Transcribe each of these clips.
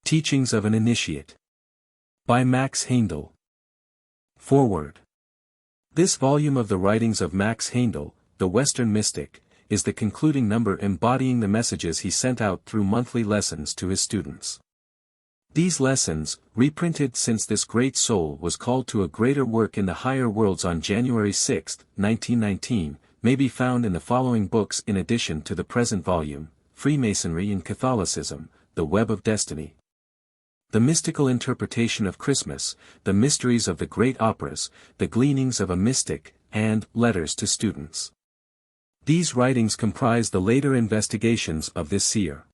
Teachings of an Initiate. By Max Heindel. Foreword. This volume of the writings of Max Heindel, the Western mystic, is the concluding number embodying the messages he sent out through monthly lessons to his students. These lessons, reprinted since this great soul was called to a greater work in the higher worlds on January 6, 1919, may be found in the following books in addition to the present volume: Freemasonry and Catholicism, The Web of Destiny, The Mystical Interpretation of Christmas, The Mysteries of the Great Operas, The Gleanings of a Mystic, and Letters to Students. These writings comprise the later investigations of this seer.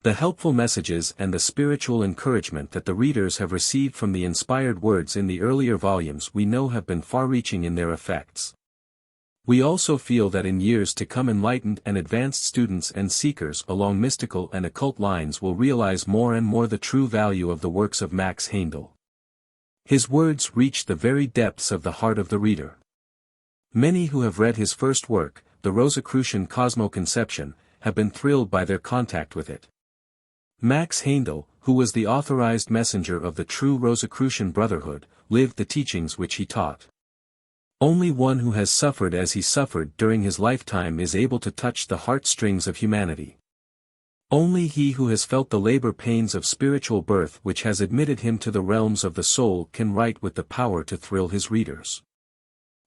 The helpful messages and the spiritual encouragement that the readers have received from the inspired words in the earlier volumes we know have been far-reaching in their effects. We also feel that in years to come enlightened and advanced students and seekers along mystical and occult lines will realize more and more the true value of the works of Max Heindel. His words reach the very depths of the heart of the reader. Many who have read his first work, the Rosicrucian Conception, have been thrilled by their contact with it. Max Heindel, who was the authorized messenger of the true Rosicrucian Brotherhood, lived the teachings which he taught. Only one who has suffered as he suffered during his lifetime is able to touch the heartstrings of humanity. Only he who has felt the labor pains of spiritual birth which has admitted him to the realms of the soul can write with the power to thrill his readers.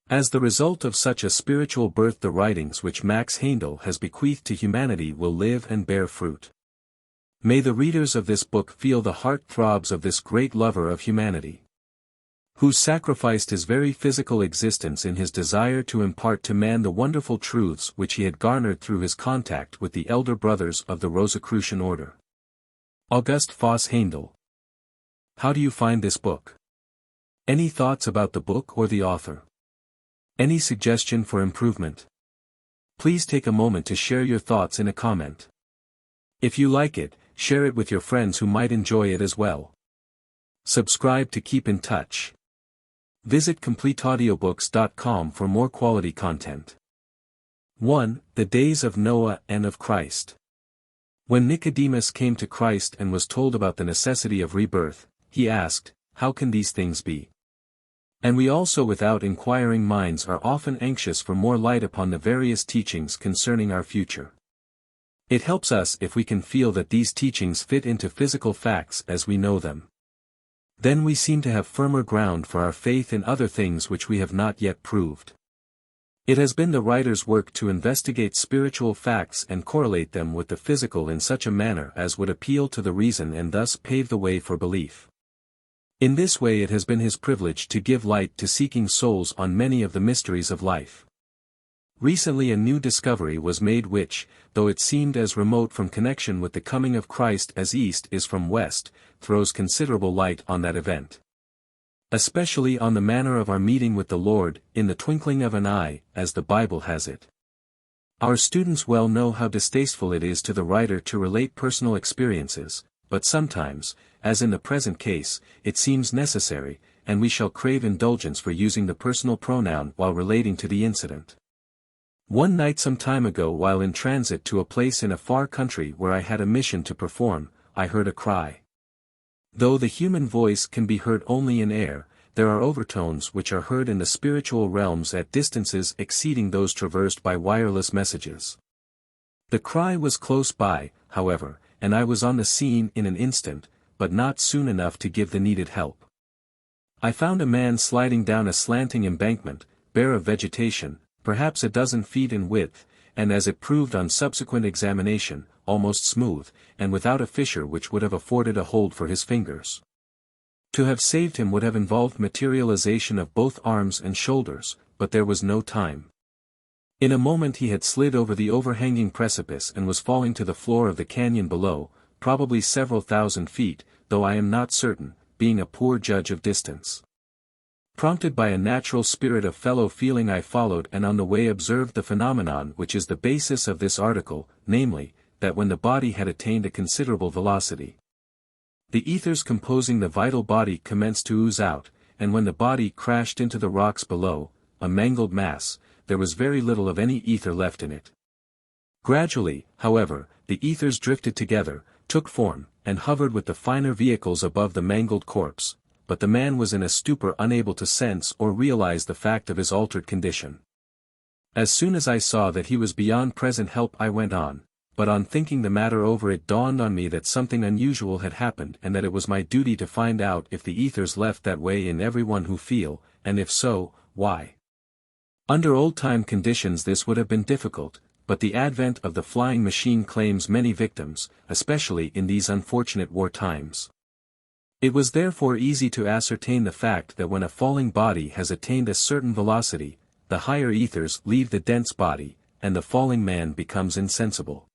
As the result of such a spiritual birth, the writings which Max Heindel has bequeathed to humanity will live and bear fruit. May the readers of this book feel the heart throbs of this great lover of humanity, who sacrificed his very physical existence in his desire to impart to man the wonderful truths which he had garnered through his contact with the elder brothers of the Rosicrucian order. August Foss Heindel. How do you find this book? Any thoughts about the book or the author? Any suggestion for improvement? Please take a moment to share your thoughts in a comment. If you like it, share it with your friends who might enjoy it as well. Subscribe to keep in touch. Visit CompleteAudiobooks.com for more quality content. 1. The Days of Noah and of Christ. When Nicodemus came to Christ and was told about the necessity of rebirth, he asked, "How can these things be?" And we also without inquiring minds are often anxious for more light upon the various teachings concerning our future. It helps us if we can feel that these teachings fit into physical facts as we know them. Then we seem to have firmer ground for our faith in other things which we have not yet proved. It has been the writer's work to investigate spiritual facts and correlate them with the physical in such a manner as would appeal to the reason and thus pave the way for belief. In this way it has been his privilege to give light to seeking souls on many of the mysteries of life. Recently a new discovery was made which, though it seemed as remote from connection with the coming of Christ as East is from West, throws considerable light on that event. Especially on the manner of our meeting with the Lord, in the twinkling of an eye, as the Bible has it. Our students well know how distasteful it is to the writer to relate personal experiences, but sometimes, as in the present case, it seems necessary, and we shall crave indulgence for using the personal pronoun while relating to the incident. One night some time ago while in transit to a place in a far country where I had a mission to perform, I heard a cry. Though the human voice can be heard only in air, there are overtones which are heard in the spiritual realms at distances exceeding those traversed by wireless messages. The cry was close by, however, and I was on the scene in an instant, but not soon enough to give the needed help. I found a man sliding down a slanting embankment, bare of vegetation, perhaps a dozen feet in width, and as it proved on subsequent examination, almost smooth, and without a fissure which would have afforded a hold for his fingers. To have saved him would have involved materialization of both arms and shoulders, but there was no time. In a moment he had slid over the overhanging precipice and was falling to the floor of the canyon below, probably several thousand feet, though I am not certain, being a poor judge of distance. Prompted by a natural spirit of fellow feeling I followed and on the way observed the phenomenon which is the basis of this article, namely, that when the body had attained a considerable velocity, the ethers composing the vital body commenced to ooze out, and when the body crashed into the rocks below, a mangled mass, there was very little of any ether left in it. Gradually, however, the ethers drifted together, took form, and hovered with the finer vehicles above the mangled corpse, but the man was in a stupor, unable to sense or realize the fact of his altered condition. As soon as I saw that he was beyond present help I went on, but on thinking the matter over it dawned on me that something unusual had happened and that it was my duty to find out if the ethers left that way in everyone who feel, and if so, why. Under old-time conditions this would have been difficult, but the advent of the flying machine claims many victims, especially in these unfortunate war times. It was therefore easy to ascertain the fact that when a falling body has attained a certain velocity, the higher ethers leave the dense body, and the falling man becomes insensible.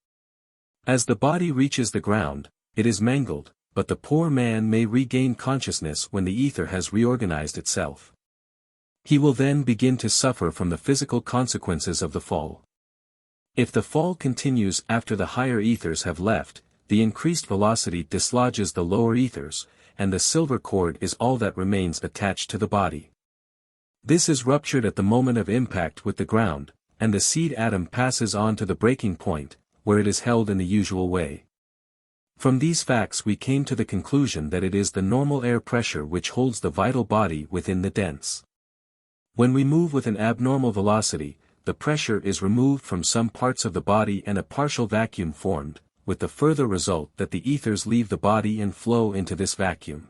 As the body reaches the ground, it is mangled, but the poor man may regain consciousness when the ether has reorganized itself. He will then begin to suffer from the physical consequences of the fall. If the fall continues after the higher ethers have left, the increased velocity dislodges the lower ethers, and the silver cord is all that remains attached to the body. This is ruptured at the moment of impact with the ground, and the seed atom passes on to the breaking point, where it is held in the usual way. From these facts we came to the conclusion that it is the normal air pressure which holds the vital body within the dense. When we move with an abnormal velocity, the pressure is removed from some parts of the body and a partial vacuum formed, with the further result that the ethers leave the body and flow into this vacuum.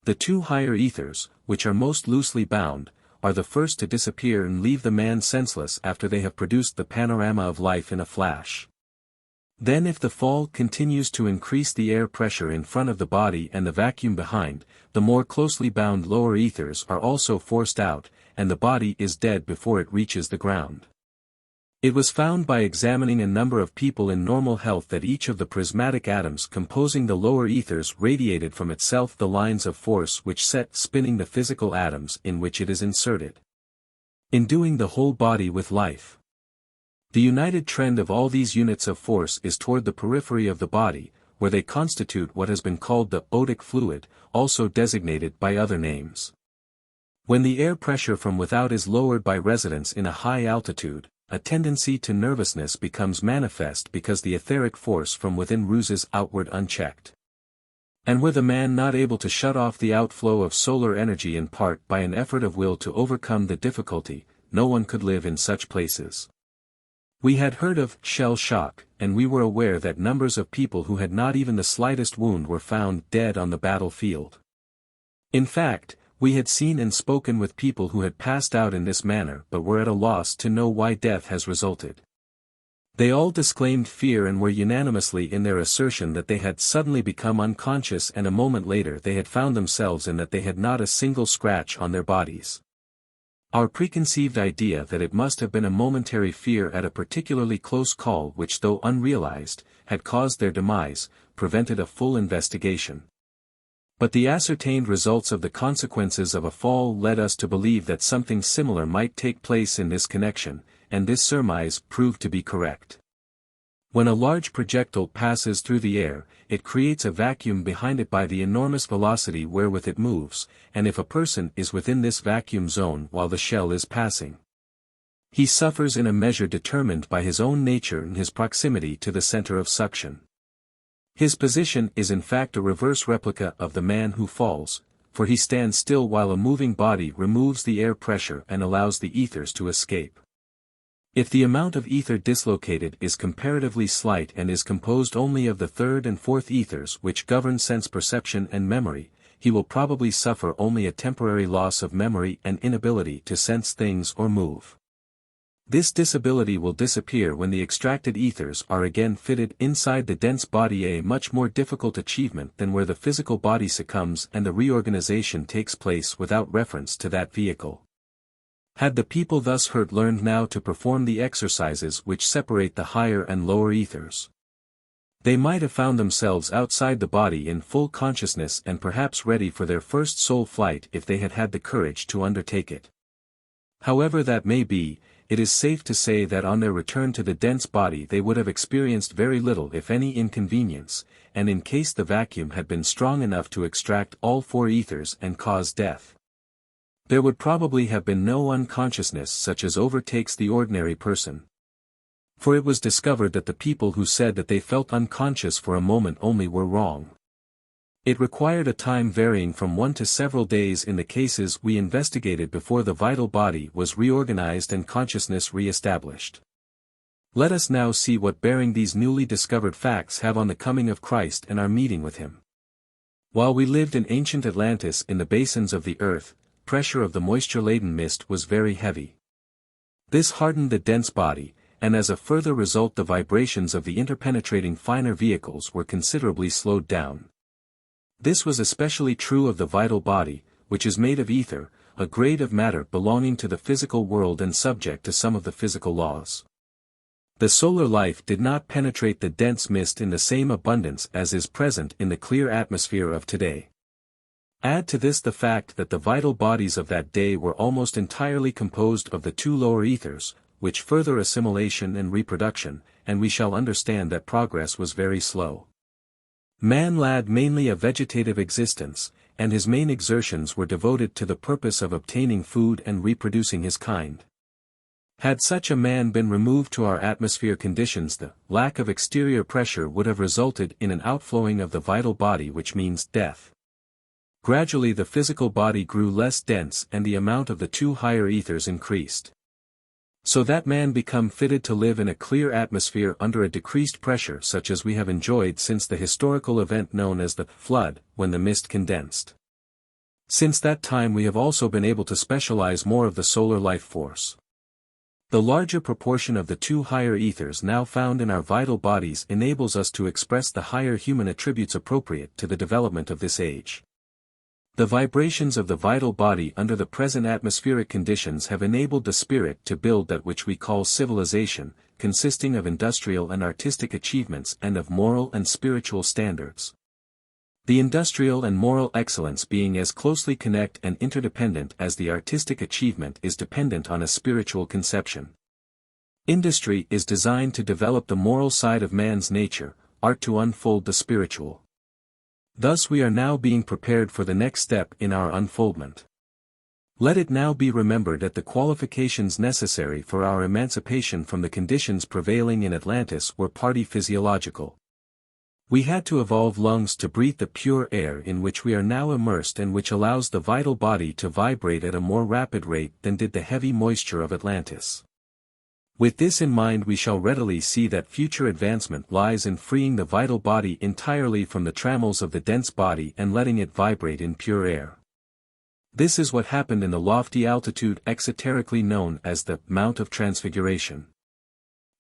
The two higher ethers, which are most loosely bound, are the first to disappear and leave the man senseless after they have produced the panorama of life in a flash. Then if the fall continues to increase the air pressure in front of the body and the vacuum behind, the more closely bound lower ethers are also forced out, and the body is dead before it reaches the ground. It was found by examining a number of people in normal health that each of the prismatic atoms composing the lower ethers radiated from itself the lines of force which set spinning the physical atoms in which it is inserted, enduing the whole body with life. The united trend of all these units of force is toward the periphery of the body, where they constitute what has been called the odic fluid, also designated by other names. When the air pressure from without is lowered by residence in a high altitude, a tendency to nervousness becomes manifest because the etheric force from within ruses outward unchecked. And were the man not able to shut off the outflow of solar energy in part by an effort of will to overcome the difficulty, no one could live in such places. We had heard of shell shock, and we were aware that numbers of people who had not even the slightest wound were found dead on the battlefield. In fact, we had seen and spoken with people who had passed out in this manner but were at a loss to know why death has resulted. They all disclaimed fear and were unanimously in their assertion that they had suddenly become unconscious, and a moment later they had found themselves in that they had not a single scratch on their bodies. Our preconceived idea that it must have been a momentary fear at a particularly close call which, though unrealized, had caused their demise, prevented a full investigation. But the ascertained results of the consequences of a fall led us to believe that something similar might take place in this connection, and this surmise proved to be correct. When a large projectile passes through the air, it creates a vacuum behind it by the enormous velocity wherewith it moves, and if a person is within this vacuum zone while the shell is passing, he suffers in a measure determined by his own nature and his proximity to the center of suction. His position is in fact a reverse replica of the man who falls, for he stands still while a moving body removes the air pressure and allows the ethers to escape. If the amount of ether dislocated is comparatively slight and is composed only of the third and fourth ethers which govern sense perception and memory, he will probably suffer only a temporary loss of memory and inability to sense things or move. This disability will disappear when the extracted ethers are again fitted inside the dense body, a much more difficult achievement than where the physical body succumbs and the reorganization takes place without reference to that vehicle. Had the people thus hurt learned now to perform the exercises which separate the higher and lower ethers, they might have found themselves outside the body in full consciousness and perhaps ready for their first soul flight if they had had the courage to undertake it. However that may be, it is safe to say that on their return to the dense body they would have experienced very little if any inconvenience, and in case the vacuum had been strong enough to extract all four ethers and cause death, there would probably have been no unconsciousness such as overtakes the ordinary person. For it was discovered that the people who said that they felt unconscious for a moment only were wrong. It required a time varying from 1 to several days in the cases we investigated before the vital body was reorganized and consciousness re-established. Let us now see what bearing these newly discovered facts have on the coming of Christ and our meeting with him. While we lived in ancient Atlantis in the basins of the earth, pressure of the moisture-laden mist was very heavy. This hardened the dense body, and as a further result the vibrations of the interpenetrating finer vehicles were considerably slowed down. This was especially true of the vital body, which is made of ether, a grade of matter belonging to the physical world and subject to some of the physical laws. The solar life did not penetrate the dense mist in the same abundance as is present in the clear atmosphere of today. Add to this the fact that the vital bodies of that day were almost entirely composed of the two lower ethers, which further assimilation and reproduction, and we shall understand that progress was very slow. Man led mainly a vegetative existence, and his main exertions were devoted to the purpose of obtaining food and reproducing his kind. Had such a man been removed to our atmosphere conditions, the lack of exterior pressure would have resulted in an outflowing of the vital body, which means death. Gradually the physical body grew less dense and the amount of the two higher ethers increased. So that man become fitted to live in a clear atmosphere under a decreased pressure such as we have enjoyed since the historical event known as the flood, when the mist condensed. Since that time we have also been able to specialize more of the solar life force. The larger proportion of the two higher ethers now found in our vital bodies enables us to express the higher human attributes appropriate to the development of this age. The vibrations of the vital body under the present atmospheric conditions have enabled the spirit to build that which we call civilization, consisting of industrial and artistic achievements and of moral and spiritual standards. The industrial and moral excellence being as closely connected and interdependent as the artistic achievement is dependent on a spiritual conception. Industry is designed to develop the moral side of man's nature, art to unfold the spiritual. Thus we are now being prepared for the next step in our unfoldment. Let it now be remembered that the qualifications necessary for our emancipation from the conditions prevailing in Atlantis were partly physiological. We had to evolve lungs to breathe the pure air in which we are now immersed and which allows the vital body to vibrate at a more rapid rate than did the heavy moisture of Atlantis. With this in mind we shall readily see that future advancement lies in freeing the vital body entirely from the trammels of the dense body and letting it vibrate in pure air. This is what happened in the lofty altitude exoterically known as the Mount of Transfiguration.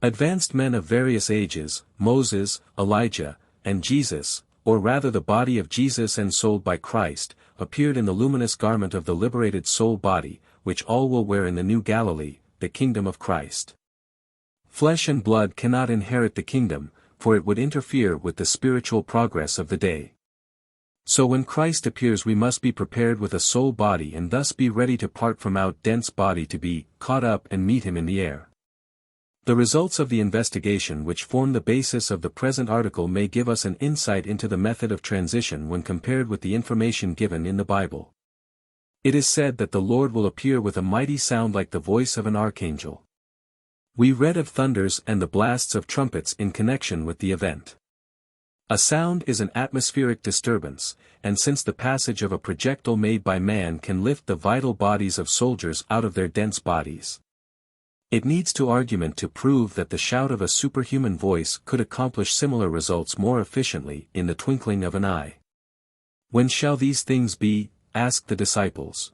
Advanced men of various ages, Moses, Elijah, and Jesus, or rather the body of Jesus ensouled by Christ, appeared in the luminous garment of the liberated soul body, which all will wear in the New Galilee, the kingdom of Christ. Flesh and blood cannot inherit the kingdom, for it would interfere with the spiritual progress of the day. So when Christ appears we must be prepared with a soul body and thus be ready to part from out dense body to be caught up and meet him in the air. The results of the investigation which form the basis of the present article may give us an insight into the method of transition when compared with the information given in the Bible. It is said that the Lord will appear with a mighty sound like the voice of an archangel. We read of thunders and the blasts of trumpets in connection with the event. A sound is an atmospheric disturbance, and since the passage of a projectile made by man can lift the vital bodies of soldiers out of their dense bodies, it needs to argument to prove that the shout of a superhuman voice could accomplish similar results more efficiently in the twinkling of an eye. When shall these things be? Asked the disciples.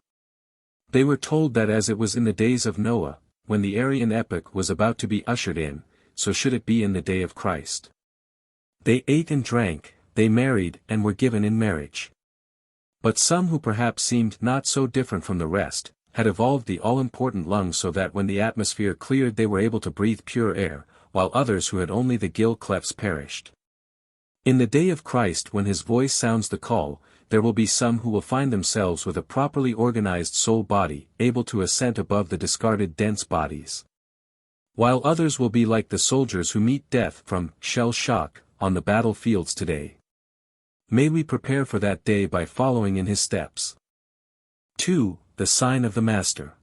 They were told that as it was in the days of Noah, when the Aryan epoch was about to be ushered in, so should it be in the day of Christ. They ate and drank, they married and were given in marriage. But some who perhaps seemed not so different from the rest, had evolved the all-important lungs so that when the atmosphere cleared they were able to breathe pure air, while others who had only the gill clefts perished. In the day of Christ when his voice sounds the call, there will be some who will find themselves with a properly organized soul body, able to ascend above the discarded dense bodies. While others will be like the soldiers who meet death from shell shock on the battlefields today. May we prepare for that day by following in his steps. 2. The sign of the Master.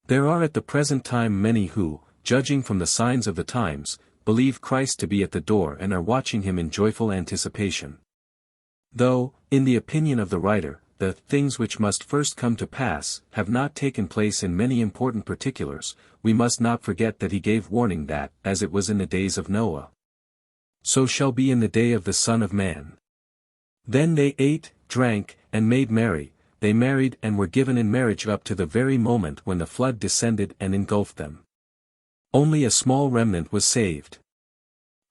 There are at the present time many who, judging from the signs of the times, believe Christ to be at the door and are watching him in joyful anticipation. Though, in the opinion of the writer, the things which must first come to pass have not taken place in many important particulars, we must not forget that he gave warning that, as it was in the days of Noah, so shall be in the day of the Son of Man. Then they ate, drank, and made merry, they married and were given in marriage up to the very moment when the flood descended and engulfed them. Only a small remnant was saved.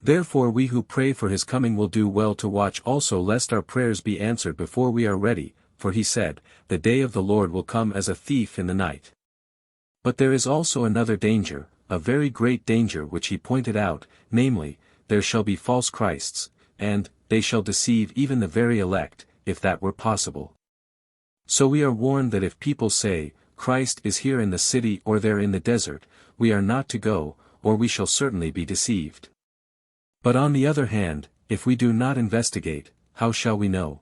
Therefore we who pray for his coming will do well to watch also lest our prayers be answered before we are ready, for he said, the day of the Lord will come as a thief in the night. But there is also another danger, a very great danger which he pointed out, namely, there shall be false Christs, and they shall deceive even the very elect, if that were possible. So we are warned that if people say, Christ is here in the city or there in the desert, we are not to go, or we shall certainly be deceived. But on the other hand, if we do not investigate, how shall we know?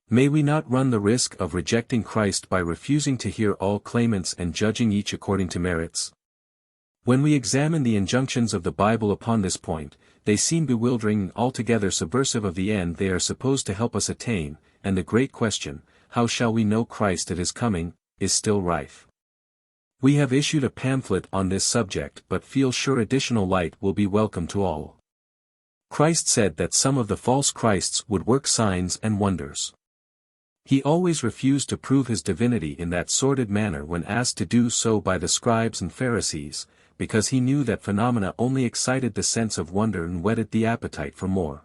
May we not run the risk of rejecting Christ by refusing to hear all claimants and judging each according to merits? When we examine the injunctions of the Bible upon this point, they seem bewildering and altogether subversive of the end they are supposed to help us attain, and the great question, how shall we know Christ at his coming, is still rife. We have issued a pamphlet on this subject but feel sure additional light will be welcome to all. Christ said that some of the false Christs would work signs and wonders. He always refused to prove his divinity in that sordid manner when asked to do so by the scribes and Pharisees, because he knew that phenomena only excited the sense of wonder and whetted the appetite for more.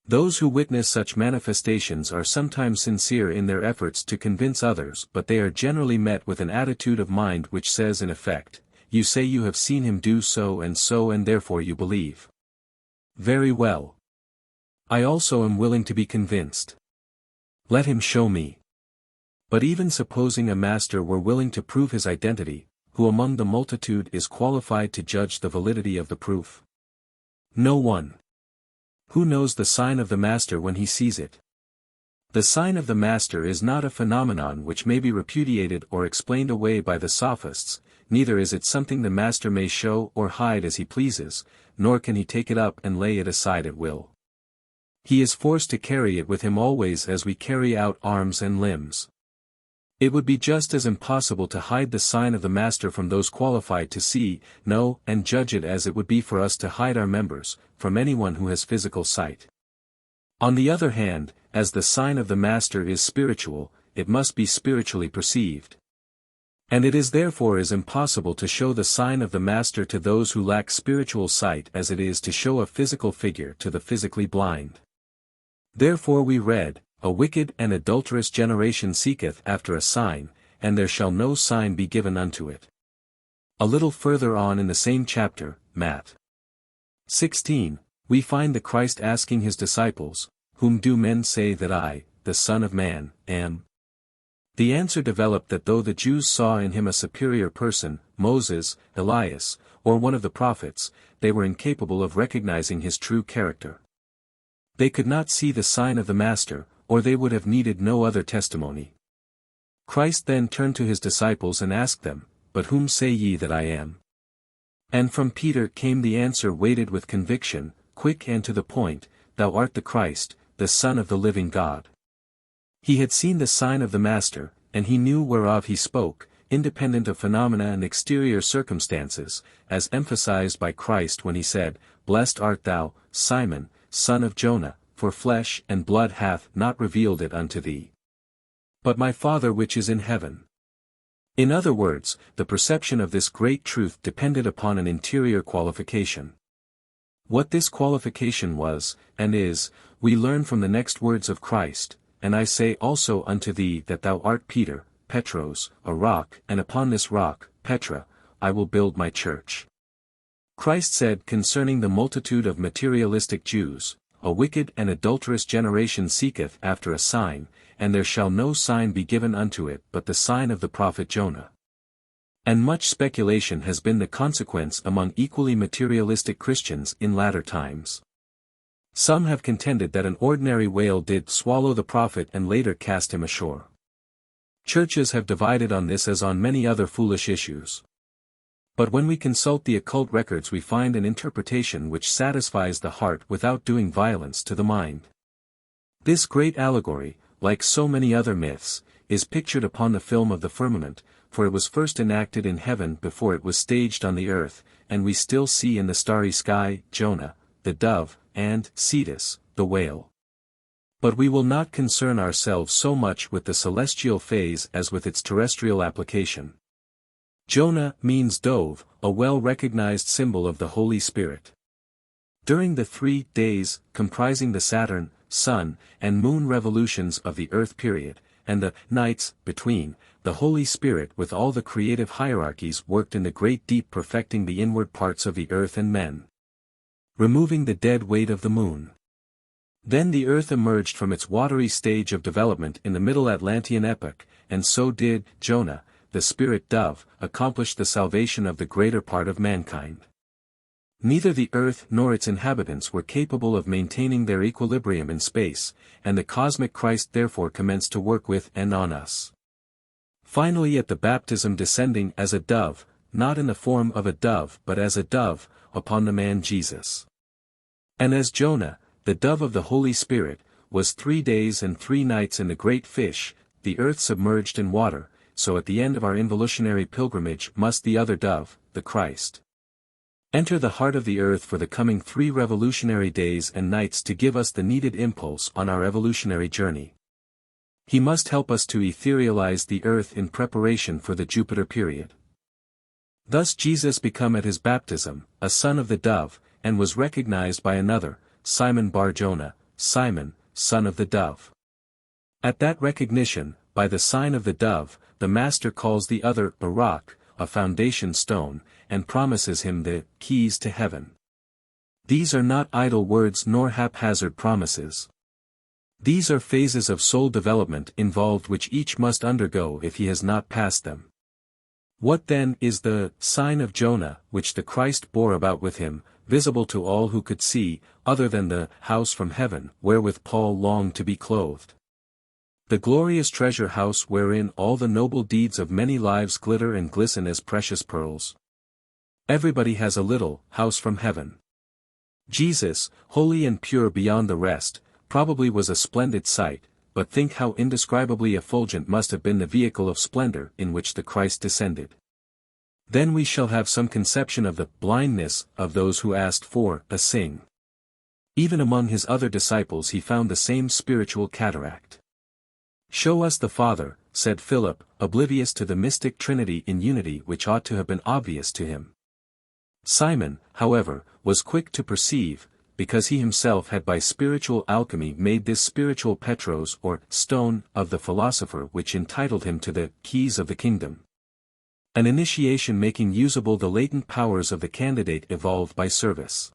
Those who witness such manifestations are sometimes sincere in their efforts to convince others, but they are generally met with an attitude of mind which says in effect, you say you have seen him do so and therefore you believe. Very well. I also am willing to be convinced. Let him show me. But even supposing a master were willing to prove his identity, who among the multitude is qualified to judge the validity of the proof? No one. Who knows the sign of the master when he sees it? The sign of the master is not a phenomenon which may be repudiated or explained away by the sophists, neither is it something the master may show or hide as he pleases, nor can he take it up and lay it aside at will. He is forced to carry it with him always as we carry out arms and limbs. It would be just as impossible to hide the sign of the master from those qualified to see, know, and judge it as it would be for us to hide our members, from anyone who has physical sight. On the other hand, as the sign of the master is spiritual, it must be spiritually perceived. And it is therefore as impossible to show the sign of the master to those who lack spiritual sight as it is to show a physical figure to the physically blind. Therefore we read, a wicked and adulterous generation seeketh after a sign, and there shall no sign be given unto it. A little further on in the same chapter, Matt. 16, we find the Christ asking his disciples, whom do men say that I, the Son of Man, am? The answer developed that though the Jews saw in him a superior person, Moses, Elias, or one of the prophets, they were incapable of recognizing his true character. They could not see the sign of the Master, or they would have needed no other testimony. Christ then turned to his disciples and asked them, But whom say ye that I am? And from Peter came the answer weighted with conviction, quick and to the point, Thou art the Christ, the Son of the living God. He had seen the sign of the Master, and he knew whereof he spoke, independent of phenomena and exterior circumstances, as emphasized by Christ when he said, Blessed art thou, Simon, son of Jonah, for flesh and blood hath not revealed it unto thee, but my Father which is in heaven. In other words, the perception of this great truth depended upon an interior qualification. What this qualification was, and is, we learn from the next words of Christ, And I say also unto thee that thou art Peter, Petros, a rock, and upon this rock, Petra, I will build my church. Christ said concerning the multitude of materialistic Jews, A wicked and adulterous generation seeketh after a sign, and there shall no sign be given unto it but the sign of the prophet Jonah. And much speculation has been the consequence among equally materialistic Christians in latter times. Some have contended that an ordinary whale did swallow the prophet and later cast him ashore. Churches have divided on this as on many other foolish issues. But when we consult the occult records we find an interpretation which satisfies the heart without doing violence to the mind. This great allegory, like so many other myths, is pictured upon the film of the firmament, for it was first enacted in heaven before it was staged on the earth, and we still see in the starry sky, Jonah, the dove, and Cetus, the whale. But we will not concern ourselves so much with the celestial phase as with its terrestrial application. Jonah means dove, a well-recognized symbol of the Holy Spirit. During the 3 days, comprising the Saturn, Sun, and Moon revolutions of the Earth period, and the nights between, the Holy Spirit with all the creative hierarchies worked in the great deep, perfecting the inward parts of the earth and men, removing the dead weight of the moon. Then the earth emerged from its watery stage of development in the Middle Atlantean epoch, and so did Jonah, the spirit dove, accomplish the salvation of the greater part of mankind. Neither the earth nor its inhabitants were capable of maintaining their equilibrium in space, and the cosmic Christ therefore commenced to work with and on us. Finally at the baptism descending as a dove, not in the form of a dove but as a dove, upon the man Jesus. And as Jonah, the dove of the Holy Spirit, was 3 days and 3 nights in the great fish, the earth submerged in water, so at the end of our involutionary pilgrimage must the other dove, the Christ, enter the heart of the earth for the coming 3 revolutionary days and nights to give us the needed impulse on our evolutionary journey. He must help us to etherealize the earth in preparation for the Jupiter period. Thus Jesus became at his baptism, a son of the dove, and was recognized by another, Simon Bar Jonah, Simon, son of the dove. At that recognition, by the sign of the dove, the Master calls the other a rock, a foundation stone, and promises him the keys to heaven. These are not idle words nor haphazard promises. These are phases of soul development involved which each must undergo if he has not passed them. What then is the sign of Jonah which the Christ bore about with him, visible to all who could see, other than the house from heaven wherewith Paul longed to be clothed? The glorious treasure house wherein all the noble deeds of many lives glitter and glisten as precious pearls. Everybody has a little house from heaven. Jesus, holy and pure beyond the rest, probably was a splendid sight, but think how indescribably effulgent must have been the vehicle of splendor in which the Christ descended. Then we shall have some conception of the blindness of those who asked for a sign. Even among his other disciples he found the same spiritual cataract. "Show us the Father," said Philip, oblivious to the mystic Trinity in unity which ought to have been obvious to him. Simon, however, was quick to perceive, because he himself had by spiritual alchemy made this spiritual Petros or stone of the philosopher which entitled him to the keys of the kingdom. An initiation making usable the latent powers of the candidate evolved by service.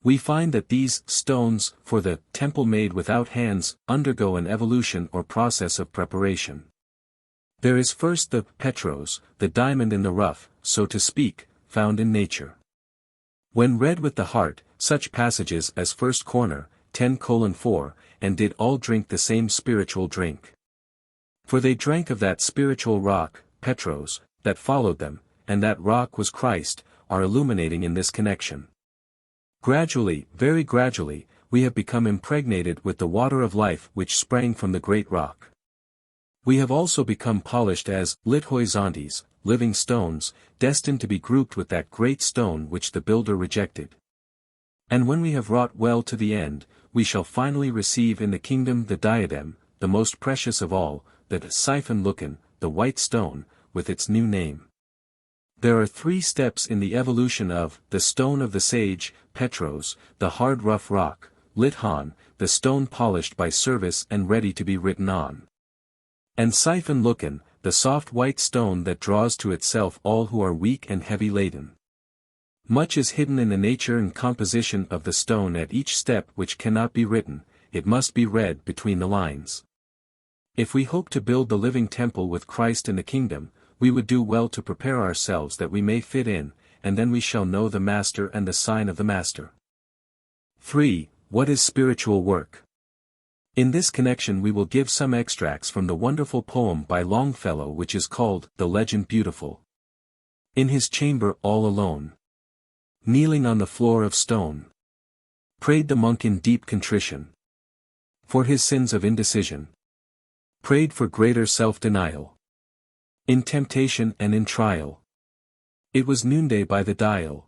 We find that these stones for the temple made without hands undergo an evolution or process of preparation. There is first the Petros, the diamond in the rough, so to speak, found in nature. When read with the heart, such passages as 1 Corner, 10:4, and did all drink the same spiritual drink. For they drank of that spiritual rock, Petros, that followed them, and that rock was Christ, are illuminating in this connection. Gradually, very gradually, we have become impregnated with the water of life which sprang from the great rock. We have also become polished as lithoizantes, living stones, destined to be grouped with that great stone which the builder rejected. And when we have wrought well to the end, we shall finally receive in the kingdom the diadem, the most precious of all, the siphon-looken, the white stone, with its new name. There are 3 steps in the evolution of the stone of the sage, Petros, the hard rough rock, Lithon, the stone polished by service and ready to be written on, and siphon-looken, the soft white stone that draws to itself all who are weak and heavy laden. Much is hidden in the nature and composition of the stone at each step which cannot be written, it must be read between the lines. If we hope to build the living temple with Christ in the kingdom, we would do well to prepare ourselves that we may fit in, and then we shall know the Master and the sign of the Master. 3. What is spiritual work? In this connection we will give some extracts from the wonderful poem by Longfellow which is called The Legend Beautiful. In his chamber all alone, kneeling on the floor of stone, prayed the monk in deep contrition for his sins of indecision, prayed for greater self-denial in temptation and in trial. It was noonday by the dial,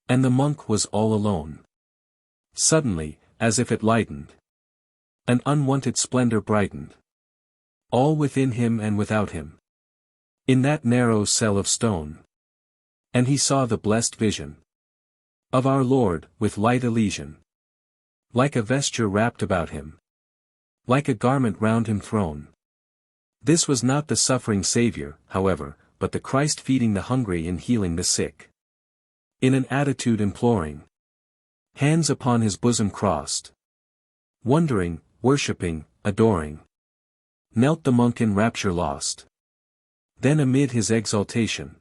and the monk was all alone. Suddenly, as if it lightened, an unwonted splendor brightened all within him and without him, in that narrow cell of stone. And he saw the blessed vision of our Lord, with light Elysian, like a vesture wrapped about him, like a garment round him thrown. This was not the suffering Savior, however, but the Christ feeding the hungry and healing the sick. In an attitude imploring, hands upon his bosom crossed, wondering, worshipping, adoring, knelt the monk in rapture lost. Then amid his exaltation,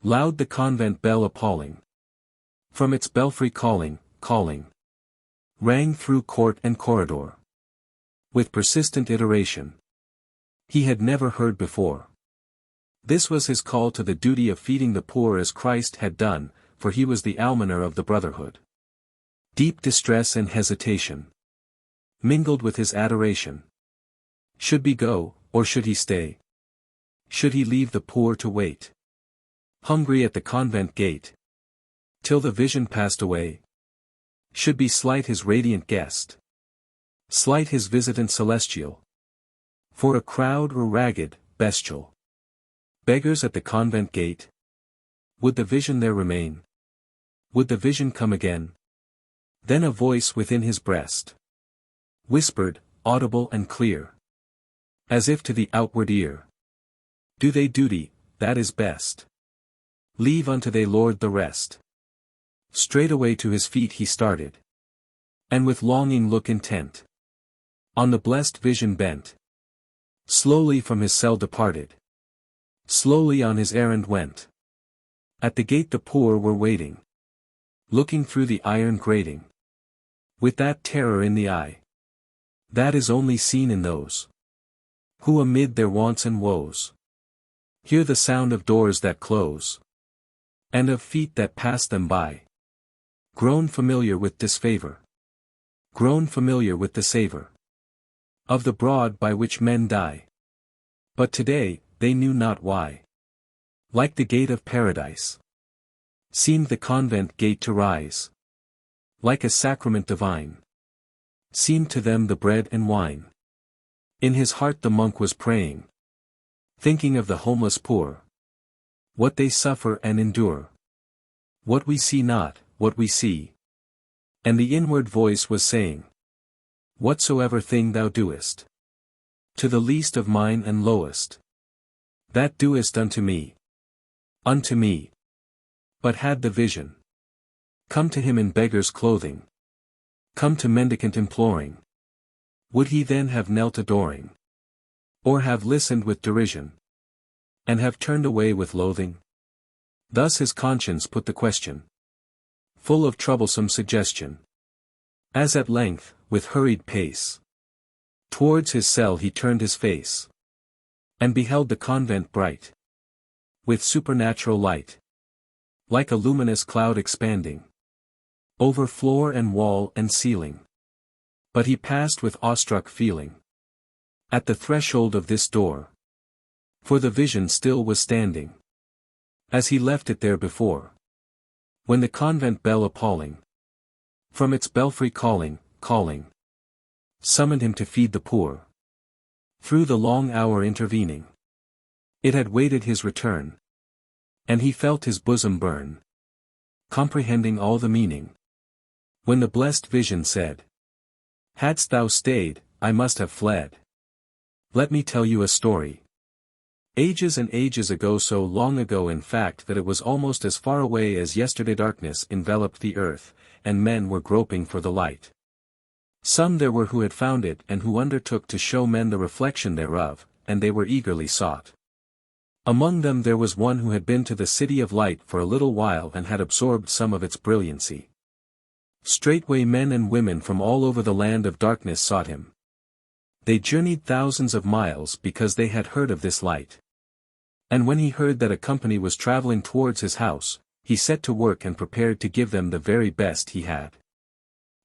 loud the convent bell appalling, from its belfry calling, rang through court and corridor, with persistent iteration he had never heard before. This was his call to the duty of feeding the poor as Christ had done, for he was the almoner of the brotherhood. Deep distress and hesitation mingled with his adoration. Should he go, or should he stay? Should he leave the poor to wait, hungry at the convent gate, till the vision passed away? Should he slight his radiant guest, slight his visitant celestial, for a crowd or ragged, bestial beggars at the convent gate? Would the vision there remain? Would the vision come again? Then a voice within his breast whispered, audible and clear, as if to the outward ear, do they duty, that is best. Leave unto they Lord the rest. Straightway to his feet he started, and with longing look intent on the blessed vision bent, slowly from his cell departed, slowly on his errand went. At the gate the poor were waiting, looking through the iron grating, with that terror in the eye that is only seen in those who amid their wants and woes hear the sound of doors that close, and of feet that pass them by, grown familiar with disfavor, grown familiar with the savor of the broad by which men die. But today, they knew not why, like the gate of paradise, seemed the convent gate to rise, like a sacrament divine, seemed to them the bread and wine. In his heart the monk was praying, thinking of the homeless poor, what they suffer and endure, what we see not, what we see. And the inward voice was saying, whatsoever thing thou doest to the least of mine and lowest, that doest unto me. Unto me. But had the vision come to him in beggar's clothing, come to mendicant imploring, would he then have knelt adoring, or have listened with derision, and have turned away with loathing? Thus his conscience put the question, full of troublesome suggestion. As at length, with hurried pace, towards his cell he turned his face, and beheld the convent bright with supernatural light, like a luminous cloud expanding over floor and wall and ceiling. But he passed with awestruck feeling at the threshold of this door, for the vision still was standing, as he left it there before, when the convent bell appalling, from its belfry calling, summoned him to feed the poor. Through the long hour intervening, it had waited his return, and he felt his bosom burn, comprehending all the meaning, when the blessed vision said, hadst thou stayed, I must have fled. Let me tell you a story. Ages and ages ago, so long ago in fact that it was almost as far away as yesterday, darkness enveloped the earth, and men were groping for the light. Some there were who had found it and who undertook to show men the reflection thereof, and they were eagerly sought. Among them there was one who had been to the city of light for a little while and had absorbed some of its brilliancy. Straightway men and women from all over the land of darkness sought him. They journeyed thousands of miles because they had heard of this light. And when he heard that a company was traveling towards his house, he set to work and prepared to give them the very best he had.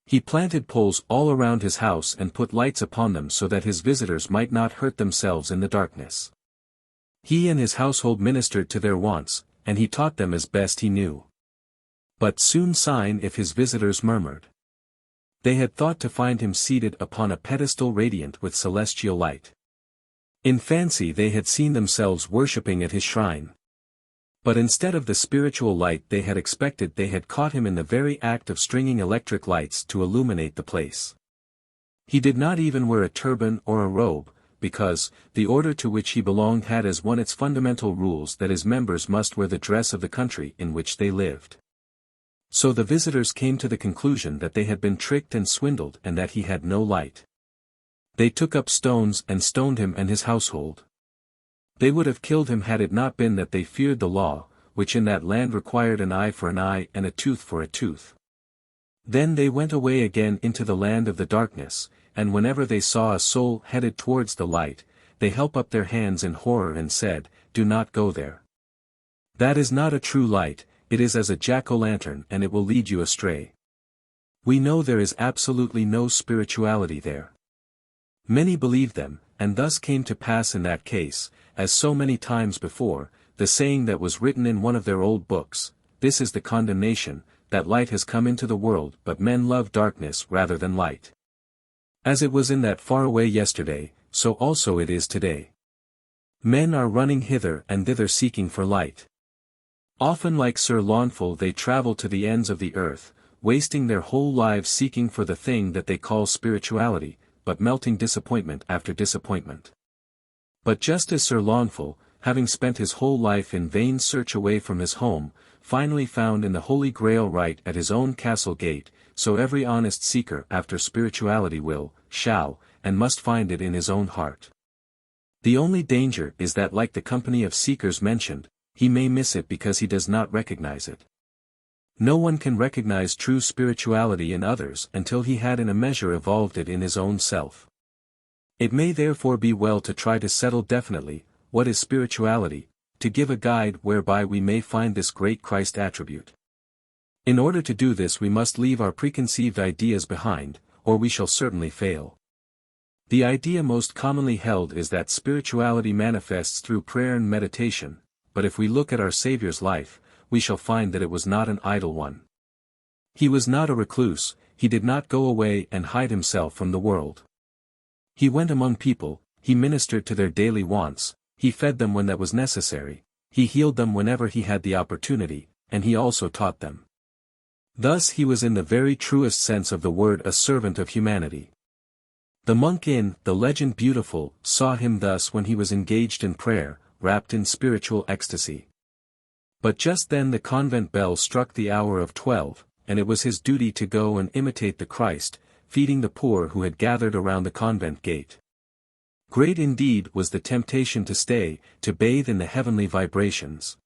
He planted poles all around his house and put lights upon them so that his visitors might not hurt themselves in the darkness. He and his household ministered to their wants, and he taught them as best he knew. But soon sign if his visitors murmured. They had thought to find him seated upon a pedestal radiant with celestial light. In fancy they had seen themselves worshipping at his shrine. But instead of the spiritual light they had expected, they had caught him in the very act of stringing electric lights to illuminate the place. He did not even wear a turban or a robe, because the order to which he belonged had as one its fundamental rules that his members must wear the dress of the country in which they lived. So the visitors came to the conclusion that they had been tricked and swindled and that he had no light. They took up stones and stoned him and his household. They would have killed him had it not been that they feared the law, which in that land required an eye for an eye and a tooth for a tooth. Then they went away again into the land of the darkness, and whenever they saw a soul headed towards the light, they held up their hands in horror and said, "Do not go there. That is not a true light, it is as a jack-o'-lantern and it will lead you astray. We know there is absolutely no spirituality there." Many believed them, and thus came to pass in that case, as so many times before, the saying that was written in one of their old books, "This is the condemnation, that light has come into the world but men love darkness rather than light." As it was in that faraway yesterday, so also it is today. Men are running hither and thither seeking for light. Often like Sir Launfal they travel to the ends of the earth, wasting their whole lives seeking for the thing that they call spirituality, but melting disappointment after disappointment. But just as Sir Launfal, having spent his whole life in vain search away from his home, finally found in the Holy Grail right at his own castle gate, so every honest seeker after spirituality will, shall, and must find it in his own heart. The only danger is that like the company of seekers mentioned, he may miss it because he does not recognize it. No one can recognize true spirituality in others until he had in a measure evolved it in his own self. It may therefore be well to try to settle definitely, what is spirituality, to give a guide whereby we may find this great Christ attribute. In order to do this we must leave our preconceived ideas behind, or we shall certainly fail. The idea most commonly held is that spirituality manifests through prayer and meditation, but if we look at our Saviour's life, we shall find that it was not an idle one. He was not a recluse, he did not go away and hide himself from the world. He went among people, he ministered to their daily wants, he fed them when that was necessary, he healed them whenever he had the opportunity, and he also taught them. Thus he was in the very truest sense of the word a servant of humanity. The monk in The Legend Beautiful saw him thus when he was engaged in prayer, wrapped in spiritual ecstasy. But just then the convent bell struck the hour of 12, and it was his duty to go and imitate the Christ, feeding the poor who had gathered around the convent gate. Great indeed was the temptation to stay, to bathe in the heavenly vibrations.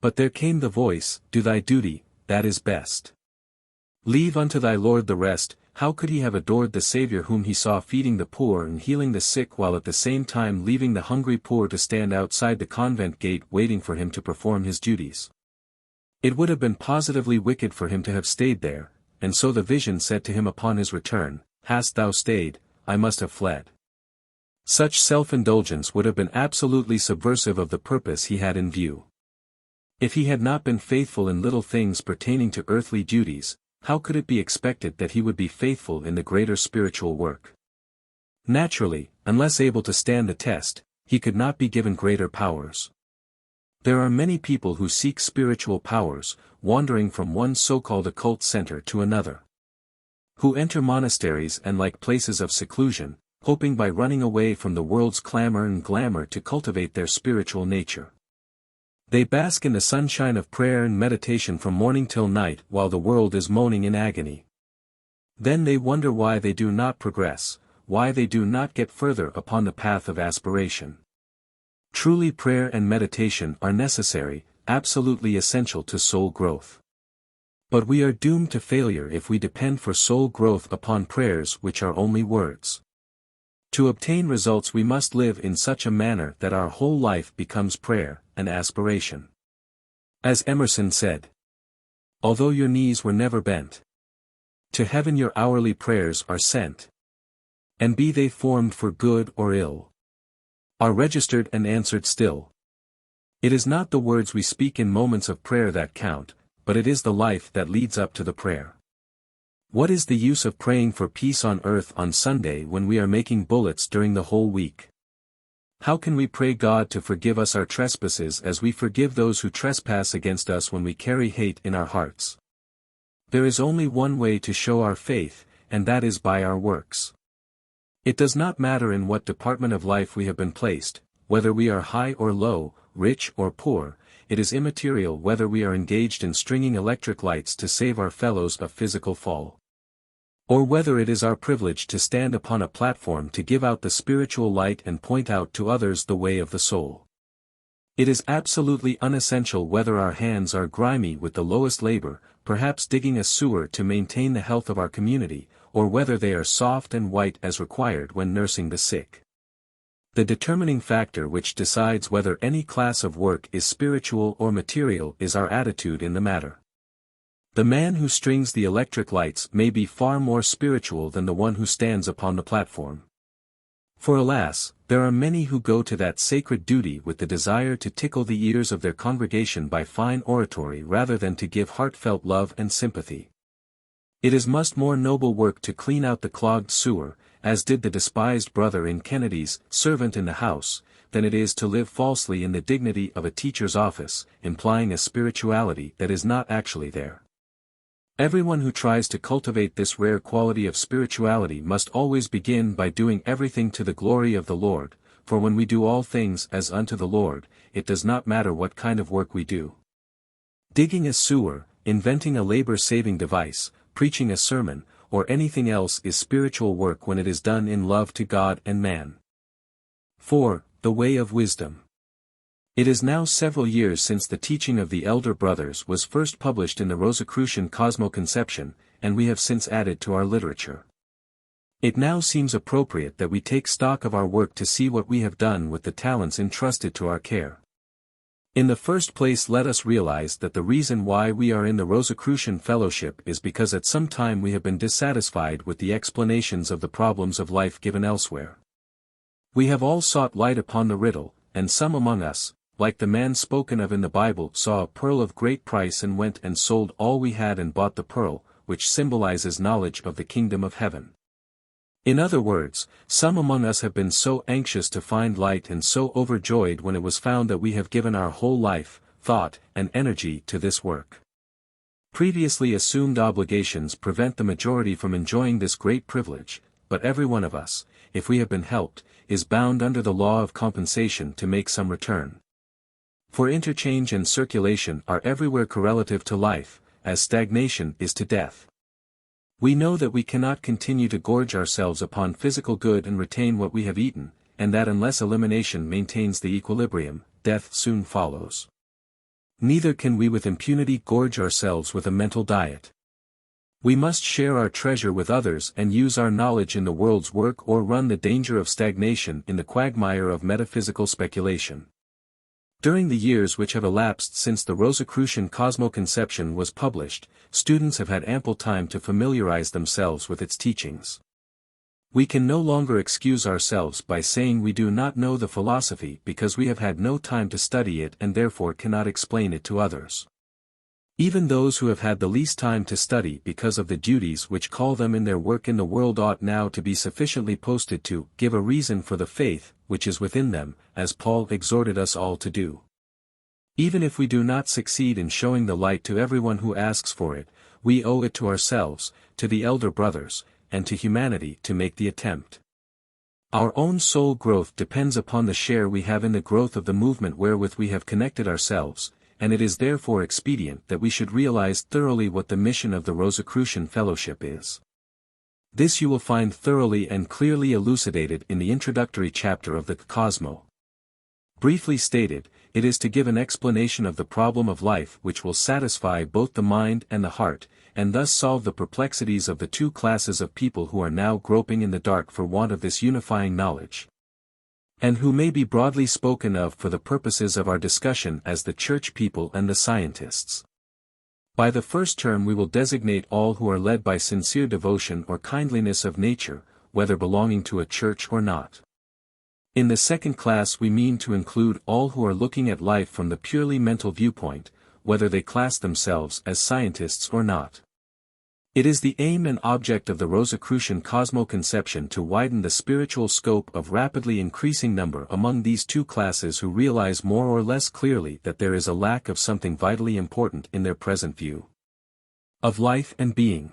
But there came the voice, "Do thy duty, that is best. Leave unto thy Lord the rest." How could he have adored the Saviour whom he saw feeding the poor and healing the sick while at the same time leaving the hungry poor to stand outside the convent gate waiting for him to perform his duties? It would have been positively wicked for him to have stayed there, and so the vision said to him upon his return, "Hast thou stayed, I must have fled." Such self-indulgence would have been absolutely subversive of the purpose he had in view. If he had not been faithful in little things pertaining to earthly duties, how could it be expected that he would be faithful in the greater spiritual work? Naturally, unless able to stand the test, he could not be given greater powers. There are many people who seek spiritual powers, wandering from one so-called occult center to another. Who enter monasteries and like places of seclusion, hoping by running away from the world's clamor and glamour to cultivate their spiritual nature. They bask in the sunshine of prayer and meditation from morning till night while the world is moaning in agony. Then they wonder why they do not progress, why they do not get further upon the path of aspiration. Truly prayer and meditation are necessary, absolutely essential to soul growth. But we are doomed to failure if we depend for soul growth upon prayers which are only words. To obtain results we must live in such a manner that our whole life becomes prayer, an aspiration. As Emerson said, although your knees were never bent, to heaven your hourly prayers are sent. And be they formed for good or ill, are registered and answered still. It is not the words we speak in moments of prayer that count, but it is the life that leads up to the prayer. What is the use of praying for peace on earth on Sunday when we are making bullets during the whole week? How can we pray God to forgive us our trespasses as we forgive those who trespass against us when we carry hate in our hearts? There is only one way to show our faith, and that is by our works. It does not matter in what department of life we have been placed, whether we are high or low, rich or poor, it is immaterial whether we are engaged in stringing electric lights to save our fellows a physical fall, or whether it is our privilege to stand upon a platform to give out the spiritual light and point out to others the way of the soul. It is absolutely unessential whether our hands are grimy with the lowest labor, perhaps digging a sewer to maintain the health of our community, or whether they are soft and white as required when nursing the sick. The determining factor which decides whether any class of work is spiritual or material is our attitude in the matter. The man who strings the electric lights may be far more spiritual than the one who stands upon the platform. For alas, there are many who go to that sacred duty with the desire to tickle the ears of their congregation by fine oratory rather than to give heartfelt love and sympathy. It is much more noble work to clean out the clogged sewer, as did the despised brother in Kennedy's Servant in the House, than it is to live falsely in the dignity of a teacher's office, implying a spirituality that is not actually there. Everyone who tries to cultivate this rare quality of spirituality must always begin by doing everything to the glory of the Lord, for when we do all things as unto the Lord, it does not matter what kind of work we do. Digging a sewer, inventing a labor-saving device, preaching a sermon, or anything else is spiritual work when it is done in love to God and man. 4. The Way of Wisdom. It is now several years since the teaching of the elder brothers was first published in the Rosicrucian Cosmo-Conception, and we have since added to our literature. It now seems appropriate that we take stock of our work to see what we have done with the talents entrusted to our care. In the first place, let us realize that the reason why we are in the Rosicrucian Fellowship is because at some time we have been dissatisfied with the explanations of the problems of life given elsewhere. We have all sought light upon the riddle, and some among us, like the man spoken of in the Bible, saw a pearl of great price and went and sold all we had and bought the pearl, which symbolizes knowledge of the kingdom of heaven. In other words, some among us have been so anxious to find light and so overjoyed when it was found that we have given our whole life, thought, and energy to this work. Previously assumed obligations prevent the majority from enjoying this great privilege, but every one of us, if we have been helped, is bound under the law of compensation to make some return. For interchange and circulation are everywhere correlative to life, as stagnation is to death. We know that we cannot continue to gorge ourselves upon physical good and retain what we have eaten, and that unless elimination maintains the equilibrium, death soon follows. Neither can we with impunity gorge ourselves with a mental diet. We must share our treasure with others and use our knowledge in the world's work, or run the danger of stagnation in the quagmire of metaphysical speculation. During the years which have elapsed since the Rosicrucian Cosmo-Conception was published, students have had ample time to familiarize themselves with its teachings. We can no longer excuse ourselves by saying we do not know the philosophy because we have had no time to study it and therefore cannot explain it to others. Even those who have had the least time to study because of the duties which call them in their work in the world ought now to be sufficiently posted to give a reason for the faith which is within them, as Paul exhorted us all to do. Even if we do not succeed in showing the light to everyone who asks for it, we owe it to ourselves, to the elder brothers, and to humanity to make the attempt. Our own soul growth depends upon the share we have in the growth of the movement wherewith we have connected ourselves, and it is therefore expedient that we should realize thoroughly what the mission of the Rosicrucian Fellowship is. This you will find thoroughly and clearly elucidated in the introductory chapter of the Cosmo. Briefly stated, it is to give an explanation of the problem of life which will satisfy both the mind and the heart, and thus solve the perplexities of the two classes of people who are now groping in the dark for want of this unifying knowledge, and who may be broadly spoken of for the purposes of our discussion as the church people and the scientists. By the first term we will designate all who are led by sincere devotion or kindliness of nature, whether belonging to a church or not. In the second class we mean to include all who are looking at life from the purely mental viewpoint, whether they class themselves as scientists or not. It is the aim and object of the Rosicrucian cosmo-conception to widen the spiritual scope of rapidly increasing number among these two classes who realize more or less clearly that there is a lack of something vitally important in their present view of life and being.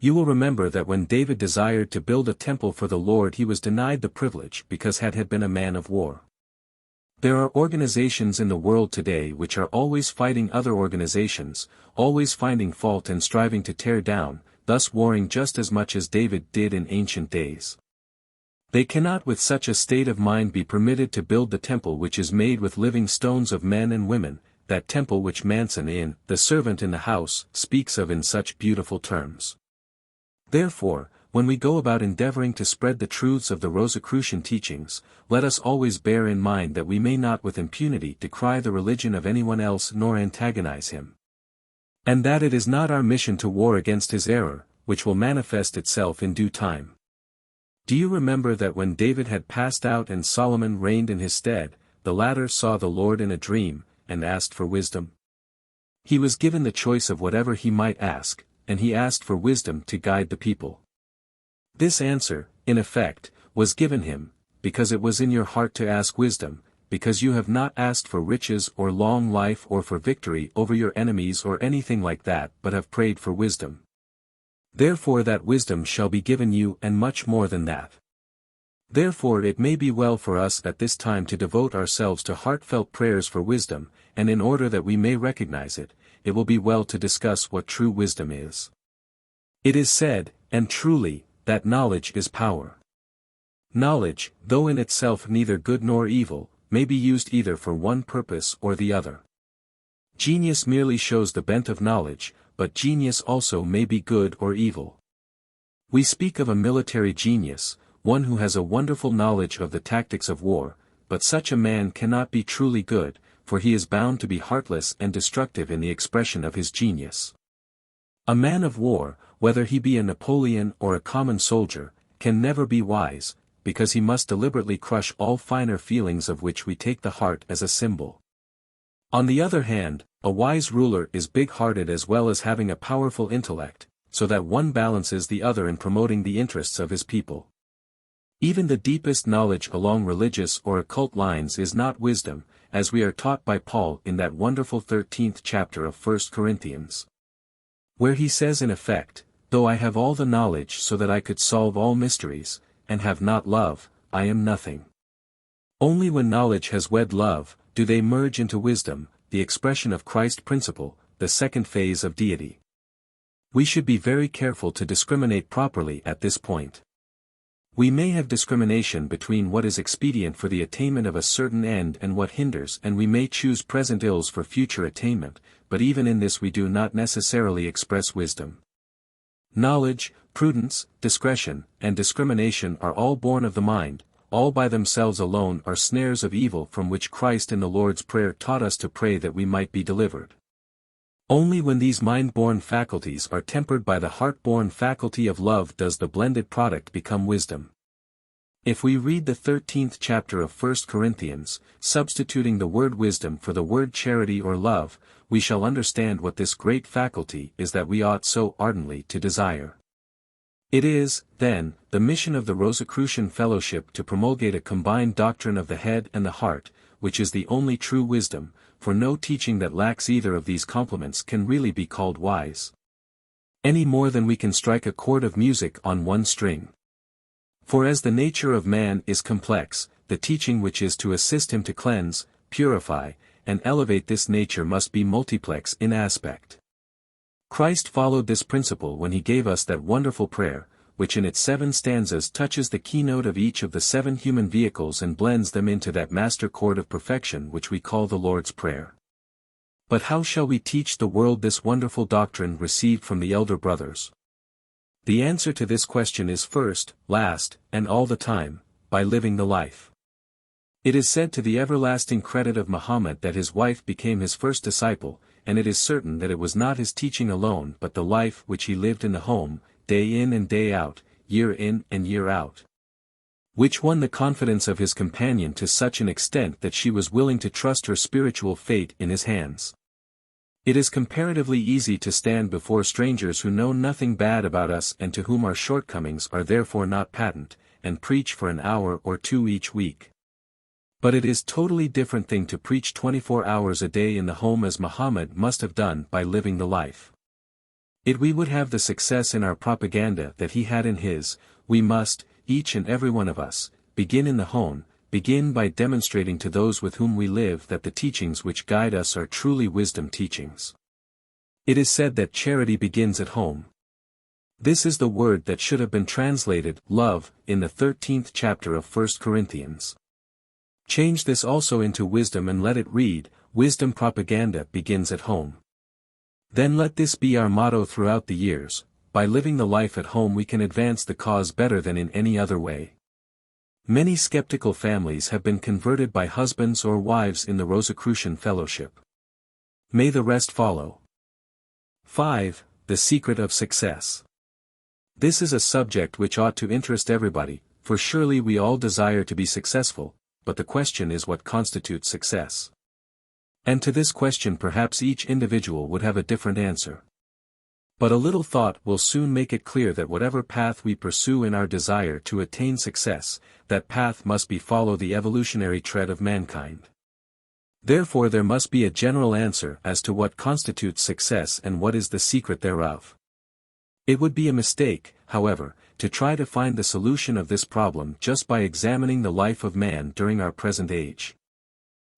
You will remember that when David desired to build a temple for the Lord he was denied the privilege because had been a man of war. There are organizations in the world today which are always fighting other organizations, always finding fault and striving to tear down, thus warring just as much as David did in ancient days. They cannot with such a state of mind be permitted to build the temple which is made with living stones of men and women, that temple which Manson in The Servant in the House speaks of in such beautiful terms. Therefore, when we go about endeavoring to spread the truths of the Rosicrucian teachings, let us always bear in mind that we may not with impunity decry the religion of anyone else nor antagonize him. And that it is not our mission to war against his error, which will manifest itself in due time. Do you remember that when David had passed out and Solomon reigned in his stead, the latter saw the Lord in a dream, and asked for wisdom? He was given the choice of whatever he might ask, and he asked for wisdom to guide the people. This answer, in effect, was given him, because it was in your heart to ask wisdom, because you have not asked for riches or long life or for victory over your enemies or anything like that but have prayed for wisdom. Therefore that wisdom shall be given you and much more than that. Therefore it may be well for us at this time to devote ourselves to heartfelt prayers for wisdom, and in order that we may recognize it, it will be well to discuss what true wisdom is. It is said, and truly, that knowledge is power. Knowledge, though in itself neither good nor evil, may be used either for one purpose or the other. Genius merely shows the bent of knowledge, but genius also may be good or evil. We speak of a military genius, one who has a wonderful knowledge of the tactics of war, but such a man cannot be truly good, for he is bound to be heartless and destructive in the expression of his genius. A man of war, whether he be a Napoleon or a common soldier, can never be wise, because he must deliberately crush all finer feelings of which we take the heart as a symbol. On the other hand, a wise ruler is big-hearted as well as having a powerful intellect, so that one balances the other in promoting the interests of his people. Even the deepest knowledge along religious or occult lines is not wisdom, as we are taught by Paul in that wonderful 13th chapter of 1 Corinthians. Where he says in effect, though I have all the knowledge so that I could solve all mysteries, and have not love, I am nothing. Only when knowledge has wed love, do they merge into wisdom, the expression of Christ principle, the second phase of deity. We should be very careful to discriminate properly at this point. We may have discrimination between what is expedient for the attainment of a certain end and what hinders, and we may choose present ills for future attainment, but even in this we do not necessarily express wisdom. Knowledge, prudence, discretion, and discrimination are all born of the mind, all by themselves alone are snares of evil from which Christ in the Lord's Prayer taught us to pray that we might be delivered. Only when these mind-born faculties are tempered by the heart-born faculty of love does the blended product become wisdom. If we read the 13th chapter of 1 Corinthians, substituting the word wisdom for the word charity or love, we shall understand what this great faculty is that we ought so ardently to desire. It is, then, the mission of the Rosicrucian Fellowship to promulgate a combined doctrine of the head and the heart, which is the only true wisdom, for no teaching that lacks either of these complements can really be called wise. Any more than we can strike a chord of music on one string. For as the nature of man is complex, the teaching which is to assist him to cleanse, purify, and elevate this nature must be multiplex in aspect. Christ followed this principle when he gave us that wonderful prayer, which in its 7 stanzas touches the keynote of each of the 7 human vehicles and blends them into that master chord of perfection which we call the Lord's Prayer. But how shall we teach the world this wonderful doctrine received from the elder brothers? The answer to this question is first, last, and all the time, by living the life. It is said to the everlasting credit of Muhammad that his wife became his first disciple, and it is certain that it was not his teaching alone but the life which he lived in the home, day in and day out, year in and year out, which won the confidence of his companion to such an extent that she was willing to trust her spiritual fate in his hands. It is comparatively easy to stand before strangers who know nothing bad about us and to whom our shortcomings are therefore not patent, and preach for an hour or two each week. But it is totally different thing to preach 24 hours a day in the home as Muhammad must have done by living the life. If we would have the success in our propaganda that he had in his, we must, each and every one of us, begin in the home, begin by demonstrating to those with whom we live that the teachings which guide us are truly wisdom teachings. It is said that charity begins at home. This is the word that should have been translated, love, in the 13th chapter of 1 Corinthians. Change this also into wisdom and let it read, wisdom propaganda begins at home. Then let this be our motto throughout the years, by living the life at home we can advance the cause better than in any other way. Many skeptical families have been converted by husbands or wives in the Rosicrucian fellowship. May the rest follow. 5. The secret of success. This is a subject which ought to interest everybody, for surely we all desire to be successful, but the question is what constitutes success. And to this question perhaps each individual would have a different answer. But a little thought will soon make it clear that whatever path we pursue in our desire to attain success, that path must be follow the evolutionary tread of mankind. Therefore there must be a general answer as to what constitutes success and what is the secret thereof. It would be a mistake, however, to try to find the solution of this problem just by examining the life of man during our present age.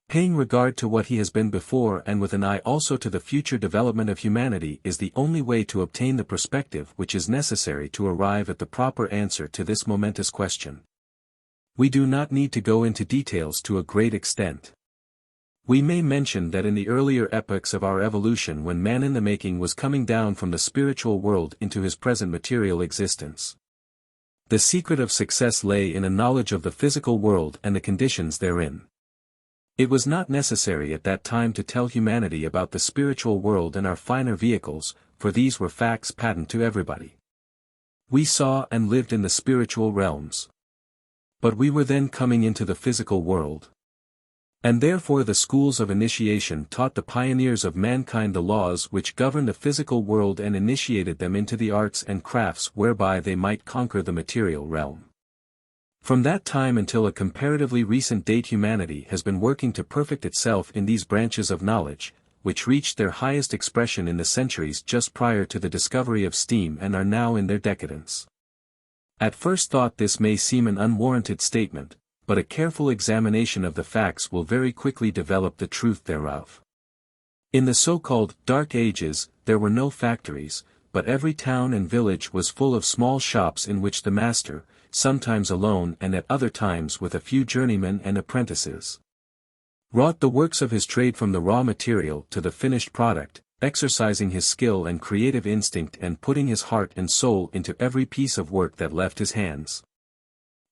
Paying regard to what he has been before and with an eye also to the future development of humanity is the only way to obtain the perspective which is necessary to arrive at the proper answer to this momentous question. We do not need to go into details to a great extent. We may mention that in the earlier epochs of our evolution when man in the making was coming down from the spiritual world into his present material existence, the secret of success lay in a knowledge of the physical world and the conditions therein. It was not necessary at that time to tell humanity about the spiritual world and our finer vehicles, for these were facts patent to everybody. We saw and lived in the spiritual realms. But we were then coming into the physical world. And therefore the schools of initiation taught the pioneers of mankind the laws which govern the physical world and initiated them into the arts and crafts whereby they might conquer the material realm. From that time until a comparatively recent date humanity has been working to perfect itself in these branches of knowledge, which reached their highest expression in the centuries just prior to the discovery of steam and are now in their decadence. At first thought this may seem an unwarranted statement, but a careful examination of the facts will very quickly develop the truth thereof. In the so-called Dark Ages, there were no factories, but every town and village was full of small shops in which the master, sometimes alone and at other times with a few journeymen and apprentices, wrought the works of his trade from the raw material to the finished product, exercising his skill and creative instinct and putting his heart and soul into every piece of work that left his hands.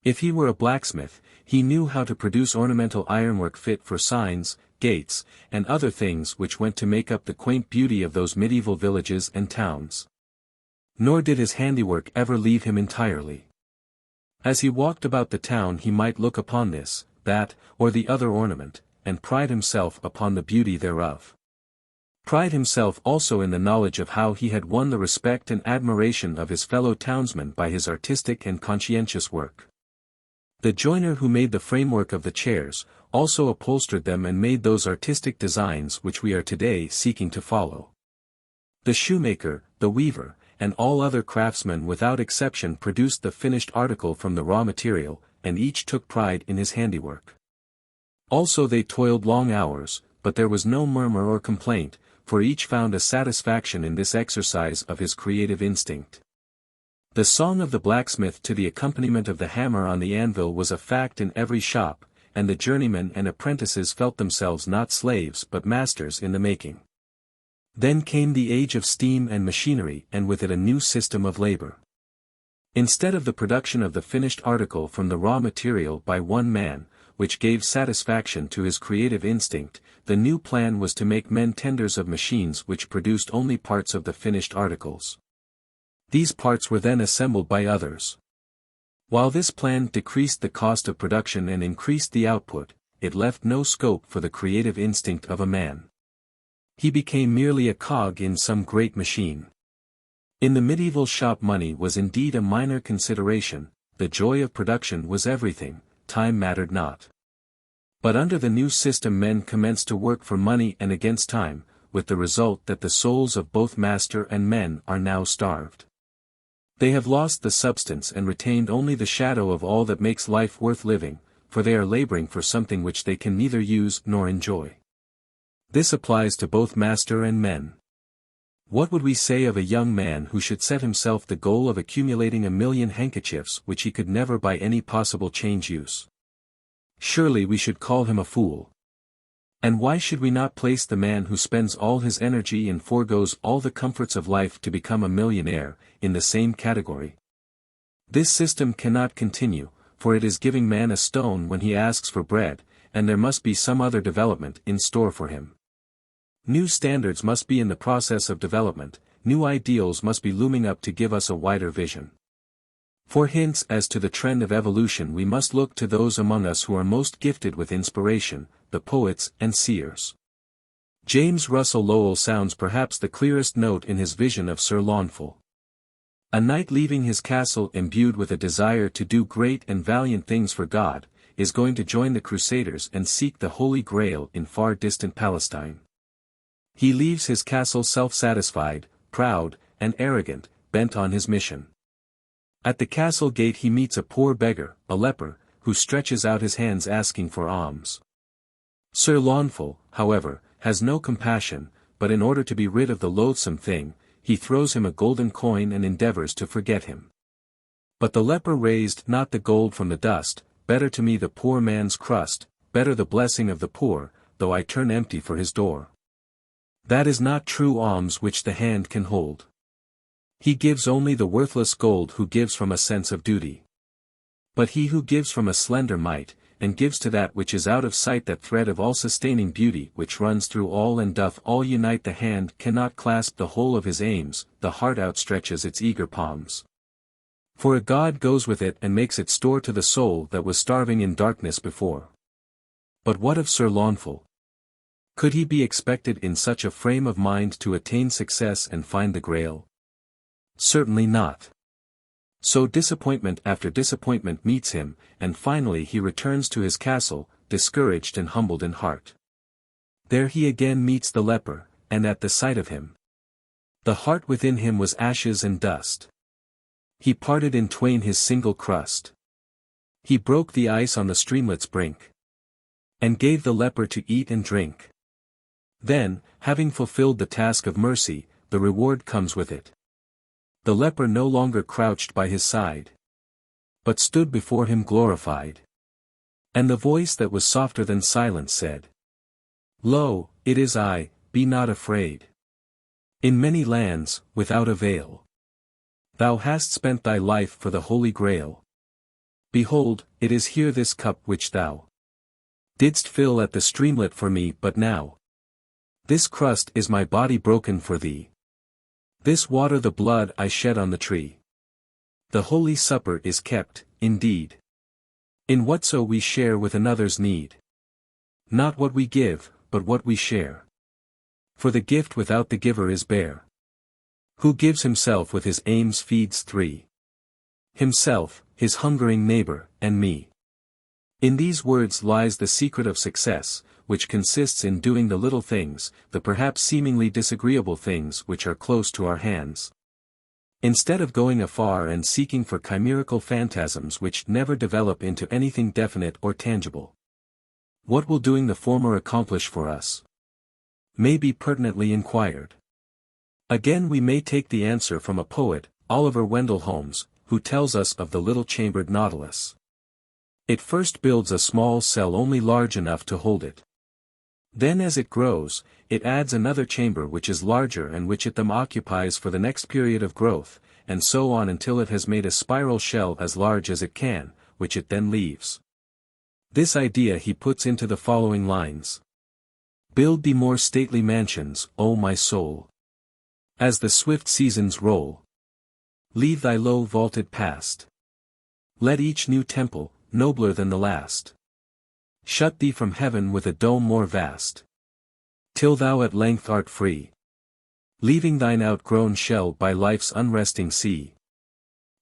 If he were a blacksmith, he knew how to produce ornamental ironwork fit for signs, gates, and other things which went to make up the quaint beauty of those medieval villages and towns. Nor did his handiwork ever leave him entirely. As he walked about the town he might look upon this, that, or the other ornament, and pride himself upon the beauty thereof. Pride himself also in the knowledge of how he had won the respect and admiration of his fellow townsmen by his artistic and conscientious work. The joiner who made the framework of the chairs, also upholstered them and made those artistic designs which we are today seeking to follow. The shoemaker, the weaver, and all other craftsmen without exception produced the finished article from the raw material, and each took pride in his handiwork. Also they toiled long hours, but there was no murmur or complaint, for each found a satisfaction in this exercise of his creative instinct. The song of the blacksmith to the accompaniment of the hammer on the anvil was a fact in every shop, and the journeymen and apprentices felt themselves not slaves but masters in the making. Then came the age of steam and machinery, and with it a new system of labor. Instead of the production of the finished article from the raw material by one man, which gave satisfaction to his creative instinct, the new plan was to make men tenders of machines which produced only parts of the finished articles. These parts were then assembled by others. While this plan decreased the cost of production and increased the output, it left no scope for the creative instinct of a man. He became merely a cog in some great machine. In the medieval shop money was indeed a minor consideration, the joy of production was everything, time mattered not. But under the new system men commenced to work for money and against time, with the result that the souls of both master and men are now starved. They have lost the substance and retained only the shadow of all that makes life worth living, for they are laboring for something which they can neither use nor enjoy. This applies to both master and men. What would we say of a young man who should set himself the goal of accumulating 1,000,000 handkerchiefs which he could never by any possible change use? Surely we should call him a fool. And why should we not place the man who spends all his energy and forgoes all the comforts of life to become a millionaire, in the same category? This system cannot continue, for it is giving man a stone when he asks for bread, and there must be some other development in store for him. New standards must be in the process of development, new ideals must be looming up to give us a wider vision. For hints as to the trend of evolution we must look to those among us who are most gifted with inspiration, the poets and seers. James Russell Lowell sounds perhaps the clearest note in his vision of Sir Launfal. A knight leaving his castle imbued with a desire to do great and valiant things for God, is going to join the Crusaders and seek the Holy Grail in far distant Palestine. He leaves his castle self-satisfied, proud, and arrogant, bent on his mission. At the castle gate he meets a poor beggar, a leper, who stretches out his hands asking for alms. Sir Launfal, however, has no compassion, but in order to be rid of the loathsome thing, he throws him a golden coin and endeavors to forget him. But the leper raised not the gold from the dust, better to me the poor man's crust, better the blessing of the poor, though I turn empty for his door. That is not true alms which the hand can hold. He gives only the worthless gold who gives from a sense of duty. But he who gives from a slender mite, and gives to that which is out of sight that thread of all-sustaining beauty which runs through all and doth all unite, the hand cannot clasp the whole of his aims, the heart outstretches its eager palms. For a God goes with it and makes it store to the soul that was starving in darkness before. But what of Sir Launfal? Could he be expected in such a frame of mind to attain success and find the Grail? Certainly not. So disappointment after disappointment meets him, and finally he returns to his castle, discouraged and humbled in heart. There he again meets the leper, and at the sight of him, the heart within him was ashes and dust. He parted in twain his single crust. He broke the ice on the streamlet's brink, and gave the leper to eat and drink. Then, having fulfilled the task of mercy, the reward comes with it. The leper no longer crouched by his side, but stood before him glorified. And the voice that was softer than silence said, "Lo, it is I, be not afraid. In many lands, without avail, thou hast spent thy life for the Holy Grail. Behold, it is here this cup which thou didst fill at the streamlet for me but now. This crust is my body broken for thee. This water the blood I shed on the tree. The Holy Supper is kept, indeed, in whatso we share with another's need. Not what we give, but what we share. For the gift without the giver is bare. Who gives himself with his aims feeds three: himself, his hungering neighbor, and me." In these words lies the secret of success, which consists in doing the little things, the perhaps seemingly disagreeable things which are close to our hands. Instead of going afar and seeking for chimerical phantasms which never develop into anything definite or tangible. What will doing the former accomplish for us? May be pertinently inquired. Again we may take the answer from a poet, Oliver Wendell Holmes, who tells us of the little chambered nautilus. It first builds a small cell only large enough to hold it. Then as it grows, it adds another chamber which is larger and which it them occupies for the next period of growth, and so on until it has made a spiral shell as large as it can, which it then leaves. This idea he puts into the following lines. Build thee more stately mansions, O my soul. As the swift seasons roll. Leave thy low vaulted past. Let each new temple, nobler than the last. Shut thee from heaven with a dome more vast. Till thou at length art free. Leaving thine outgrown shell by life's unresting sea.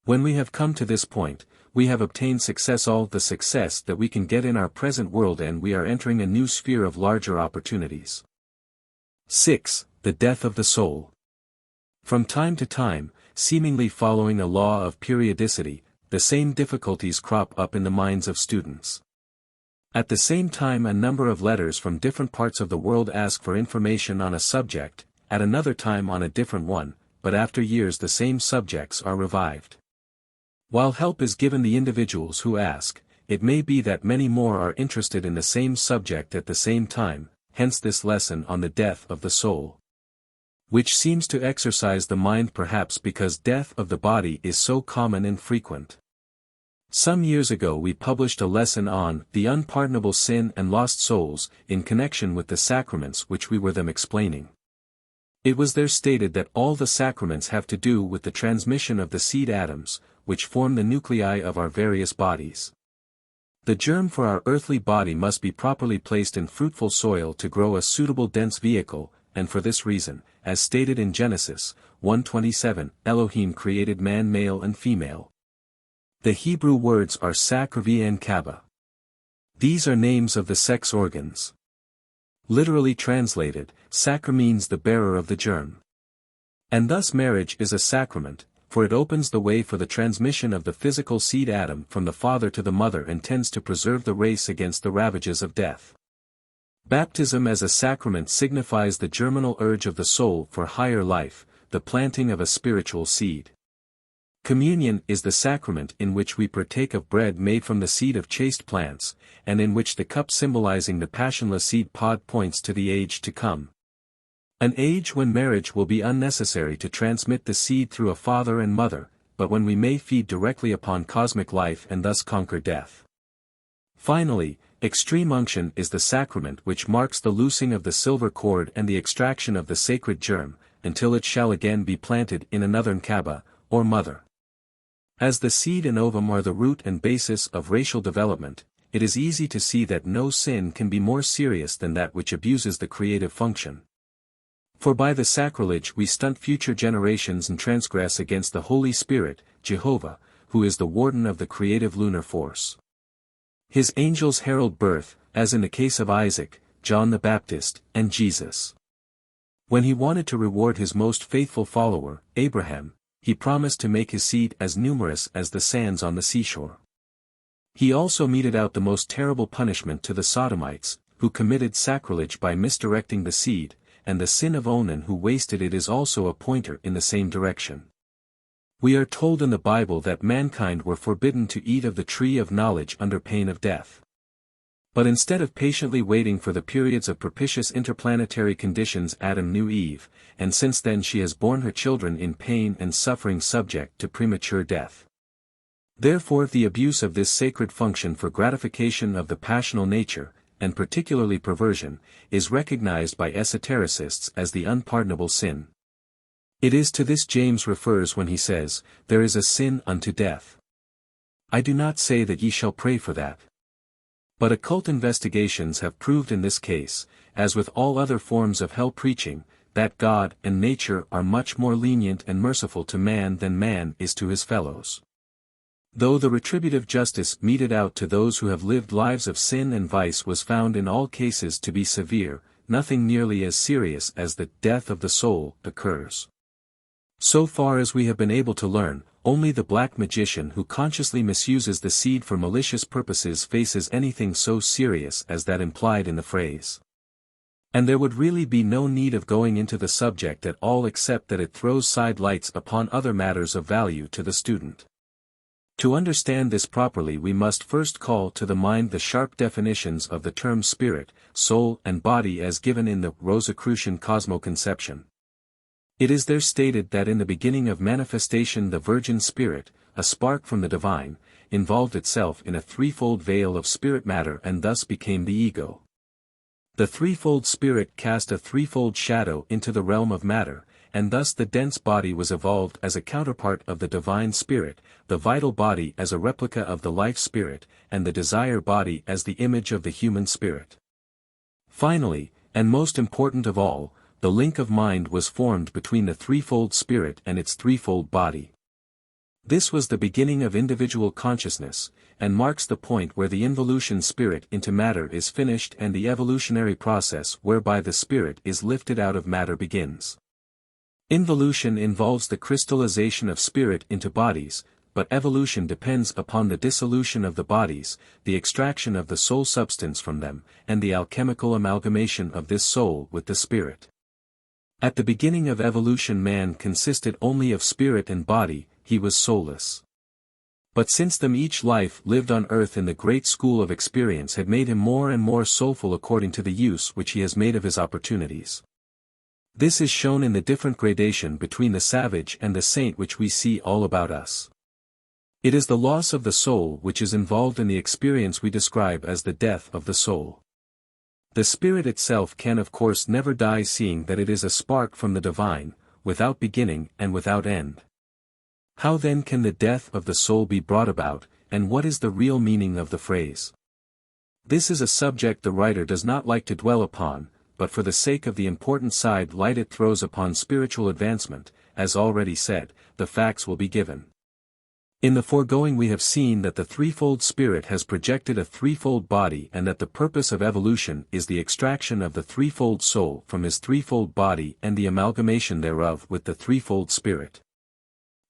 When we have come to this point, we have obtained success, all the success that we can get in our present world, and we are entering a new sphere of larger opportunities. 6. The death of the soul. From time to time, seemingly following a law of periodicity, the same difficulties crop up in the minds of students. At the same time, a number of letters from different parts of the world ask for information on a subject, at another time on a different one, but after years the same subjects are revived. While help is given the individuals who ask, it may be that many more are interested in the same subject at the same time, hence this lesson on the death of the soul. Which seems to exercise the mind, perhaps because death of the body is so common and frequent. Some years ago we published a lesson on the unpardonable sin and lost souls in connection with the sacraments which we were them explaining. It was there stated that all the sacraments have to do with the transmission of the seed atoms, which form the nuclei of our various bodies. The germ for our earthly body must be properly placed in fruitful soil to grow a suitable dense vehicle, and for this reason, as stated in Genesis 1:27, Elohim created man male and female. The Hebrew words are sakra and kaba. These are names of the sex organs. Literally translated, sakra means the bearer of the germ. And thus marriage is a sacrament, for it opens the way for the transmission of the physical seed atom from the father to the mother and tends to preserve the race against the ravages of death. Baptism as a sacrament signifies the germinal urge of the soul for higher life, the planting of a spiritual seed. Communion is the sacrament in which we partake of bread made from the seed of chaste plants, and in which the cup symbolizing the passionless seed pod points to the age to come. An age when marriage will be unnecessary to transmit the seed through a father and mother, but when we may feed directly upon cosmic life and thus conquer death. Finally, extreme unction is the sacrament which marks the loosing of the silver cord and the extraction of the sacred germ, until it shall again be planted in another Kaaba, or mother. As the seed and ovum are the root and basis of racial development, it is easy to see that no sin can be more serious than that which abuses the creative function. For by the sacrilege we stunt future generations and transgress against the Holy Spirit, Jehovah, who is the warden of the creative lunar force. His angels herald birth, as in the case of Isaac, John the Baptist, and Jesus. When he wanted to reward his most faithful follower, Abraham, he promised to make his seed as numerous as the sands on the seashore. He also meted out the most terrible punishment to the Sodomites, who committed sacrilege by misdirecting the seed, and the sin of Onan who wasted it is also a pointer in the same direction. We are told in the Bible that mankind were forbidden to eat of the tree of knowledge under pain of death. But instead of patiently waiting for the periods of propitious interplanetary conditions, Adam knew Eve, and since then she has borne her children in pain and suffering subject to premature death. Therefore the abuse of this sacred function for gratification of the passional nature, and particularly perversion, is recognized by esotericists as the unpardonable sin. It is to this James refers when he says, "There is a sin unto death." I do not say that ye shall pray for that. But occult investigations have proved in this case, as with all other forms of hell preaching, that God and nature are much more lenient and merciful to man than man is to his fellows. Though the retributive justice meted out to those who have lived lives of sin and vice was found in all cases to be severe, nothing nearly as serious as the death of the soul occurs. So far as we have been able to learn, only the black magician who consciously misuses the seed for malicious purposes faces anything so serious as that implied in the phrase. And there would really be no need of going into the subject at all except that it throws side lights upon other matters of value to the student. To understand this properly we must first call to the mind the sharp definitions of the terms spirit, soul and body as given in the Rosicrucian cosmoconception. It is there stated that in the beginning of manifestation the Virgin Spirit, a spark from the divine, involved itself in a threefold veil of spirit matter and thus became the ego. The threefold spirit cast a threefold shadow into the realm of matter, and thus the dense body was evolved as a counterpart of the divine spirit, the vital body as a replica of the life spirit, and the desire body as the image of the human spirit. Finally, and most important of all, the link of mind was formed between the threefold spirit and its threefold body. This was the beginning of individual consciousness, and marks the point where the involution spirit into matter is finished and the evolutionary process whereby the spirit is lifted out of matter begins. Involution involves the crystallization of spirit into bodies, but evolution depends upon the dissolution of the bodies, the extraction of the soul substance from them, and the alchemical amalgamation of this soul with the spirit. At the beginning of evolution man consisted only of spirit and body, he was soulless. But since them each life lived on earth in the great school of experience had made him more and more soulful according to the use which he has made of his opportunities. This is shown in the different gradation between the savage and the saint which we see all about us. It is the loss of the soul which is involved in the experience we describe as the death of the soul. The spirit itself can of course never die, seeing that it is a spark from the divine, without beginning and without end. How then can the death of the soul be brought about, and what is the real meaning of the phrase? This is a subject the writer does not like to dwell upon, but for the sake of the important side light it throws upon spiritual advancement, as already said, the facts will be given. In the foregoing we have seen that the threefold spirit has projected a threefold body and that the purpose of evolution is the extraction of the threefold soul from his threefold body and the amalgamation thereof with the threefold spirit.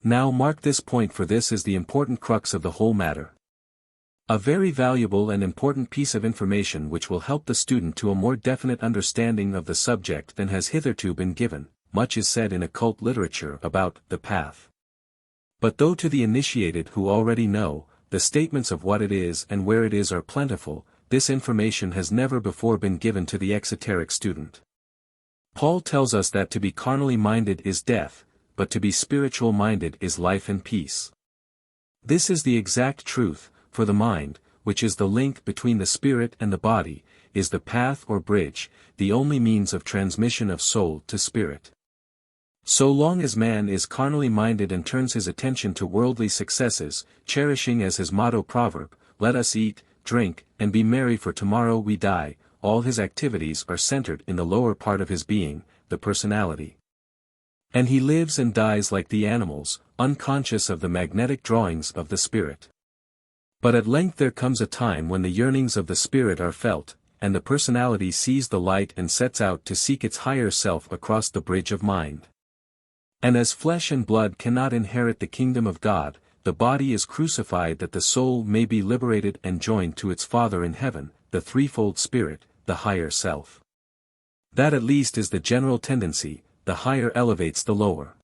Now mark this point, for this is the important crux of the whole matter. A very valuable and important piece of information which will help the student to a more definite understanding of the subject than has hitherto been given. Much is said in occult literature about the path. But though to the initiated who already know, the statements of what it is and where it is are plentiful, this information has never before been given to the exoteric student. Paul tells us that to be carnally minded is death, but to be spiritual minded is life and peace. This is the exact truth, for the mind, which is the link between the spirit and the body, is the path or bridge, the only means of transmission of soul to spirit. So long as man is carnally minded and turns his attention to worldly successes, cherishing as his motto proverb, "Let us eat, drink, and be merry for tomorrow we die," all his activities are centered in the lower part of his being, the personality. And he lives and dies like the animals, unconscious of the magnetic drawings of the spirit. But at length there comes a time when the yearnings of the spirit are felt, and the personality sees the light and sets out to seek its higher self across the bridge of mind. And as flesh and blood cannot inherit the kingdom of God, the body is crucified that the soul may be liberated and joined to its Father in heaven, the threefold spirit, the higher self. That at least is the general tendency, the higher elevates the lower.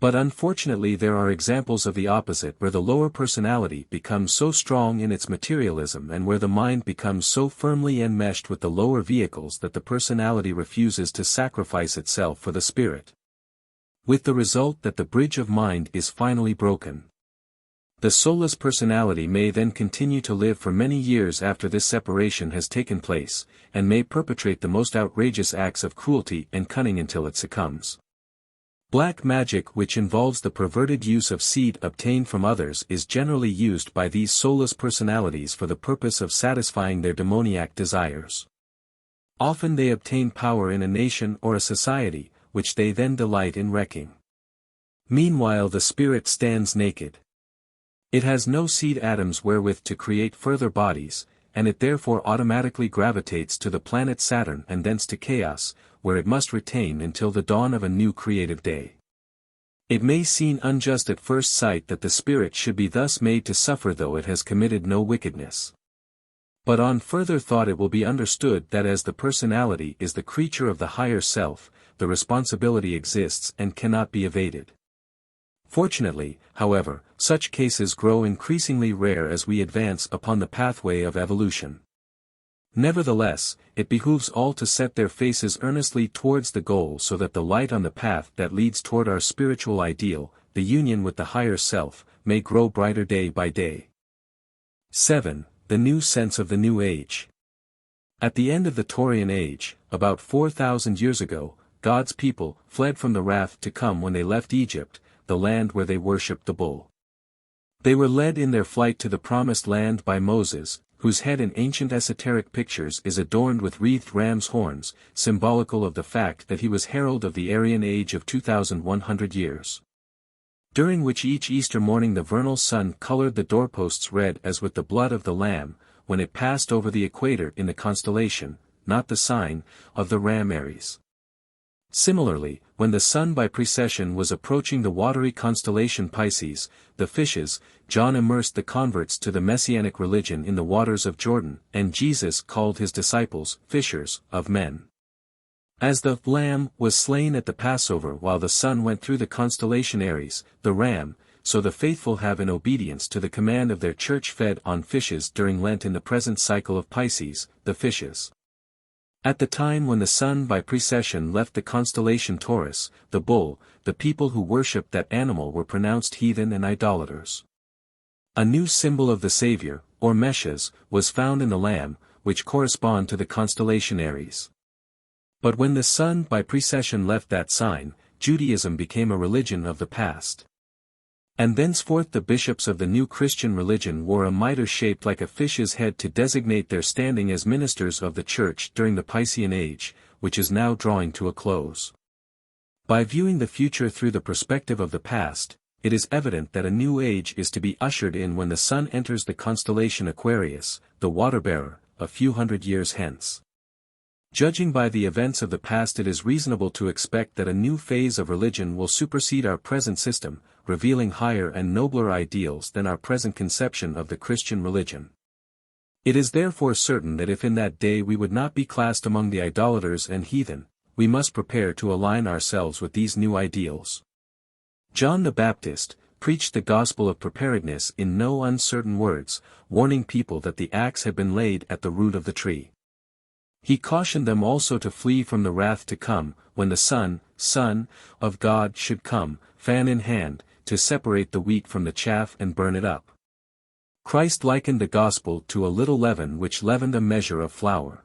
But unfortunately there are examples of the opposite, where the lower personality becomes so strong in its materialism and where the mind becomes so firmly enmeshed with the lower vehicles that the personality refuses to sacrifice itself for the spirit. With the result that the bridge of mind is finally broken. The soulless personality may then continue to live for many years after this separation has taken place, and may perpetrate the most outrageous acts of cruelty and cunning until it succumbs. Black magic, which involves the perverted use of seed obtained from others, is generally used by these soulless personalities for the purpose of satisfying their demoniac desires. Often they obtain power in a nation or a society, which they then delight in wrecking. Meanwhile the spirit stands naked. It has no seed atoms wherewith to create further bodies, and it therefore automatically gravitates to the planet Saturn and thence to chaos, where it must retain until the dawn of a new creative day. It may seem unjust at first sight that the spirit should be thus made to suffer though it has committed no wickedness. But on further thought it will be understood that as the personality is the creature of the higher self, the responsibility exists and cannot be evaded. Fortunately, however, such cases grow increasingly rare as we advance upon the pathway of evolution. Nevertheless, it behooves all to set their faces earnestly towards the goal so that the light on the path that leads toward our spiritual ideal, the union with the higher self, may grow brighter day by day. 7. The new sense of the New Age. At the end of the Taurian Age, about 4,000 years ago, God's people fled from the wrath to come when they left Egypt, the land where they worshipped the bull. They were led in their flight to the Promised Land by Moses, whose head in ancient esoteric pictures is adorned with wreathed ram's horns, symbolical of the fact that he was herald of the Aryan age of 2,100 years. During which each Easter morning the vernal sun colored the doorposts red as with the blood of the Lamb, when it passed over the equator in the constellation, not the sign, of the ram Aries. Similarly, when the sun by precession was approaching the watery constellation Pisces, the fishes, John immersed the converts to the Messianic religion in the waters of Jordan, and Jesus called his disciples fishers of men. As the Lamb was slain at the Passover while the sun went through the constellation Aries, the ram, so the faithful have in obedience to the command of their church fed on fishes during Lent in the present cycle of Pisces, the fishes. At the time when the sun by precession left the constellation Taurus, the bull, the people who worshipped that animal were pronounced heathen and idolaters. A new symbol of the Savior, or Meshes, was found in the Lamb, which correspond to the constellation Aries. But when the sun by precession left that sign, Judaism became a religion of the past. And thenceforth the bishops of the new Christian religion wore a mitre shaped like a fish's head to designate their standing as ministers of the Church during the Piscean Age, which is now drawing to a close. By viewing the future through the perspective of the past, it is evident that a new age is to be ushered in when the sun enters the constellation Aquarius, the water-bearer, a few hundred years hence. Judging by the events of the past, it is reasonable to expect that a new phase of religion will supersede our present system, revealing higher and nobler ideals than our present conception of the Christian religion. It is therefore certain that if in that day we would not be classed among the idolaters and heathen, we must prepare to align ourselves with these new ideals. John the Baptist preached the gospel of preparedness in no uncertain words, warning people that the axe had been laid at the root of the tree. He cautioned them also to flee from the wrath to come, when the Son of God should come, fan in hand, to separate the wheat from the chaff and burn it up. Christ likened the gospel to a little leaven which leavened a measure of flour.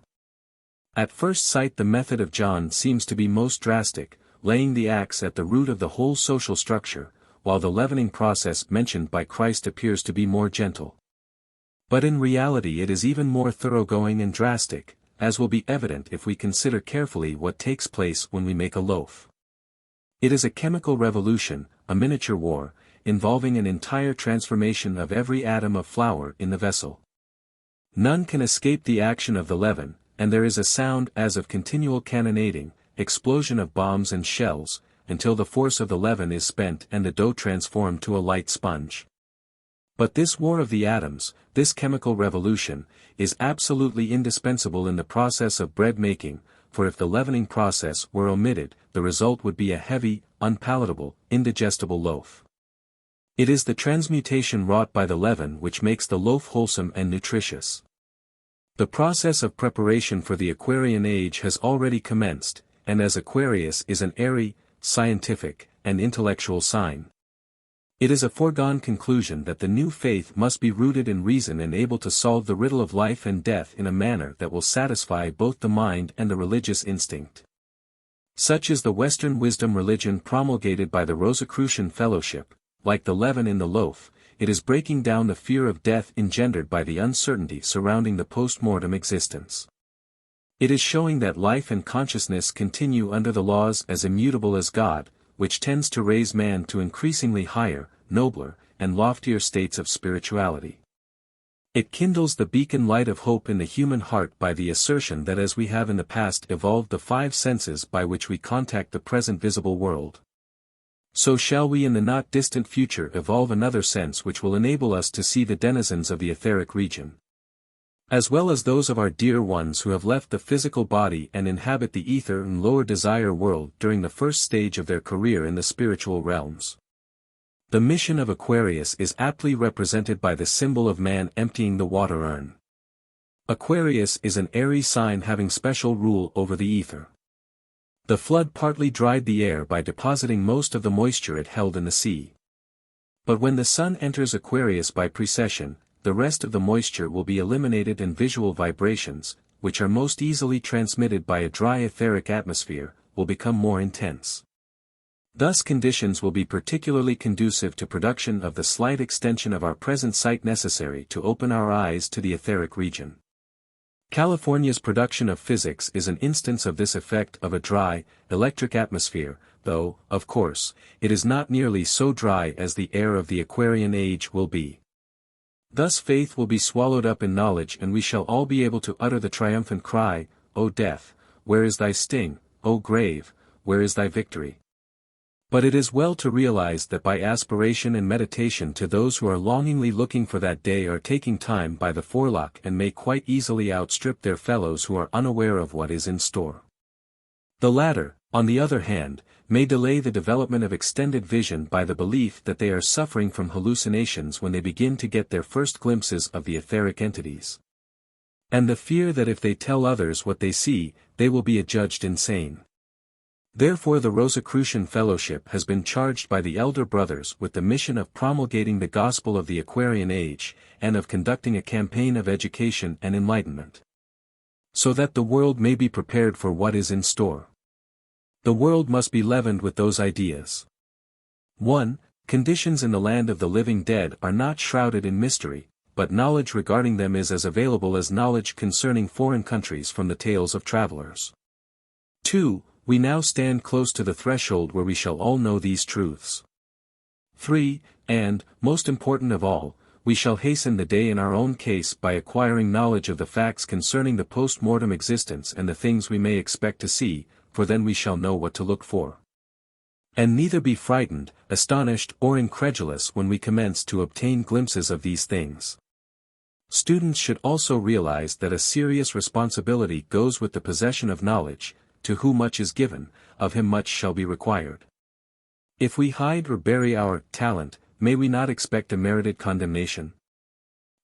At first sight the method of John seems to be most drastic, laying the axe at the root of the whole social structure, while the leavening process mentioned by Christ appears to be more gentle. But in reality it is even more thoroughgoing and drastic, as will be evident if we consider carefully what takes place when we make a loaf. It is a chemical revolution, a miniature war, involving an entire transformation of every atom of flour in the vessel. None can escape the action of the leaven, and there is a sound as of continual cannonading, explosion of bombs and shells, until the force of the leaven is spent and the dough transformed to a light sponge. But this war of the atoms, this chemical revolution, is absolutely indispensable in the process of bread making, for if the leavening process were omitted, the result would be a heavy, unpalatable, indigestible loaf. It is the transmutation wrought by the leaven which makes the loaf wholesome and nutritious. The process of preparation for the Aquarian age has already commenced, and as Aquarius is an airy, scientific, and intellectual sign, it is a foregone conclusion that the new faith must be rooted in reason and able to solve the riddle of life and death in a manner that will satisfy both the mind and the religious instinct. Such is the Western wisdom religion promulgated by the Rosicrucian Fellowship. Like the leaven in the loaf, it is breaking down the fear of death engendered by the uncertainty surrounding the post-mortem existence. It is showing that life and consciousness continue under the laws as immutable as God, which tends to raise man to increasingly higher, nobler, and loftier states of spirituality. It kindles the beacon light of hope in the human heart by the assertion that as we have in the past evolved the five senses by which we contact the present visible world, so shall we in the not distant future evolve another sense which will enable us to see the denizens of the etheric region, as well as those of our dear ones who have left the physical body and inhabit the ether and lower desire world during the first stage of their career in the spiritual realms. The mission of Aquarius is aptly represented by the symbol of man emptying the water urn. Aquarius is an airy sign having special rule over the ether. The flood partly dried the air by depositing most of the moisture it held in the sea. But when the sun enters Aquarius by precession, the rest of the moisture will be eliminated and visual vibrations, which are most easily transmitted by a dry etheric atmosphere, will become more intense. Thus conditions will be particularly conducive to production of the slight extension of our present sight necessary to open our eyes to the etheric region. California's production of physics is an instance of this effect of a dry, electric atmosphere, though, of course, it is not nearly so dry as the air of the Aquarian age will be. Thus faith will be swallowed up in knowledge and we shall all be able to utter the triumphant cry, O death, where is thy sting, O grave, where is thy victory? But it is well to realize that by aspiration and meditation to those who are longingly looking for that day are taking time by the forelock and may quite easily outstrip their fellows who are unaware of what is in store. The latter, on the other hand, may delay the development of extended vision by the belief that they are suffering from hallucinations when they begin to get their first glimpses of the etheric entities. And the fear that if they tell others what they see, they will be adjudged insane. Therefore the Rosicrucian Fellowship has been charged by the Elder Brothers with the mission of promulgating the gospel of the Aquarian age, and of conducting a campaign of education and enlightenment. So that the world may be prepared for what is in store. The world must be leavened with those ideas. 1. Conditions in the land of the living dead are not shrouded in mystery, but knowledge regarding them is as available as knowledge concerning foreign countries from the tales of travelers. 2. We now stand close to the threshold where we shall all know these truths. 3. And, most important of all, we shall hasten the day in our own case by acquiring knowledge of the facts concerning the post-mortem existence and the things we may expect to see, for then we shall know what to look for. And neither be frightened, astonished or incredulous when we commence to obtain glimpses of these things. Students should also realize that a serious responsibility goes with the possession of knowledge. To whom much is given, of him much shall be required. If we hide or bury our talent, may we not expect a merited condemnation?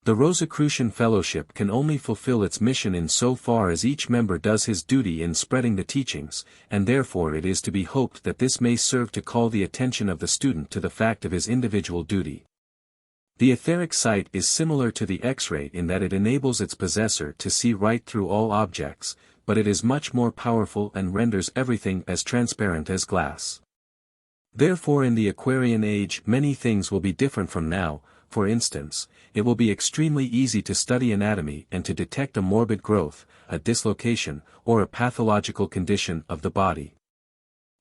The Rosicrucian Fellowship can only fulfill its mission in so far as each member does his duty in spreading the teachings, and therefore it is to be hoped that this may serve to call the attention of the student to the fact of his individual duty. The etheric sight is similar to the X-ray in that it enables its possessor to see right through all objects, but it is much more powerful and renders everything as transparent as glass. Therefore in the Aquarian age many things will be different from now. For instance, it will be extremely easy to study anatomy and to detect a morbid growth, a dislocation, or a pathological condition of the body.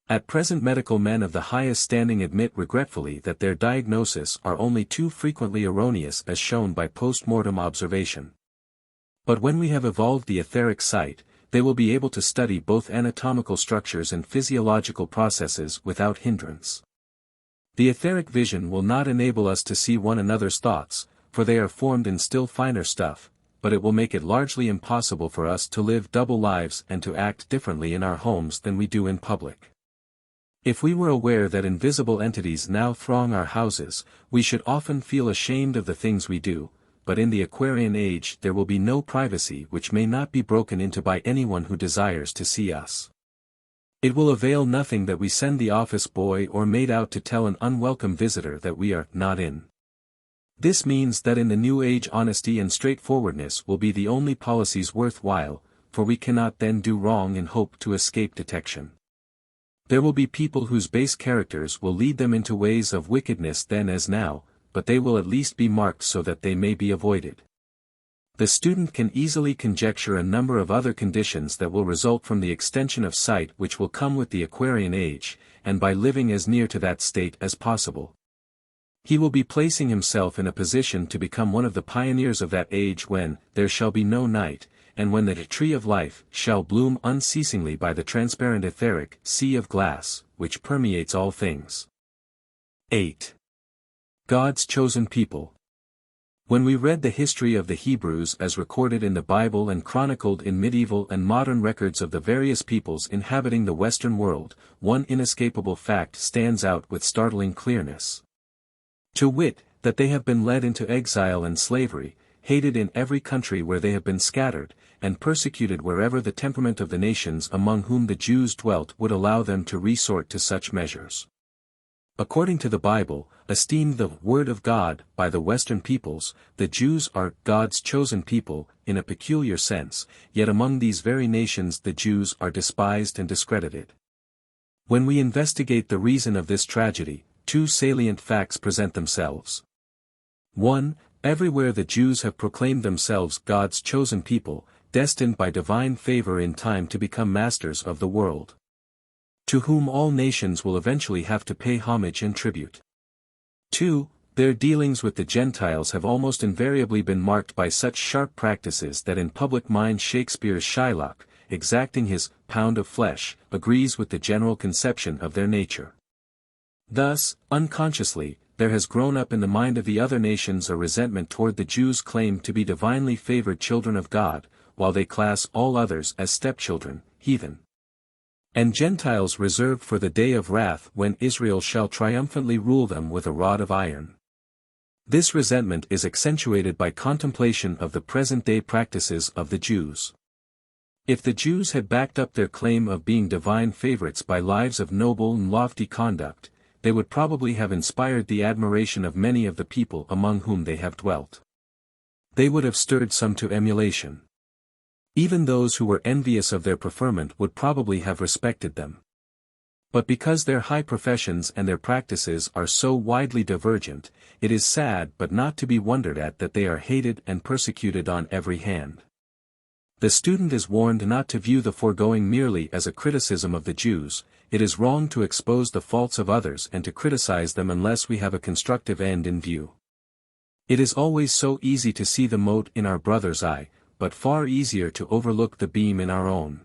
At present medical men of the highest standing admit regretfully that their diagnoses are only too frequently erroneous as shown by post-mortem observation. But when we have evolved the etheric sight, they will be able to study both anatomical structures and physiological processes without hindrance. The etheric vision will not enable us to see one another's thoughts, for they are formed in still finer stuff, but it will make it largely impossible for us to live double lives and to act differently in our homes than we do in public. If we were aware that invisible entities now throng our houses, we should often feel ashamed of the things we do, but in the Aquarian age there will be no privacy which may not be broken into by anyone who desires to see us. It will avail nothing that we send the office boy or maid out to tell an unwelcome visitor that we are not in. This means that in the new age honesty and straightforwardness will be the only policies worthwhile, for we cannot then do wrong and hope to escape detection. There will be people whose base characters will lead them into ways of wickedness then as now, but they will at least be marked so that they may be avoided. The student can easily conjecture a number of other conditions that will result from the extension of sight which will come with the Aquarian age, and by living as near to that state as possible. He will be placing himself in a position to become one of the pioneers of that age when there shall be no night, and when the tree of life shall bloom unceasingly by the transparent etheric sea of glass, which permeates all things. 8. God's chosen people. When we read the history of the Hebrews as recorded in the Bible and chronicled in medieval and modern records of the various peoples inhabiting the Western world, one inescapable fact stands out with startling clearness. To wit, that they have been led into exile and slavery, hated in every country where they have been scattered, and persecuted wherever the temperament of the nations among whom the Jews dwelt would allow them to resort to such measures. According to the Bible, esteemed the Word of God by the Western peoples, the Jews are God's chosen people, in a peculiar sense, yet among these very nations the Jews are despised and discredited. When we investigate the reason of this tragedy, two salient facts present themselves. 1. Everywhere the Jews have proclaimed themselves God's chosen people, destined by divine favor in time to become masters of the world, to whom all nations will eventually have to pay homage and tribute. 2. Their dealings with the Gentiles have almost invariably been marked by such sharp practices that in public mind Shakespeare's Shylock, exacting his pound of flesh, agrees with the general conception of their nature. Thus, unconsciously, there has grown up in the mind of the other nations a resentment toward the Jews' claim to be divinely favored children of God, while they class all others as stepchildren, heathen, and Gentiles reserved for the day of wrath when Israel shall triumphantly rule them with a rod of iron. This resentment is accentuated by contemplation of the present-day practices of the Jews. If the Jews had backed up their claim of being divine favorites by lives of noble and lofty conduct, they would probably have inspired the admiration of many of the people among whom they have dwelt. They would have stirred some to emulation. Even those who were envious of their preferment would probably have respected them. But because their high professions and their practices are so widely divergent, it is sad but not to be wondered at that they are hated and persecuted on every hand. The student is warned not to view the foregoing merely as a criticism of the Jews. It is wrong to expose the faults of others and to criticize them unless we have a constructive end in view. It is always so easy to see the mote in our brother's eye, but far easier to overlook the beam in our own.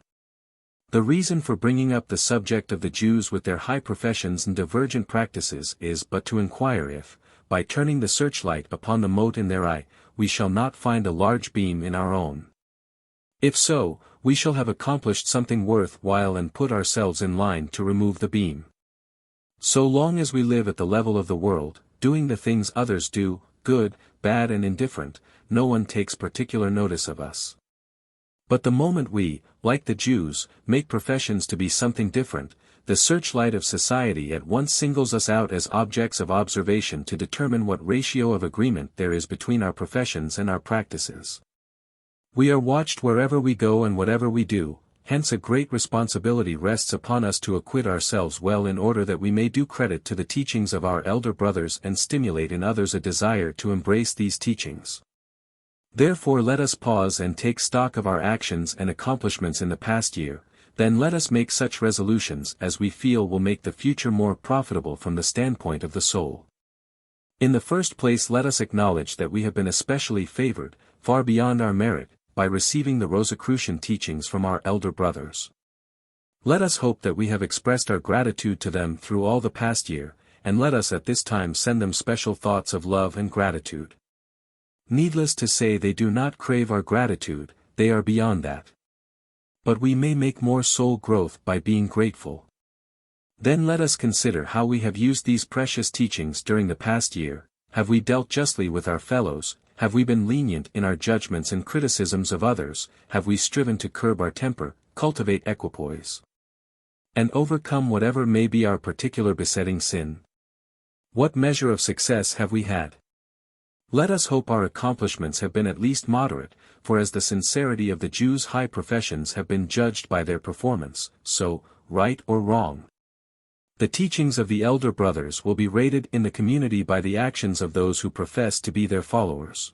The reason for bringing up the subject of the Jews with their high professions and divergent practices is but to inquire if, by turning the searchlight upon the mote in their eye, we shall not find a large beam in our own. If so, we shall have accomplished something worth while and put ourselves in line to remove the beam. So long as we live at the level of the world, doing the things others do, good, bad and indifferent, no one takes particular notice of us. But the moment we, like the Jews, make professions to be something different, the searchlight of society at once singles us out as objects of observation to determine what ratio of agreement there is between our professions and our practices. We are watched wherever we go and whatever we do, hence a great responsibility rests upon us to acquit ourselves well in order that we may do credit to the teachings of our elder brothers and stimulate in others a desire to embrace these teachings. Therefore let us pause and take stock of our actions and accomplishments in the past year, then let us make such resolutions as we feel will make the future more profitable from the standpoint of the soul. In the first place let us acknowledge that we have been especially favored, far beyond our merit, by receiving the Rosicrucian teachings from our elder brothers. Let us hope that we have expressed our gratitude to them through all the past year, and let us at this time send them special thoughts of love and gratitude. Needless to say they do not crave our gratitude, they are beyond that. But we may make more soul growth by being grateful. Then let us consider how we have used these precious teachings during the past year. Have we dealt justly with our fellows? Have we been lenient in our judgments and criticisms of others? Have we striven to curb our temper, cultivate equipoise, and overcome whatever may be our particular besetting sin? What measure of success have we had? Let us hope our accomplishments have been at least moderate, for as the sincerity of the Jews' high professions have been judged by their performance, so, right or wrong, the teachings of the elder brothers will be rated in the community by the actions of those who profess to be their followers.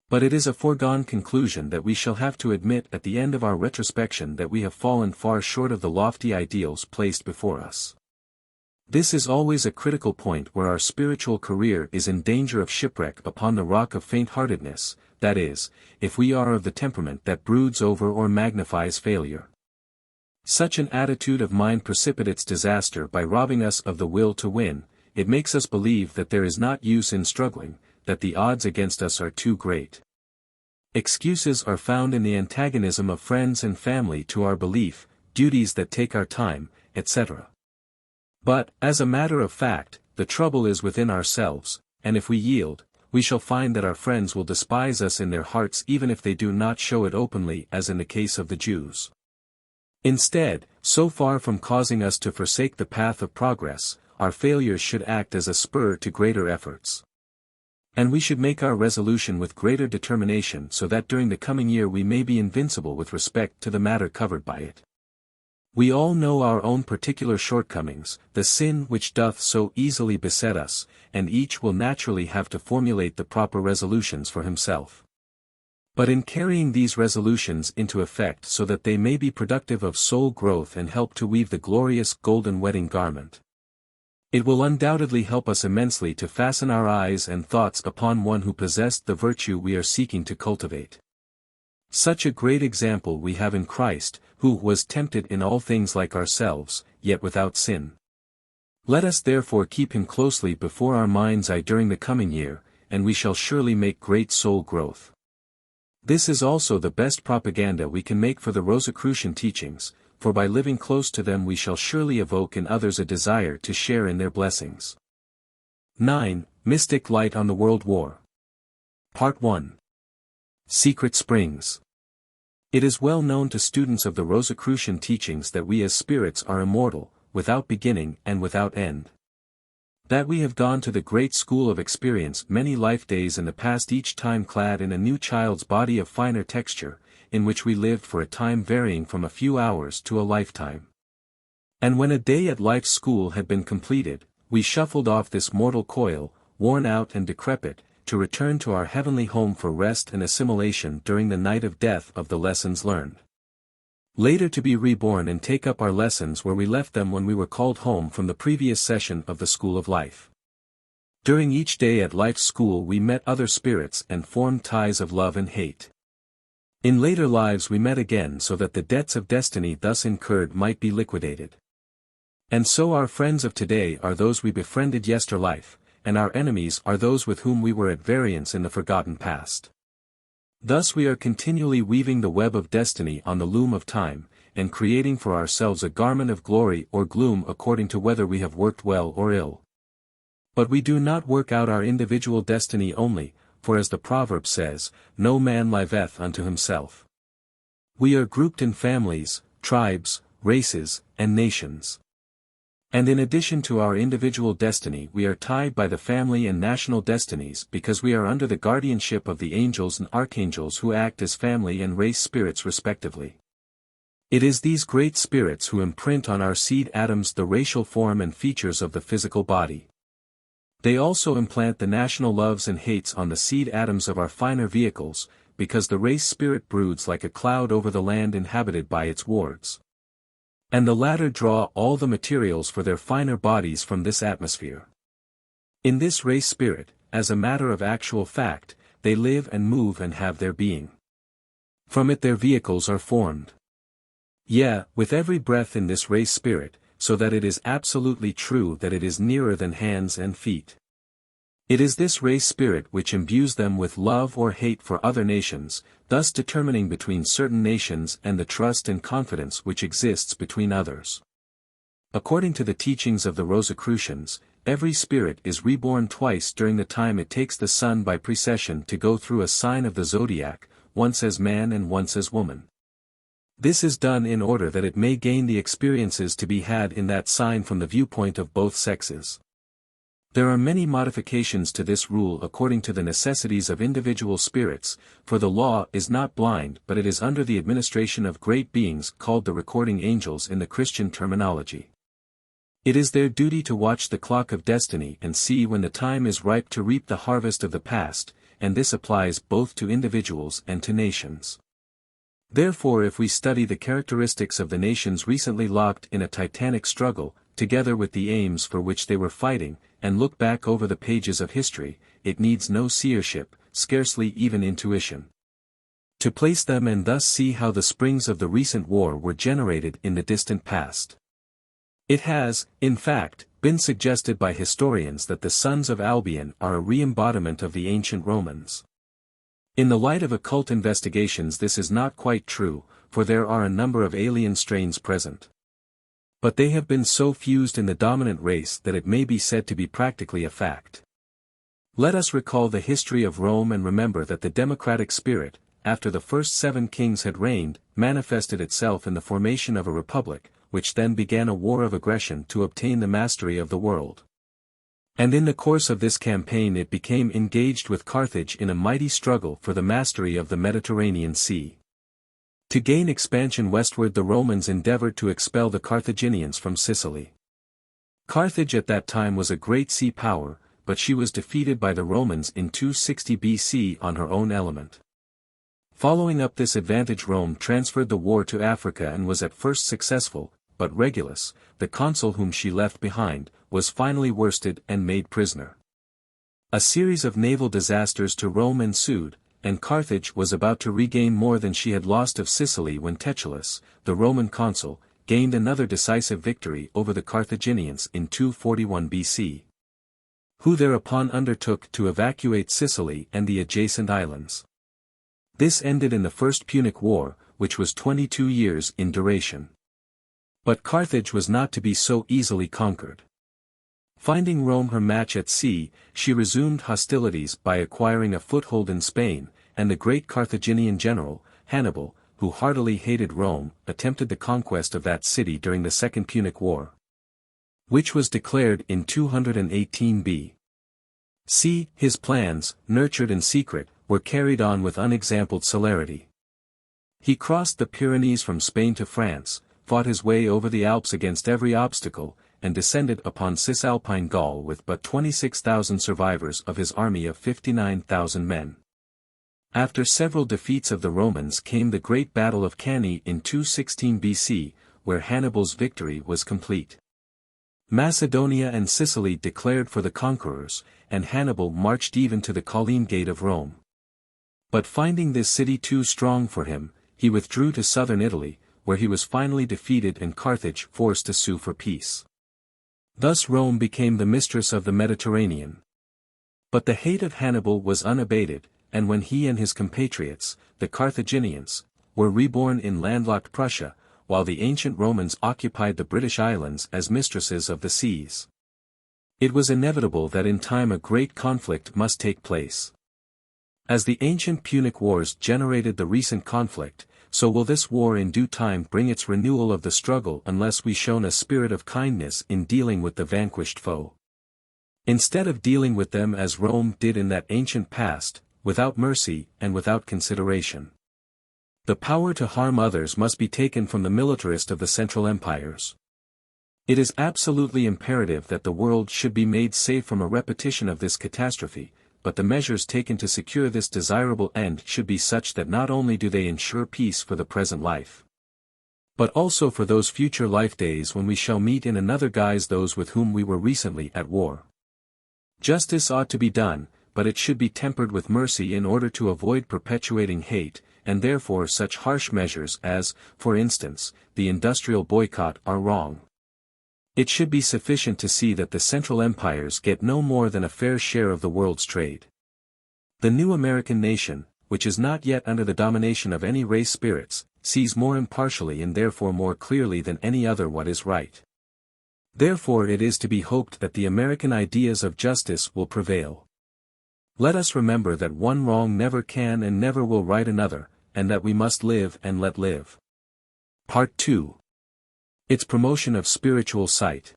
But it is a foregone conclusion that we shall have to admit at the end of our retrospection that we have fallen far short of the lofty ideals placed before us. This is always a critical point where our spiritual career is in danger of shipwreck upon the rock of faint-heartedness, that is, if we are of the temperament that broods over or magnifies failure. Such an attitude of mind precipitates disaster by robbing us of the will to win. It makes us believe that there is not use in struggling, that the odds against us are too great. Excuses are found in the antagonism of friends and family to our belief, duties that take our time, etc. But, as a matter of fact, the trouble is within ourselves, and if we yield, we shall find that our friends will despise us in their hearts even if they do not show it openly as in the case of the Jews. Instead, so far from causing us to forsake the path of progress, our failures should act as a spur to greater efforts. And we should make our resolution with greater determination so that during the coming year we may be invincible with respect to the matter covered by it. We all know our own particular shortcomings, the sin which doth so easily beset us, and each will naturally have to formulate the proper resolutions for himself. But in carrying these resolutions into effect so that they may be productive of soul growth and help to weave the glorious golden wedding garment, it will undoubtedly help us immensely to fasten our eyes and thoughts upon one who possessed the virtue we are seeking to cultivate. Such a great example we have in Christ, who was tempted in all things like ourselves, yet without sin. Let us therefore keep him closely before our mind's eye during the coming year, and we shall surely make great soul growth. This is also the best propaganda we can make for the Rosicrucian teachings, for by living close to them we shall surely evoke in others a desire to share in their blessings. 9. Mystic Light on the World War. Part 1. Secret Springs. It is well known to students of the Rosicrucian teachings that we as spirits are immortal, without beginning and without end. That we have gone to the great school of experience many life days in the past, each time clad in a new child's body of finer texture, in which we lived for a time varying from a few hours to a lifetime. And when a day at life's school had been completed, we shuffled off this mortal coil, worn out and decrepit, to return to our heavenly home for rest and assimilation during the night of death of the lessons learned. Later to be reborn and take up our lessons where we left them when we were called home from the previous session of the School of Life. During each day at life's school we met other spirits and formed ties of love and hate. In later lives we met again so that the debts of destiny thus incurred might be liquidated. And so our friends of today are those we befriended yesterlife, and our enemies are those with whom we were at variance in the forgotten past. Thus we are continually weaving the web of destiny on the loom of time, and creating for ourselves a garment of glory or gloom according to whether we have worked well or ill. But we do not work out our individual destiny only, for as the proverb says, no man liveth unto himself. We are grouped in families, tribes, races, and nations. And in addition to our individual destiny we are tied by the family and national destinies because we are under the guardianship of the angels and archangels who act as family and race spirits respectively. It is these great spirits who imprint on our seed atoms the racial form and features of the physical body. They also implant the national loves and hates on the seed atoms of our finer vehicles, because the race spirit broods like a cloud over the land inhabited by its wards. And the latter draw all the materials for their finer bodies from this atmosphere. In this race spirit, as a matter of actual fact, they live and move and have their being. From it their vehicles are formed. Yea, with every breath in this race spirit, so that it is absolutely true that it is nearer than hands and feet. It is this race spirit which imbues them with love or hate for other nations, thus determining between certain nations and the trust and confidence which exists between others. According to the teachings of the Rosicrucians, every spirit is reborn twice during the time it takes the sun by precession to go through a sign of the zodiac, once as man and once as woman. This is done in order that it may gain the experiences to be had in that sign from the viewpoint of both sexes. There are many modifications to this rule according to the necessities of individual spirits, for the law is not blind but it is under the administration of great beings called the recording angels in the Christian terminology. It is their duty to watch the clock of destiny and see when the time is ripe to reap the harvest of the past, and this applies both to individuals and to nations. Therefore if we study the characteristics of the nations recently locked in a titanic struggle, together with the aims for which they were fighting, and look back over the pages of history, it needs no seership, scarcely even intuition, to place them and thus see how the springs of the recent war were generated in the distant past. It has, in fact, been suggested by historians that the sons of Albion are a re-embodiment of the ancient Romans. In the light of occult investigations this is not quite true, for there are a number of alien strains present. But they have been so fused in the dominant race that it may be said to be practically a fact. Let us recall the history of Rome and remember that the democratic spirit, after the first 7 kings had reigned, manifested itself in the formation of a republic, which then began a war of aggression to obtain the mastery of the world. And in the course of this campaign it became engaged with Carthage in a mighty struggle for the mastery of the Mediterranean Sea. To gain expansion westward, the Romans endeavored to expel the Carthaginians from Sicily. Carthage at that time was a great sea power, but she was defeated by the Romans in 260 BC on her own element. Following up this advantage, Rome transferred the war to Africa and was at first successful, but Regulus, the consul whom she left behind, was finally worsted and made prisoner. A series of naval disasters to Rome ensued, and Carthage was about to regain more than she had lost of Sicily when Tetius, the Roman consul, gained another decisive victory over the Carthaginians in 241 BC. Who thereupon undertook to evacuate Sicily and the adjacent islands. This ended in the First Punic War, which was 22 years in duration. But Carthage was not to be so easily conquered. Finding Rome her match at sea, she resumed hostilities by acquiring a foothold in Spain, and the great Carthaginian general, Hannibal, who heartily hated Rome, attempted the conquest of that city during the Second Punic War, which was declared in 218 B.C. His plans, nurtured in secret, were carried on with unexampled celerity. He crossed the Pyrenees from Spain to France, fought his way over the Alps against every obstacle, and descended upon Cisalpine Gaul with but 26,000 survivors of his army of 59,000 men. After several defeats of the Romans came the Great Battle of Cannae in 216 BC, where Hannibal's victory was complete. Macedonia and Sicily declared for the conquerors, and Hannibal marched even to the Colline Gate of Rome. But finding this city too strong for him, he withdrew to southern Italy, where he was finally defeated and Carthage forced to sue for peace. Thus Rome became the mistress of the Mediterranean. But the hate of Hannibal was unabated, and when he and his compatriots, the Carthaginians, were reborn in landlocked Prussia, while the ancient Romans occupied the British Islands as mistresses of the seas, it was inevitable that in time a great conflict must take place. As the ancient Punic Wars generated the recent conflict, so will this war in due time bring its renewal of the struggle unless we shown a spirit of kindness in dealing with the vanquished foe. Instead of dealing with them as Rome did in that ancient past, without mercy and without consideration. The power to harm others must be taken from the militarist of the Central Empires. It is absolutely imperative that the world should be made safe from a repetition of this catastrophe, but the measures taken to secure this desirable end should be such that not only do they ensure peace for the present life, but also for those future life days when we shall meet in another guise those with whom we were recently at war. Justice ought to be done, but it should be tempered with mercy in order to avoid perpetuating hate, and therefore such harsh measures as, for instance, the industrial boycott are wrong. It should be sufficient to see that the Central Empires get no more than a fair share of the world's trade. The new American nation, which is not yet under the domination of any race spirits, sees more impartially and therefore more clearly than any other what is right. Therefore it is to be hoped that the American ideas of justice will prevail. Let us remember that one wrong never can and never will right another, and that we must live and let live. Part 2. Its promotion of spiritual sight.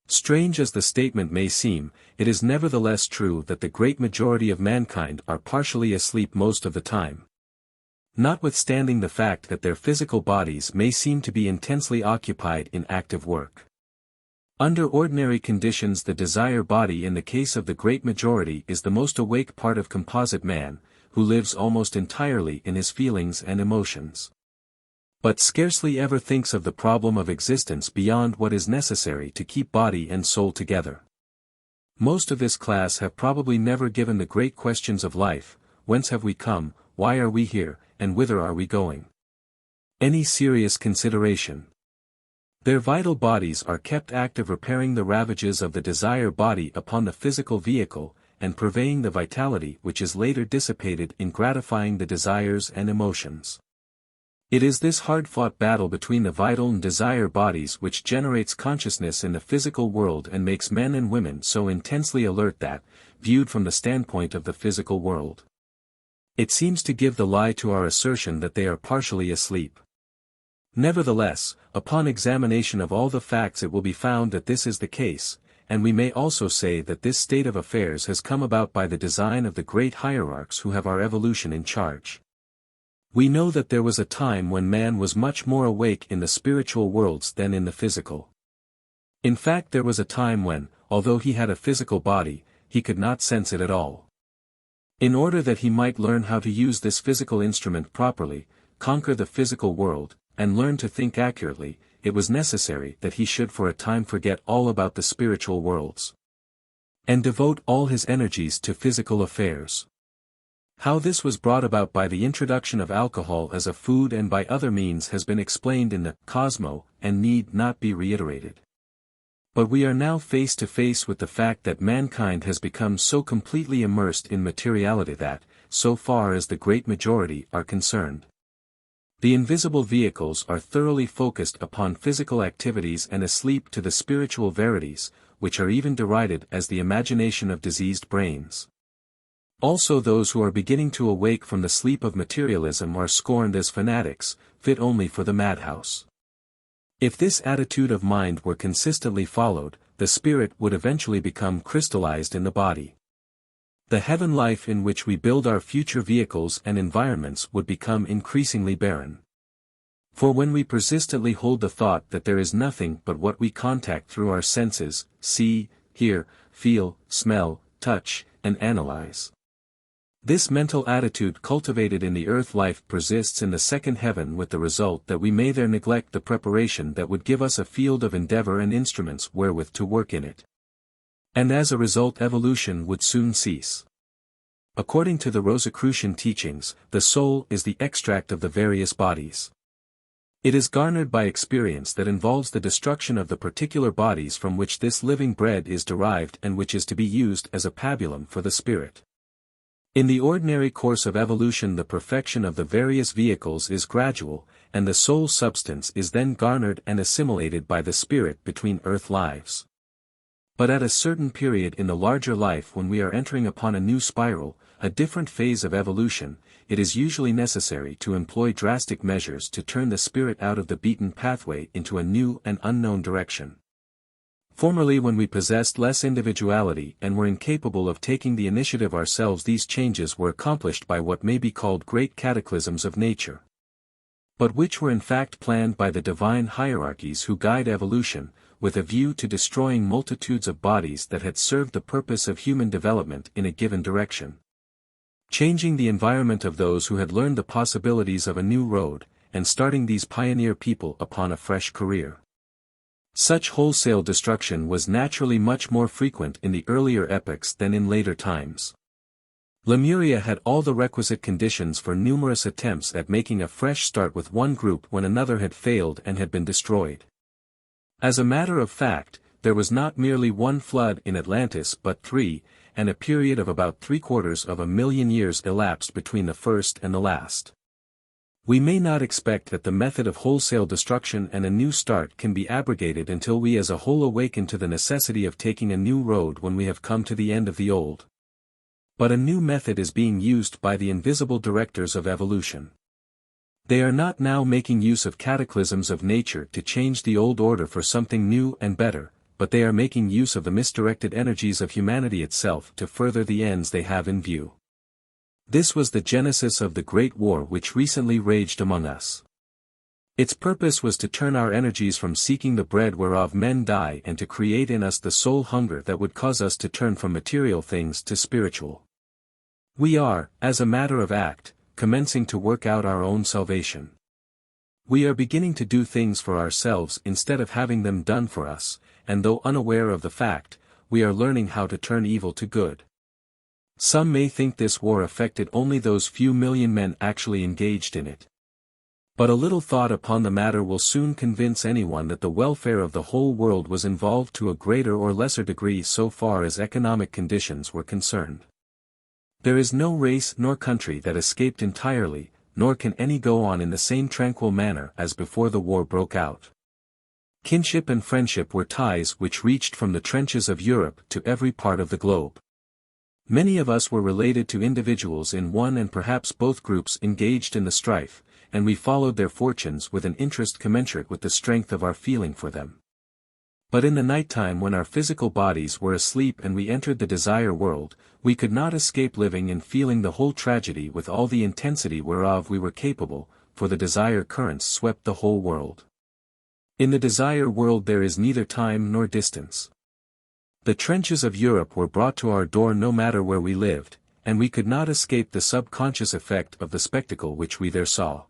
Strange as the statement may seem, it is nevertheless true that the great majority of mankind are partially asleep most of the time. Notwithstanding the fact that their physical bodies may seem to be intensely occupied in active work. Under ordinary conditions the desire body in the case of the great majority is the most awake part of composite man, who lives almost entirely in his feelings and emotions, but scarcely ever thinks of the problem of existence beyond what is necessary to keep body and soul together. Most of this class have probably never given the great questions of life: whence have we come, why are we here, and whither are we going, any serious consideration. Their vital bodies are kept active repairing the ravages of the desire body upon the physical vehicle, and purveying the vitality which is later dissipated in gratifying the desires and emotions. It is this hard-fought battle between the vital and desire bodies which generates consciousness in the physical world and makes men and women so intensely alert that, viewed from the standpoint of the physical world, it seems to give the lie to our assertion that they are partially asleep. Nevertheless, upon examination of all the facts it will be found that this is the case, and we may also say that this state of affairs has come about by the design of the great hierarchs who have our evolution in charge. We know that there was a time when man was much more awake in the spiritual worlds than in the physical. In fact, there was a time when, although he had a physical body, he could not sense it at all. In order that he might learn how to use this physical instrument properly, conquer the physical world, and learn to think accurately, it was necessary that he should for a time forget all about the spiritual worlds, and devote all his energies to physical affairs. How this was brought about by the introduction of alcohol as a food and by other means has been explained in the Cosmo, and need not be reiterated. But we are now face to face with the fact that mankind has become so completely immersed in materiality that, so far as the great majority are concerned, the invisible vehicles are thoroughly focused upon physical activities and asleep to the spiritual verities, which are even derided as the imagination of diseased brains. Also, those who are beginning to awake from the sleep of materialism are scorned as fanatics, fit only for the madhouse. If this attitude of mind were consistently followed, the spirit would eventually become crystallized in the body. The heaven life in which we build our future vehicles and environments would become increasingly barren. For when we persistently hold the thought that there is nothing but what we contact through our senses, see, hear, feel, smell, touch, and analyze, this mental attitude cultivated in the earth life persists in the second heaven, with the result that we may there neglect the preparation that would give us a field of endeavor and instruments wherewith to work in it. And as a result evolution would soon cease. According to the Rosicrucian teachings, the soul is the extract of the various bodies. It is garnered by experience that involves the destruction of the particular bodies from which this living bread is derived and which is to be used as a pabulum for the spirit. In the ordinary course of evolution, the perfection of the various vehicles is gradual, and the soul substance is then garnered and assimilated by the spirit between earth lives. But at a certain period in the larger life, when we are entering upon a new spiral, a different phase of evolution, it is usually necessary to employ drastic measures to turn the spirit out of the beaten pathway into a new and unknown direction. Formerly, when we possessed less individuality and were incapable of taking the initiative ourselves, these changes were accomplished by what may be called great cataclysms of nature, but which were in fact planned by the divine hierarchies who guide evolution, with a view to destroying multitudes of bodies that had served the purpose of human development in a given direction, changing the environment of those who had learned the possibilities of a new road, and starting these pioneer people upon a fresh career. Such wholesale destruction was naturally much more frequent in the earlier epochs than in later times. Lemuria had all the requisite conditions for numerous attempts at making a fresh start with one group when another had failed and had been destroyed. As a matter of fact, there was not merely one flood in Atlantis but three, and a period of about 750,000 years elapsed between the first and the last. We may not expect that the method of wholesale destruction and a new start can be abrogated until we as a whole awaken to the necessity of taking a new road when we have come to the end of the old. But a new method is being used by the invisible directors of evolution. They are not now making use of cataclysms of nature to change the old order for something new and better, but they are making use of the misdirected energies of humanity itself to further the ends they have in view. This was the genesis of the great war which recently raged among us. Its purpose was to turn our energies from seeking the bread whereof men die and to create in us the soul hunger that would cause us to turn from material things to spiritual. We are, as a matter of fact, commencing to work out our own salvation. We are beginning to do things for ourselves instead of having them done for us, and though unaware of the fact, we are learning how to turn evil to good. Some may think this war affected only those few million men actually engaged in it. But a little thought upon the matter will soon convince anyone that the welfare of the whole world was involved to a greater or lesser degree so far as economic conditions were concerned. There is no race nor country that escaped entirely, nor can any go on in the same tranquil manner as before the war broke out. Kinship and friendship were ties which reached from the trenches of Europe to every part of the globe. Many of us were related to individuals in one and perhaps both groups engaged in the strife, and we followed their fortunes with an interest commensurate with the strength of our feeling for them. But in the nighttime when our physical bodies were asleep and we entered the desire world, we could not escape living and feeling the whole tragedy with all the intensity whereof we were capable, for the desire currents swept the whole world. In the desire world there is neither time nor distance. The trenches of Europe were brought to our door no matter where we lived, and we could not escape the subconscious effect of the spectacle which we there saw.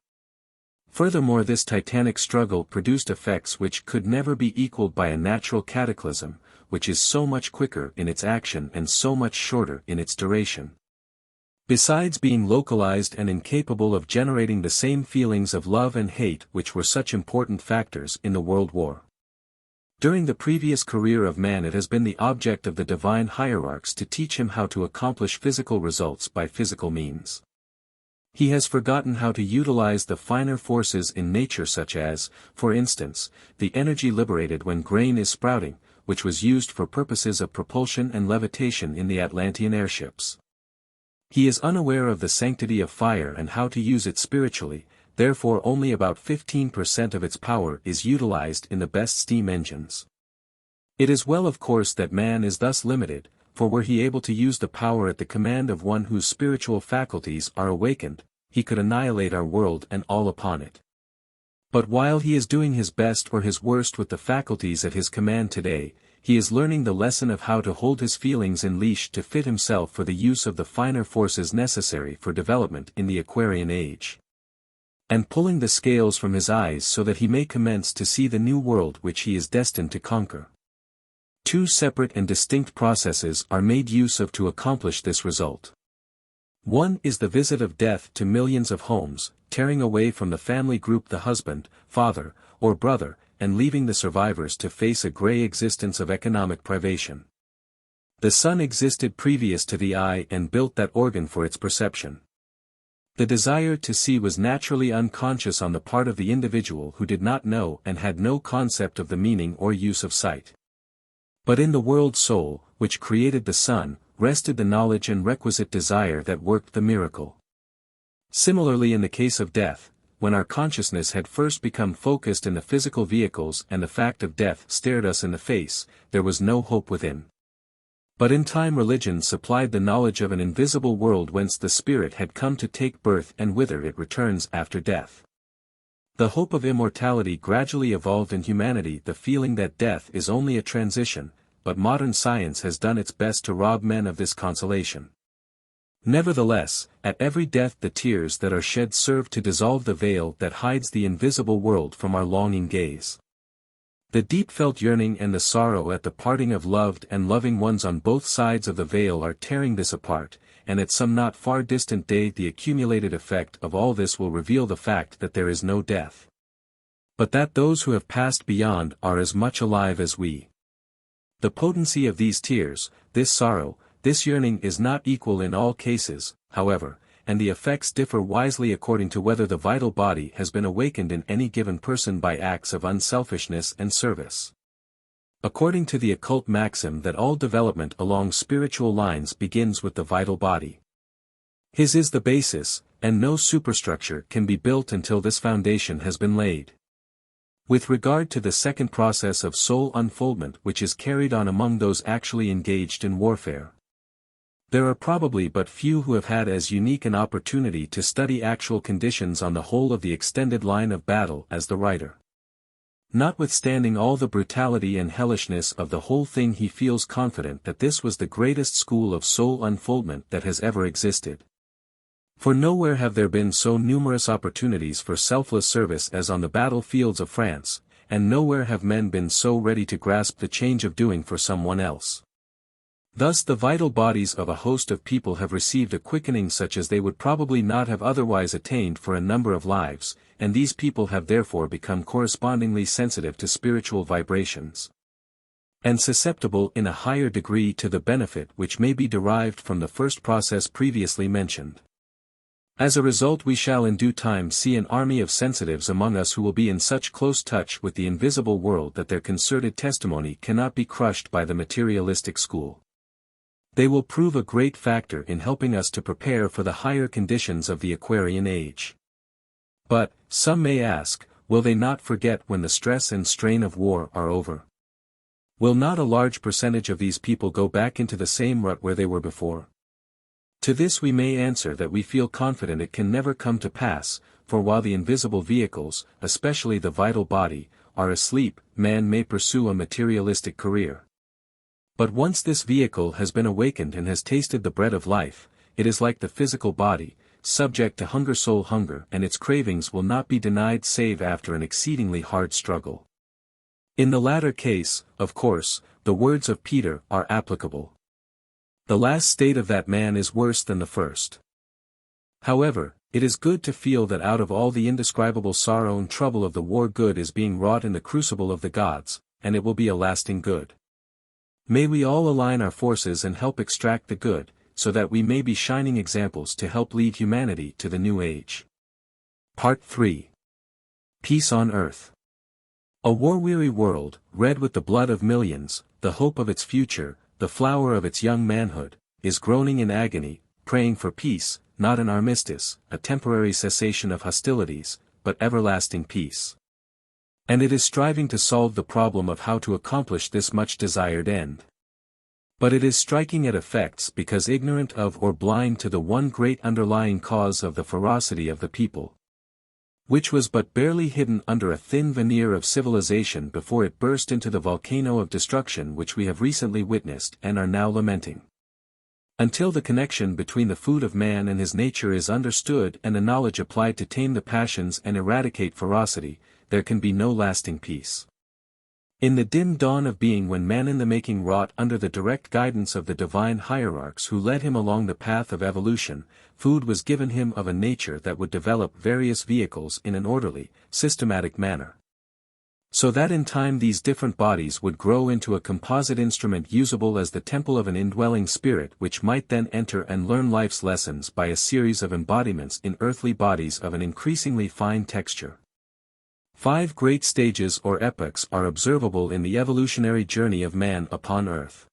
Furthermore, this titanic struggle produced effects which could never be equaled by a natural cataclysm, which is so much quicker in its action and so much shorter in its duration. Besides being localized and incapable of generating the same feelings of love and hate which were such important factors in the World War. During the previous career of man it has been the object of the divine hierarchs to teach him how to accomplish physical results by physical means. He has forgotten how to utilize the finer forces in nature such as, for instance, the energy liberated when grain is sprouting, which was used for purposes of propulsion and levitation in the Atlantean airships. He is unaware of the sanctity of fire and how to use it spiritually, therefore only about 15% of its power is utilized in the best steam engines. It is well of course that man is thus limited, for were he able to use the power at the command of one whose spiritual faculties are awakened, he could annihilate our world and all upon it. But while he is doing his best or his worst with the faculties at his command today, he is learning the lesson of how to hold his feelings in leash to fit himself for the use of the finer forces necessary for development in the Aquarian age. And pulling the scales from his eyes so that he may commence to see the new world which he is destined to conquer. Two separate and distinct processes are made use of to accomplish this result. One is the visit of death to millions of homes, tearing away from the family group the husband, father, or brother, and leaving the survivors to face a gray existence of economic privation. The sun existed previous to the eye and built that organ for its perception. The desire to see was naturally unconscious on the part of the individual who did not know and had no concept of the meaning or use of sight. But in the world soul, which created the sun, rested the knowledge and requisite desire that worked the miracle. Similarly in the case of death, when our consciousness had first become focused in the physical vehicles and the fact of death stared us in the face, there was no hope within. But in time religion supplied the knowledge of an invisible world whence the spirit had come to take birth and whither it returns after death. The hope of immortality gradually evolved in humanity the feeling that death is only a transition, but modern science has done its best to rob men of this consolation. Nevertheless, at every death the tears that are shed serve to dissolve the veil that hides the invisible world from our longing gaze. The deep-felt yearning and the sorrow at the parting of loved and loving ones on both sides of the veil are tearing this apart, and at some not far distant day the accumulated effect of all this will reveal the fact that there is no death. But that those who have passed beyond are as much alive as we. The potency of these tears, this sorrow, this yearning is not equal in all cases, however, and the effects differ wisely according to whether the vital body has been awakened in any given person by acts of unselfishness and service. According to the occult maxim that all development along spiritual lines begins with the vital body. His is the basis, and no superstructure can be built until this foundation has been laid. With regard to the second process of soul unfoldment which is carried on among those actually engaged in warfare, there are probably but few who have had as unique an opportunity to study actual conditions on the whole of the extended line of battle as the writer. Notwithstanding all the brutality and hellishness of the whole thing, he feels confident that this was the greatest school of soul unfoldment that has ever existed. For nowhere have there been so numerous opportunities for selfless service as on the battlefields of France, and nowhere have men been so ready to grasp the change of doing for someone else. Thus the vital bodies of a host of people have received a quickening such as they would probably not have otherwise attained for a number of lives, and these people have therefore become correspondingly sensitive to spiritual vibrations, and susceptible in a higher degree to the benefit which may be derived from the first process previously mentioned. As a result, we shall in due time see an army of sensitives among us who will be in such close touch with the invisible world that their concerted testimony cannot be crushed by the materialistic school. They will prove a great factor in helping us to prepare for the higher conditions of the Aquarian age. But, some may ask, will they not forget when the stress and strain of war are over? Will not a large percentage of these people go back into the same rut where they were before? To this we may answer that we feel confident it can never come to pass, for while the invisible vehicles, especially the vital body, are asleep, man may pursue a materialistic career. But once this vehicle has been awakened and has tasted the bread of life, it is like the physical body, subject to hunger, soul hunger, and its cravings will not be denied save after an exceedingly hard struggle. In the latter case, of course, the words of Peter are applicable. The last state of that man is worse than the first. However, it is good to feel that out of all the indescribable sorrow and trouble of the war good is being wrought in the crucible of the gods, and it will be a lasting good. May we all align our forces and help extract the good, so that we may be shining examples to help lead humanity to the new age. Part 3. Peace on Earth. A war-weary world, red with the blood of millions, the hope of its future, the flower of its young manhood, is groaning in agony, praying for peace, not an armistice, a temporary cessation of hostilities, but everlasting peace. And it is striving to solve the problem of how to accomplish this much-desired end. But it is striking at effects because ignorant of or blind to the one great underlying cause of the ferocity of the people, which was but barely hidden under a thin veneer of civilization before it burst into the volcano of destruction which we have recently witnessed and are now lamenting. Until the connection between the food of man and his nature is understood and the knowledge applied to tame the passions and eradicate ferocity, there can be no lasting peace. In the dim dawn of being, when man in the making wrought under the direct guidance of the divine hierarchs who led him along the path of evolution, food was given him of a nature that would develop various vehicles in an orderly, systematic manner. So that in time these different bodies would grow into a composite instrument usable as the temple of an indwelling spirit which might then enter and learn life's lessons by a series of embodiments in earthly bodies of an increasingly fine texture. 5 great stages or epochs are observable in the evolutionary journey of man upon Earth.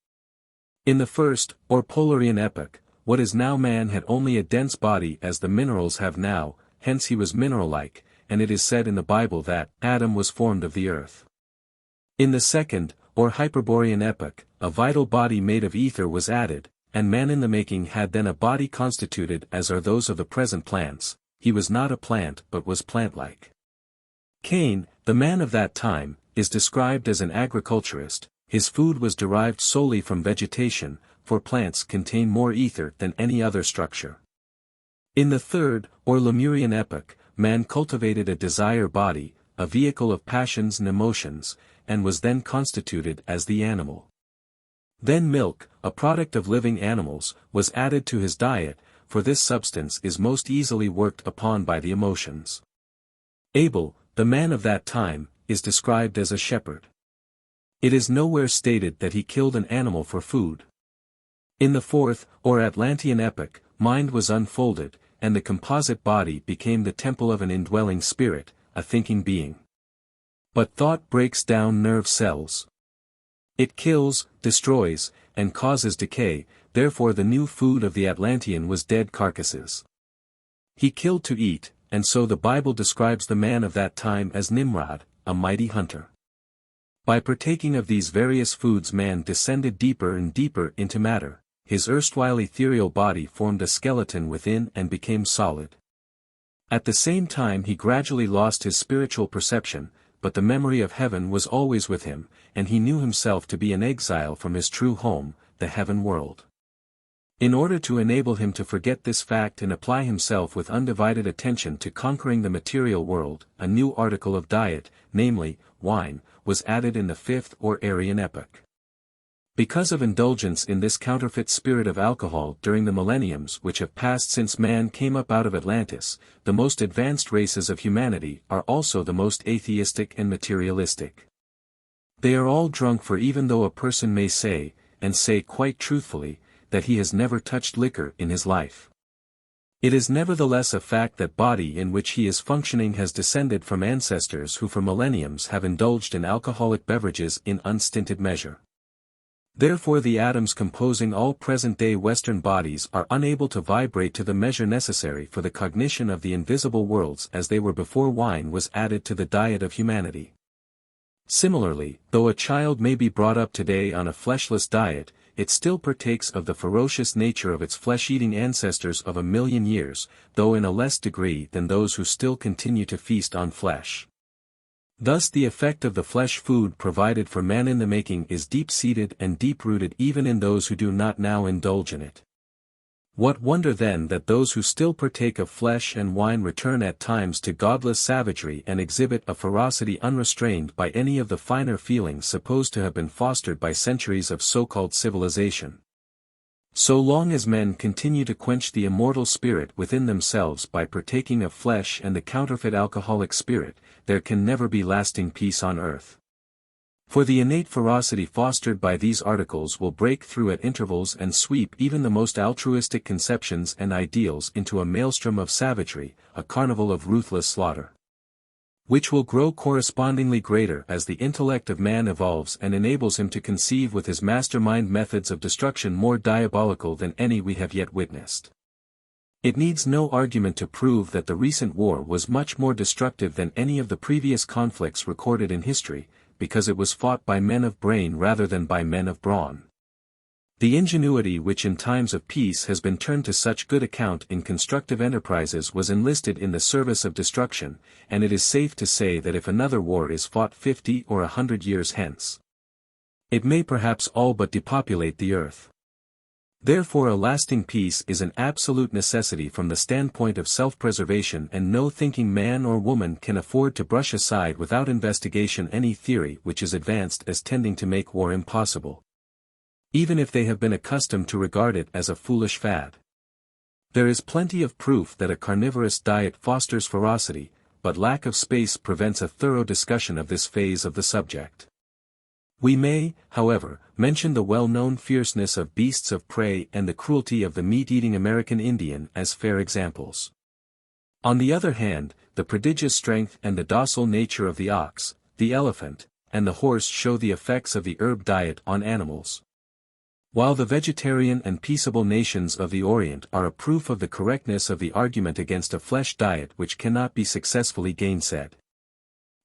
In the first, or Polarian epoch, what is now man had only a dense body as the minerals have now, hence he was mineral-like, and it is said in the Bible that Adam was formed of the earth. In the second, or Hyperborean epoch, a vital body made of ether was added, and man in the making had then a body constituted as are those of the present plants. He was not a plant but was plant-like. Cain, the man of that time, is described as an agriculturist. His food was derived solely from vegetation, for plants contain more ether than any other structure. In the third, or Lemurian epoch, man cultivated a desire body, a vehicle of passions and emotions, and was then constituted as the animal. Then milk, a product of living animals, was added to his diet, for this substance is most easily worked upon by the emotions. Abel, the man of that time, is described as a shepherd. It is nowhere stated that he killed an animal for food. In the fourth, or Atlantean epoch, mind was unfolded, and the composite body became the temple of an indwelling spirit, a thinking being. But thought breaks down nerve cells. It kills, destroys, and causes decay, therefore the new food of the Atlantean was dead carcasses. He killed to eat, and so the Bible describes the man of that time as Nimrod, a mighty hunter. By partaking of these various foods man descended deeper and deeper into matter, his erstwhile ethereal body formed a skeleton within and became solid. At the same time he gradually lost his spiritual perception, but the memory of heaven was always with him, and he knew himself to be an exile from his true home, the heaven world. In order to enable him to forget this fact and apply himself with undivided attention to conquering the material world, a new article of diet, namely, wine, was added in the fifth or Aryan epoch. Because of indulgence in this counterfeit spirit of alcohol during the millenniums which have passed since man came up out of Atlantis, the most advanced races of humanity are also the most atheistic and materialistic. They are all drunk, for even though a person may say, and say quite truthfully, that he has never touched liquor in his life, It is nevertheless a fact that body in which he is functioning has descended from ancestors who for millenniums have indulged in alcoholic beverages in unstinted measure. Therefore the atoms composing all present-day Western bodies are unable to vibrate to the measure necessary for the cognition of the invisible worlds as they were before wine was added to the diet of humanity. Similarly, though a child may be brought up today on a fleshless diet, it still partakes of the ferocious nature of its flesh-eating ancestors of 1,000,000 years, though in a less degree than those who still continue to feast on flesh. Thus the effect of the flesh food provided for man in the making is deep-seated and deep-rooted even in those who do not now indulge in it. What wonder then that those who still partake of flesh and wine return at times to godless savagery and exhibit a ferocity unrestrained by any of the finer feelings supposed to have been fostered by centuries of so-called civilization. So long as men continue to quench the immortal spirit within themselves by partaking of flesh and the counterfeit alcoholic spirit, there can never be lasting peace on earth. For the innate ferocity fostered by these articles will break through at intervals and sweep even the most altruistic conceptions and ideals into a maelstrom of savagery, a carnival of ruthless slaughter, which will grow correspondingly greater as the intellect of man evolves and enables him to conceive with his mastermind methods of destruction more diabolical than any we have yet witnessed. It needs no argument to prove that the recent war was much more destructive than any of the previous conflicts recorded in history, because it was fought by men of brain rather than by men of brawn. The ingenuity which in times of peace has been turned to such good account in constructive enterprises was enlisted in the service of destruction, and it is safe to say that if another war is fought 50 or 100 years hence, it may perhaps all but depopulate the earth. Therefore a lasting peace is an absolute necessity from the standpoint of self-preservation, and no thinking man or woman can afford to brush aside without investigation any theory which is advanced as tending to make war impossible, even if they have been accustomed to regard it as a foolish fad. There is plenty of proof that a carnivorous diet fosters ferocity, but lack of space prevents a thorough discussion of this phase of the subject. We may, however, mention the well-known fierceness of beasts of prey and the cruelty of the meat-eating American Indian as fair examples. On the other hand, the prodigious strength and the docile nature of the ox, the elephant, and the horse show the effects of the herb diet on animals. While the vegetarian and peaceable nations of the Orient are a proof of the correctness of the argument against a flesh diet which cannot be successfully gainsaid.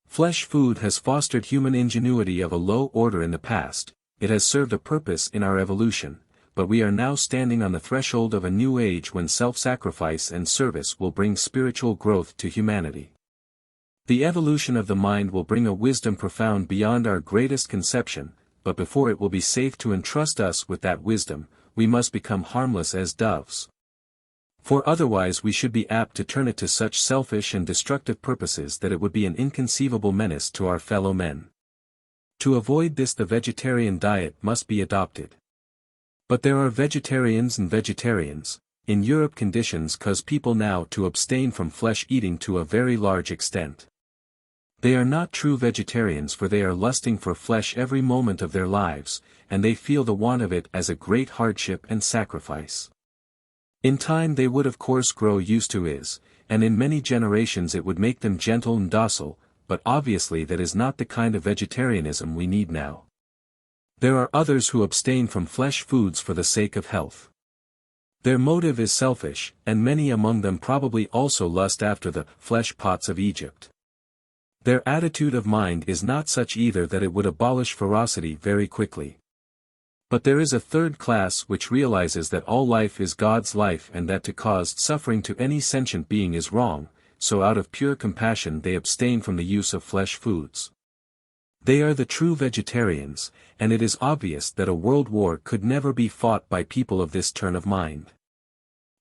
Flesh food has fostered human ingenuity of a low order in the past, it has served a purpose in our evolution, but we are now standing on the threshold of a new age when self-sacrifice and service will bring spiritual growth to humanity. The evolution of the mind will bring a wisdom profound beyond our greatest conception, but before it will be safe to entrust us with that wisdom, we must become harmless as doves. For otherwise we should be apt to turn it to such selfish and destructive purposes that it would be an inconceivable menace to our fellow men. To avoid this the vegetarian diet must be adopted. But there are vegetarians and vegetarians. In Europe conditions cause people now to abstain from flesh eating to a very large extent. They are not true vegetarians, for they are lusting for flesh every moment of their lives, and they feel the want of it as a great hardship and sacrifice. In time they would of course grow used to it, and in many generations it would make them gentle and docile, but obviously that is not the kind of vegetarianism we need now. There are others who abstain from flesh foods for the sake of health. Their motive is selfish, and many among them probably also lust after the flesh pots of Egypt. Their attitude of mind is not such either that it would abolish ferocity very quickly. But there is a third class which realizes that all life is God's life and that to cause suffering to any sentient being is wrong, so out of pure compassion they abstain from the use of flesh foods. They are the true vegetarians, and it is obvious that a world war could never be fought by people of this turn of mind.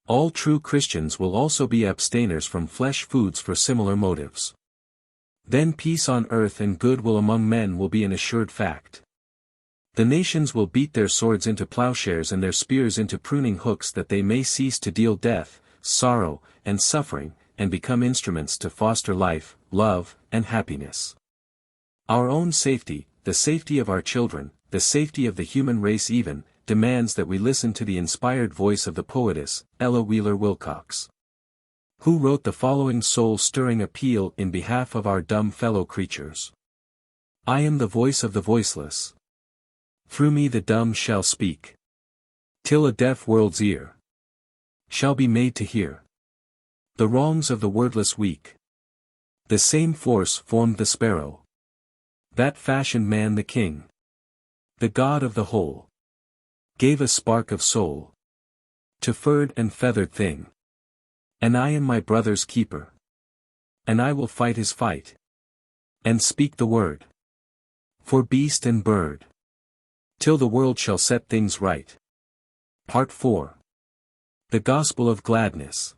All true Christians will also be abstainers from flesh foods for similar motives. Then peace on earth and good will among men will be an assured fact. The nations will beat their swords into plowshares and their spears into pruning hooks that they may cease to deal death, sorrow, and suffering, and become instruments to foster life, love, and happiness. Our own safety, the safety of our children, the safety of the human race even, demands that we listen to the inspired voice of the poetess, Ella Wheeler Wilcox. who wrote the following soul-stirring appeal in behalf of our dumb fellow creatures. I am the voice of the voiceless. Through me the dumb shall speak. Till a deaf world's ear shall be made to hear the wrongs of the wordless weak. The same force formed the sparrow that fashioned man the king. The God of the whole gave a spark of soul to furred and feathered thing. And I am my brother's keeper. And I will fight his fight. And speak the word. For beast and bird. Till the world shall set things right. Part 4. The Gospel of Gladness.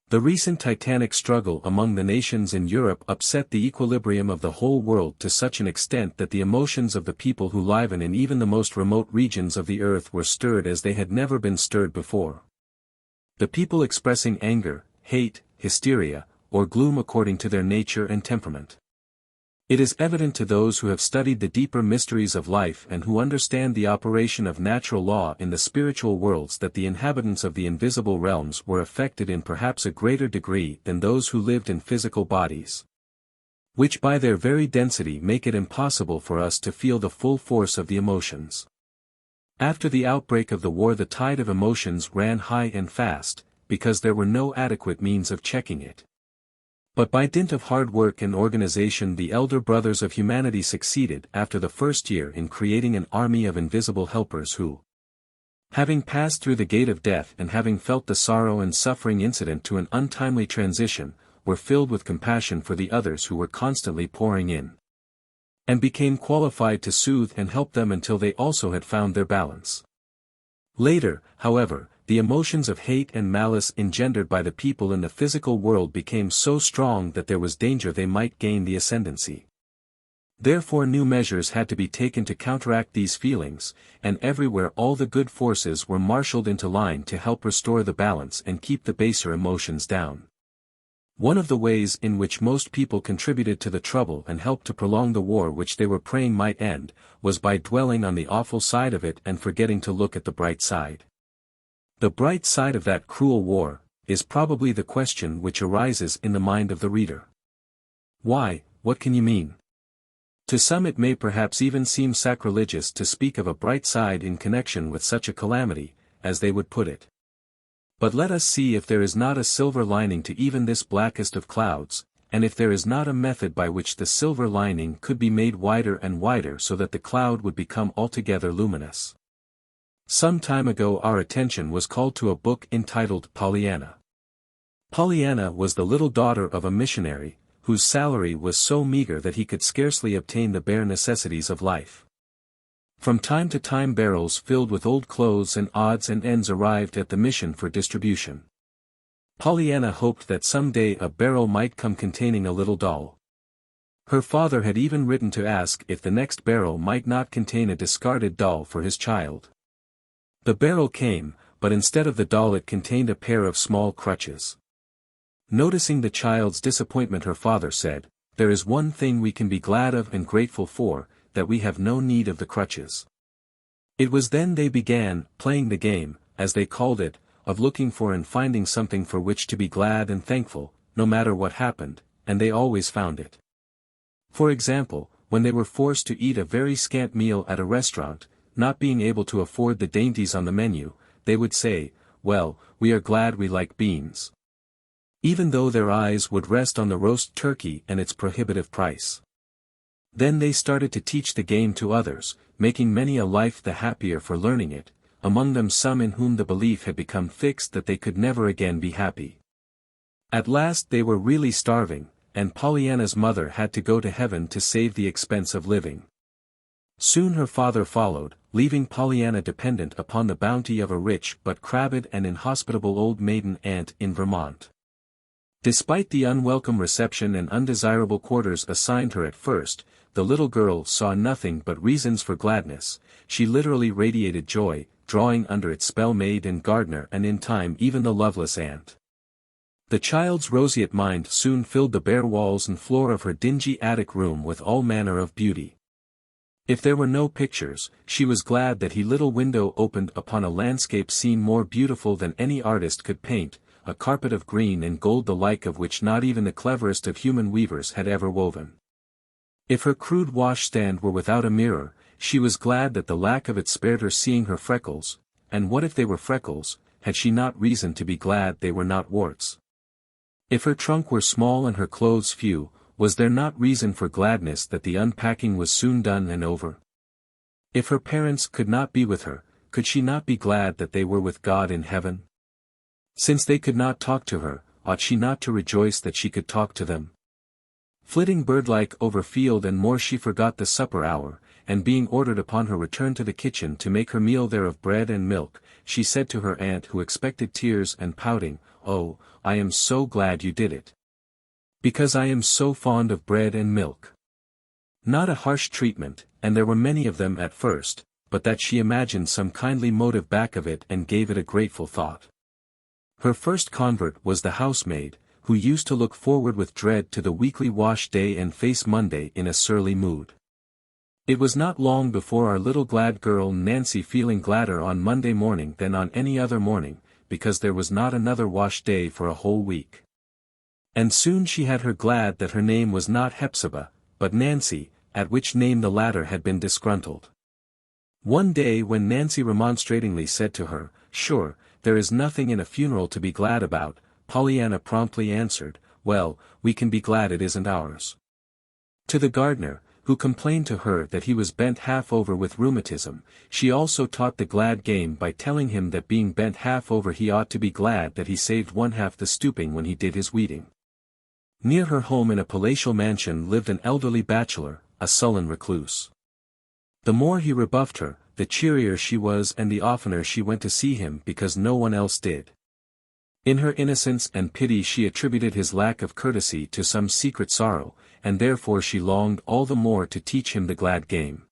The recent titanic struggle among the nations in Europe upset the equilibrium of the whole world to such an extent that the emotions of the people who live in even the most remote regions of the earth were stirred as they had never been stirred before. The people expressing anger, hate, hysteria, or gloom according to their nature and temperament. It is evident to those who have studied the deeper mysteries of life and who understand the operation of natural law in the spiritual worlds that the inhabitants of the invisible realms were affected in perhaps a greater degree than those who lived in physical bodies, which by their very density make it impossible for us to feel the full force of the emotions. After the outbreak of the war, the tide of emotions ran high and fast, because there were no adequate means of checking it. But by dint of hard work and organization, the elder brothers of humanity succeeded after the first year in creating an army of invisible helpers who, having passed through the gate of death and having felt the sorrow and suffering incident to an untimely transition, were filled with compassion for the others who were constantly pouring in, and became qualified to soothe and help them until they also had found their balance. Later, however, the emotions of hate and malice engendered by the people in the physical world became so strong that there was danger they might gain the ascendancy. Therefore new measures had to be taken to counteract these feelings, and everywhere all the good forces were marshaled into line to help restore the balance and keep the baser emotions down. One of the ways in which most people contributed to the trouble and helped to prolong the war which they were praying might end, was by dwelling on the awful side of it and forgetting to look at the bright side. The bright side of that cruel war, is probably the question which arises in the mind of the reader. Why, what can you mean? To some it may perhaps even seem sacrilegious to speak of a bright side in connection with such a calamity, as they would put it. But let us see if there is not a silver lining to even this blackest of clouds, and if there is not a method by which the silver lining could be made wider and wider so that the cloud would become altogether luminous. Some time ago our attention was called to a book entitled Pollyanna. Pollyanna was the little daughter of a missionary, whose salary was so meager that he could scarcely obtain the bare necessities of life. From time to time barrels filled with old clothes and odds and ends arrived at the mission for distribution. Pollyanna hoped that some day a barrel might come containing a little doll. Her father had even written to ask if the next barrel might not contain a discarded doll for his child. The barrel came, but instead of the doll it contained a pair of small crutches. Noticing the child's disappointment, her father said, "There is one thing we can be glad of and grateful for, that we have no need of the crutches." It was then they began playing the game, as they called it, of looking for and finding something for which to be glad and thankful, no matter what happened, and they always found it. For example, when they were forced to eat a very scant meal at a restaurant, not being able to afford the dainties on the menu, they would say, "Well, we are glad we like beans," even though their eyes would rest on the roast turkey and its prohibitive price. Then they started to teach the game to others, making many a life the happier for learning it, among them some in whom the belief had become fixed that they could never again be happy. At last they were really starving, and Pollyanna's mother had to go to heaven to save the expense of living. Soon her father followed, leaving Pollyanna dependent upon the bounty of a rich but crabbed and inhospitable old maiden aunt in Vermont. Despite the unwelcome reception and undesirable quarters assigned her at first, the little girl saw nothing but reasons for gladness. She literally radiated joy, drawing under its spell maid and gardener and in time even the loveless aunt. The child's roseate mind soon filled the bare walls and floor of her dingy attic room with all manner of beauty. If there were no pictures, she was glad that her little window opened upon a landscape scene more beautiful than any artist could paint, a carpet of green and gold the like of which not even the cleverest of human weavers had ever woven. If her crude washstand were without a mirror, she was glad that the lack of it spared her seeing her freckles, and what if they were freckles, had she not reason to be glad they were not warts? If her trunk were small and her clothes few, was there not reason for gladness that the unpacking was soon done and over? If her parents could not be with her, could she not be glad that they were with God in heaven? Since they could not talk to her, ought she not to rejoice that she could talk to them? Flitting bird-like over field and moor she forgot the supper hour, and being ordered upon her return to the kitchen to make her meal there of bread and milk, she said to her aunt who expected tears and pouting, "Oh, I am so glad you did it. Because I am so fond of bread and milk." Not a harsh treatment, and there were many of them at first, but that she imagined some kindly motive back of it and gave it a grateful thought. Her first convert was the housemaid, who used to look forward with dread to the weekly wash day and face Monday in a surly mood. It was not long before our little glad girl Nancy feeling gladder on Monday morning than on any other morning, because there was not another wash day for a whole week. And soon she had her glad that her name was not Hepzibah, but Nancy, at which name the latter had been disgruntled. One day when Nancy remonstratingly said to her, "Sure, there is nothing in a funeral to be glad about," Pollyanna promptly answered, "Well, we can be glad it isn't ours." To the gardener, who complained to her that he was bent half over with rheumatism, she also taught the glad game by telling him that being bent half over he ought to be glad that he saved one half the stooping when he did his weeding. Near her home in a palatial mansion lived an elderly bachelor, a sullen recluse. The more he rebuffed her, the cheerier she was and the oftener she went to see him because no one else did. In her innocence and pity she attributed his lack of courtesy to some secret sorrow, and therefore she longed all the more to teach him the glad game.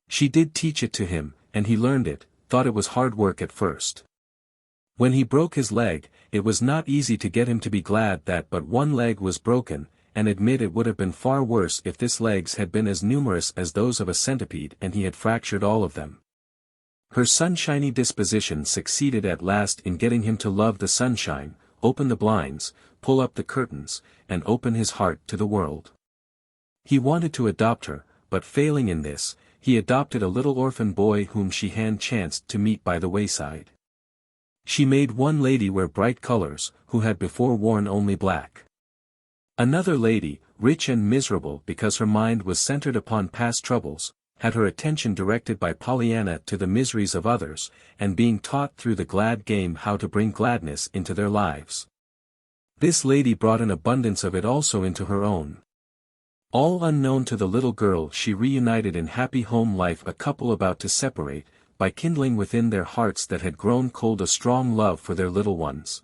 She did teach it to him, and he learned it, thought it was hard work at first. When he broke his leg, it was not easy to get him to be glad that but one leg was broken, and admit it would have been far worse if this legs had been as numerous as those of a centipede and he had fractured all of them. Her sunshiny disposition succeeded at last in getting him to love the sunshine, open the blinds, pull up the curtains, and open his heart to the world. He wanted to adopt her, but failing in this, he adopted a little orphan boy whom she chanced to meet by the wayside. She made one lady wear bright colors, who had before worn only black. Another lady, rich and miserable because her mind was centered upon past troubles, had her attention directed by Pollyanna to the miseries of others, and being taught through the glad game how to bring gladness into their lives. This lady brought an abundance of it also into her own. All unknown to the little girl she reunited in happy home life a couple about to separate, by kindling within their hearts that had grown cold a strong love for their little ones.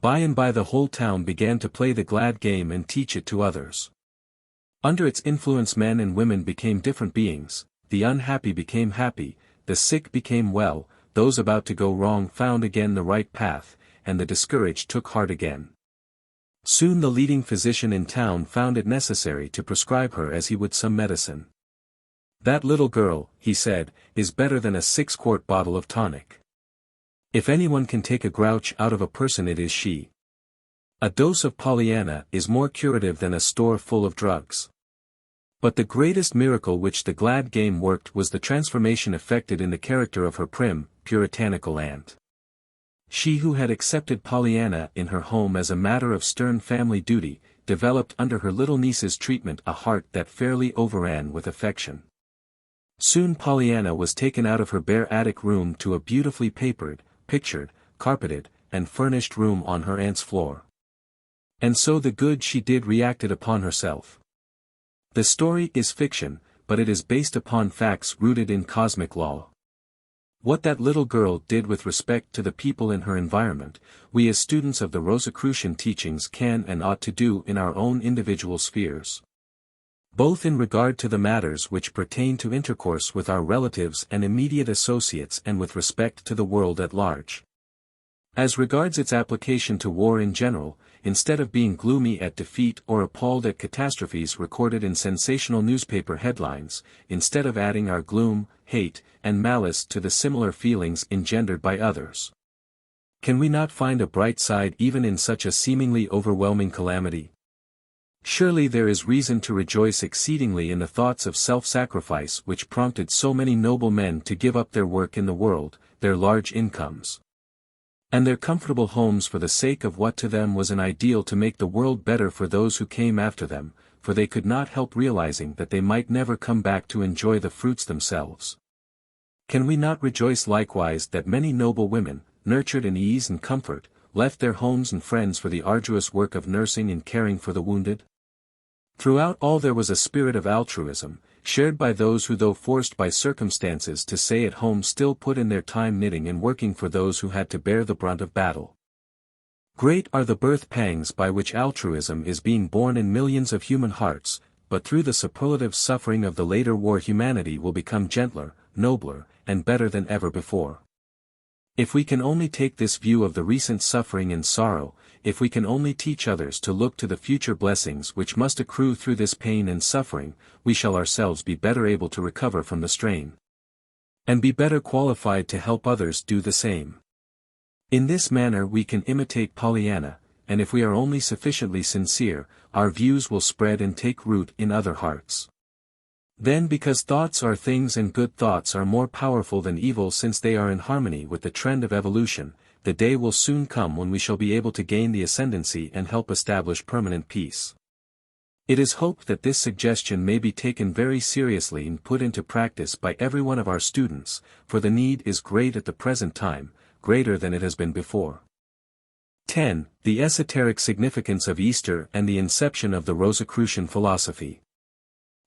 By and by the whole town began to play the glad game and teach it to others. Under its influence men and women became different beings, the unhappy became happy, the sick became well, those about to go wrong found again the right path, and the discouraged took heart again. Soon the leading physician in town found it necessary to prescribe her as he would some medicine. "That little girl," he said, "is better than a 6-quart bottle of tonic. If anyone can take a grouch out of a person it is she. A dose of Pollyanna is more curative than a store full of drugs." But the greatest miracle which the glad game worked was the transformation effected in the character of her prim, puritanical aunt. She who had accepted Pollyanna in her home as a matter of stern family duty, developed under her little niece's treatment a heart that fairly overran with affection. Soon Pollyanna was taken out of her bare attic room to a beautifully papered, pictured, carpeted, and furnished room on her aunt's floor. And so the good she did reacted upon herself. The story is fiction, but it is based upon facts rooted in cosmic law. What that little girl did with respect to the people in her environment, we as students of the Rosicrucian teachings can and ought to do in our own individual spheres. Both in regard to the matters which pertain to intercourse with our relatives and immediate associates and with respect to the world at large. As regards its application to war in general, instead of being gloomy at defeat or appalled at catastrophes recorded in sensational newspaper headlines, instead of adding our gloom, hate, and malice to the similar feelings engendered by others, Can we not find a bright side even in such a seemingly overwhelming calamity? Surely there is reason to rejoice exceedingly in the thoughts of self-sacrifice which prompted so many noble men to give up their work in the world, their large incomes, and their comfortable homes for the sake of what to them was an ideal to make the world better for those who came after them, for they could not help realizing that they might never come back to enjoy the fruits themselves. Can we not rejoice likewise that many noble women, nurtured in ease and comfort, left their homes and friends for the arduous work of nursing and caring for the wounded? Throughout all there was a spirit of altruism, shared by those who, though forced by circumstances to stay at home, still put in their time knitting and working for those who had to bear the brunt of battle. Great are the birth pangs by which altruism is being born in millions of human hearts, but through the superlative suffering of the later war humanity will become gentler, nobler, and better than ever before. If we can only take this view of the recent suffering and sorrow, if we can only teach others to look to the future blessings which must accrue through this pain and suffering, we shall ourselves be better able to recover from the strain, and be better qualified to help others do the same. In this manner we can imitate Pollyanna, and if we are only sufficiently sincere, our views will spread and take root in other hearts. Then, because thoughts are things and good thoughts are more powerful than evil since they are in harmony with the trend of evolution, the day will soon come when we shall be able to gain the ascendancy and help establish permanent peace. It is hoped that this suggestion may be taken very seriously and put into practice by every one of our students, for the need is great at the present time, greater than it has been before. 10. The esoteric significance of Easter and the inception of the Rosicrucian philosophy.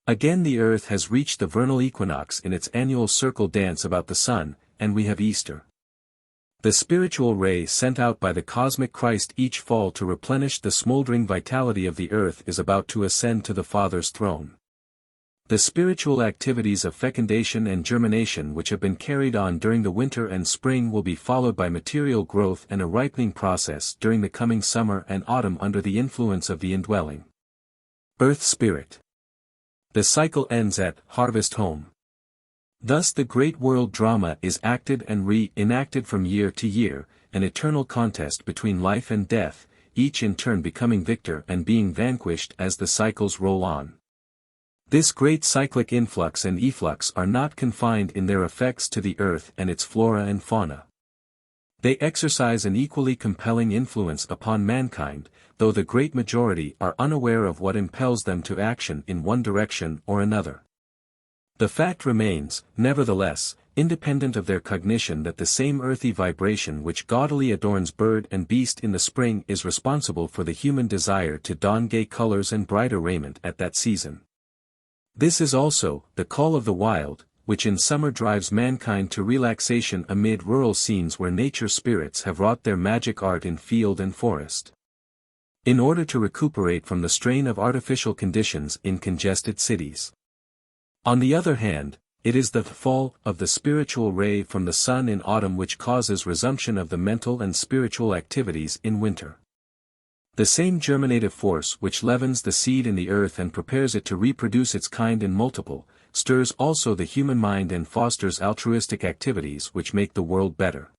Again the earth has reached the vernal equinox in its annual circle dance about the sun, and we have Easter. The spiritual ray sent out by the cosmic Christ each fall to replenish the smoldering vitality of the earth is about to ascend to the Father's throne. The spiritual activities of fecundation and germination which have been carried on during the winter and spring will be followed by material growth and a ripening process during the coming summer and autumn under the influence of the indwelling Earth Spirit. The cycle ends at harvest home. Thus the great world drama is acted and re-enacted from year to year, an eternal contest between life and death, each in turn becoming victor and being vanquished as the cycles roll on. This great cyclic influx and efflux are not confined in their effects to the earth and its flora and fauna. They exercise an equally compelling influence upon mankind, though the great majority are unaware of what impels them to action in one direction or another. The fact remains, nevertheless, independent of their cognition that the same earthy vibration which gaudily adorns bird and beast in the spring is responsible for the human desire to don gay colors and brighter raiment at that season. This is also the call of the wild, which in summer drives mankind to relaxation amid rural scenes where nature spirits have wrought their magic art in field and forest, in order to recuperate from the strain of artificial conditions in congested cities. On the other hand, it is the fall of the spiritual ray from the sun in autumn which causes resumption of the mental and spiritual activities in winter. The same germinative force which leavens the seed in the earth and prepares it to reproduce its kind and multiple, stirs also the human mind and fosters altruistic activities which make the world better.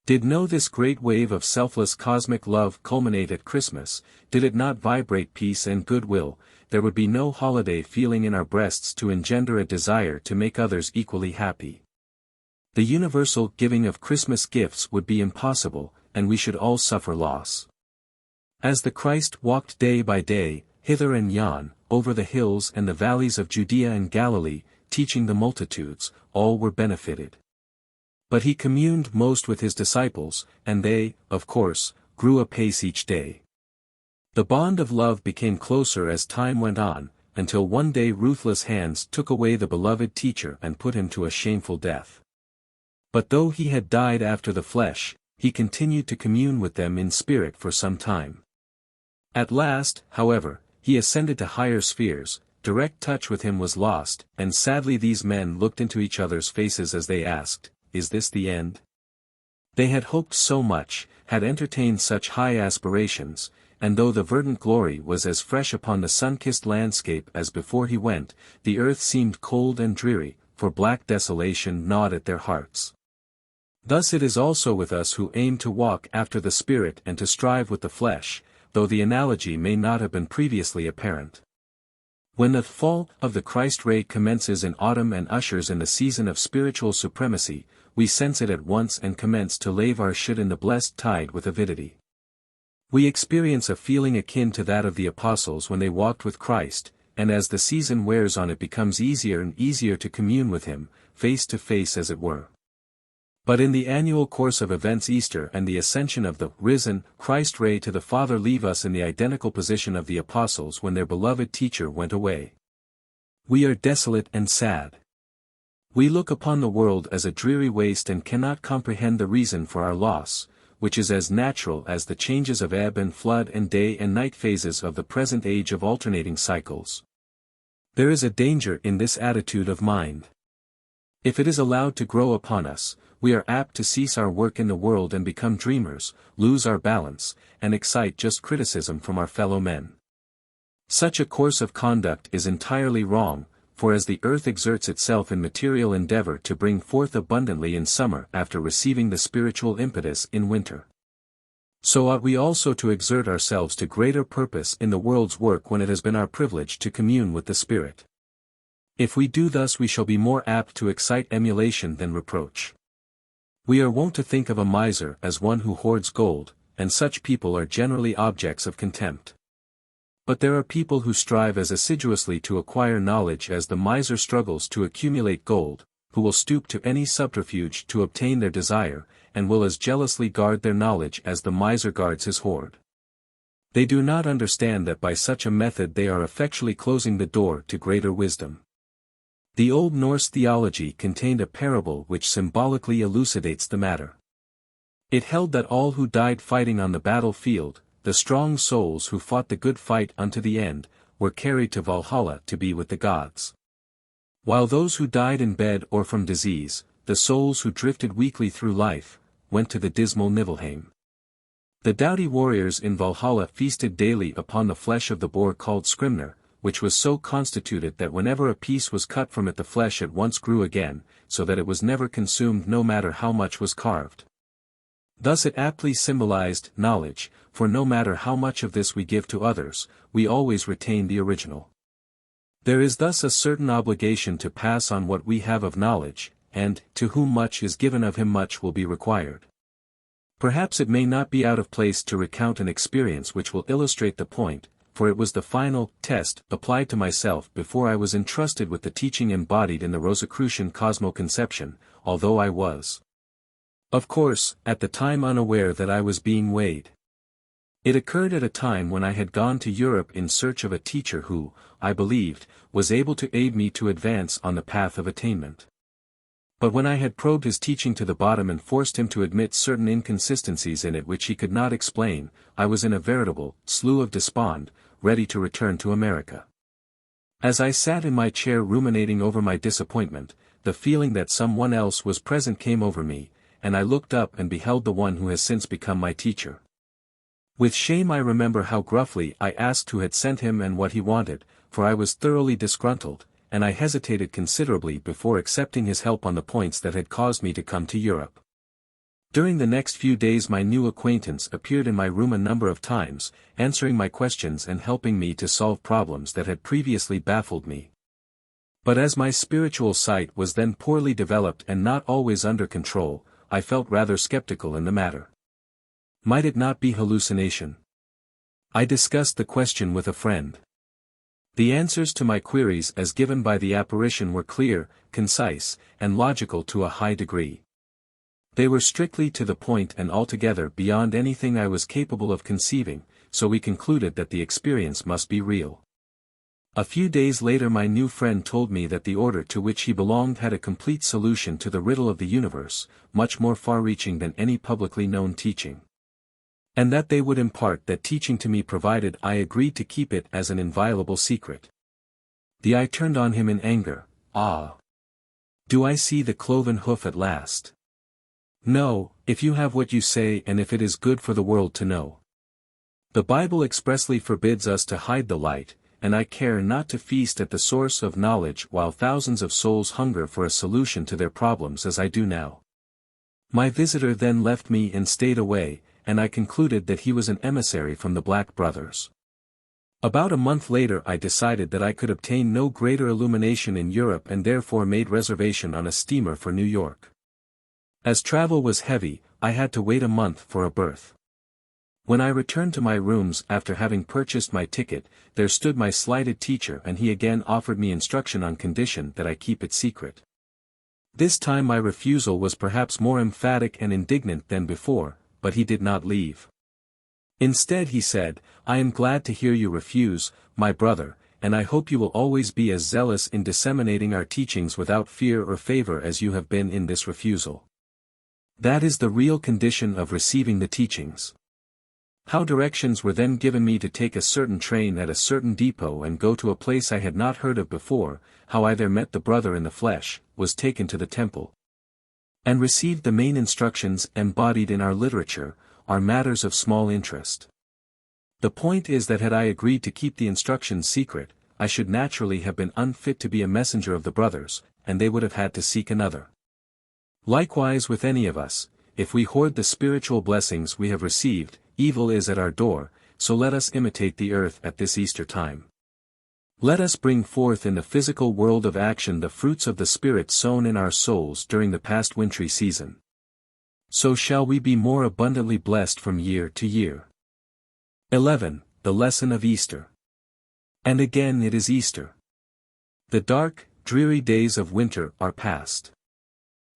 Did this great wave of selfless cosmic love culminate at Christmas, did it not vibrate peace and goodwill, there would be no holiday feeling in our breasts to engender a desire to make others equally happy. The universal giving of Christmas gifts would be impossible, and we should all suffer loss. As the Christ walked day by day, hither and yon, over the hills and the valleys of Judea and Galilee, teaching the multitudes, all were benefited. But he communed most with his disciples, and they, of course, grew apace each day. The bond of love became closer as time went on, until one day ruthless hands took away the beloved teacher and put him to a shameful death. But though he had died after the flesh, he continued to commune with them in spirit for some time. At last, however, he ascended to higher spheres, direct touch with him was lost, and sadly these men looked into each other's faces as they asked, "Is this the end?" They had hoped so much, had entertained such high aspirations, and though the verdant glory was as fresh upon the sun-kissed landscape as before he went, the earth seemed cold and dreary, for black desolation gnawed at their hearts. Thus it is also with us who aim to walk after the Spirit and to strive with the flesh, though the analogy may not have been previously apparent. When the fall of the Christ ray commences in autumn and ushers in the season of spiritual supremacy, we sense it at once and commence to lave our should in the blessed tide with avidity. We experience a feeling akin to that of the apostles when they walked with Christ, and as the season wears on it becomes easier and easier to commune with him, face to face as it were. But in the annual course of events Easter and the ascension of the risen Christ ray to the Father leave us in the identical position of the apostles when their beloved teacher went away. We are desolate and sad. We look upon the world as a dreary waste and cannot comprehend the reason for our loss, which is as natural as the changes of ebb and flood and day and night phases of the present age of alternating cycles. There is a danger in this attitude of mind. If it is allowed to grow upon us, we are apt to cease our work in the world and become dreamers, lose our balance, and excite just criticism from our fellow men. Such a course of conduct is entirely wrong, for as the earth exerts itself in material endeavor to bring forth abundantly in summer after receiving the spiritual impetus in winter, so ought we also to exert ourselves to greater purpose in the world's work when it has been our privilege to commune with the Spirit. If we do thus we shall be more apt to excite emulation than reproach. We are wont to think of a miser as one who hoards gold, and such people are generally objects of contempt. But there are people who strive as assiduously to acquire knowledge as the miser struggles to accumulate gold, who will stoop to any subterfuge to obtain their desire, and will as jealously guard their knowledge as the miser guards his hoard. They do not understand that by such a method they are effectually closing the door to greater wisdom. The Old Norse theology contained a parable which symbolically elucidates the matter. It held that all who died fighting on the battlefield, the strong souls who fought the good fight unto the end, were carried to Valhalla to be with the gods. While those who died in bed or from disease, the souls who drifted weakly through life, went to the dismal Niflheim. The doughty warriors in Valhalla feasted daily upon the flesh of the boar called Skrimnir, which was so constituted that whenever a piece was cut from it the flesh at once grew again, so that it was never consumed no matter how much was carved. Thus it aptly symbolized knowledge, for no matter how much of this we give to others, we always retain the original. There is thus a certain obligation to pass on what we have of knowledge, and, to whom much is given of him much will be required. Perhaps it may not be out of place to recount an experience which will illustrate the point, for it was the final test applied to myself before I was entrusted with the teaching embodied in the Rosicrucian cosmo-conception, although I was, of course, at the time unaware that I was being weighed. It occurred at a time when I had gone to Europe in search of a teacher who, I believed, was able to aid me to advance on the path of attainment. But when I had probed his teaching to the bottom and forced him to admit certain inconsistencies in it which he could not explain, I was in a veritable slough of despond, ready to return to America. As I sat in my chair ruminating over my disappointment, the feeling that someone else was present came over me, and I looked up and beheld the one who has since become my teacher. With shame I remember how gruffly I asked who had sent him and what he wanted, for I was thoroughly disgruntled, and I hesitated considerably before accepting his help on the points that had caused me to come to Europe. During the next few days my new acquaintance appeared in my room a number of times, answering my questions and helping me to solve problems that had previously baffled me. But as my spiritual sight was then poorly developed and not always under control, I felt rather skeptical in the matter. Might it not be hallucination? I discussed the question with a friend. The answers to my queries as given by the apparition were clear, concise, and logical to a high degree. They were strictly to the point and altogether beyond anything I was capable of conceiving, so we concluded that the experience must be real. A few days later my new friend told me that the order to which he belonged had a complete solution to the riddle of the universe, much more far-reaching than any publicly known teaching. And that they would impart that teaching to me provided I agreed to keep it as an inviolable secret. The eye turned on him in anger. Ah! Do I see the cloven hoof at last? No, if you have what you say and if it is good for the world to know. The Bible expressly forbids us to hide the light, and I care not to feast at the source of knowledge while thousands of souls hunger for a solution to their problems as I do now. My visitor then left me and stayed away, and I concluded that he was an emissary from the Black Brothers. About a month later I decided that I could obtain no greater illumination in Europe and therefore made reservation on a steamer for New York. As travel was heavy, I had to wait a month for a berth. When I returned to my rooms after having purchased my ticket, there stood my slighted teacher and he again offered me instruction on condition that I keep it secret. This time my refusal was perhaps more emphatic and indignant than before, but he did not leave. Instead he said, "I am glad to hear you refuse, my brother, and I hope you will always be as zealous in disseminating our teachings without fear or favor as you have been in this refusal. That is the real condition of receiving the teachings." How directions were then given me to take a certain train at a certain depot and go to a place I had not heard of before, how I there met the brother in the flesh, was taken to the temple, and received the main instructions embodied in our literature, are matters of small interest. The point is that had I agreed to keep the instructions secret, I should naturally have been unfit to be a messenger of the brothers, and they would have had to seek another. Likewise with any of us, if we hoard the spiritual blessings we have received, evil is at our door, so let us imitate the earth at this Easter time. Let us bring forth in the physical world of action the fruits of the Spirit sown in our souls during the past wintry season. So shall we be more abundantly blessed from year to year. 11. The lesson of Easter. And again it is Easter. The dark, dreary days of winter are past.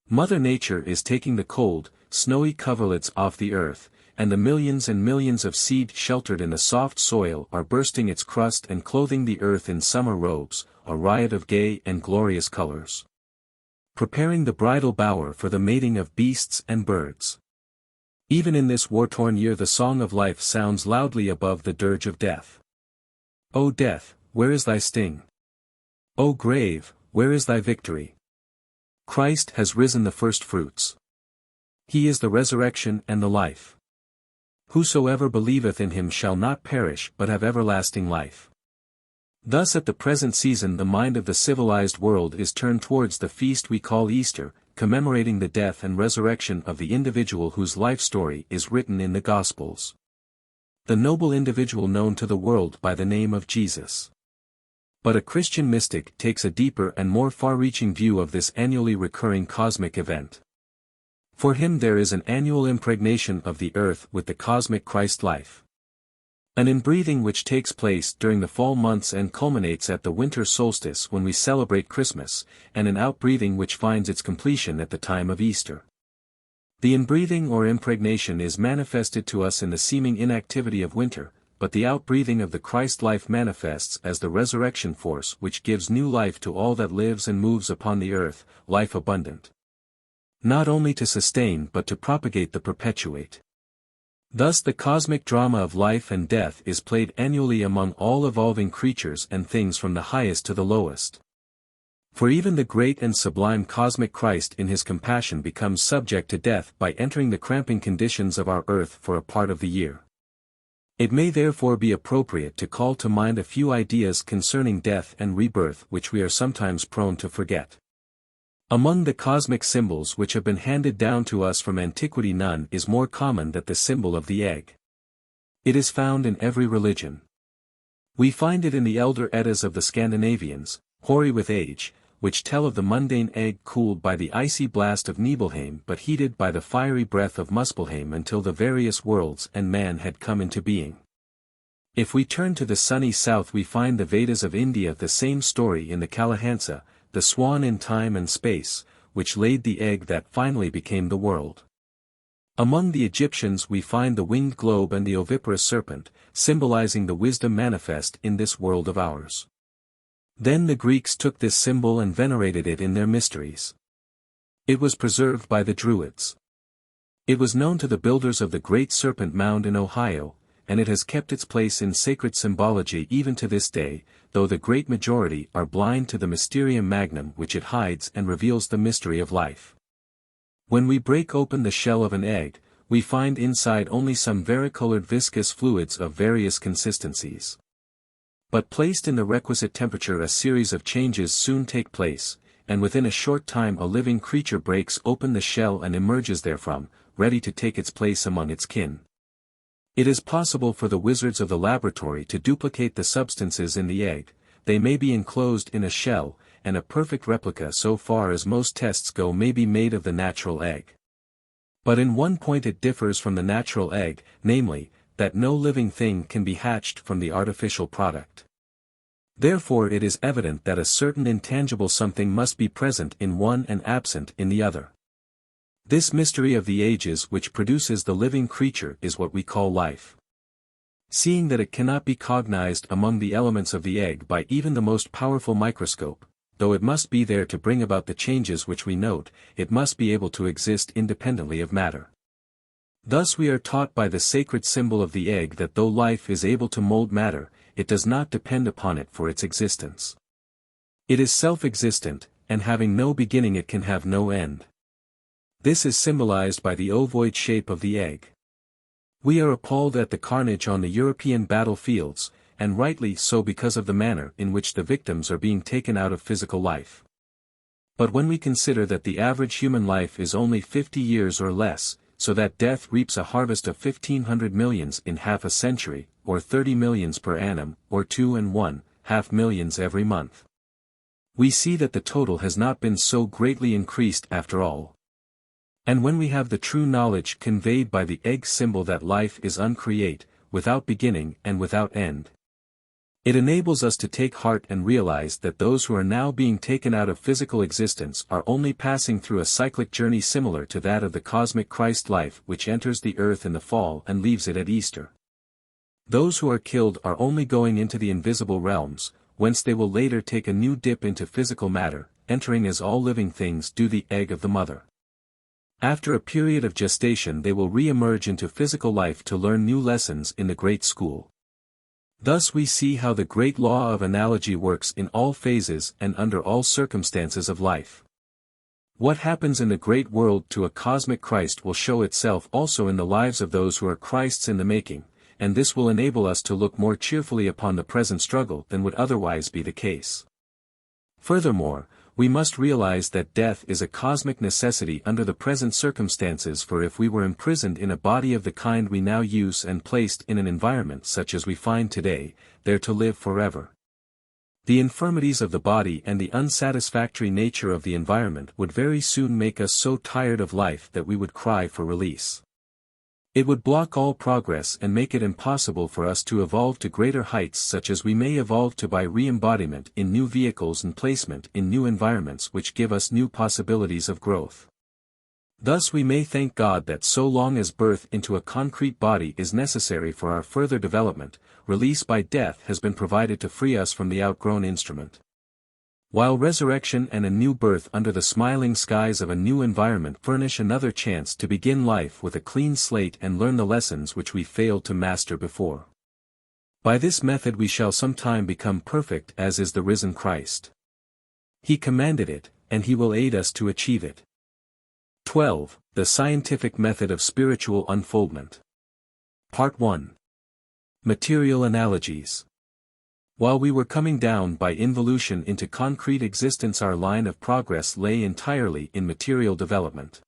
Mother Nature is taking the cold, snowy coverlets off the earth, and the millions and millions of seed sheltered in the soft soil are bursting its crust and clothing the earth in summer robes, a riot of gay and glorious colors, preparing the bridal bower for the mating of beasts and birds. Even in this war-torn year the song of life sounds loudly above the dirge of death. O death, where is thy sting? O grave, where is thy victory? Christ has risen the first fruits. He is the resurrection and the life. Whosoever believeth in him shall not perish but have everlasting life. Thus at the present season the mind of the civilized world is turned towards the feast we call Easter, commemorating the death and resurrection of the individual whose life story is written in the Gospels. The noble individual known to the world by the name of Jesus. But a Christian mystic takes a deeper and more far-reaching view of this annually recurring cosmic event. For him there is an annual impregnation of the earth with the cosmic Christ life. An inbreathing which takes place during the fall months and culminates at the winter solstice when we celebrate Christmas, and an outbreathing which finds its completion at the time of Easter. The inbreathing or impregnation is manifested to us in the seeming inactivity of winter, but the outbreathing of the Christ life manifests as the resurrection force which gives new life to all that lives and moves upon the earth, life abundant. Not only to sustain but to propagate the perpetuate. Thus the cosmic drama of life and death is played annually among all evolving creatures and things from the highest to the lowest. For even the great and sublime cosmic Christ in his compassion becomes subject to death by entering the cramping conditions of our earth for a part of the year. It may therefore be appropriate to call to mind a few ideas concerning death and rebirth which we are sometimes prone to forget. Among the cosmic symbols which have been handed down to us from antiquity none is more common than the symbol of the egg. It is found in every religion. We find it in the elder Eddas of the Scandinavians, hoary with age, which tell of the mundane egg cooled by the icy blast of Nibelheim but heated by the fiery breath of Muspelheim until the various worlds and man had come into being. If we turn to the sunny south we find the Vedas of India the same story in the Kalahansa, the swan in time and space, which laid the egg that finally became the world. Among the Egyptians we find the winged globe and the oviparous serpent, symbolizing the wisdom manifest in this world of ours. Then the Greeks took this symbol and venerated it in their mysteries. It was preserved by the Druids. It was known to the builders of the Great Serpent Mound in Ohio, and it has kept its place in sacred symbology even to this day, though the great majority are blind to the mysterium magnum which it hides and reveals the mystery of life. When we break open the shell of an egg, we find inside only some varicolored viscous fluids of various consistencies. But placed in the requisite temperature a series of changes soon take place, and within a short time a living creature breaks open the shell and emerges therefrom, ready to take its place among its kin. It is possible for the wizards of the laboratory to duplicate the substances in the egg. They may be enclosed in a shell, and a perfect replica so far as most tests go may be made of the natural egg. But in one point it differs from the natural egg, namely, that no living thing can be hatched from the artificial product. Therefore it is evident that a certain intangible something must be present in one and absent in the other. This mystery of the ages which produces the living creature is what we call life. Seeing that it cannot be cognized among the elements of the egg by even the most powerful microscope, though it must be there to bring about the changes which we note, it must be able to exist independently of matter. Thus we are taught by the sacred symbol of the egg that though life is able to mold matter, it does not depend upon it for its existence. It is self-existent, and having no beginning it can have no end. This is symbolized by the ovoid shape of the egg. We are appalled at the carnage on the European battlefields, and rightly so because of the manner in which the victims are being taken out of physical life. But when we consider that the average human life is only 50 years or less, so that death reaps a harvest of 1,500 millions in half a century, or 30 millions per annum, or 2.5 millions every month, we see that the total has not been so greatly increased after all. And when we have the true knowledge conveyed by the egg symbol that life is uncreate, without beginning and without end, it enables us to take heart and realize that those who are now being taken out of physical existence are only passing through a cyclic journey similar to that of the cosmic Christ life which enters the earth in the fall and leaves it at Easter. Those who are killed are only going into the invisible realms, whence they will later take a new dip into physical matter, entering as all living things do the egg of the mother. After a period of gestation they will re-emerge into physical life to learn new lessons in the great school. Thus we see how the great law of analogy works in all phases and under all circumstances of life. What happens in the great world to a cosmic Christ will show itself also in the lives of those who are Christs in the making, and this will enable us to look more cheerfully upon the present struggle than would otherwise be the case. Furthermore, we must realize that death is a cosmic necessity under the present circumstances, for if we were imprisoned in a body of the kind we now use and placed in an environment such as we find today, there to live forever, the infirmities of the body and the unsatisfactory nature of the environment would very soon make us so tired of life that we would cry for release. It would block all progress and make it impossible for us to evolve to greater heights such as we may evolve to by re-embodiment in new vehicles and placement in new environments which give us new possibilities of growth. Thus we may thank God that so long as birth into a concrete body is necessary for our further development, release by death has been provided to free us from the outgrown instrument. While resurrection and a new birth under the smiling skies of a new environment furnish another chance to begin life with a clean slate and learn the lessons which we failed to master before. By this method we shall sometime become perfect as is the risen Christ. He commanded it, and he will aid us to achieve it. 12. The Scientific Method of Spiritual Unfoldment. Part 1. Material Analogies. While we were coming down by involution into concrete existence, our line of progress lay entirely in material development.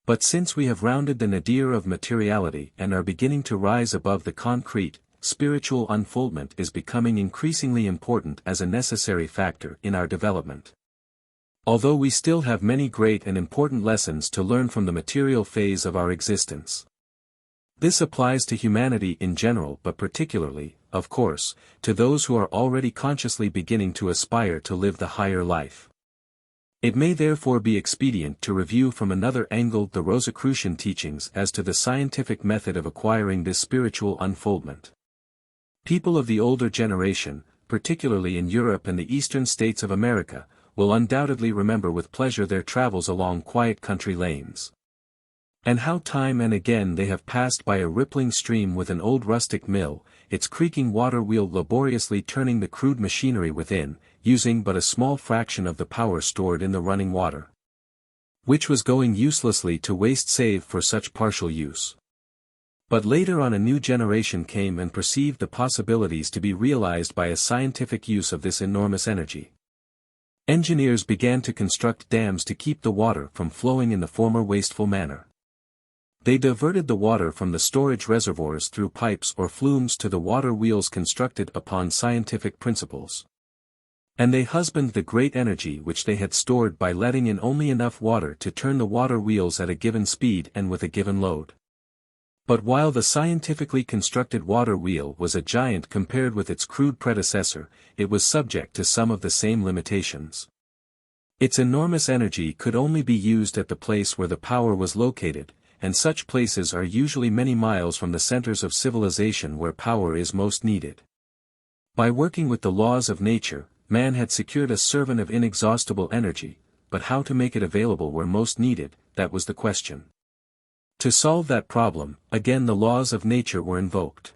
But since we have rounded the nadir of materiality and are beginning to rise above the concrete, spiritual unfoldment is becoming increasingly important as a necessary factor in our development. Although we still have many great and important lessons to learn from the material phase of our existence. This applies to humanity in general, but particularly, of course, to those who are already consciously beginning to aspire to live the higher life. It may therefore be expedient to review from another angle the Rosicrucian teachings as to the scientific method of acquiring this spiritual unfoldment. People of the older generation, particularly in Europe and the eastern states of America, will undoubtedly remember with pleasure their travels along quiet country lanes. And how time and again they have passed by a rippling stream with an old rustic mill, its creaking water wheel laboriously turning the crude machinery within, using but a small fraction of the power stored in the running water, which was going uselessly to waste save for such partial use. But later on a new generation came and perceived the possibilities to be realized by a scientific use of this enormous energy. Engineers began to construct dams to keep the water from flowing in the former wasteful manner. They diverted the water from the storage reservoirs through pipes or flumes to the water wheels constructed upon scientific principles. And they husbanded the great energy which they had stored by letting in only enough water to turn the water wheels at a given speed and with a given load. But while the scientifically constructed water wheel was a giant compared with its crude predecessor, it was subject to some of the same limitations. Its enormous energy could only be used at the place where the power was located, and such places are usually many miles from the centers of civilization where power is most needed. By working with the laws of nature, man had secured a servant of inexhaustible energy, but how to make it available where most needed, that was the question. To solve that problem, again the laws of nature were invoked.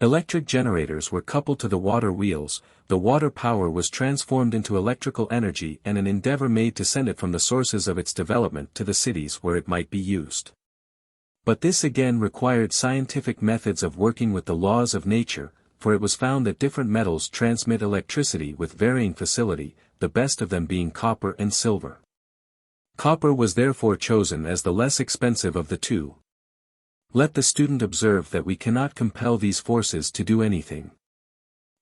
Electric generators were coupled to the water wheels, the water power was transformed into electrical energy and an endeavor made to send it from the sources of its development to the cities where it might be used. But this again required scientific methods of working with the laws of nature, for it was found that different metals transmit electricity with varying facility, the best of them being copper and silver. Copper was therefore chosen as the less expensive of the two. Let the student observe that we cannot compel these forces to do anything.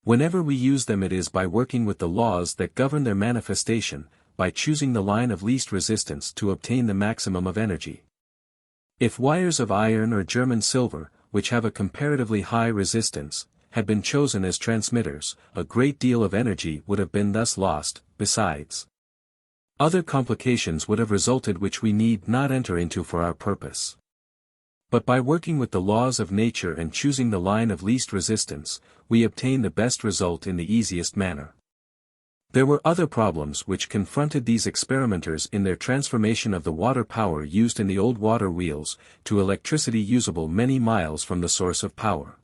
Whenever we use them it is by working with the laws that govern their manifestation, by choosing the line of least resistance to obtain the maximum of energy. If wires of iron or German silver, which have a comparatively high resistance, had been chosen as transmitters, a great deal of energy would have been thus lost. Besides, other complications would have resulted which we need not enter into for our purpose. But by working with the laws of nature and choosing the line of least resistance, we obtain the best result in the easiest manner. There were other problems which confronted these experimenters in their transformation of the water power used in the old water wheels, to electricity usable many miles from the source of power.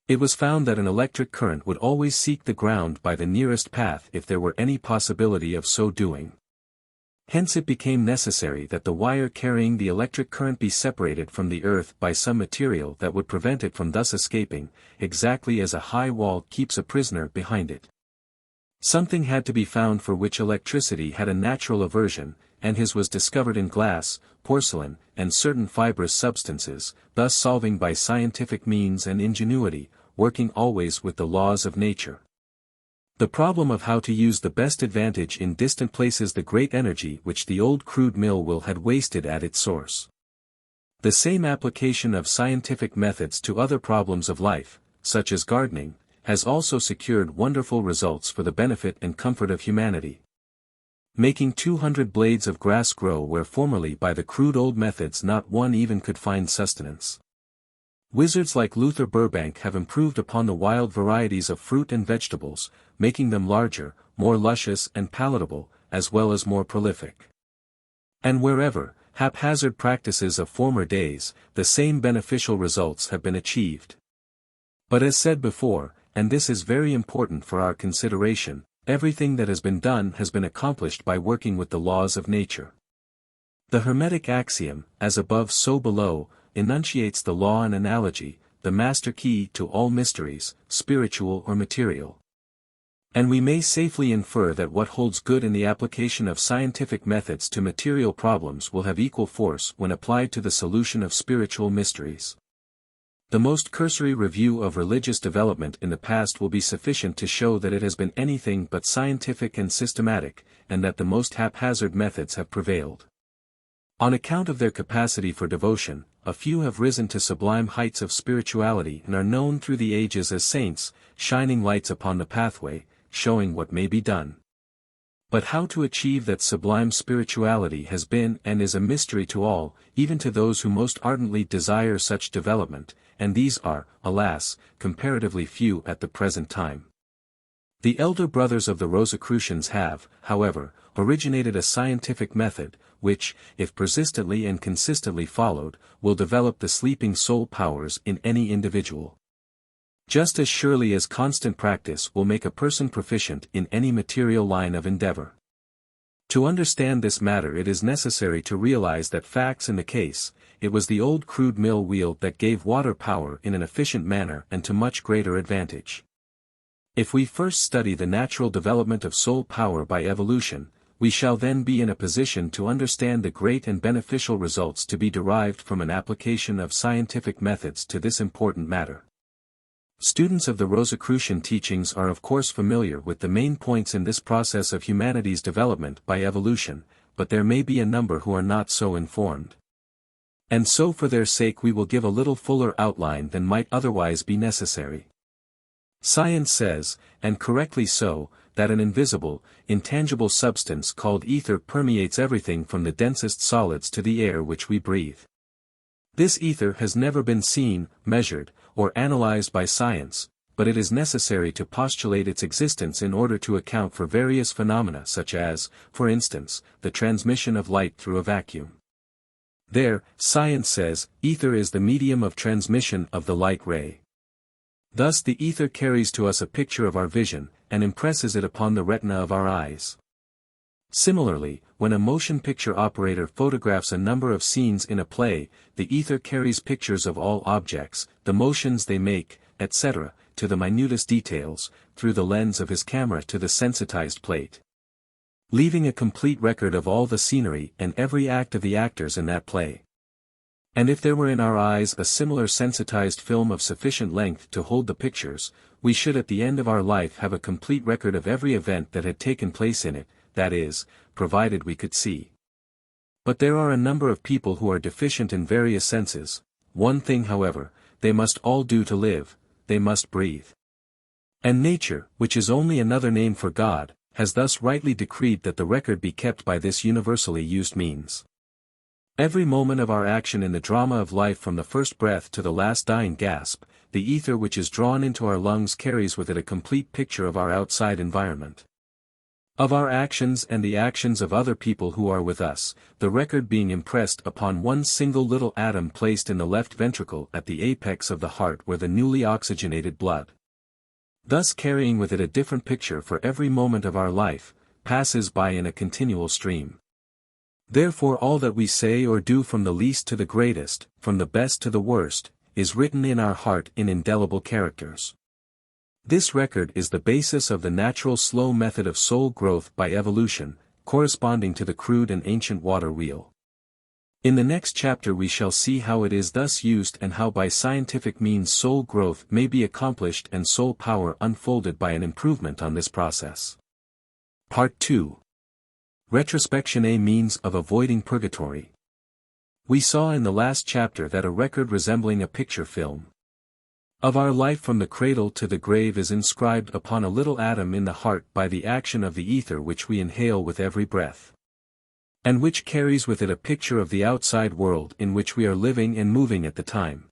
It was found that an electric current would always seek the ground by the nearest path if there were any possibility of so doing. Hence it became necessary that the wire carrying the electric current be separated from the earth by some material that would prevent it from thus escaping, exactly as a high wall keeps a prisoner behind it. Something had to be found for which electricity had a natural aversion, and his was discovered in glass, porcelain, and certain fibrous substances, thus solving by scientific means and ingenuity, working always with the laws of nature, the problem of how to use the best advantage in distant places, the great energy which the old crude mill wheel had wasted at its source. The same application of scientific methods to other problems of life, such as gardening, has also secured wonderful results for the benefit and comfort of humanity. Making 200 blades of grass grow where formerly by the crude old methods not one even could find sustenance. Wizards like Luther Burbank have improved upon the wild varieties of fruit and vegetables, making them larger, more luscious and palatable, as well as more prolific. And wherever, haphazard practices of former days, the same beneficial results have been achieved. But as said before, and this is very important for our consideration, everything that has been done has been accomplished by working with the laws of nature. The Hermetic axiom, as above so below, enunciates the law and analogy, the master key to all mysteries, spiritual or material. And we may safely infer that what holds good in the application of scientific methods to material problems will have equal force when applied to the solution of spiritual mysteries. The most cursory review of religious development in the past will be sufficient to show that it has been anything but scientific and systematic, and that the most haphazard methods have prevailed. On account of their capacity for devotion, a few have risen to sublime heights of spirituality and are known through the ages as saints, shining lights upon the pathway, showing what may be done. But how to achieve that sublime spirituality has been and is a mystery to all, even to those who most ardently desire such development, and these are, alas, comparatively few at the present time. The elder brothers of the Rosicrucians have, however, originated a scientific method, which, if persistently and consistently followed, will develop the sleeping soul powers in any individual. Just as surely as constant practice will make a person proficient in any material line of endeavor. To understand this matter it is necessary to realize that facts in the case, it was the old crude mill wheel that gave water power in an efficient manner and to much greater advantage. If we first study the natural development of soul power by evolution, we shall then be in a position to understand the great and beneficial results to be derived from an application of scientific methods to this important matter. Students of the Rosicrucian teachings are of course familiar with the main points in this process of humanity's development by evolution, but there may be a number who are not so informed. And so for their sake we will give a little fuller outline than might otherwise be necessary. Science says, and correctly so, that an invisible, intangible substance called ether permeates everything from the densest solids to the air which we breathe. This ether has never been seen, measured, or analyzed by science, but it is necessary to postulate its existence in order to account for various phenomena such as, for instance, the transmission of light through a vacuum. There, science says, ether is the medium of transmission of the light ray. Thus the ether carries to us a picture of our vision, and impresses it upon the retina of our eyes. Similarly, when a motion picture operator photographs a number of scenes in a play, the ether carries pictures of all objects, the motions they make, etc., to the minutest details, through the lens of his camera to the sensitized plate, leaving a complete record of all the scenery and every act of the actors in that play. And if there were in our eyes a similar sensitized film of sufficient length to hold the pictures, we should at the end of our life have a complete record of every event that had taken place in it, that is, provided we could see. But there are a number of people who are deficient in various senses. One thing however, they must all do to live, they must breathe. And nature, which is only another name for God, has thus rightly decreed that the record be kept by this universally used means. Every moment of our action in the drama of life from the first breath to the last dying gasp, the ether which is drawn into our lungs carries with it a complete picture of our outside environment, of our actions and the actions of other people who are with us, the record being impressed upon one single little atom placed in the left ventricle at the apex of the heart where the newly oxygenated blood, thus carrying with it a different picture for every moment of our life, passes by in a continual stream. Therefore all that we say or do from the least to the greatest, from the best to the worst, is written in our heart in indelible characters. This record is the basis of the natural slow method of soul growth by evolution, corresponding to the crude and ancient water wheel. In the next chapter we shall see how it is thus used and how by scientific means soul growth may be accomplished and soul power unfolded by an improvement on this process. Part 2. Retrospection, a means of avoiding purgatory. We saw in the last chapter that a record resembling a picture film of our life from the cradle to the grave is inscribed upon a little atom in the heart by the action of the ether which we inhale with every breath, and which carries with it a picture of the outside world in which we are living and moving at the time.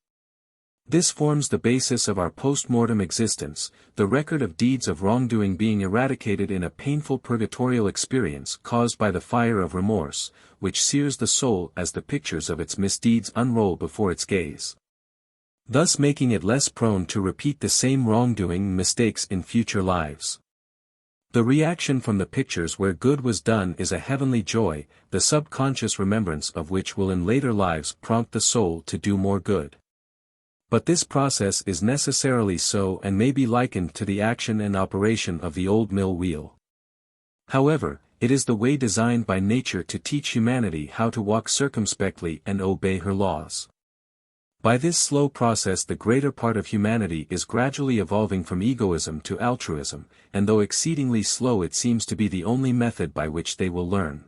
This forms the basis of our post-mortem existence, the record of deeds of wrongdoing being eradicated in a painful purgatorial experience caused by the fire of remorse, which sears the soul as the pictures of its misdeeds unroll before its gaze, thus making it less prone to repeat the same wrongdoing and mistakes in future lives. The reaction from the pictures where good was done is a heavenly joy, the subconscious remembrance of which will in later lives prompt the soul to do more good. But this process is necessarily so and may be likened to the action and operation of the old mill wheel. However, it is the way designed by nature to teach humanity how to walk circumspectly and obey her laws. By this slow process the greater part of humanity is gradually evolving from egoism to altruism, and though exceedingly slow it seems to be the only method by which they will learn.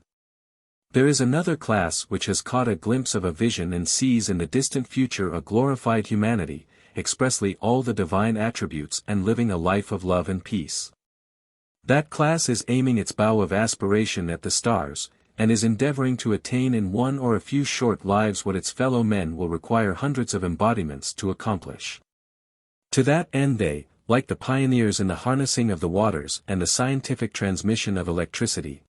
There is another class which has caught a glimpse of a vision and sees in the distant future a glorified humanity, expressly all the divine attributes and living a life of love and peace. That class is aiming its bow of aspiration at the stars, and is endeavoring to attain in one or a few short lives what its fellow men will require hundreds of embodiments to accomplish. To that end they, like the pioneers in the harnessing of the waters and the scientific transmission of electricity,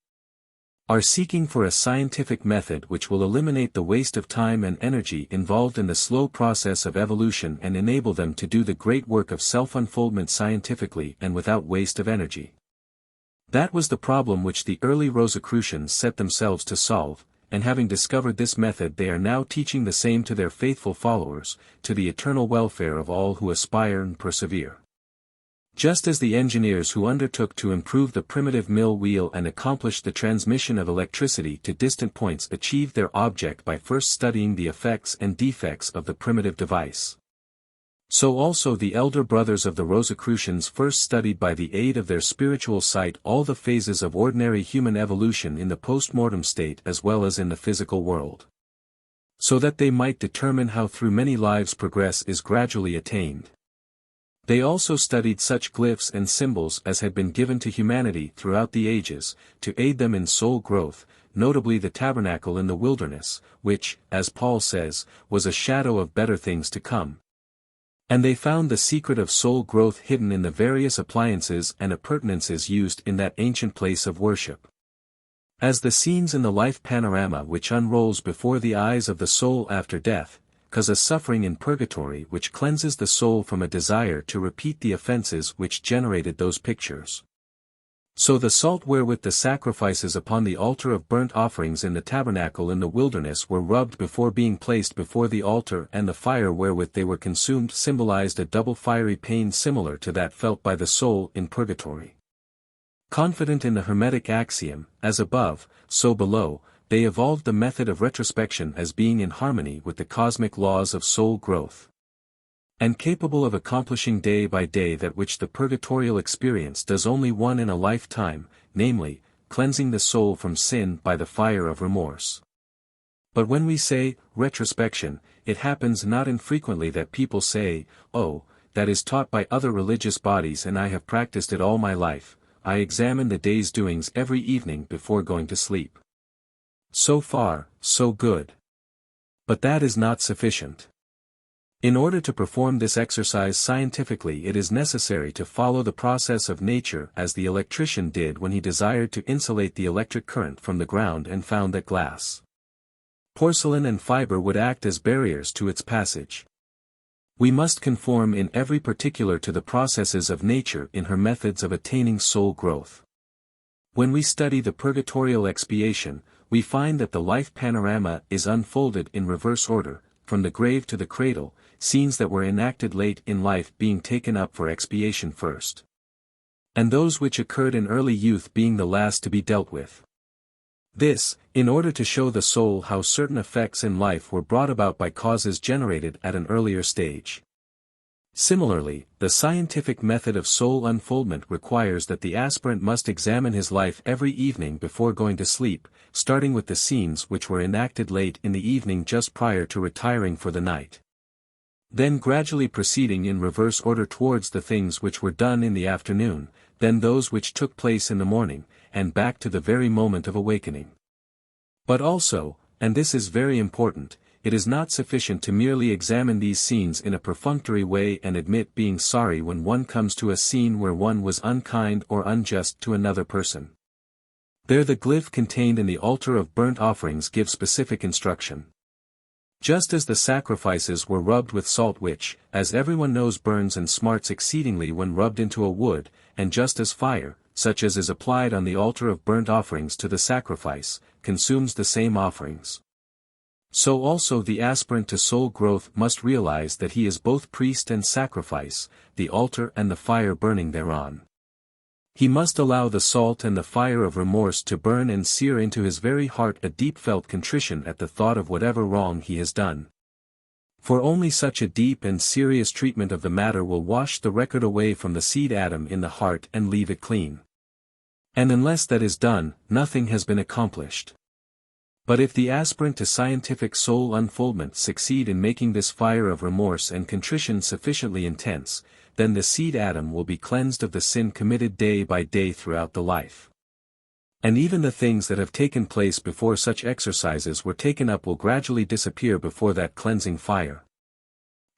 are seeking for a scientific method which will eliminate the waste of time and energy involved in the slow process of evolution and enable them to do the great work of self-unfoldment scientifically and without waste of energy. That was the problem which the early Rosicrucians set themselves to solve, and having discovered this method they are now teaching the same to their faithful followers, to the eternal welfare of all who aspire and persevere. Just as the engineers who undertook to improve the primitive mill wheel and accomplish the transmission of electricity to distant points achieved their object by first studying the effects and defects of the primitive device. So also the elder brothers of the Rosicrucians first studied by the aid of their spiritual sight all the phases of ordinary human evolution in the post-mortem state as well as in the physical world, so that they might determine how through many lives progress is gradually attained. They also studied such glyphs and symbols as had been given to humanity throughout the ages, to aid them in soul growth, notably the tabernacle in the wilderness, which, as Paul says, was a shadow of better things to come. And they found the secret of soul growth hidden in the various appliances and appurtenances used in that ancient place of worship. As the scenes in the life panorama which unrolls before the eyes of the soul after death, cause a suffering in purgatory which cleanses the soul from a desire to repeat the offenses which generated those pictures. So the salt wherewith the sacrifices upon the altar of burnt offerings in the tabernacle in the wilderness were rubbed before being placed before the altar, and the fire wherewith they were consumed symbolized a double fiery pain similar to that felt by the soul in purgatory. Confident in the Hermetic axiom, as above, so below, they evolved the method of retrospection as being in harmony with the cosmic laws of soul growth, and capable of accomplishing day by day that which the purgatorial experience does only one in a lifetime, namely, cleansing the soul from sin by the fire of remorse. But when we say, retrospection, it happens not infrequently that people say, "Oh, that is taught by other religious bodies and I have practiced it all my life, I examine the day's doings every evening before going to sleep. So far, so good. But that is not sufficient. In order to perform this exercise scientifically it is necessary to follow the process of nature as the electrician did when he desired to insulate the electric current from the ground and found that glass, porcelain and fiber would act as barriers to its passage. We must conform in every particular to the processes of nature in her methods of attaining soul growth. When we study the purgatorial expiation, we find that the life panorama is unfolded in reverse order, from the grave to the cradle, scenes that were enacted late in life being taken up for expiation first, and those which occurred in early youth being the last to be dealt with. This, in order to show the soul how certain effects in life were brought about by causes generated at an earlier stage. Similarly, the scientific method of soul unfoldment requires that the aspirant must examine his life every evening before going to sleep, starting with the scenes which were enacted late in the evening just prior to retiring for the night, then gradually proceeding in reverse order towards the things which were done in the afternoon, then those which took place in the morning, and back to the very moment of awakening. But also, and this is very important, it is not sufficient to merely examine these scenes in a perfunctory way and admit being sorry when one comes to a scene where one was unkind or unjust to another person. There the glyph contained in the altar of burnt offerings gives specific instruction. Just as the sacrifices were rubbed with salt which, as everyone knows, burns and smarts exceedingly when rubbed into a wood, and just as fire, such as is applied on the altar of burnt offerings to the sacrifice, consumes the same offerings, so also the aspirant to soul growth must realize that he is both priest and sacrifice, the altar and the fire burning thereon. He must allow the salt and the fire of remorse to burn and sear into his very heart a deep-felt contrition at the thought of whatever wrong he has done. For only such a deep and serious treatment of the matter will wash the record away from the seed atom in the heart and leave it clean. And unless that is done, nothing has been accomplished. But if the aspirant to scientific soul unfoldment succeed in making this fire of remorse and contrition sufficiently intense, then the seed atom will be cleansed of the sin committed day by day throughout the life. And even the things that have taken place before such exercises were taken up will gradually disappear before that cleansing fire.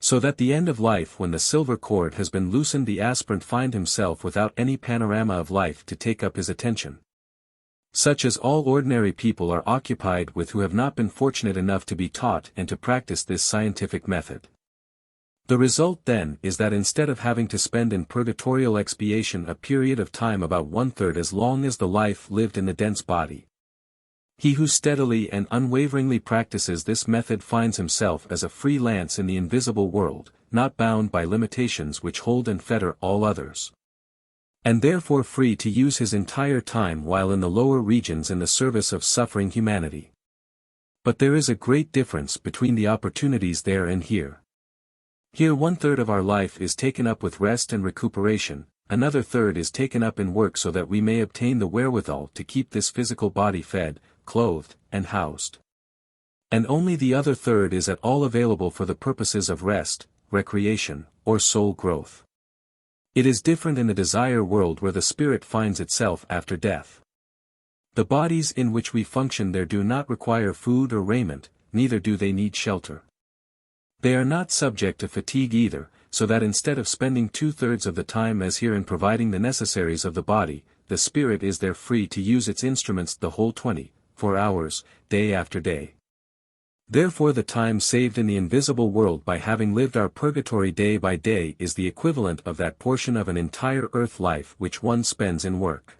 So that the end of life, when the silver cord has been loosened, the aspirant find himself without any panorama of life to take up his attention, such as all ordinary people are occupied with who have not been fortunate enough to be taught and to practice this scientific method. The result then is that instead of having to spend in purgatorial expiation a period of time about 1/3 as long as the life lived in the dense body, he who steadily and unwaveringly practices this method finds himself as a free lance in the invisible world, not bound by limitations which hold and fetter all others. and therefore free to use his entire time while in the lower regions in the service of suffering humanity. But there is a great difference between the opportunities there and here. Here 1/3 of our life is taken up with rest and recuperation, another third is taken up in work so that we may obtain the wherewithal to keep this physical body fed, clothed, and housed. And only the other third is at all available for the purposes of rest, recreation, or soul growth. It is different in the desire world where the spirit finds itself after death. The bodies in which we function there do not require food or raiment, neither do they need shelter. They are not subject to fatigue either, so that instead of spending 2/3 of the time as here in providing the necessaries of the body, the spirit is there free to use its instruments the whole 24 hours, day after day. Therefore the time saved in the invisible world by having lived our purgatory day by day is the equivalent of that portion of an entire earth life which one spends in work.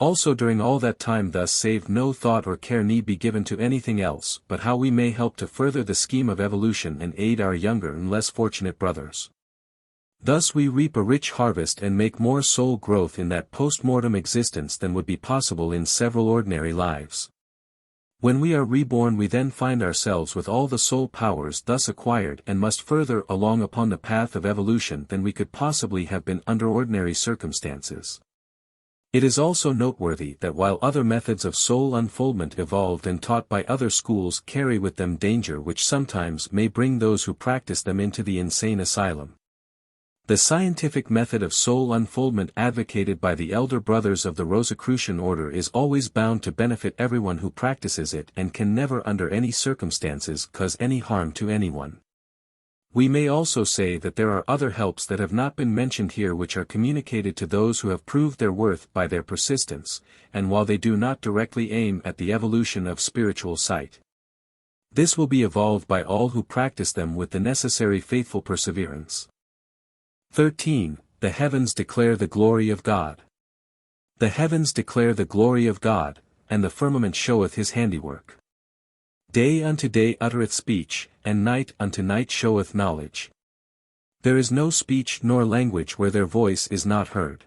Also during all that time thus saved no thought or care need be given to anything else but how we may help to further the scheme of evolution and aid our younger and less fortunate brothers. Thus we reap a rich harvest and make more soul growth in that post-mortem existence than would be possible in several ordinary lives. When we are reborn we then find ourselves with all the soul powers thus acquired and must further along upon the path of evolution than we could possibly have been under ordinary circumstances. It is also noteworthy that while other methods of soul unfoldment evolved and taught by other schools carry with them danger which sometimes may bring those who practice them into the insane asylum, the scientific method of soul unfoldment advocated by the elder brothers of the Rosicrucian order is always bound to benefit everyone who practices it and can never under any circumstances cause any harm to anyone. We may also say that there are other helps that have not been mentioned here which are communicated to those who have proved their worth by their persistence, and while they do not directly aim at the evolution of spiritual sight, this will be evolved by all who practice them with the necessary faithful perseverance. 13. The heavens declare the glory of God. The heavens declare the glory of God, and the firmament showeth his handiwork. Day unto day uttereth speech, and night unto night showeth knowledge. There is no speech nor language where their voice is not heard.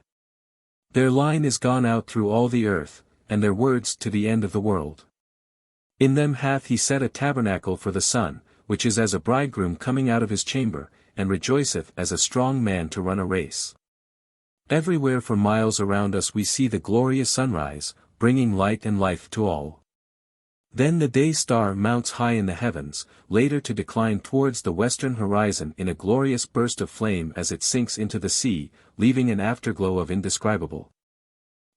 Their line is gone out through all the earth, and their words to the end of the world. In them hath he set a tabernacle for the sun, which is as a bridegroom coming out of his chamber, and rejoiceth as a strong man to run a race. Everywhere for miles around us we see the glorious sunrise, bringing light and life to all. Then the day star mounts high in the heavens, later to decline towards the western horizon in a glorious burst of flame as it sinks into the sea, leaving an afterglow of indescribable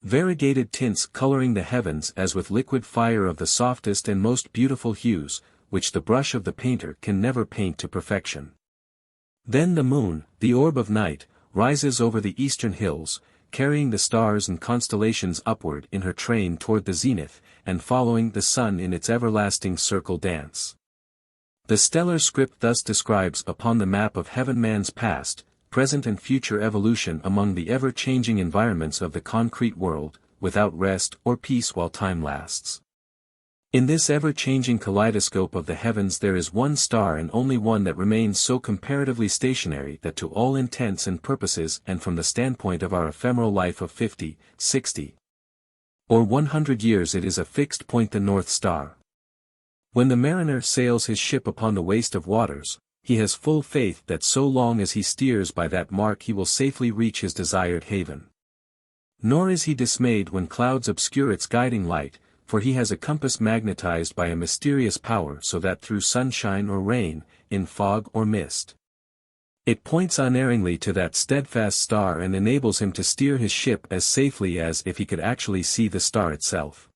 variegated tints coloring the heavens as with liquid fire of the softest and most beautiful hues, which the brush of the painter can never paint to perfection. Then the moon, the orb of night, rises over the eastern hills, carrying the stars and constellations upward in her train toward the zenith, and following the sun in its everlasting circle dance. The stellar script thus describes upon the map of heaven man's past, present and future evolution among the ever-changing environments of the concrete world, without rest or peace while time lasts. In this ever-changing kaleidoscope of the heavens there is one star and only one that remains so comparatively stationary that to all intents and purposes and from the standpoint of our ephemeral life of 50, 60, or 100 years it is a fixed point, the North Star. When the mariner sails his ship upon the waste of waters, he has full faith that so long as he steers by that mark he will safely reach his desired haven. Nor is he dismayed when clouds obscure its guiding light, for he has a compass magnetized by a mysterious power so that through sunshine or rain, in fog or mist, it points unerringly to that steadfast star and enables him to steer his ship as safely as if he could actually see the star itself.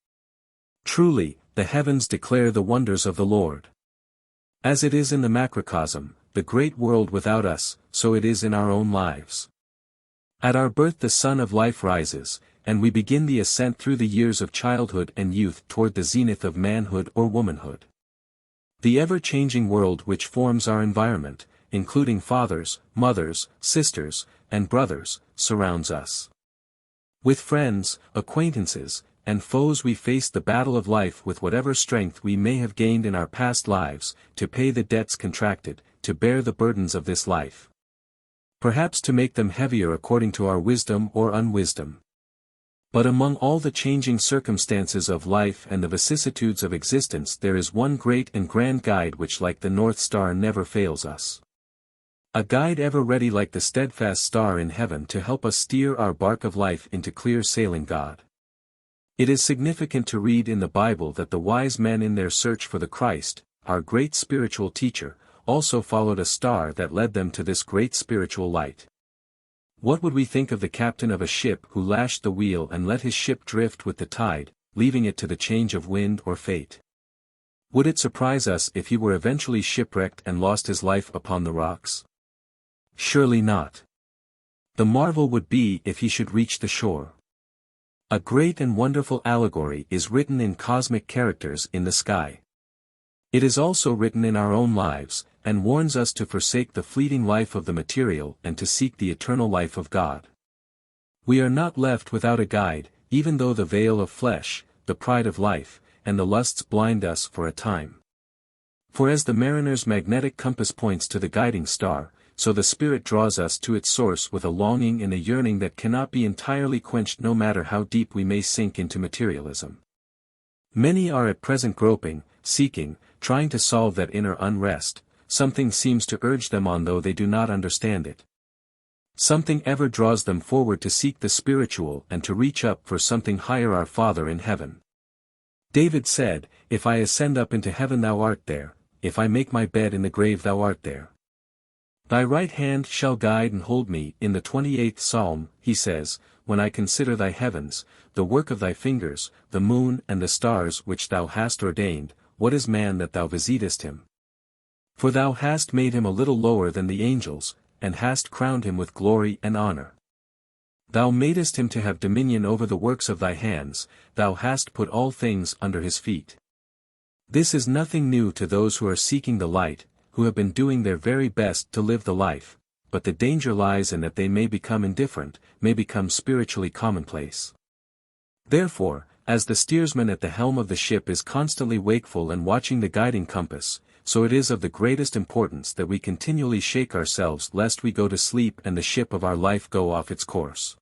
Truly, the heavens declare the wonders of the Lord. As it is in the macrocosm, the great world without us, so it is in our own lives. At our birth the sun of life rises, and we begin the ascent through the years of childhood and youth toward the zenith of manhood or womanhood. The ever-changing world which forms our environment, including fathers, mothers, sisters, and brothers, surrounds us. With friends, acquaintances, and foes we face the battle of life with whatever strength we may have gained in our past lives, to pay the debts contracted, to bear the burdens of this life. perhaps to make them heavier according to our wisdom or unwisdom. But among all the changing circumstances of life and the vicissitudes of existence there is one great and grand guide which like the North Star never fails us. A guide ever ready like the steadfast star in heaven to help us steer our bark of life into clear sailing God. It is significant to read in the Bible that the wise men in their search for the Christ, our great spiritual teacher, also followed a star that led them to this great spiritual light. What would we think of the captain of a ship who lashed the wheel and let his ship drift with the tide, leaving it to the change of wind or fate? Would it surprise us if he were eventually shipwrecked and lost his life upon the rocks? Surely not. The marvel would be if he should reach the shore. A great and wonderful allegory is written in cosmic characters in the sky. It is also written in our own lives, and warns us to forsake the fleeting life of the material and to seek the eternal life of God. We are not left without a guide, even though the veil of flesh, the pride of life, and the lusts blind us for a time. For as the mariner's magnetic compass points to the guiding star, so the Spirit draws us to its source with a longing and a yearning that cannot be entirely quenched no matter how deep we may sink into materialism. Many are at present groping, seeking, trying to solve that inner unrest. Something seems to urge them on though they do not understand it. Something ever draws them forward to seek the spiritual and to reach up for something higher. Our Father in heaven. David said, "If I ascend up into heaven thou art there, if I make my bed in the grave thou art there. Thy right hand shall guide and hold me." In the 28th Psalm, he says, "When I consider thy heavens, the work of thy fingers, the moon and the stars which thou hast ordained, what is man that thou visitest him? For thou hast made him a little lower than the angels, and hast crowned him with glory and honor. Thou madest him to have dominion over the works of thy hands, thou hast put all things under his feet." This is nothing new to those who are seeking the light, who have been doing their very best to live the life, but the danger lies in that they may become indifferent, may become spiritually commonplace. Therefore, as the steersman at the helm of the ship is constantly wakeful and watching the guiding compass, so it is of the greatest importance that we continually shake ourselves lest we go to sleep and the ship of our life go off its course.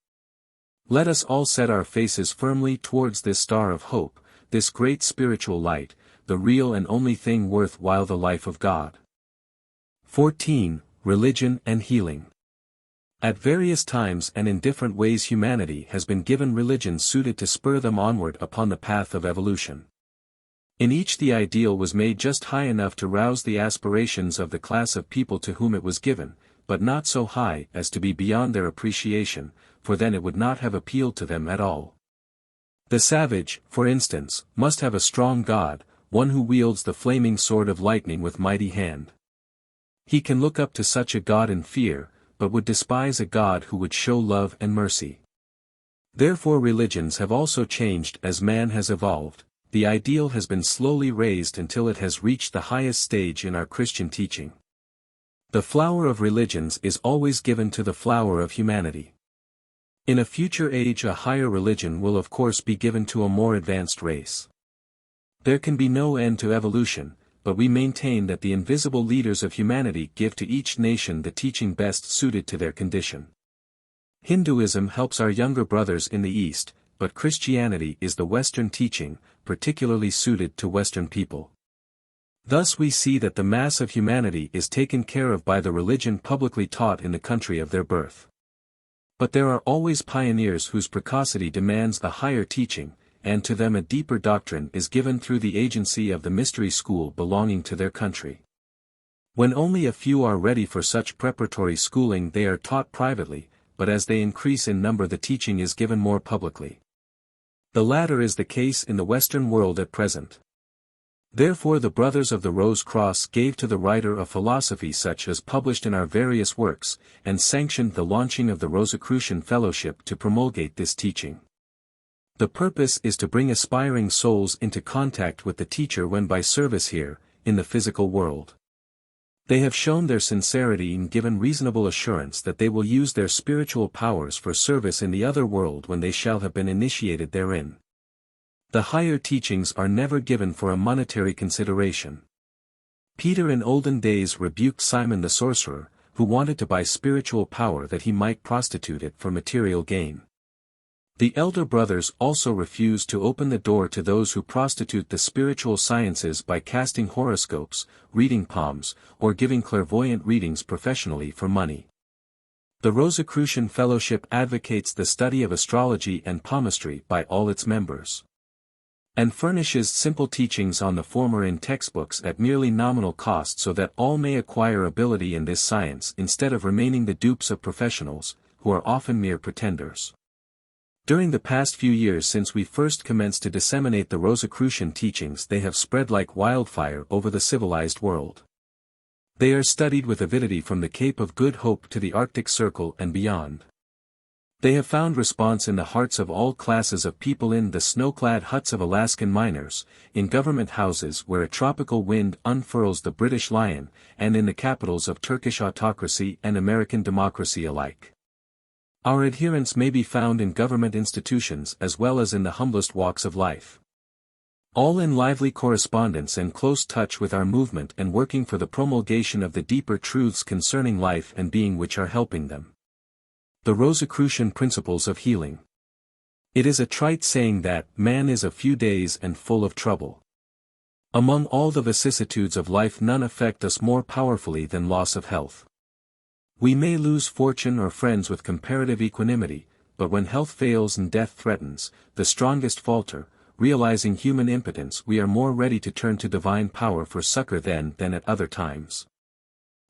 Let us all set our faces firmly towards this star of hope, this great spiritual light, the real and only thing worth while, the life of God. 14. Religion and healing. At various times and in different ways humanity has been given religions suited to spur them onward upon the path of evolution. In each the ideal was made just high enough to rouse the aspirations of the class of people to whom it was given, but not so high as to be beyond their appreciation, for then it would not have appealed to them at all. The savage, for instance, must have a strong God, one who wields the flaming sword of lightning with mighty hand. He can look up to such a God in fear, but would despise a God who would show love and mercy. Therefore religions have also changed as man has evolved. The ideal has been slowly raised until it has reached the highest stage in our Christian teaching. The flower of religions is always given to the flower of humanity. In a future age a higher religion will of course be given to a more advanced race. There can be no end to evolution, but we maintain that the invisible leaders of humanity give to each nation the teaching best suited to their condition. Hinduism helps our younger brothers in the East, but Christianity is the Western teaching, particularly suited to Western people. Thus we see that the mass of humanity is taken care of by the religion publicly taught in the country of their birth. But there are always pioneers whose precocity demands the higher teaching, and to them a deeper doctrine is given through the agency of the mystery school belonging to their country. When only a few are ready for such preparatory schooling they are taught privately, but as they increase in number the teaching is given more publicly. The latter is the case in the Western world at present. Therefore the Brothers of the Rose Cross gave to the writer of philosophy such as published in our various works, and sanctioned the launching of the Rosicrucian Fellowship to promulgate this teaching. The purpose is to bring aspiring souls into contact with the teacher when by service here, in the physical world. They have shown their sincerity and given reasonable assurance that they will use their spiritual powers for service in the other world when they shall have been initiated therein. The higher teachings are never given for a monetary consideration. Peter in olden days rebuked Simon the sorcerer, who wanted to buy spiritual power that he might prostitute it for material gain. The elder brothers also refused to open the door to those who prostitute the spiritual sciences by casting horoscopes, reading palms, or giving clairvoyant readings professionally for money. The Rosicrucian Fellowship advocates the study of astrology and palmistry by all its members, and furnishes simple teachings on the former in textbooks at merely nominal cost so that all may acquire ability in this science instead of remaining the dupes of professionals, who are often mere pretenders. During the past few years since we first commenced to disseminate the Rosicrucian teachings, they have spread like wildfire over the civilized world. They are studied with avidity from the Cape of Good Hope to the Arctic Circle and beyond. They have found response in the hearts of all classes of people, in the snow-clad huts of Alaskan miners, in government houses where a tropical wind unfurls the British lion, and in the capitals of Turkish autocracy and American democracy alike. Our adherents may be found in government institutions as well as in the humblest walks of life, all in lively correspondence and close touch with our movement and working for the promulgation of the deeper truths concerning life and being which are helping them. The Rosicrucian Principles of Healing. It is a trite saying that man is a few days and full of trouble. Among all the vicissitudes of life, none affect us more powerfully than loss of health. We may lose fortune or friends with comparative equanimity, but when health fails and death threatens, the strongest falter. Realizing human impotence, we are more ready to turn to divine power for succor then than at other times.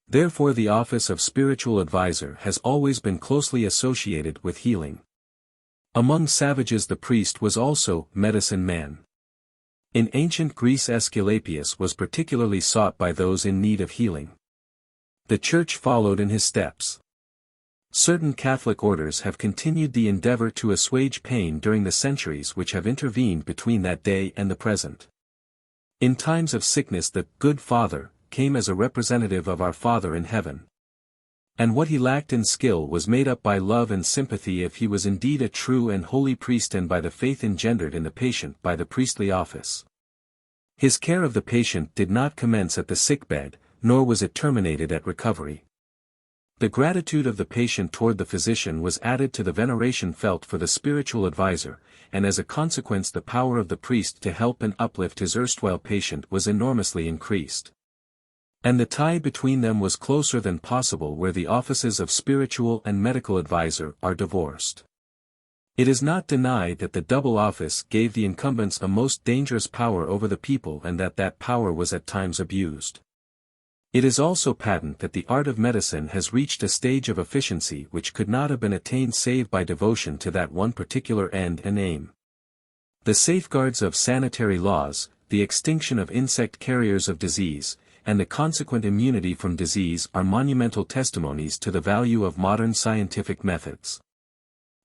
Therefore the office of spiritual advisor has always been closely associated with healing. Among savages the priest was also medicine man. In ancient Greece Aesculapius was particularly sought by those in need of healing. The Church followed in his steps. Certain Catholic orders have continued the endeavor to assuage pain during the centuries which have intervened between that day and the present. In times of sickness the Good Father came as a representative of our Father in heaven. And what he lacked in skill was made up by love and sympathy if he was indeed a true and holy priest, and by the faith engendered in the patient by the priestly office. His care of the patient did not commence at the sickbed, nor was it terminated at recovery. The gratitude of the patient toward the physician was added to the veneration felt for the spiritual advisor, and as a consequence the power of the priest to help and uplift his erstwhile patient was enormously increased. And the tie between them was closer than possible where the offices of spiritual and medical advisor are divorced. It is not denied that the double office gave the incumbents a most dangerous power over the people, and that power was at times abused. It is also patent that the art of medicine has reached a stage of efficiency which could not have been attained save by devotion to that one particular end and aim. The safeguards of sanitary laws, the extinction of insect carriers of disease, and the consequent immunity from disease are monumental testimonies to the value of modern scientific methods.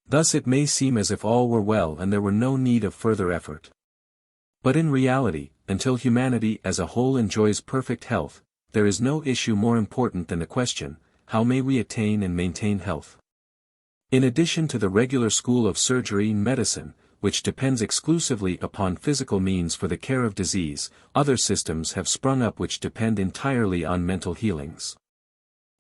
Thus it may seem as if all were well and there were no need of further effort. But in reality, until humanity as a whole enjoys perfect health, there is no issue more important than the question, how may we attain and maintain health? In addition to the regular school of surgery and medicine, which depends exclusively upon physical means for the care of disease, other systems have sprung up which depend entirely on mental healings.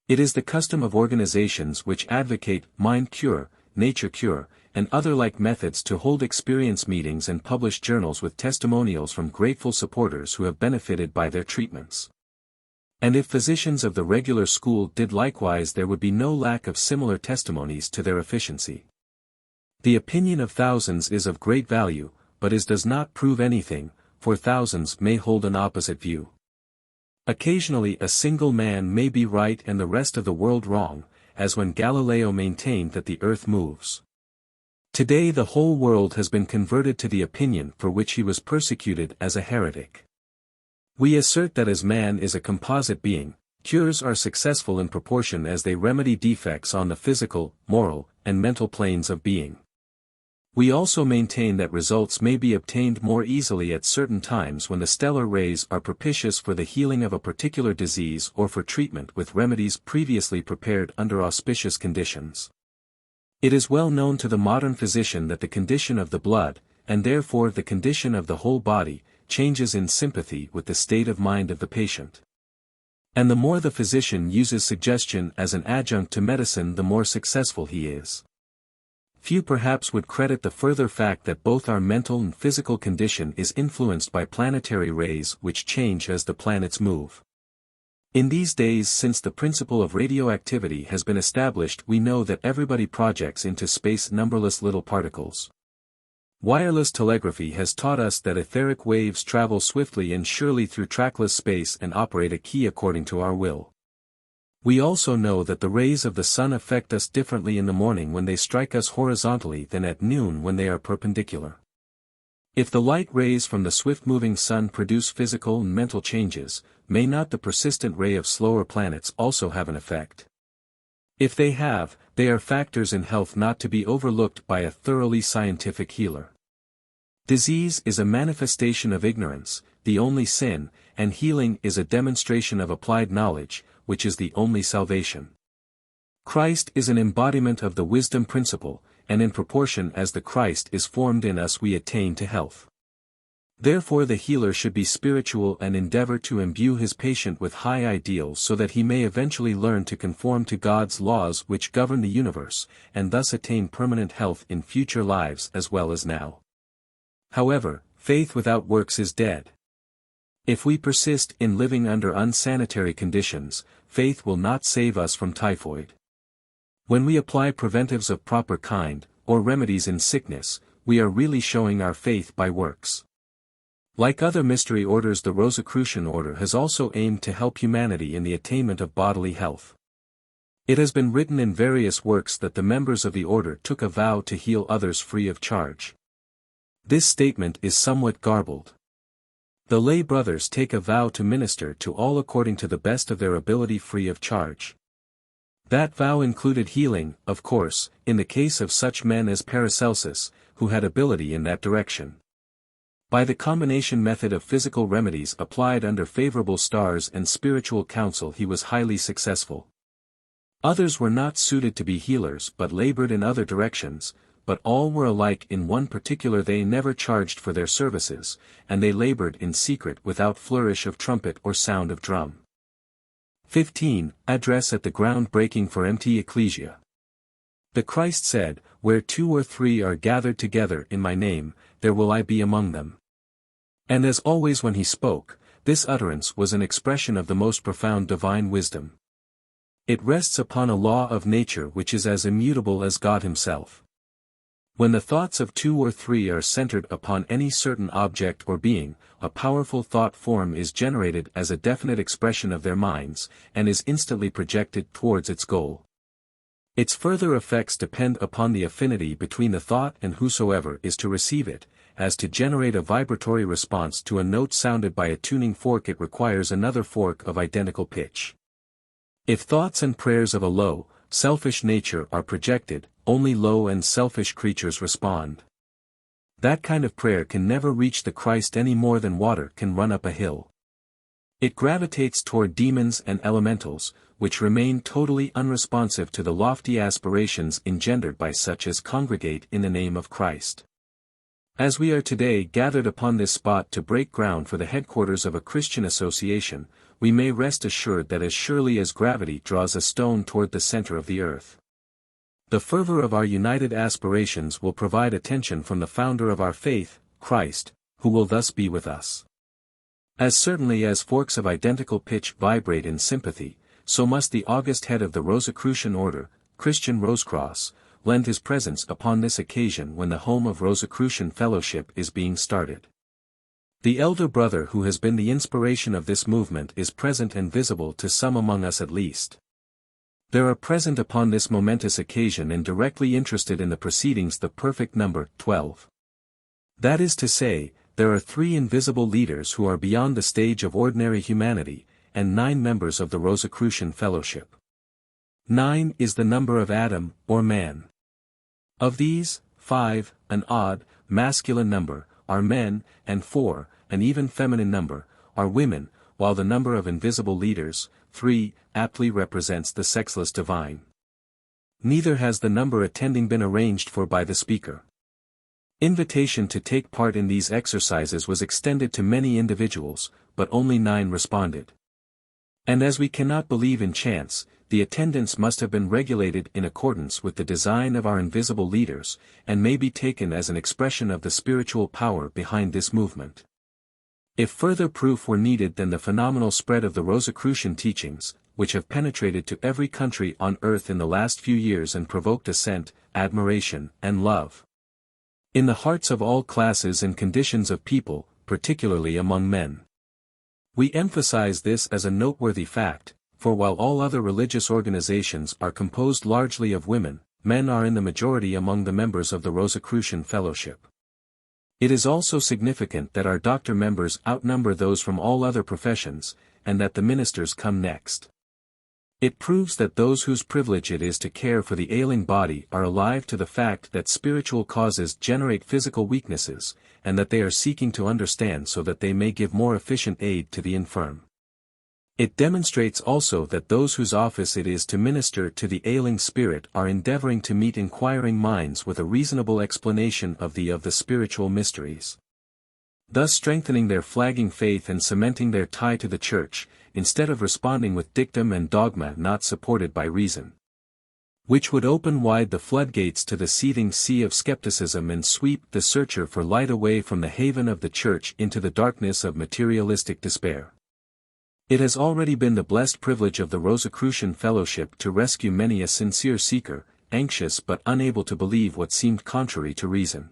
It is the custom of organizations which advocate mind cure, nature cure, and other like methods to hold experience meetings and publish journals with testimonials from grateful supporters who have benefited by their treatments. And if physicians of the regular school did likewise, there would be no lack of similar testimonies to their efficiency. The opinion of thousands is of great value, but does not prove anything, for thousands may hold an opposite view. Occasionally a single man may be right and the rest of the world wrong, as when Galileo maintained that the earth moves. Today the whole world has been converted to the opinion for which he was persecuted as a heretic. We assert that as man is a composite being, cures are successful in proportion as they remedy defects on the physical, moral, and mental planes of being. We also maintain that results may be obtained more easily at certain times when the stellar rays are propitious for the healing of a particular disease or for treatment with remedies previously prepared under auspicious conditions. It is well known to the modern physician that the condition of the blood, and therefore the condition of the whole body, changes in sympathy with the state of mind of the patient. And the more the physician uses suggestion as an adjunct to medicine, the more successful he is. Few perhaps would credit the further fact that both our mental and physical condition is influenced by planetary rays which change as the planets move. In these days, since the principle of radioactivity has been established, we know that everybody projects into space numberless little particles. Wireless telegraphy has taught us that etheric waves travel swiftly and surely through trackless space and operate a key according to our will. We also know that the rays of the sun affect us differently in the morning when they strike us horizontally than at noon when they are perpendicular. If the light rays from the swift-moving sun produce physical and mental changes, may not the persistent ray of slower planets also have an effect? If they have, they are factors in health not to be overlooked by a thoroughly scientific healer. Disease is a manifestation of ignorance, the only sin, and healing is a demonstration of applied knowledge, which is the only salvation. Christ is an embodiment of the wisdom principle, and in proportion as the Christ is formed in us we attain to health. Therefore the healer should be spiritual and endeavor to imbue his patient with high ideals so that he may eventually learn to conform to God's laws which govern the universe, and thus attain permanent health in future lives as well as now. However, faith without works is dead. If we persist in living under unsanitary conditions, faith will not save us from typhoid. When we apply preventives of proper kind, or remedies in sickness, we are really showing our faith by works. Like other mystery orders, the Rosicrucian order has also aimed to help humanity in the attainment of bodily health. It has been written in various works that the members of the order took a vow to heal others free of charge. This statement is somewhat garbled. The lay brothers take a vow to minister to all according to the best of their ability free of charge. That vow included healing, of course, in the case of such men as Paracelsus, who had ability in that direction. By the combination method of physical remedies applied under favorable stars and spiritual counsel he was highly successful. Others were not suited to be healers but labored in other directions, but all were alike in one particular: they never charged for their services, and they labored in secret without flourish of trumpet or sound of drum. 15. Address at the ground-breaking for empty Ecclesia. The Christ said, "Where 2 or 3 are gathered together in my name, there will I be among them." And as always when he spoke, this utterance was an expression of the most profound divine wisdom. It rests upon a law of nature which is as immutable as God himself. When the thoughts of 2 or 3 are centered upon any certain object or being, a powerful thought form is generated as a definite expression of their minds, and is instantly projected towards its goal. Its further effects depend upon the affinity between the thought and whosoever is to receive it. As to generate a vibratory response to a note sounded by a tuning fork, it requires another fork of identical pitch. If thoughts and prayers of a low, selfish nature are projected, only low and selfish creatures respond. That kind of prayer can never reach the Christ any more than water can run up a hill. It gravitates toward demons and elementals, which remain totally unresponsive to the lofty aspirations engendered by such as congregate in the name of Christ. As we are today gathered upon this spot to break ground for the headquarters of a Christian association, we may rest assured that as surely as gravity draws a stone toward the center of the earth, the fervor of our united aspirations will provide attention from the founder of our faith, Christ, who will thus be with us. As certainly as forks of identical pitch vibrate in sympathy, so must the august head of the Rosicrucian order, Christian Rosecross, lend his presence upon this occasion when the home of Rosicrucian fellowship is being started. The elder brother who has been the inspiration of this movement is present and visible to some among us at least. There are present upon this momentous occasion and directly interested in the proceedings the perfect number 12. That is to say, there are 3 invisible leaders who are beyond the stage of ordinary humanity, and 9 members of the Rosicrucian fellowship. 9 is the number of Adam, or man. Of these, 5, an odd, masculine number, are men, and 4, an even feminine number, are women, while the number of invisible leaders, 3, aptly represents the sexless divine. Neither has the number attending been arranged for by the speaker. Invitation to take part in these exercises was extended to many individuals, but only 9 responded. And as we cannot believe in chance, the attendance must have been regulated in accordance with the design of our invisible leaders, and may be taken as an expression of the spiritual power behind this movement. If further proof were needed, then the phenomenal spread of the Rosicrucian teachings, which have penetrated to every country on earth in the last few years and provoked assent, admiration, and love in the hearts of all classes and conditions of people, particularly among men. We emphasize this as a noteworthy fact, for while all other religious organizations are composed largely of women, men are in the majority among the members of the Rosicrucian Fellowship. It is also significant that our doctor members outnumber those from all other professions, and that the ministers come next. It proves that those whose privilege it is to care for the ailing body are alive to the fact that spiritual causes generate physical weaknesses, and that they are seeking to understand so that they may give more efficient aid to the infirm. It demonstrates also that those whose office it is to minister to the ailing spirit are endeavoring to meet inquiring minds with a reasonable explanation of the spiritual mysteries, thus strengthening their flagging faith and cementing their tie to the Church, instead of responding with dictum and dogma not supported by reason, which would open wide the floodgates to the seething sea of skepticism and sweep the searcher for light away from the haven of the Church into the darkness of materialistic despair. It has already been the blessed privilege of the Rosicrucian Fellowship to rescue many a sincere seeker, anxious but unable to believe what seemed contrary to reason.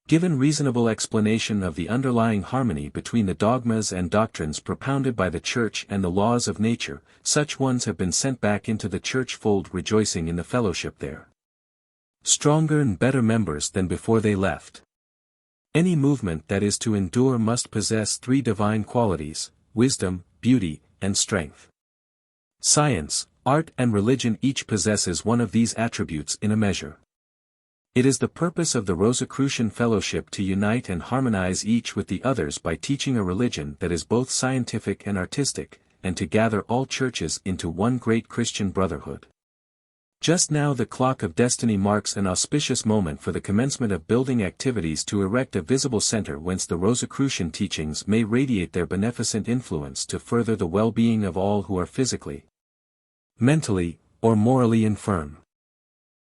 Given reasonable explanation of the underlying harmony between the dogmas and doctrines propounded by the Church and the laws of nature, such ones have been sent back into the Church fold, rejoicing in the fellowship there, stronger and better members than before they left. Any movement that is to endure must possess three divine qualities: wisdom, beauty, and strength. Science, art and religion each possesses one of these attributes in a measure. It is the purpose of the Rosicrucian Fellowship to unite and harmonize each with the others by teaching a religion that is both scientific and artistic, and to gather all churches into one great Christian brotherhood. Just now the clock of destiny marks an auspicious moment for the commencement of building activities to erect a visible center whence the Rosicrucian teachings may radiate their beneficent influence to further the well-being of all who are physically, mentally, or morally infirm.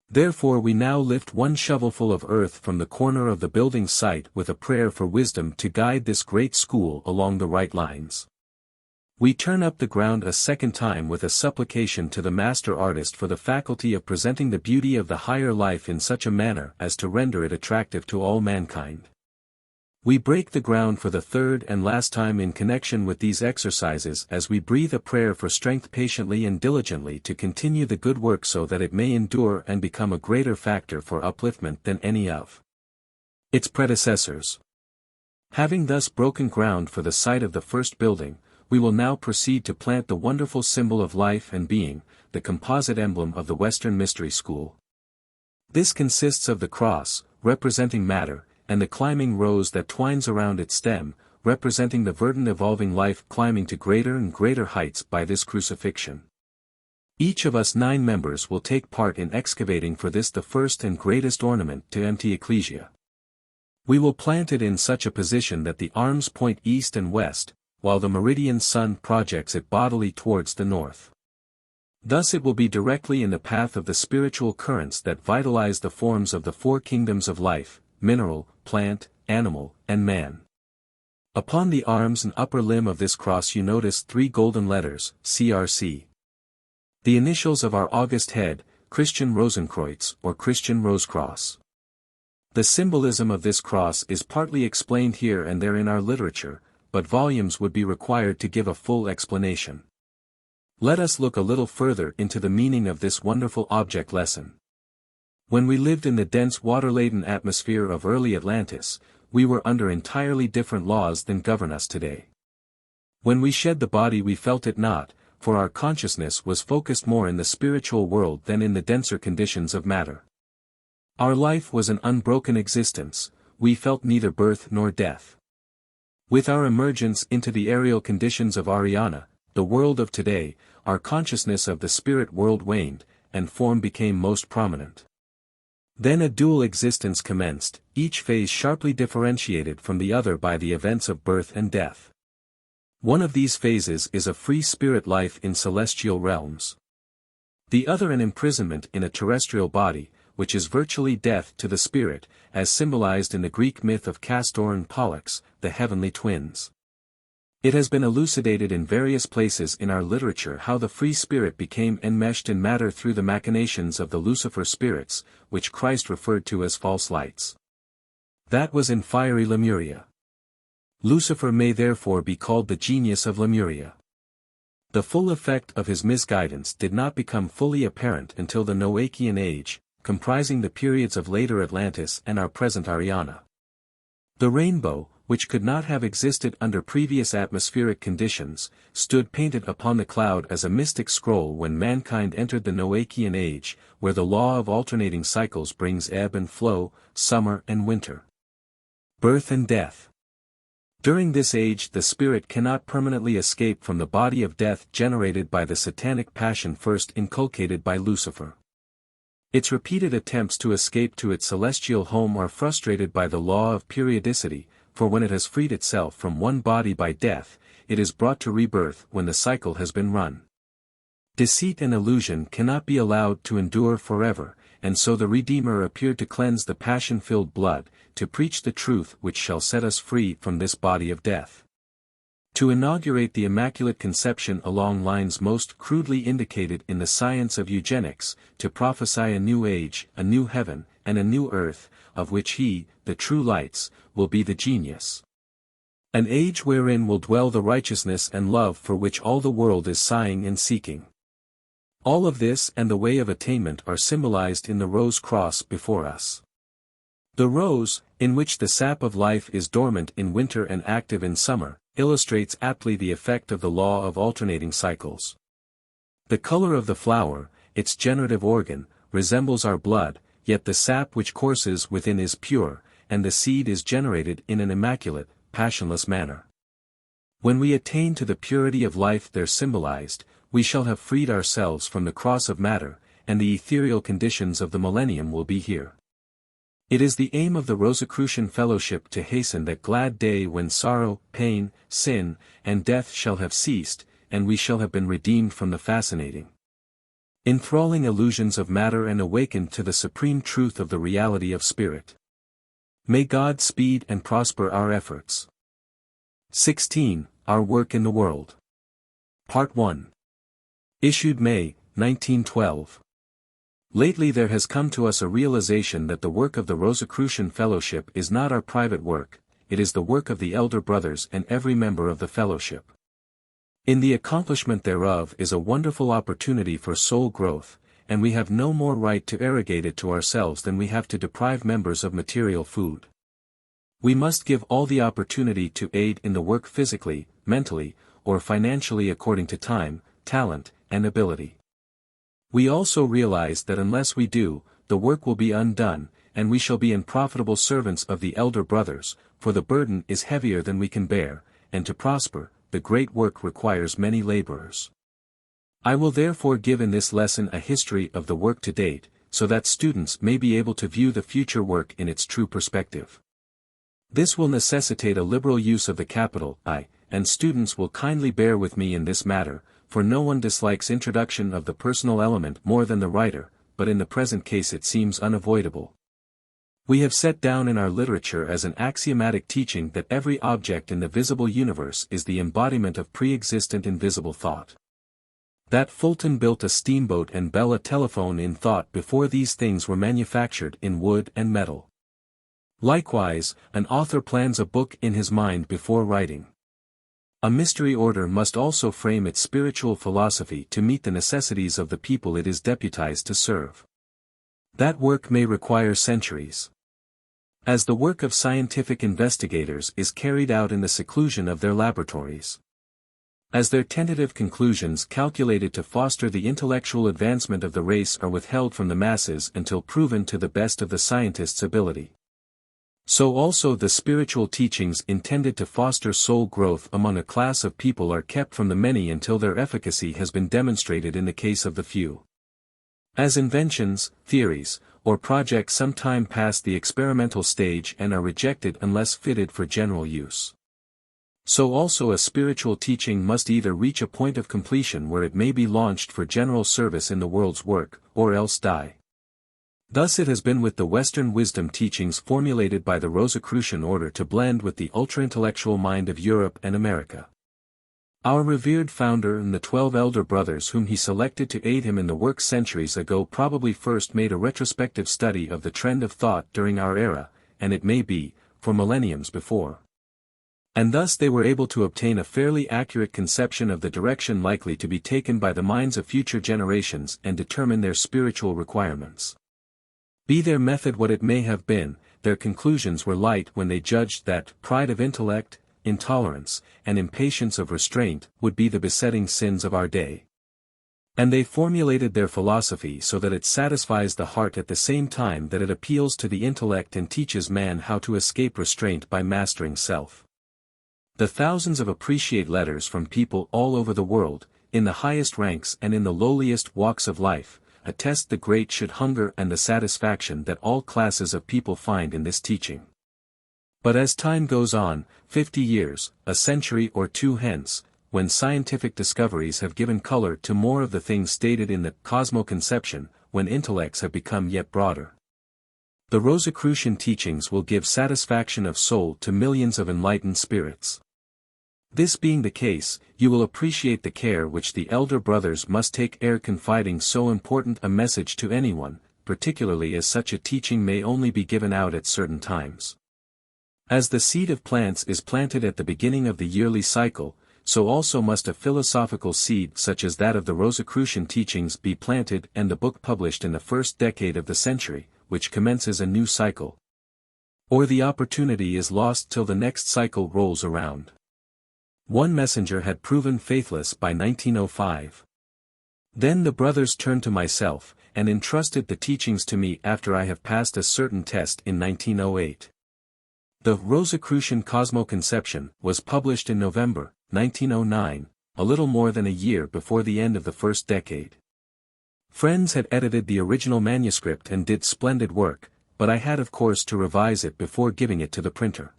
Therefore we now lift one shovelful of earth from the corner of the building site with a prayer for wisdom to guide this great school along the right lines. We turn up the ground a second time with a supplication to the master artist for the faculty of presenting the beauty of the higher life in such a manner as to render it attractive to all mankind. We break the ground for the third and last time in connection with these exercises as we breathe a prayer for strength patiently and diligently to continue the good work so that it may endure and become a greater factor for upliftment than any of its predecessors. Having thus broken ground for the site of the first building, we will now proceed to plant the wonderful symbol of life and being, the composite emblem of the Western Mystery School. This consists of the cross, representing matter, and the climbing rose that twines around its stem, representing the verdant evolving life climbing to greater and greater heights by this crucifixion. Each of us 9 members will take part in excavating for this the first and greatest ornament to empty Ecclesia. We will plant it in such a position that the arms point east and west, while the meridian sun projects it bodily towards the north. Thus it will be directly in the path of the spiritual currents that vitalize the forms of the 4 kingdoms of life: mineral, plant, animal, and man. Upon the arms and upper limb of this cross you notice 3 golden letters, CRC. The initials of our august head, Christian Rosenkreuz or Christian Rosecross. The symbolism of this cross is partly explained here and there in our literature, but volumes would be required to give a full explanation. Let us look a little further into the meaning of this wonderful object lesson. When we lived in the dense water-laden atmosphere of early Atlantis, we were under entirely different laws than govern us today. When we shed the body we felt it not, for our consciousness was focused more in the spiritual world than in the denser conditions of matter. Our life was an unbroken existence, we felt neither birth nor death. With our emergence into the aerial conditions of Ariana, the world of today, our consciousness of the spirit world waned, and form became most prominent. Then a dual existence commenced, each phase sharply differentiated from the other by the events of birth and death. One of these phases is a free spirit life in celestial realms. The other an imprisonment in a terrestrial body, which is virtually death to the spirit, as symbolized in the Greek myth of Castor and Pollux, the heavenly twins. It has been elucidated in various places in our literature how the free spirit became enmeshed in matter through the machinations of the Lucifer spirits, which Christ referred to as false lights. That was in fiery Lemuria. Lucifer may therefore be called the genius of Lemuria. The full effect of his misguidance did not become fully apparent until the Noachian age, comprising the periods of later Atlantis and our present Ariana. The rainbow, which could not have existed under previous atmospheric conditions, stood painted upon the cloud as a mystic scroll when mankind entered the Noachian age, where the law of alternating cycles brings ebb and flow, summer and winter, birth and death. During this age the spirit cannot permanently escape from the body of death generated by the satanic passion first inculcated by Lucifer. Its repeated attempts to escape to its celestial home are frustrated by the law of periodicity, for when it has freed itself from one body by death, it is brought to rebirth when the cycle has been run. Deceit and illusion cannot be allowed to endure forever, and so the Redeemer appeared to cleanse the passion-filled blood, to preach the truth which shall set us free from this body of death. To inaugurate the Immaculate Conception along lines most crudely indicated in the science of eugenics, to prophesy a new age, a new heaven, and a new earth, of which he, the true lights, will be the genius. An age wherein will dwell the righteousness and love for which all the world is sighing and seeking. All of this and the way of attainment are symbolized in the rose cross before us. The rose, in which the sap of life is dormant in winter and active in summer, illustrates aptly the effect of the law of alternating cycles. The color of the flower, its generative organ, resembles our blood, yet the sap which courses within is pure, and the seed is generated in an immaculate, passionless manner. When we attain to the purity of life there symbolized, we shall have freed ourselves from the cross of matter, and the ethereal conditions of the millennium will be here. It is the aim of the Rosicrucian fellowship to hasten that glad day when sorrow, pain, sin, and death shall have ceased, and we shall have been redeemed from the fascinating, enthralling illusions of matter and awakened to the supreme truth of the reality of spirit. May God speed and prosper our efforts. 16. Our work in the world. Part 1. Issued May, 1912. Lately there has come to us a realization that the work of the Rosicrucian Fellowship is not our private work, it is the work of the elder brothers and every member of the fellowship. In the accomplishment thereof is a wonderful opportunity for soul growth, and we have no more right to arrogate it to ourselves than we have to deprive members of material food. We must give all the opportunity to aid in the work physically, mentally, or financially according to time, talent, and ability. We also realize that unless we do, the work will be undone, and we shall be unprofitable servants of the elder brothers, for the burden is heavier than we can bear, and to prosper, the great work requires many laborers. I will therefore give in this lesson a history of the work to date, so that students may be able to view the future work in its true perspective. This will necessitate a liberal use of the capital I, and students will kindly bear with me in this matter, for no one dislikes introduction of the personal element more than the writer, but in the present case it seems unavoidable. We have set down in our literature as an axiomatic teaching that every object in the visible universe is the embodiment of pre-existent invisible thought. That Fulton built a steamboat and Bell a telephone in thought before these things were manufactured in wood and metal. Likewise, an author plans a book in his mind before writing. A mystery order must also frame its spiritual philosophy to meet the necessities of the people it is deputized to serve. That work may require centuries. As the work of scientific investigators is carried out in the seclusion of their laboratories. As their tentative conclusions calculated to foster the intellectual advancement of the race are withheld from the masses until proven to the best of the scientist's ability. So also the spiritual teachings intended to foster soul growth among a class of people are kept from the many until their efficacy has been demonstrated in the case of the few. As inventions, theories, or projects sometime pass the experimental stage and are rejected unless fitted for general use. So also a spiritual teaching must either reach a point of completion where it may be launched for general service in the world's work, or else die. Thus it has been with the Western wisdom teachings formulated by the Rosicrucian order to blend with the ultra-intellectual mind of Europe and America. Our revered founder and the 12 elder brothers whom he selected to aid him in the work centuries ago probably first made a retrospective study of the trend of thought during our era, and it may be, for millenniums before. And thus they were able to obtain a fairly accurate conception of the direction likely to be taken by the minds of future generations and determine their spiritual requirements. Be their method what it may have been, their conclusions were light when they judged that pride of intellect, intolerance, and impatience of restraint would be the besetting sins of our day. And they formulated their philosophy so that it satisfies the heart at the same time that it appeals to the intellect and teaches man how to escape restraint by mastering self. The thousands of appreciate letters from people all over the world, in the highest ranks and in the lowliest walks of life, attest the great should hunger and the satisfaction that all classes of people find in this teaching. But as time goes on, 50 years, a century or two hence, when scientific discoveries have given color to more of the things stated in the cosmo-conception, when intellects have become yet broader, the Rosicrucian teachings will give satisfaction of soul to millions of enlightened spirits. This being the case, you will appreciate the care which the elder brothers must take ere confiding so important a message to anyone, particularly as such a teaching may only be given out at certain times. As the seed of plants is planted at the beginning of the yearly cycle, so also must a philosophical seed such as that of the Rosicrucian teachings be planted and the book published in the first decade of the century, which commences a new cycle. Or the opportunity is lost till the next cycle rolls around. One messenger had proven faithless by 1905. Then the brothers turned to myself, and entrusted the teachings to me after I have passed a certain test in 1908. The Rosicrucian Cosmo-Conception was published in November, 1909, a little more than a year before the end of the first decade. Friends had edited the original manuscript and did splendid work, but I had of course to revise it before giving it to the printer.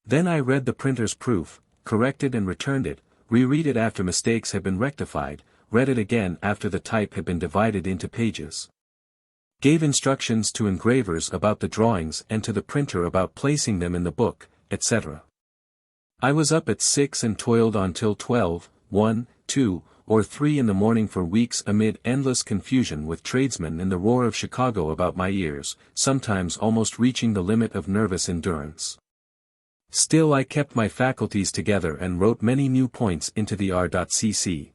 Then I read the printer's proof, corrected and returned it, reread it after mistakes had been rectified, read it again after the type had been divided into pages. Gave instructions to engravers about the drawings and to the printer about placing them in the book, etc. I was up at 6 and toiled on till 12, 1, 2, or 3 in the morning for weeks amid endless confusion with tradesmen and the roar of Chicago about my ears, sometimes almost reaching the limit of nervous endurance. Still I kept my faculties together and wrote many new points into the r.cc.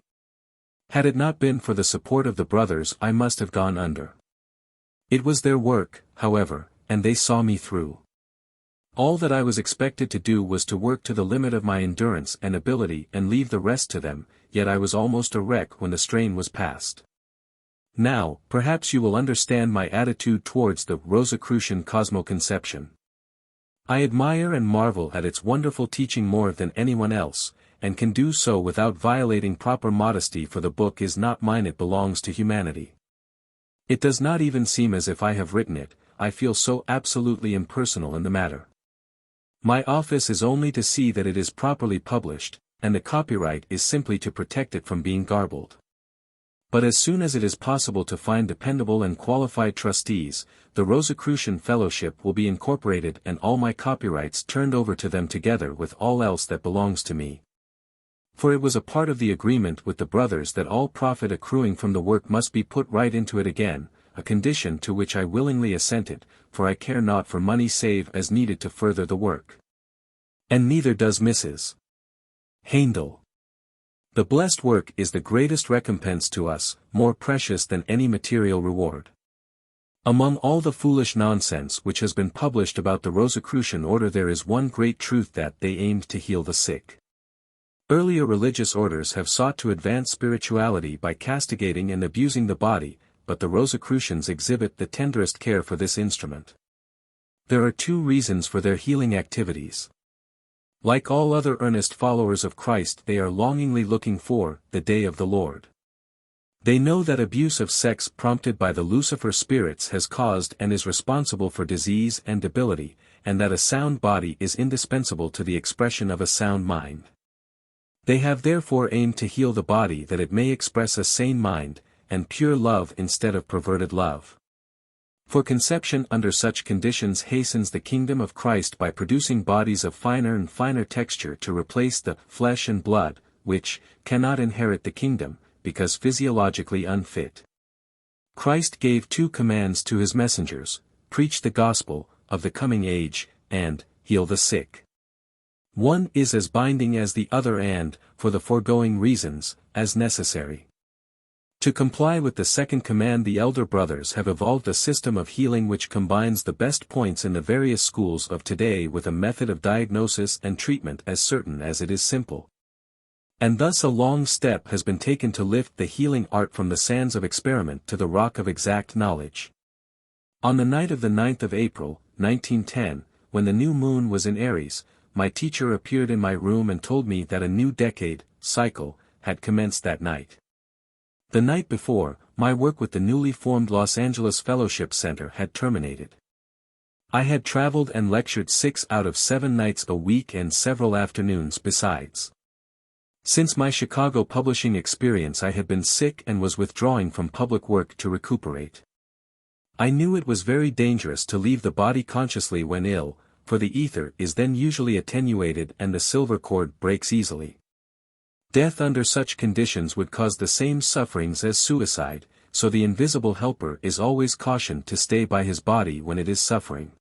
Had it not been for the support of the brothers I must have gone under. It was their work, however, and they saw me through. All that I was expected to do was to work to the limit of my endurance and ability and leave the rest to them, yet I was almost a wreck when the strain was past. Now, perhaps you will understand my attitude towards the Rosicrucian Cosmo-Conception. I admire and marvel at its wonderful teaching more than anyone else, and can do so without violating proper modesty, for the book is not mine, it belongs to humanity. It does not even seem as if I have written it, I feel so absolutely impersonal in the matter. My office is only to see that it is properly published, and the copyright is simply to protect it from being garbled. But as soon as it is possible to find dependable and qualified trustees, the Rosicrucian Fellowship will be incorporated and all my copyrights turned over to them together with all else that belongs to me. For it was a part of the agreement with the brothers that all profit accruing from the work must be put right into it again, a condition to which I willingly assented, for I care not for money save as needed to further the work. And neither does Mrs. Heindel. The blessed work is the greatest recompense to us, more precious than any material reward. Among all the foolish nonsense which has been published about the Rosicrucian order there is one great truth, that they aimed to heal the sick. Earlier religious orders have sought to advance spirituality by castigating and abusing the body, but the Rosicrucians exhibit the tenderest care for this instrument. There are two reasons for their healing activities. Like all other earnest followers of Christ, they are longingly looking for the day of the Lord. They know that abuse of sex prompted by the Lucifer spirits has caused and is responsible for disease and debility, and that a sound body is indispensable to the expression of a sound mind. They have therefore aimed to heal the body that it may express a sane mind, and pure love instead of perverted love. For conception under such conditions hastens the kingdom of Christ by producing bodies of finer and finer texture to replace the flesh and blood, which cannot inherit the kingdom, because physiologically unfit. Christ gave two commands to his messengers: preach the gospel of the coming age, and heal the sick. One is as binding as the other and, for the foregoing reasons, as necessary. To comply with the second command, the elder brothers have evolved a system of healing which combines the best points in the various schools of today with a method of diagnosis and treatment as certain as it is simple. And thus a long step has been taken to lift the healing art from the sands of experiment to the rock of exact knowledge. On the night of the 9th of April, 1910, when the new moon was in Aries, my teacher appeared in my room and told me that a new decade, cycle, had commenced that night. The night before, my work with the newly formed Los Angeles Fellowship Center had terminated. I had traveled and lectured 6 out of 7 nights a week and several afternoons besides. Since my Chicago publishing experience I had been sick and was withdrawing from public work to recuperate. I knew it was very dangerous to leave the body consciously when ill, for the ether is then usually attenuated and the silver cord breaks easily. Death under such conditions would cause the same sufferings as suicide, so the invisible helper is always cautioned to stay by his body when it is suffering.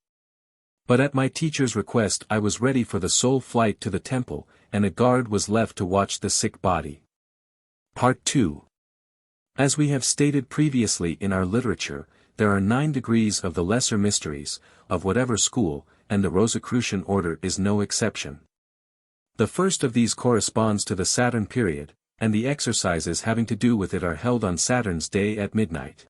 But at my teacher's request I was ready for the soul flight to the temple, and a guard was left to watch the sick body. Part 2. As we have stated previously in our literature, there are 9 degrees of the lesser mysteries, of whatever school, and the Rosicrucian order is no exception. The first of these corresponds to the Saturn period, and the exercises having to do with it are held on Saturn's day at midnight.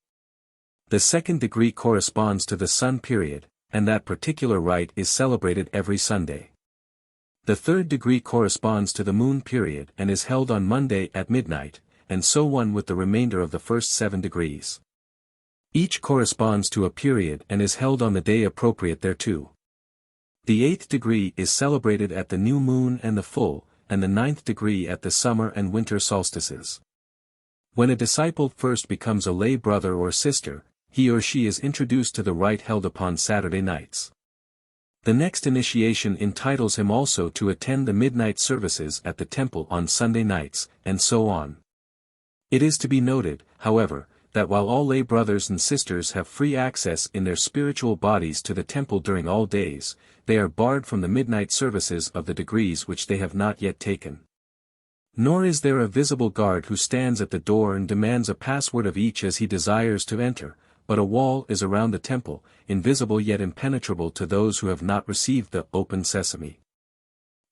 The second degree corresponds to the Sun period, and that particular rite is celebrated every Sunday. The third degree corresponds to the Moon period and is held on Monday at midnight, and so on with the remainder of the first 7 degrees. Each corresponds to a period and is held on the day appropriate thereto. The 8th degree is celebrated at the new moon and the full, and the 9th degree at the summer and winter solstices. When a disciple first becomes a lay brother or sister, he or she is introduced to the rite held upon Saturday nights. The next initiation entitles him also to attend the midnight services at the temple on Sunday nights, and so on. It is to be noted, however, that while all lay brothers and sisters have free access in their spiritual bodies to the temple during all days, they are barred from the midnight services of the degrees which they have not yet taken. Nor is there a visible guard who stands at the door and demands a password of each as he desires to enter, but a wall is around the temple, invisible yet impenetrable to those who have not received the open sesame.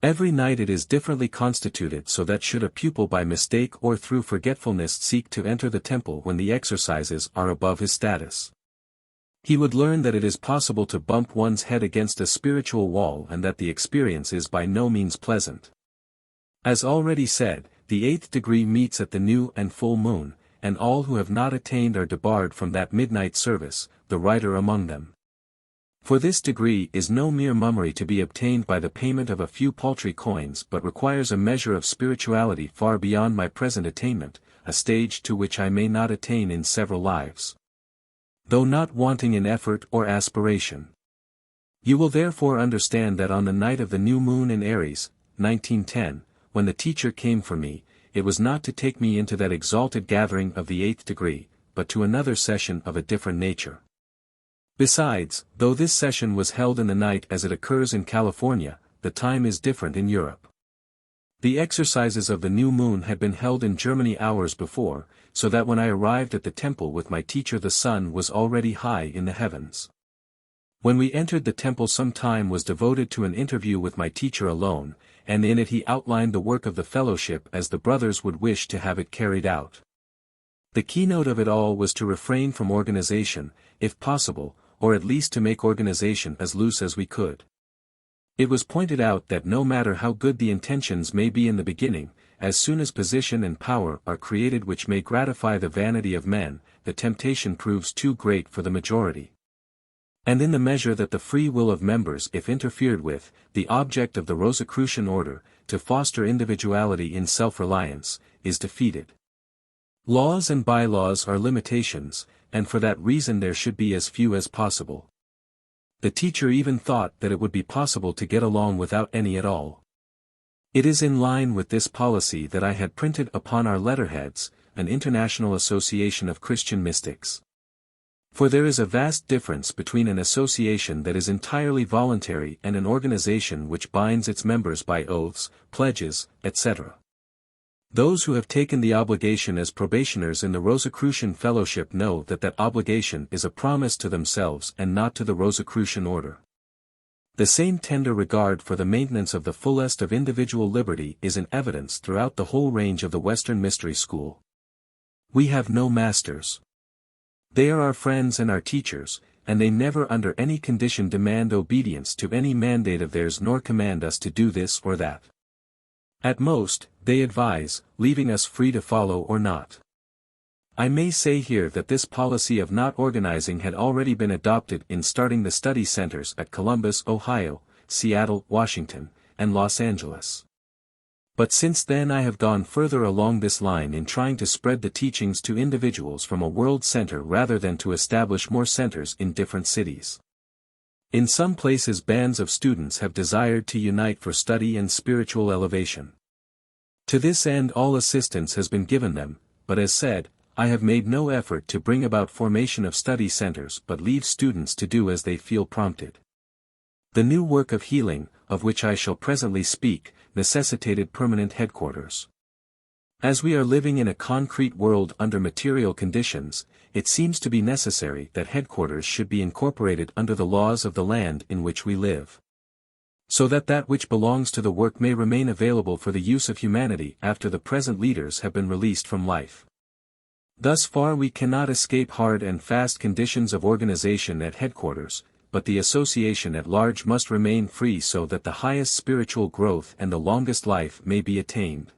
Every night it is differently constituted so that should a pupil by mistake or through forgetfulness seek to enter the temple when the exercises are above his status, he would learn that it is possible to bump one's head against a spiritual wall and that the experience is by no means pleasant. As already said, the 8th degree meets at the new and full moon, and all who have not attained are debarred from that midnight service, the writer among them. For this degree is no mere mummery to be obtained by the payment of a few paltry coins but requires a measure of spirituality far beyond my present attainment, a stage to which I may not attain in several lives, though not wanting in effort or aspiration. You will therefore understand that on the night of the new moon in Aries, 1910, when the teacher came for me, it was not to take me into that exalted gathering of the 8th degree, but to another session of a different nature. Besides, though this session was held in the night as it occurs in California, the time is different in Europe. The exercises of the new moon had been held in Germany hours before, so that when I arrived at the temple with my teacher the sun was already high in the heavens. When we entered the temple some time was devoted to an interview with my teacher alone, and in it he outlined the work of the fellowship as the brothers would wish to have it carried out. The keynote of it all was to refrain from organization, if possible, or at least to make organization as loose as we could. It was pointed out that no matter how good the intentions may be in the beginning, as soon as position and power are created which may gratify the vanity of men, the temptation proves too great for the majority. And in the measure that the free will of members, if interfered with, the object of the Rosicrucian order, to foster individuality in self-reliance, is defeated. Laws and bylaws are limitations, and for that reason there should be as few as possible. The teacher even thought that it would be possible to get along without any at all. It is in line with this policy that I had printed upon our letterheads, an International Association of Christian Mystics. For there is a vast difference between an association that is entirely voluntary and an organization which binds its members by oaths, pledges, etc. Those who have taken the obligation as probationers in the Rosicrucian Fellowship know that that obligation is a promise to themselves and not to the Rosicrucian order. The same tender regard for the maintenance of the fullest of individual liberty is in evidence throughout the whole range of the Western Mystery School. We have no masters. They are our friends and our teachers, and they never under any condition demand obedience to any mandate of theirs nor command us to do this or that. At most, they advise, leaving us free to follow or not. I may say here that this policy of not organizing had already been adopted in starting the study centers at Columbus, Ohio, Seattle, Washington, and Los Angeles. But since then I have gone further along this line in trying to spread the teachings to individuals from a world center rather than to establish more centers in different cities. In some places bands of students have desired to unite for study and spiritual elevation. To this end all assistance has been given them, but as said, I have made no effort to bring about formation of study centers but leave students to do as they feel prompted. The new work of healing, of which I shall presently speak, necessitated permanent headquarters. As we are living in a concrete world under material conditions, it seems to be necessary that headquarters should be incorporated under the laws of the land in which we live. So that that which belongs to the work may remain available for the use of humanity after the present leaders have been released from life. Thus far we cannot escape hard and fast conditions of organization at headquarters, but the association at large must remain free so that the highest spiritual growth and the longest life may be attained.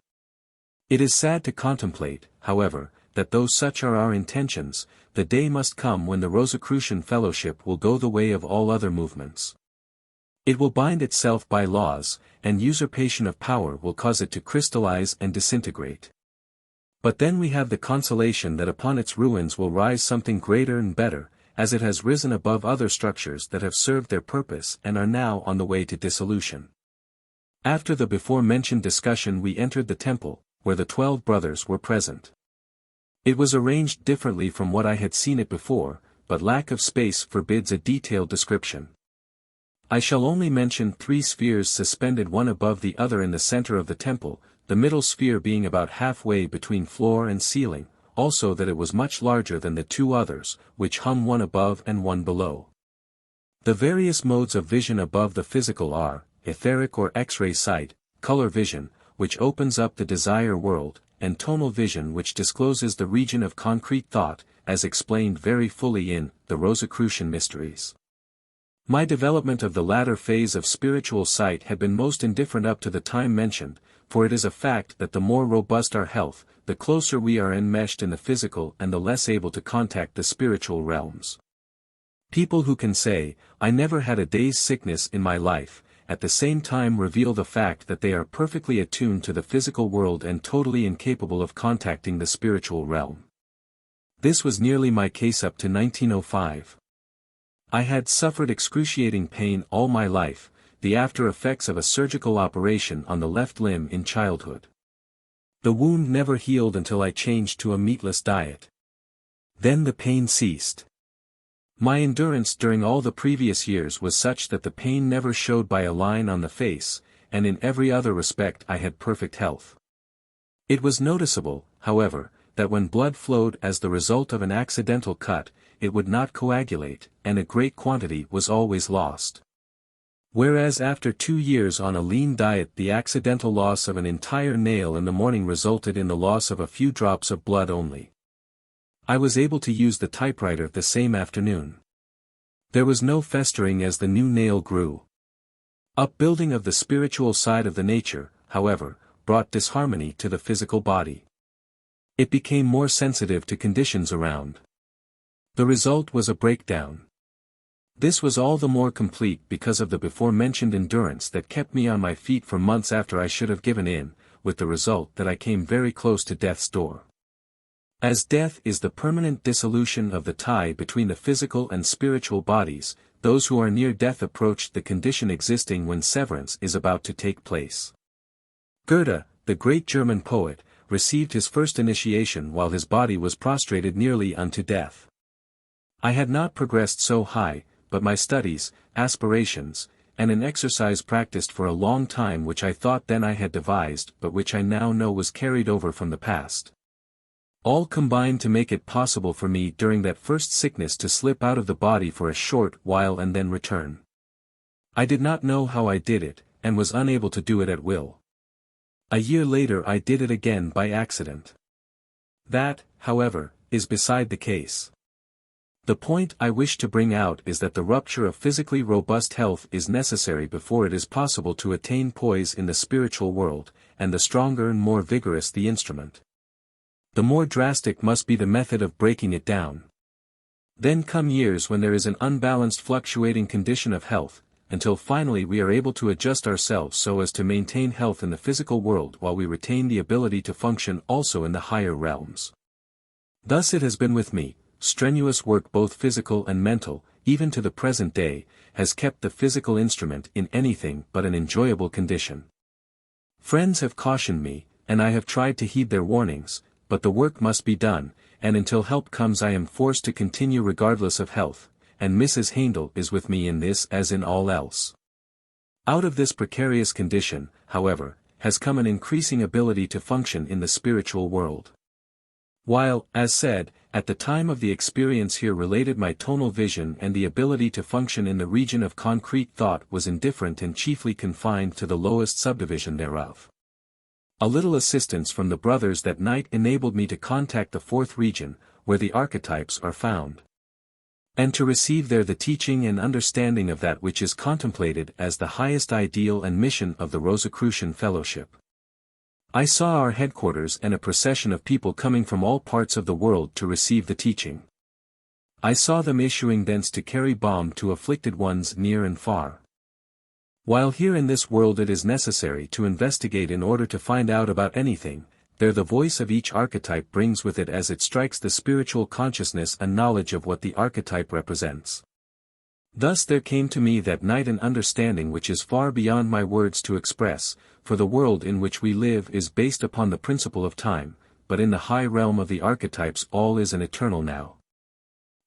It is sad to contemplate, however, that though such are our intentions, the day must come when the Rosicrucian Fellowship will go the way of all other movements. It will bind itself by laws, and usurpation of power will cause it to crystallize and disintegrate. But then we have the consolation that upon its ruins will rise something greater and better, as it has risen above other structures that have served their purpose and are now on the way to dissolution. After the before-mentioned discussion we entered the temple, where the 12 brothers were present. It was arranged differently from what I had seen it before, but lack of space forbids a detailed description. I shall only mention 3 spheres suspended one above the other in the center of the temple, the middle sphere being about halfway between floor and ceiling, also that it was much larger than the 2 others, which hung one above and one below. The various modes of vision above the physical are, etheric or X-ray sight, color vision, which opens up the desire world, and tonal vision which discloses the region of concrete thought, as explained very fully in the Rosicrucian Mysteries. My development of the latter phase of spiritual sight had been most indifferent up to the time mentioned, for it is a fact that the more robust our health, the closer we are enmeshed in the physical and the less able to contact the spiritual realms. People who can say, "I never had a day's sickness in my life," at the same time reveal the fact that they are perfectly attuned to the physical world and totally incapable of contacting the spiritual realm. This was nearly my case up to 1905. I had suffered excruciating pain all my life, the after effects of a surgical operation on the left limb in childhood. The wound never healed until I changed to a meatless diet. Then the pain ceased. My endurance during all the previous years was such that the pain never showed by a line on the face, and in every other respect I had perfect health. It was noticeable, however, that when blood flowed as the result of an accidental cut, it would not coagulate, and a great quantity was always lost. Whereas after 2 years on a lean diet the accidental loss of an entire nail in the morning resulted in the loss of a few drops of blood only. I was able to use the typewriter the same afternoon. There was no festering as the new nail grew. Upbuilding of the spiritual side of the nature, however, brought disharmony to the physical body. It became more sensitive to conditions around. The result was a breakdown. This was all the more complete because of the before-mentioned endurance that kept me on my feet for months after I should have given in, with the result that I came very close to death's door. As death is the permanent dissolution of the tie between the physical and spiritual bodies, those who are near death approach the condition existing when severance is about to take place. Goethe, the great German poet, received his first initiation while his body was prostrated nearly unto death. I had not progressed so high, but my studies, aspirations, and an exercise practiced for a long time which I thought then I had devised but which I now know was carried over from the past. All combined to make it possible for me during that first sickness to slip out of the body for a short while and then return. I did not know how I did it, and was unable to do it at will. A year later I did it again by accident. That, however, is beside the case. The point I wish to bring out is that the rupture of physically robust health is necessary before it is possible to attain poise in the spiritual world, and the stronger and more vigorous the instrument, the more drastic must be the method of breaking it down. Then come years when there is an unbalanced fluctuating condition of health, until finally we are able to adjust ourselves so as to maintain health in the physical world while we retain the ability to function also in the higher realms. Thus it has been with me. Strenuous work both physical and mental, even to the present day, has kept the physical instrument in anything but an enjoyable condition. Friends have cautioned me, and I have tried to heed their warnings, but the work must be done, and until help comes I am forced to continue regardless of health, and Mrs. Heindel is with me in this as in all else. Out of this precarious condition, however, has come an increasing ability to function in the spiritual world. While, as said, at the time of the experience here related my tonal vision and the ability to function in the region of concrete thought was indifferent and chiefly confined to the lowest subdivision thereof. A little assistance from the brothers that night enabled me to contact the fourth region, where the archetypes are found, and to receive there the teaching and understanding of that which is contemplated as the highest ideal and mission of the Rosicrucian fellowship. I saw our headquarters and a procession of people coming from all parts of the world to receive the teaching. I saw them issuing thence to carry balm to afflicted ones near and far. While here in this world it is necessary to investigate in order to find out about anything, there the voice of each archetype brings with it as it strikes the spiritual consciousness a knowledge of what the archetype represents. Thus there came to me that night an understanding which is far beyond my words to express, for the world in which we live is based upon the principle of time, but in the high realm of the archetypes all is an eternal now.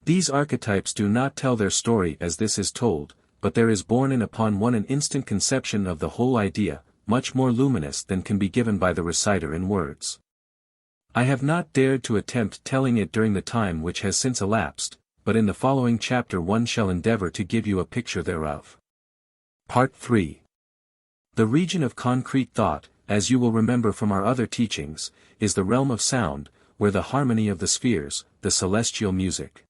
These archetypes do not tell their story as this is told, but there is born in upon one an instant conception of the whole idea, much more luminous than can be given by the reciter in words. I have not dared to attempt telling it during the time which has since elapsed, but in the following chapter one shall endeavor to give you a picture thereof. Part 3. The region of concrete thought, as you will remember from our other teachings, is the realm of sound, where the harmony of the spheres, the celestial music,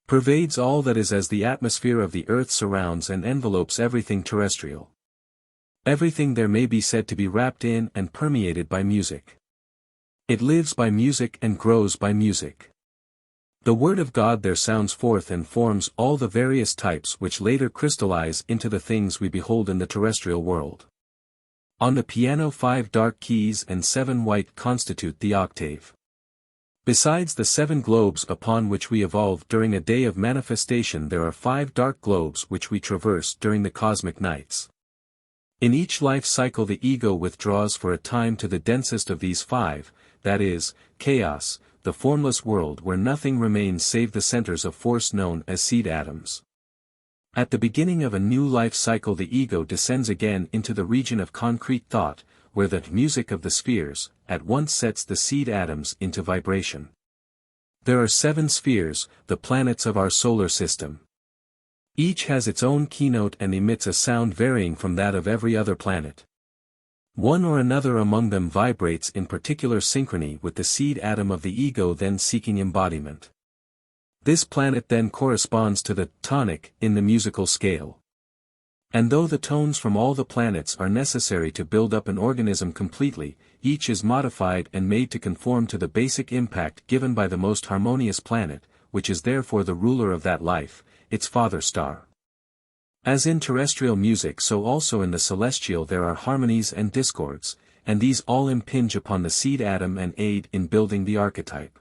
pervades all that is as the atmosphere of the earth surrounds and envelopes everything terrestrial. Everything there may be said to be wrapped in and permeated by music. It lives by music and grows by music. The Word of God there sounds forth and forms all the various types which later crystallize into the things we behold in the terrestrial world. On the piano 5 dark keys and 7 white constitute the octave. Besides the 7 globes upon which we evolve during a day of manifestation there are 5 dark globes which we traverse during the cosmic nights. In each life cycle the ego withdraws for a time to the densest of these 5, that is, chaos, the formless world where nothing remains save the centers of force known as seed atoms. At the beginning of a new life cycle the ego descends again into the region of concrete thought, where the music of the spheres, at once sets the seed atoms into vibration. There are 7 spheres, the planets of our solar system. Each has its own keynote and emits a sound varying from that of every other planet. One or another among them vibrates in particular synchrony with the seed atom of the ego then seeking embodiment. This planet then corresponds to the tonic in the musical scale. And though the tones from all the planets are necessary to build up an organism completely, each is modified and made to conform to the basic impact given by the most harmonious planet, which is therefore the ruler of that life. its father star. As in terrestrial music, so also in the celestial there are harmonies and discords, and these all impinge upon the seed atom and aid in building the archetype.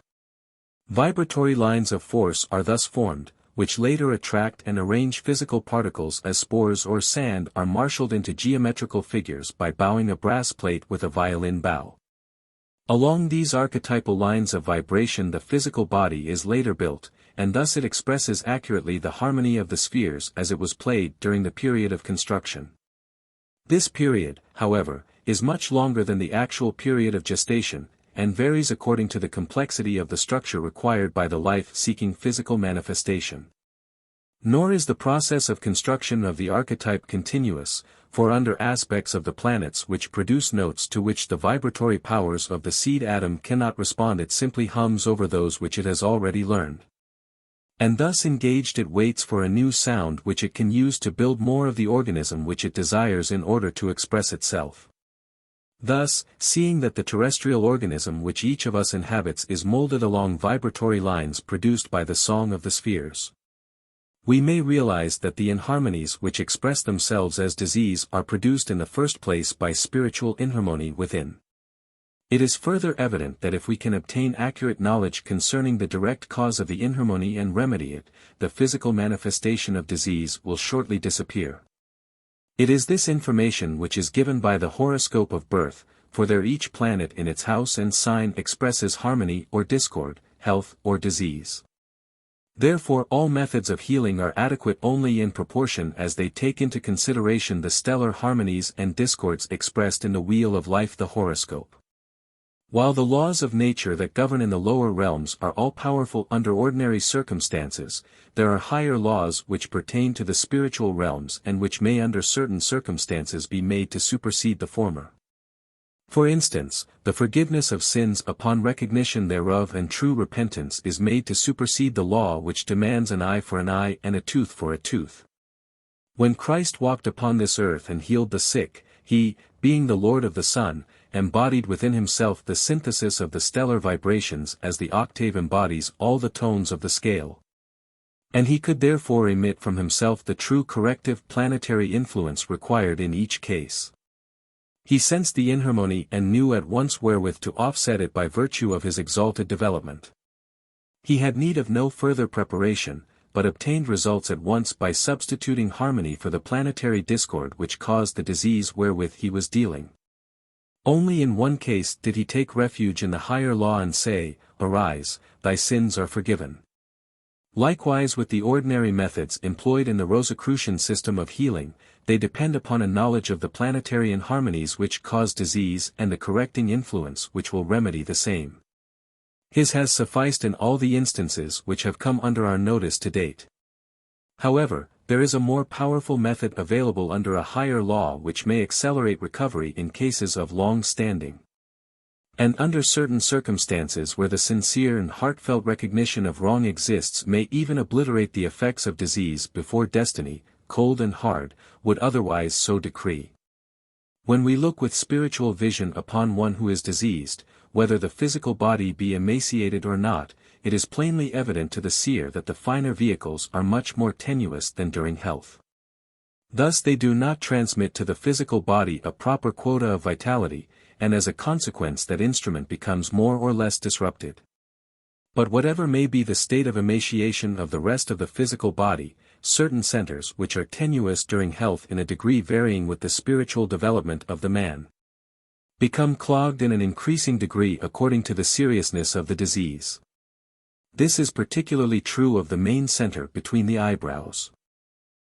Vibratory lines of force are thus formed, which later attract and arrange physical particles as spores or sand are marshaled into geometrical figures by bowing a brass plate with a violin bow. Along these archetypal lines of vibration the physical body is later built, and thus it expresses accurately the harmony of the spheres as it was played during the period of construction. This period, however, is much longer than the actual period of gestation, and varies according to the complexity of the structure required by the life-seeking physical manifestation. Nor is the process of construction of the archetype continuous, for under aspects of the planets which produce notes to which the vibratory powers of the seed atom cannot respond, it simply hums over those which it has already learned. And thus engaged it waits for a new sound which it can use to build more of the organism which it desires in order to express itself. Thus, seeing that the terrestrial organism which each of us inhabits is molded along vibratory lines produced by the song of the spheres, we may realize that the inharmonies which express themselves as disease are produced in the first place by spiritual inharmony within. It is further evident that if we can obtain accurate knowledge concerning the direct cause of the inharmony and remedy it, the physical manifestation of disease will shortly disappear. It is this information which is given by the horoscope of birth, for there each planet in its house and sign expresses harmony or discord, health or disease. Therefore all methods of healing are adequate only in proportion as they take into consideration the stellar harmonies and discords expressed in the wheel of life, the horoscope. While the laws of nature that govern in the lower realms are all-powerful under ordinary circumstances, there are higher laws which pertain to the spiritual realms and which may under certain circumstances be made to supersede the former. For instance, the forgiveness of sins upon recognition thereof and true repentance is made to supersede the law which demands an eye for an eye and a tooth for a tooth. When Christ walked upon this earth and healed the sick, he, being the Lord of the Sun, embodied within himself the synthesis of the stellar vibrations as the octave embodies all the tones of the scale. And he could therefore emit from himself the true corrective planetary influence required in each case. He sensed the inharmony and knew at once wherewith to offset it by virtue of his exalted development. He had need of no further preparation, but obtained results at once by substituting harmony for the planetary discord which caused the disease wherewith he was dealing. Only in one case did he take refuge in the higher law and say, "Arise, thy sins are forgiven." Likewise with the ordinary methods employed in the Rosicrucian system of healing, they depend upon a knowledge of the planetary inharmonies which cause disease and the correcting influence which will remedy the same. His has sufficed in all the instances which have come under our notice to date. However, there is a more powerful method available under a higher law which may accelerate recovery in cases of long standing. And under certain circumstances where the sincere and heartfelt recognition of wrong exists may even obliterate the effects of disease before destiny, cold and hard, would otherwise so decree. When we look with spiritual vision upon one who is diseased, whether the physical body be emaciated or not, it is plainly evident to the seer that the finer vehicles are much more tenuous than during health. Thus they do not transmit to the physical body a proper quota of vitality, and as a consequence that instrument becomes more or less disrupted. But whatever may be the state of emaciation of the rest of the physical body, certain centers which are tenuous during health in a degree varying with the spiritual development of the man, become clogged in an increasing degree according to the seriousness of the disease. This is particularly true of the main center between the eyebrows.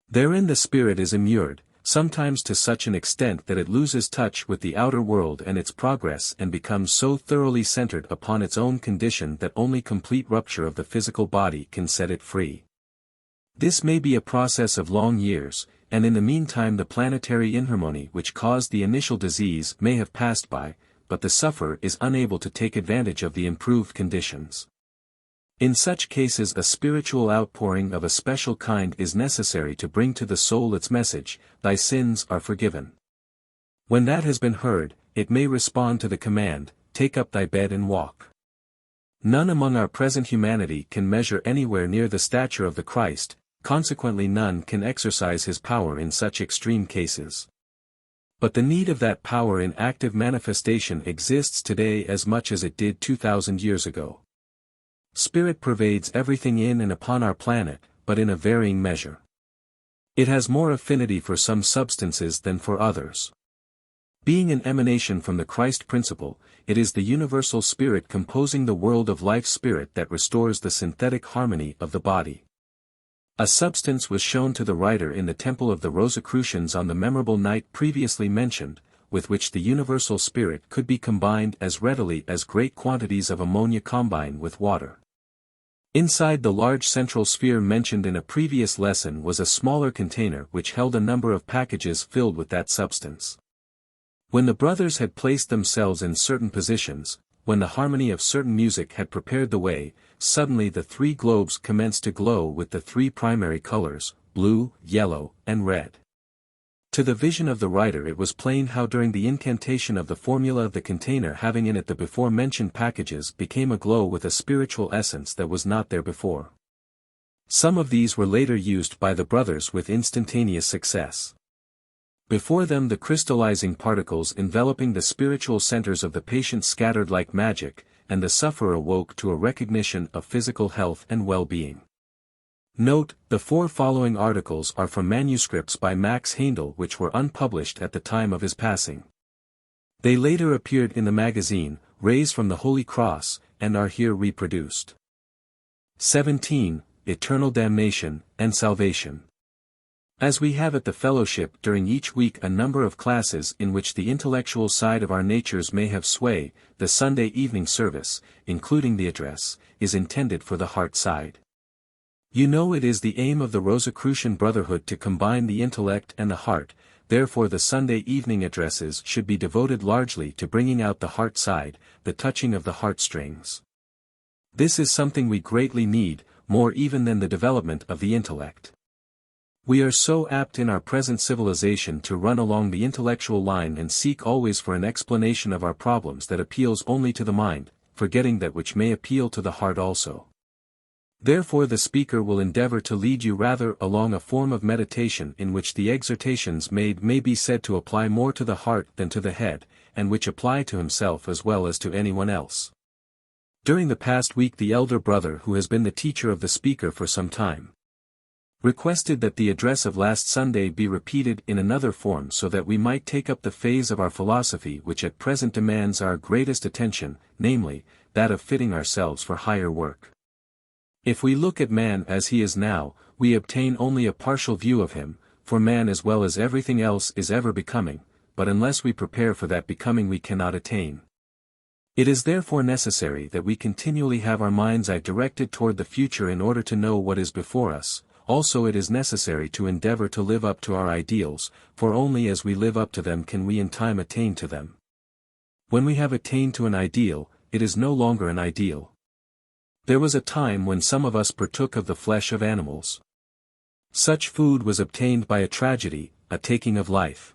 Therein the spirit is immured, sometimes to such an extent that it loses touch with the outer world and its progress and becomes so thoroughly centered upon its own condition that only complete rupture of the physical body can set it free. This may be a process of long years, and in the meantime the planetary inharmony which caused the initial disease may have passed by, but the sufferer is unable to take advantage of the improved conditions. In such cases a spiritual outpouring of a special kind is necessary to bring to the soul its message, "Thy sins are forgiven." When that has been heard, it may respond to the command, "Take up thy bed and walk." None among our present humanity can measure anywhere near the stature of the Christ, consequently none can exercise his power in such extreme cases. But the need of that power in active manifestation exists today as much as it did 2,000 years ago. Spirit pervades everything in and upon our planet, but in a varying measure. It has more affinity for some substances than for others. Being an emanation from the Christ principle, it is the universal spirit composing the world of life spirit that restores the synthetic harmony of the body. A substance was shown to the writer in the temple of the Rosicrucians on the memorable night previously mentioned, with which the universal spirit could be combined as readily as great quantities of ammonia combine with water. Inside the large central sphere mentioned in a previous lesson was a smaller container which held a number of packages filled with that substance. When the brothers had placed themselves in certain positions, when the harmony of certain music had prepared the way, suddenly the three globes commenced to glow with the three primary colors, blue, yellow, and red. To the vision of the writer it was plain how during the incantation of the formula the container having in it the before-mentioned packages became aglow with a spiritual essence that was not there before. Some of these were later used by the brothers with instantaneous success. Before them the crystallizing particles enveloping the spiritual centers of the patient scattered like magic, and the sufferer awoke to a recognition of physical health and well-being. Note, the four following articles are from manuscripts by Max Heindel which were unpublished at the time of his passing. They later appeared in the magazine, Rays from the Holy Cross, and are here reproduced. 17. Eternal Damnation, and Salvation. As we have at the Fellowship during each week a number of classes in which the intellectual side of our natures may have sway, the Sunday evening service, including the address, is intended for the heart side. You know it is the aim of the Rosicrucian Brotherhood to combine the intellect and the heart, therefore the Sunday evening addresses should be devoted largely to bringing out the heart side, the touching of the heartstrings. This is something we greatly need, more even than the development of the intellect. We are so apt in our present civilization to run along the intellectual line and seek always for an explanation of our problems that appeals only to the mind, forgetting that which may appeal to the heart also. Therefore the speaker will endeavor to lead you rather along a form of meditation in which the exhortations made may be said to apply more to the heart than to the head, and which apply to himself as well as to anyone else. During the past week the elder brother who has been the teacher of the speaker for some time, requested that the address of last Sunday be repeated in another form so that we might take up the phase of our philosophy which at present demands our greatest attention, namely, that of fitting ourselves for higher work. If we look at man as he is now, we obtain only a partial view of him, for man as well as everything else is ever becoming, but unless we prepare for that becoming we cannot attain. It is therefore necessary that we continually have our mind's eye directed toward the future in order to know what is before us. Also it is necessary to endeavor to live up to our ideals, for only as we live up to them can we in time attain to them. When we have attained to an ideal, it is no longer an ideal. There was a time when some of us partook of the flesh of animals. Such food was obtained by a tragedy, a taking of life.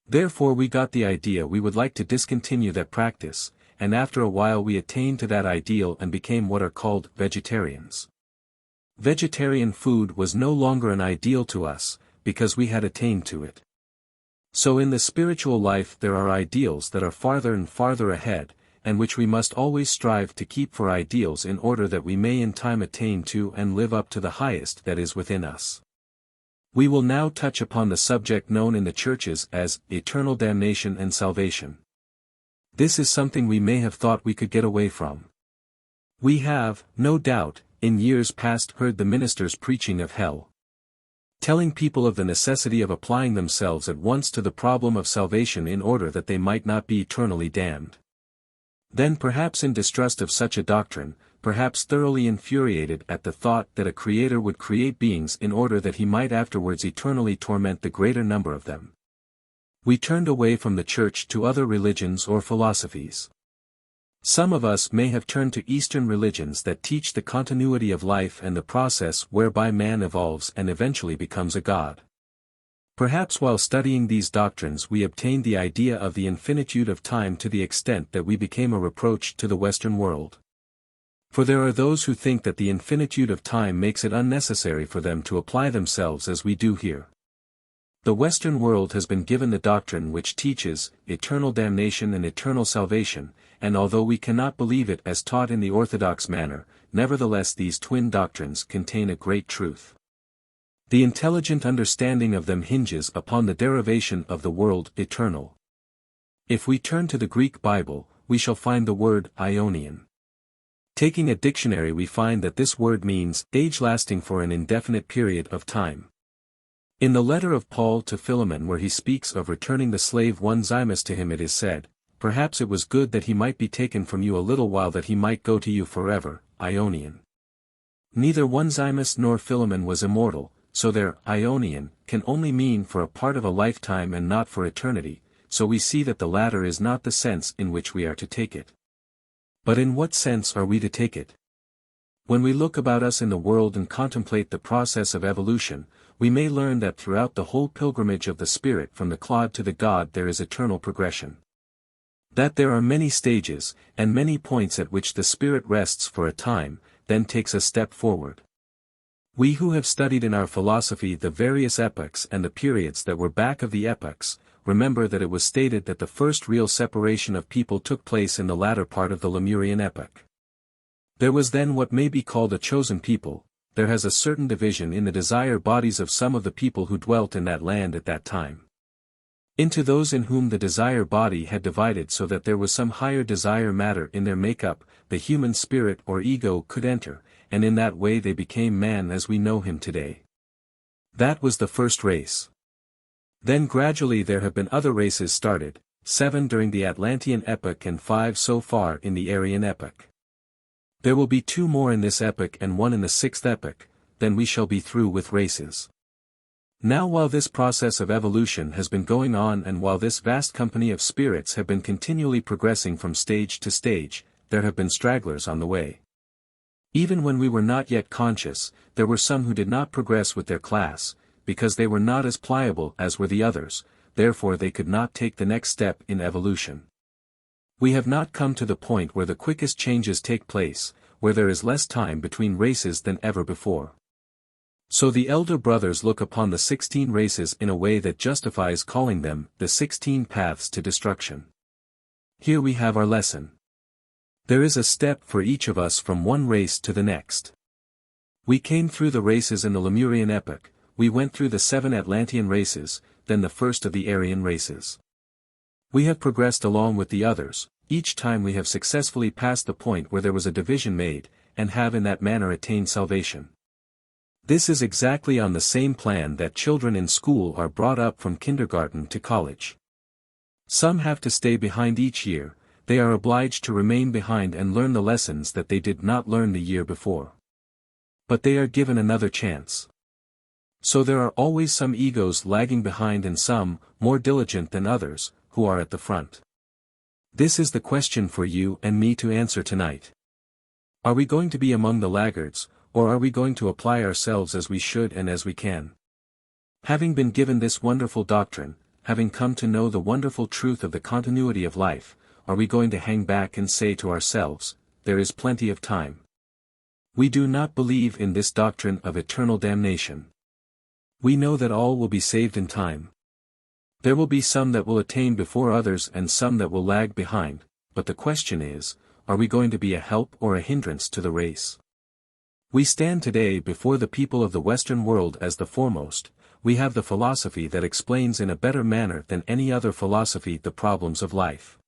Therefore we got the idea we would like to discontinue that practice, and after a while we attained to that ideal and became what are called vegetarians. Vegetarian food was no longer an ideal to us, because we had attained to it. So in the spiritual life there are ideals that are farther and farther ahead, and which we must always strive to keep for ideals in order that we may in time attain to and live up to the highest that is within us. We will now touch upon the subject known in the churches as eternal damnation and salvation. This is something we may have thought we could get away from. We have, no doubt, in years past heard the ministers preaching of hell, telling people of the necessity of applying themselves at once to the problem of salvation in order that they might not be eternally damned. Then perhaps in distrust of such a doctrine, perhaps thoroughly infuriated at the thought that a Creator would create beings in order that he might afterwards eternally torment the greater number of them, we turned away from the Church to other religions or philosophies. Some of us may have turned to Eastern religions that teach the continuity of life and the process whereby man evolves and eventually becomes a god. Perhaps while studying these doctrines we obtained the idea of the infinitude of time to the extent that we became a reproach to the Western world. For there are those who think that the infinitude of time makes it unnecessary for them to apply themselves as we do here. The Western world has been given the doctrine which teaches eternal damnation and eternal salvation, and although we cannot believe it as taught in the orthodox manner, nevertheless these twin doctrines contain a great truth. The intelligent understanding of them hinges upon the derivation of the word eternal. If we turn to the Greek Bible, we shall find the word Ionian. Taking a dictionary, we find that this word means age lasting for an indefinite period of time. In the letter of Paul to Philemon, where he speaks of returning the slave Onesimus to him, it is said, "Perhaps it was good that he might be taken from you a little while, that he might go to you forever." Ionian. Neither Onesimus nor Philemon was immortal, so their Ionian can only mean for a part of a lifetime and not for eternity, so we see that the latter is not the sense in which we are to take it. But in what sense are we to take it? When we look about us in the world and contemplate the process of evolution, we may learn that throughout the whole pilgrimage of the spirit from the clod to the god there is eternal progression. That there are many stages, and many points at which the spirit rests for a time, then takes a step forward. We who have studied in our philosophy the various epochs and the periods that were back of the epochs, remember that it was stated that the first real separation of people took place in the latter part of the Lemurian epoch. There was then what may be called a chosen people. There has a certain division in the desire bodies of some of the people who dwelt in that land at that time, into those in whom the desire body had divided, so that there was some higher desire matter in their makeup, the human spirit or ego could enter, and in that way they became man as we know him today. That was the first race. Then gradually there have been other races started, 7 during the Atlantean epoch and 5 so far in the Aryan epoch. There will be 2 more in this epoch and 1 in the 6th epoch, then we shall be through with races. Now while this process of evolution has been going on, and while this vast company of spirits have been continually progressing from stage to stage, there have been stragglers on the way. Even when we were not yet conscious, there were some who did not progress with their class, because they were not as pliable as were the others, therefore they could not take the next step in evolution. We have not come to the point where the quickest changes take place, where there is less time between races than ever before. So the elder brothers look upon the 16 races in a way that justifies calling them the 16 paths to destruction. Here we have our lesson. There is a step for each of us from one race to the next. We came through the races in the Lemurian epoch, we went through the 7 Atlantean races, then the first of the Aryan races. We have progressed along with the others, each time we have successfully passed the point where there was a division made, and have in that manner attained salvation. This is exactly on the same plan that children in school are brought up from kindergarten to college. Some have to stay behind each year, they are obliged to remain behind and learn the lessons that they did not learn the year before. But they are given another chance. So there are always some egos lagging behind and some, more diligent than others, who are at the front. This is the question for you and me to answer tonight. Are we going to be among the laggards, or are we going to apply ourselves as we should and as we can? Having been given this wonderful doctrine, having come to know the wonderful truth of the continuity of life, are we going to hang back and say to ourselves, there is plenty of time? We do not believe in this doctrine of eternal damnation. We know that all will be saved in time. There will be some that will attain before others and some that will lag behind, but the question is, are we going to be a help or a hindrance to the race? We stand today before the people of the Western world as the foremost. We have the philosophy that explains in a better manner than any other philosophy the problems of life.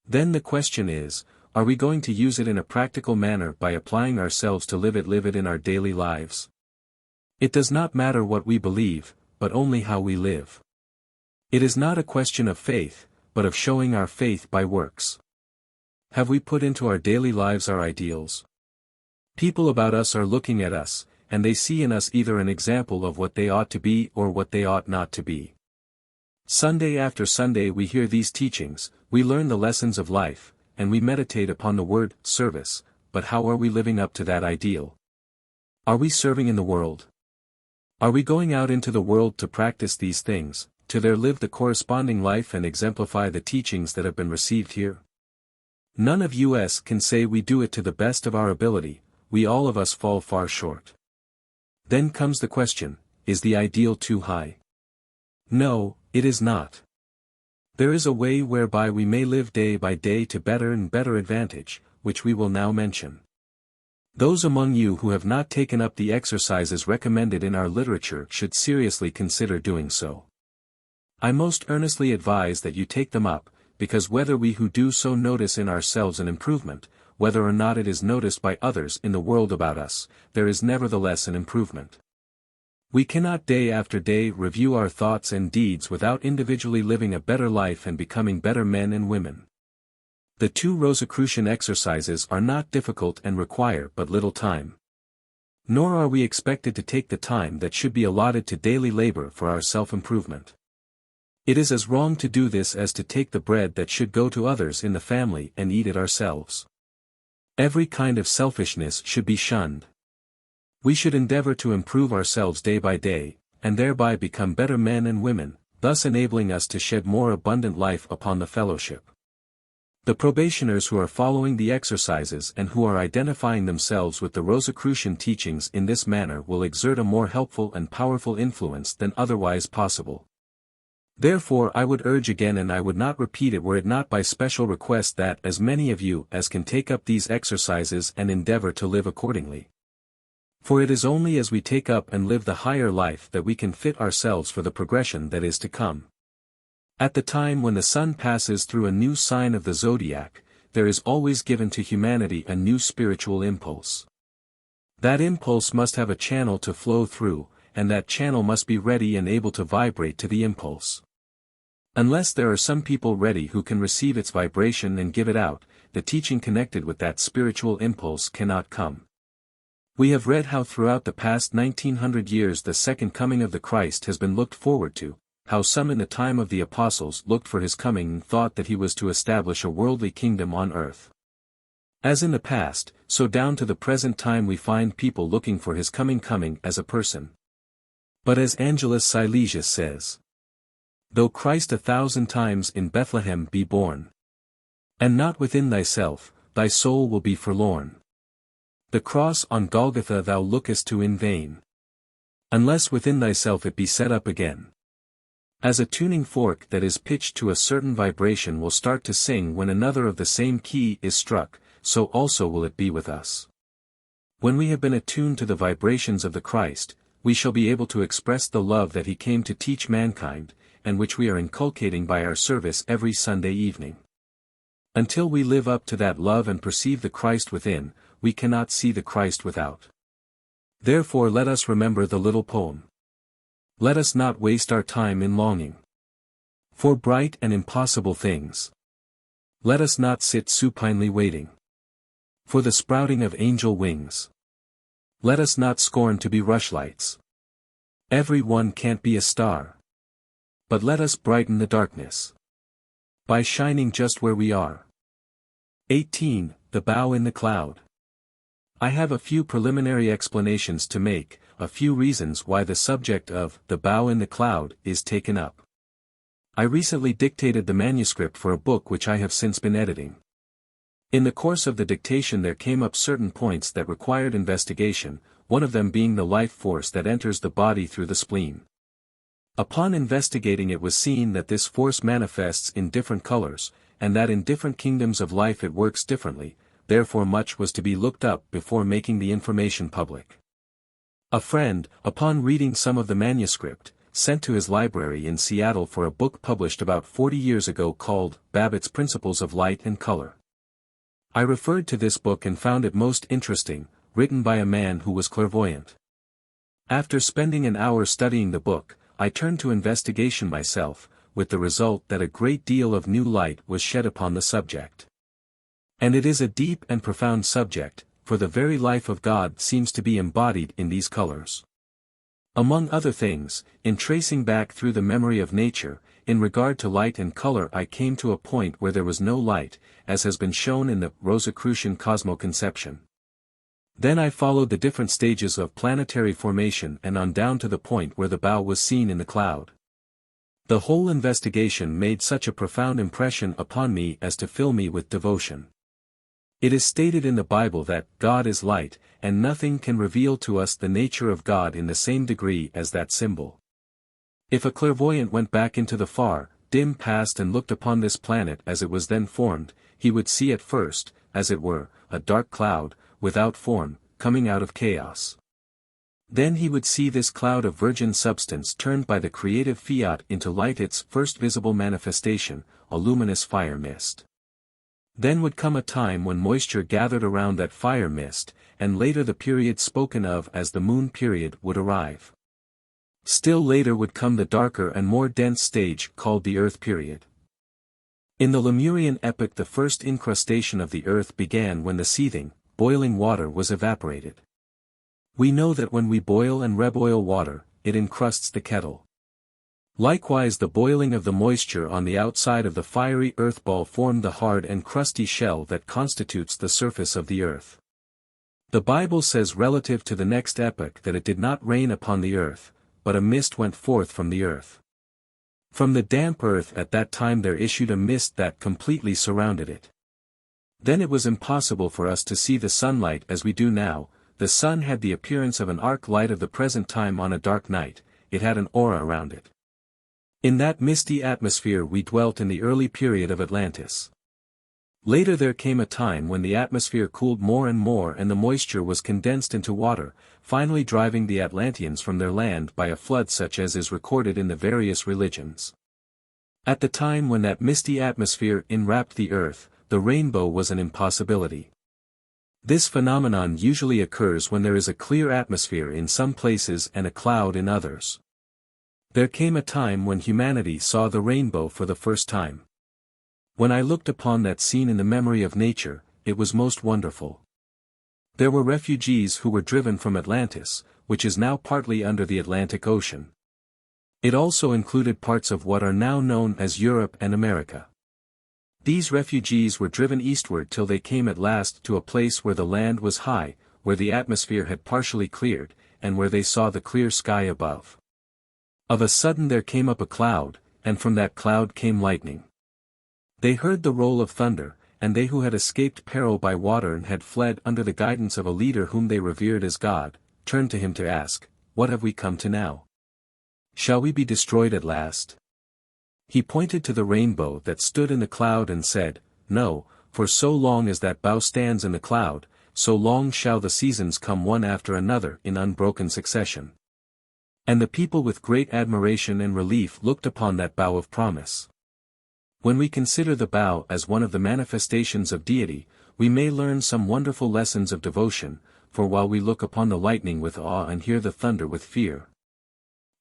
Then the question is, are we going to use it in a practical manner by applying ourselves to live it in our daily lives? It does not matter what we believe, but only how we live. It is not a question of faith, but of showing our faith by works. Have we put into our daily lives our ideals? People about us are looking at us, and they see in us either an example of what they ought to be or what they ought not to be. Sunday after Sunday we hear these teachings, we learn the lessons of life, and we meditate upon the word service, but how are we living up to that ideal? Are we serving in the world? Are we going out into the world to practice these things, to there live the corresponding life and exemplify the teachings that have been received here? None of us can say we do it to the best of our ability, we all of us fall far short. Then comes the question, is the ideal too high? No, it is not. There is a way whereby we may live day by day to better and better advantage, which we will now mention. Those among you who have not taken up the exercises recommended in our literature should seriously consider doing so. I most earnestly advise that you take them up, because whether we who do so notice in ourselves an improvement, whether or not it is noticed by others in the world about us, there is nevertheless an improvement. We cannot day after day review our thoughts and deeds without individually living a better life and becoming better men and women. The 2 Rosicrucian exercises are not difficult and require but little time. Nor are we expected to take the time that should be allotted to daily labor for our self-improvement. It is as wrong to do this as to take the bread that should go to others in the family and eat it ourselves. Every kind of selfishness should be shunned. We should endeavor to improve ourselves day by day, and thereby become better men and women, thus enabling us to shed more abundant life upon the fellowship. The probationers who are following the exercises and who are identifying themselves with the Rosicrucian teachings in this manner will exert a more helpful and powerful influence than otherwise possible. Therefore I would urge again, and I would not repeat it were it not by special request, that as many of you as can take up these exercises and endeavor to live accordingly. For it is only as we take up and live the higher life that we can fit ourselves for the progression that is to come. At the time when the sun passes through a new sign of the zodiac, there is always given to humanity a new spiritual impulse. That impulse must have a channel to flow through, and that channel must be ready and able to vibrate to the impulse. Unless there are some people ready who can receive its vibration and give it out, the teaching connected with that spiritual impulse cannot come. We have read how throughout the past 1900 years the second coming of the Christ has been looked forward to, how some in the time of the apostles looked for his coming and thought that he was to establish a worldly kingdom on earth. As in the past, so down to the present time we find people looking for his coming as a person. But as Angelus Silesius says, though Christ 1,000 times in Bethlehem be born, and not within thyself, thy soul will be forlorn. The cross on Golgotha thou lookest to in vain, unless within thyself it be set up again. As a tuning fork that is pitched to a certain vibration will start to sing when another of the same key is struck, so also will it be with us. When we have been attuned to the vibrations of the Christ, we shall be able to express the love that he came to teach mankind, and which we are inculcating by our service every Sunday evening. Until we live up to that love and perceive the Christ within, we cannot see the Christ without. Therefore let us remember the little poem. Let us not waste our time in longing for bright and impossible things. Let us not sit supinely waiting for the sprouting of angel wings. Let us not scorn to be rushlights. Every one can't be a star. But let us brighten the darkness by shining just where we are. 18. The bow in the cloud. I have a few preliminary explanations to make, a few reasons why the subject of the bow in the cloud is taken up. I recently dictated the manuscript for a book which I have since been editing. In the course of the dictation there came up certain points that required investigation, one of them being the life force that enters the body through the spleen. Upon investigating it was seen that this force manifests in different colors, and that in different kingdoms of life it works differently, therefore much was to be looked up before making the information public. A friend, upon reading some of the manuscript, sent to his library in Seattle for a book published about 40 years ago called Babbitt's Principles of Light and Color. I referred to this book and found it most interesting, written by a man who was clairvoyant. After spending an hour studying the book, I turned to investigation myself, with the result that a great deal of new light was shed upon the subject. And it is a deep and profound subject, for the very life of God seems to be embodied in these colors. Among other things, in tracing back through the memory of nature, in regard to light and color I came to a point where there was no light, as has been shown in the Rosicrucian cosmoconception. Then I followed the different stages of planetary formation and on down to the point where the bow was seen in the cloud. The whole investigation made such a profound impression upon me as to fill me with devotion. It is stated in the Bible that God is light, and nothing can reveal to us the nature of God in the same degree as that symbol. If a clairvoyant went back into the far, dim past and looked upon this planet as it was then formed, he would see at first, as it were, a dark cloud, without form, coming out of chaos. Then he would see this cloud of virgin substance turned by the creative fiat into light, its first visible manifestation, a luminous fire mist. Then would come a time when moisture gathered around that fire mist, and later the period spoken of as the moon period would arrive. Still later would come the darker and more dense stage called the earth period. In the Lemurian epoch, the first incrustation of the earth began when the seething, boiling water was evaporated. We know that when we boil and reboil water, it encrusts the kettle. Likewise, the boiling of the moisture on the outside of the fiery earth ball formed the hard and crusty shell that constitutes the surface of the earth. The Bible says relative to the next epoch that it did not rain upon the earth, but a mist went forth from the earth. From the damp earth at that time there issued a mist that completely surrounded it. Then it was impossible for us to see the sunlight as we do now. The sun had the appearance of an arc light of the present time on a dark night, it had an aura around it. In that misty atmosphere we dwelt in the early period of Atlantis. Later there came a time when the atmosphere cooled more and more and the moisture was condensed into water, finally driving the Atlanteans from their land by a flood such as is recorded in the various religions. At the time when that misty atmosphere enwrapped the earth, the rainbow was an impossibility. This phenomenon usually occurs when there is a clear atmosphere in some places and a cloud in others. There came a time when humanity saw the rainbow for the first time. When I looked upon that scene in the memory of nature, it was most wonderful. There were refugees who were driven from Atlantis, which is now partly under the Atlantic Ocean. It also included parts of what are now known as Europe and America. These refugees were driven eastward till they came at last to a place where the land was high, where the atmosphere had partially cleared, and where they saw the clear sky above. Of a sudden there came up a cloud, and from that cloud came lightning. They heard the roll of thunder, and they who had escaped peril by water and had fled under the guidance of a leader whom they revered as God, turned to him to ask, "What have we come to now? Shall we be destroyed at last?" He pointed to the rainbow that stood in the cloud and said, "No, for so long as that bow stands in the cloud, so long shall the seasons come one after another in unbroken succession." And the people with great admiration and relief looked upon that bow of promise. When we consider the bow as one of the manifestations of deity, we may learn some wonderful lessons of devotion, for while we look upon the lightning with awe and hear the thunder with fear,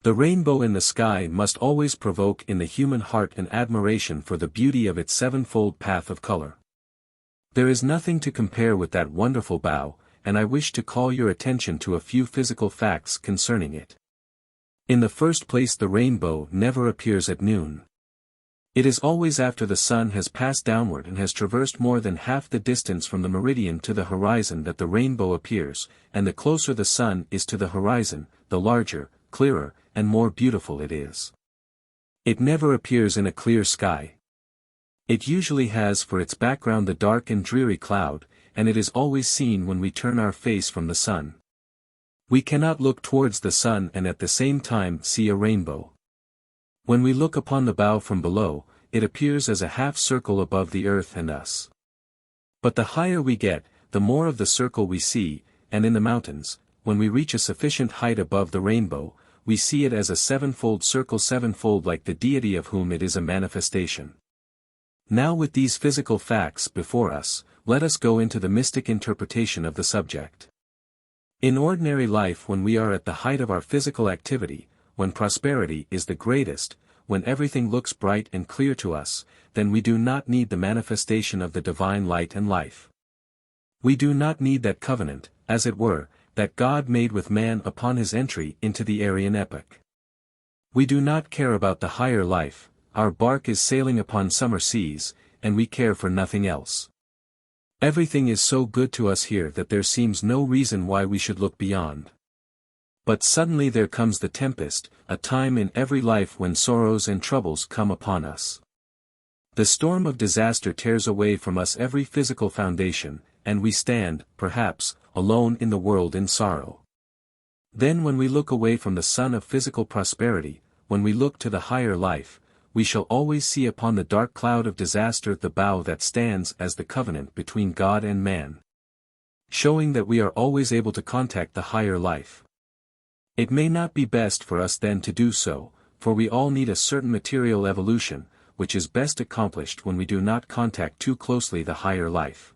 the rainbow in the sky must always provoke in the human heart an admiration for the beauty of its sevenfold path of color. There is nothing to compare with that wonderful bow, and I wish to call your attention to a few physical facts concerning it. In the first place, the rainbow never appears at noon. It is always after the sun has passed downward and has traversed more than half the distance from the meridian to the horizon that the rainbow appears, and the closer the sun is to the horizon, the larger, clearer, and more beautiful it is. It never appears in a clear sky. It usually has for its background the dark and dreary cloud, and it is always seen when we turn our face from the sun. We cannot look towards the sun and at the same time see a rainbow. When we look upon the bow from below, it appears as a half circle above the earth and us. But the higher we get, the more of the circle we see, and in the mountains, when we reach a sufficient height above the rainbow, we see it as a sevenfold circle, sevenfold like the deity of whom it is a manifestation. Now, with these physical facts before us, let us go into the mystic interpretation of the subject. In ordinary life, when we are at the height of our physical activity, when prosperity is the greatest, when everything looks bright and clear to us, then we do not need the manifestation of the divine light and life. We do not need that covenant, as it were, that God made with man upon his entry into the Aryan epoch. We do not care about the higher life, our bark is sailing upon summer seas, and we care for nothing else. Everything is so good to us here that there seems no reason why we should look beyond. But suddenly there comes the tempest, a time in every life when sorrows and troubles come upon us. The storm of disaster tears away from us every physical foundation, and we stand, perhaps, alone in the world in sorrow. Then when we look away from the sun of physical prosperity, when we look to the higher life, we shall always see upon the dark cloud of disaster the bow that stands as the covenant between God and man, showing that we are always able to contact the higher life. It may not be best for us then to do so, for we all need a certain material evolution, which is best accomplished when we do not contact too closely the higher life.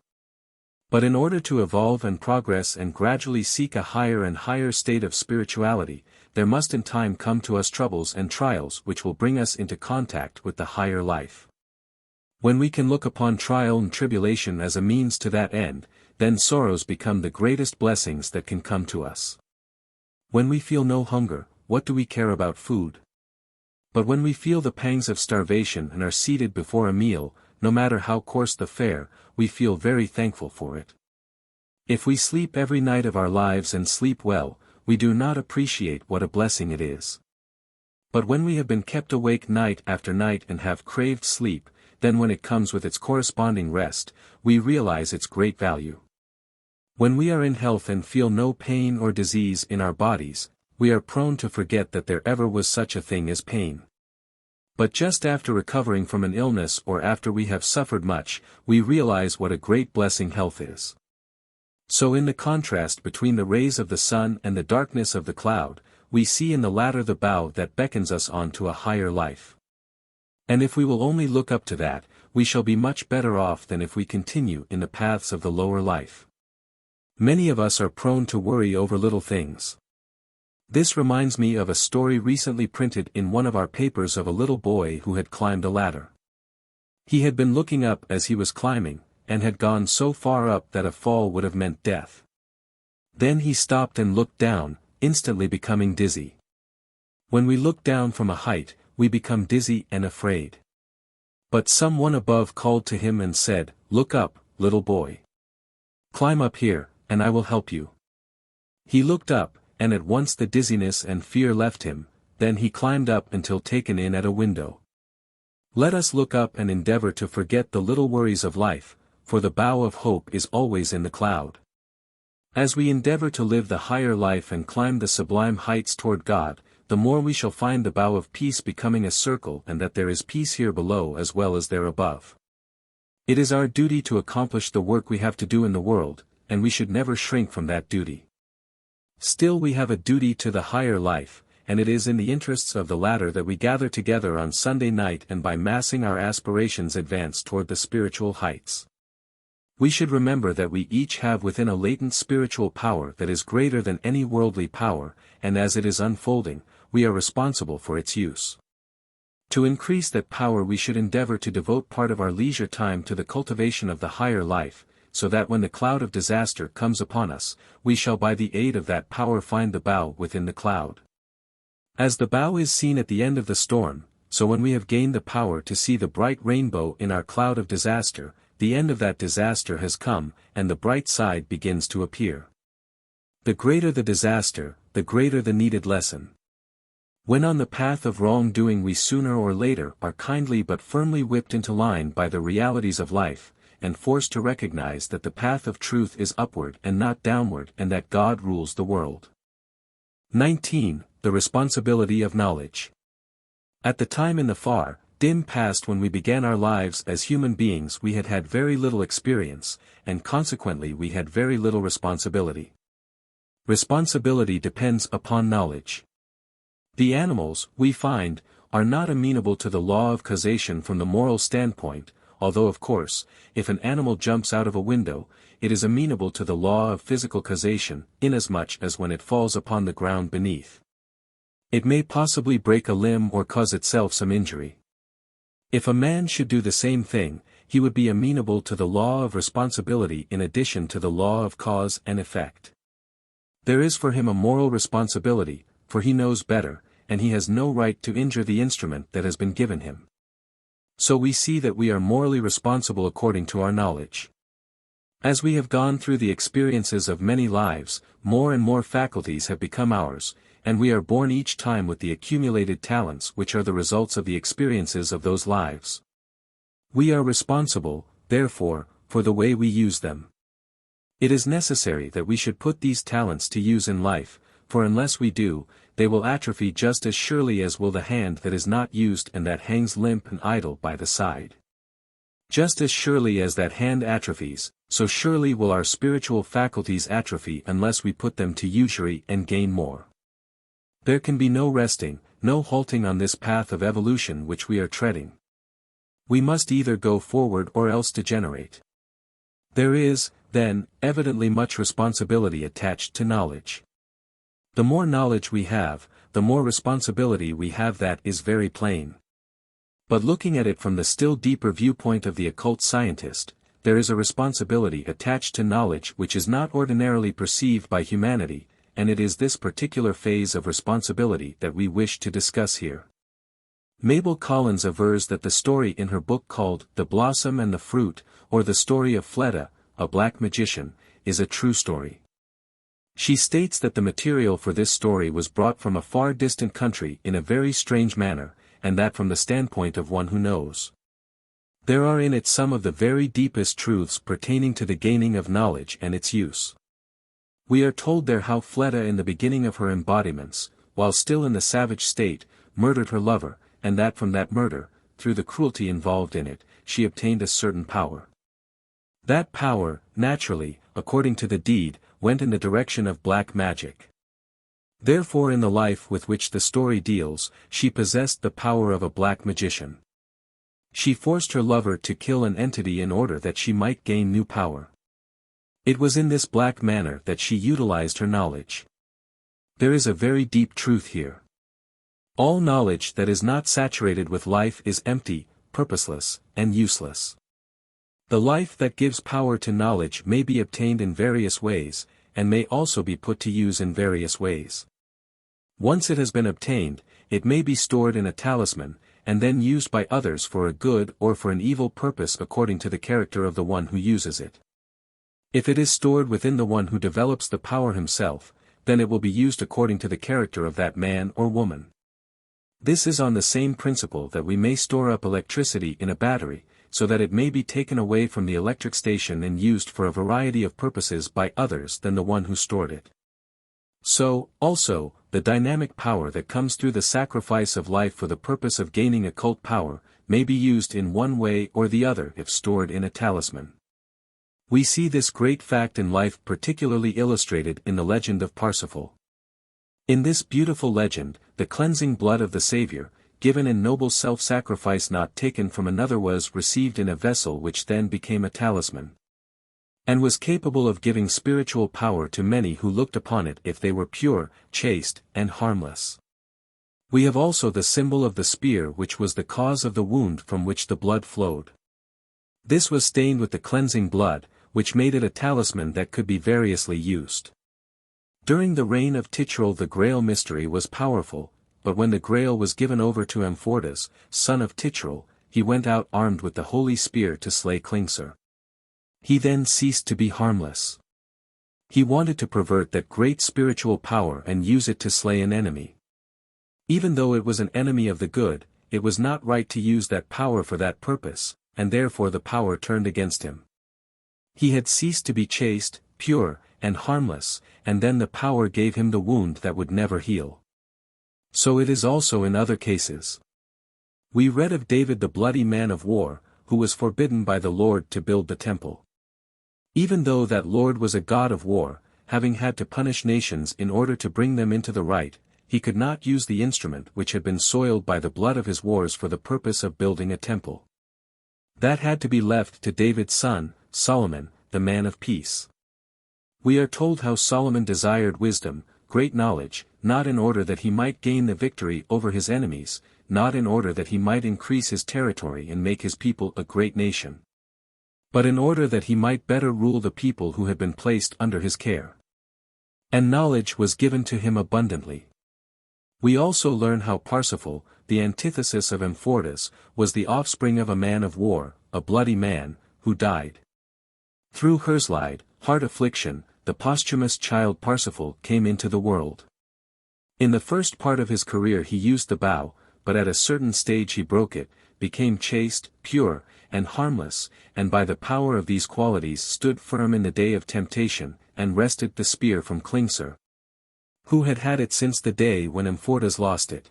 But in order to evolve and progress and gradually seek a higher and higher state of spirituality, there must in time come to us troubles and trials which will bring us into contact with the higher life. When we can look upon trial and tribulation as a means to that end, then sorrows become the greatest blessings that can come to us. When we feel no hunger, what do we care about food? But when we feel the pangs of starvation and are seated before a meal, no matter how coarse the fare, we feel very thankful for it. If we sleep every night of our lives and sleep well, we do not appreciate what a blessing it is. But when we have been kept awake night after night and have craved sleep, then when it comes with its corresponding rest, we realize its great value. When we are in health and feel no pain or disease in our bodies, we are prone to forget that there ever was such a thing as pain. But just after recovering from an illness or after we have suffered much, we realize what a great blessing health is. So in the contrast between the rays of the sun and the darkness of the cloud, we see in the latter the bow that beckons us on to a higher life. And if we will only look up to that, we shall be much better off than if we continue in the paths of the lower life. Many of us are prone to worry over little things. This reminds me of a story recently printed in one of our papers of a little boy who had climbed a ladder. He had been looking up as he was climbing, and had gone so far up that a fall would have meant death. Then he stopped and looked down, instantly becoming dizzy. When we look down from a height, we become dizzy and afraid. But someone above called to him and said, "Look up, little boy. Climb up here, and I will help you." He looked up, and at once the dizziness and fear left him, then he climbed up until taken in at a window. Let us look up and endeavor to forget the little worries of life, for the bow of hope is always in the cloud. As we endeavor to live the higher life and climb the sublime heights toward God, the more we shall find the bow of peace becoming a circle and that there is peace here below as well as there above. It is our duty to accomplish the work we have to do in the world, and we should never shrink from that duty. Still we have a duty to the higher life, and it is in the interests of the latter that we gather together on Sunday night and by massing our aspirations advance toward the spiritual heights. We should remember that we each have within a latent spiritual power that is greater than any worldly power, and as it is unfolding, we are responsible for its use. To increase that power we should endeavor to devote part of our leisure time to the cultivation of the higher life, so that when the cloud of disaster comes upon us, we shall by the aid of that power find the bow within the cloud. As the bow is seen at the end of the storm, so when we have gained the power to see the bright rainbow in our cloud of disaster, the end of that disaster has come, and the bright side begins to appear. The greater the disaster, the greater the needed lesson. When on the path of wrongdoing we sooner or later are kindly but firmly whipped into line by the realities of life, and forced to recognize that the path of truth is upward and not downward and that God rules the world. 19. The responsibility of knowledge. At the time in the far, dim past when we began our lives as human beings we had had very little experience, and consequently we had very little responsibility. Responsibility depends upon knowledge. The animals, we find, are not amenable to the law of causation from the moral standpoint, although of course, if an animal jumps out of a window, it is amenable to the law of physical causation, inasmuch as when it falls upon the ground beneath, it may possibly break a limb or cause itself some injury. If a man should do the same thing, he would be amenable to the law of responsibility in addition to the law of cause and effect. There is for him a moral responsibility, for he knows better, and he has no right to injure the instrument that has been given him. So we see that we are morally responsible according to our knowledge. As we have gone through the experiences of many lives, more and more faculties have become ours, and we are born each time with the accumulated talents which are the results of the experiences of those lives. We are responsible, therefore, for the way we use them. It is necessary that we should put these talents to use in life, for unless we do, they will atrophy just as surely as will the hand that is not used and that hangs limp and idle by the side. Just as surely as that hand atrophies, so surely will our spiritual faculties atrophy unless we put them to usury and gain more. There can be no resting, no halting on this path of evolution which we are treading. We must either go forward or else degenerate. There is, then, evidently much responsibility attached to knowledge. The more knowledge we have, the more responsibility we have, that is very plain. But looking at it from the still deeper viewpoint of the occult scientist, there is a responsibility attached to knowledge which is not ordinarily perceived by humanity, and it is this particular phase of responsibility that we wish to discuss here. Mabel Collins avers that the story in her book called The Blossom and the Fruit, or the story of Fleta, a black magician, is a true story. She states that the material for this story was brought from a far distant country in a very strange manner, and that from the standpoint of one who knows. There are in it some of the very deepest truths pertaining to the gaining of knowledge and its use. We are told there how Fleta in the beginning of her embodiments, while still in the savage state, murdered her lover, and that from that murder, through the cruelty involved in it, she obtained a certain power. That power, naturally, according to the deed, went in the direction of black magic. Therefore in the life with which the story deals, she possessed the power of a black magician. She forced her lover to kill an entity in order that she might gain new power. It was in this black manner that she utilized her knowledge. There is a very deep truth here. All knowledge that is not saturated with life is empty, purposeless, and useless. The life that gives power to knowledge may be obtained in various ways, and may also be put to use in various ways. Once it has been obtained, it may be stored in a talisman, and then used by others for a good or for an evil purpose according to the character of the one who uses it. If it is stored within the one who develops the power himself, then it will be used according to the character of that man or woman. This is on the same principle that we may store up electricity in a battery, so that it may be taken away from the electric station and used for a variety of purposes by others than the one who stored it. So, also, the dynamic power that comes through the sacrifice of life for the purpose of gaining occult power, may be used in one way or the other if stored in a talisman. We see this great fact in life particularly illustrated in the legend of Parsifal. In this beautiful legend, the cleansing blood of the Savior, given in noble self-sacrifice not taken from another, was received in a vessel which then became a talisman, and was capable of giving spiritual power to many who looked upon it if they were pure, chaste, and harmless. We have also the symbol of the spear which was the cause of the wound from which the blood flowed. This was stained with the cleansing blood, which made it a talisman that could be variously used. During the reign of Tichral the Grail mystery was powerful, but when the Grail was given over to Amfortas, son of Tichral, he went out armed with the holy spear to slay Klingsor. He then ceased to be harmless. He wanted to pervert that great spiritual power and use it to slay an enemy. Even though it was an enemy of the good, it was not right to use that power for that purpose, and therefore the power turned against him. He had ceased to be chaste, pure, and harmless, and then the power gave him the wound that would never heal. So it is also in other cases. We read of David the bloody man of war, who was forbidden by the Lord to build the temple. Even though that Lord was a god of war, having had to punish nations in order to bring them into the right, he could not use the instrument which had been soiled by the blood of his wars for the purpose of building a temple. That had to be left to David's son, Solomon, the man of peace. We are told how Solomon desired wisdom, great knowledge, not in order that he might gain the victory over his enemies, not in order that he might increase his territory and make his people a great nation, but in order that he might better rule the people who had been placed under his care. And knowledge was given to him abundantly. We also learn how Parsifal, the antithesis of Amfortas, was the offspring of a man of war, a bloody man, who died. Through Herzlide, heart affliction, the posthumous child Parsifal came into the world. In the first part of his career he used the bow, but at a certain stage he broke it, became chaste, pure, and harmless, and by the power of these qualities stood firm in the day of temptation, and wrested the spear from Klingsor, who had had it since the day when Amfortas lost it.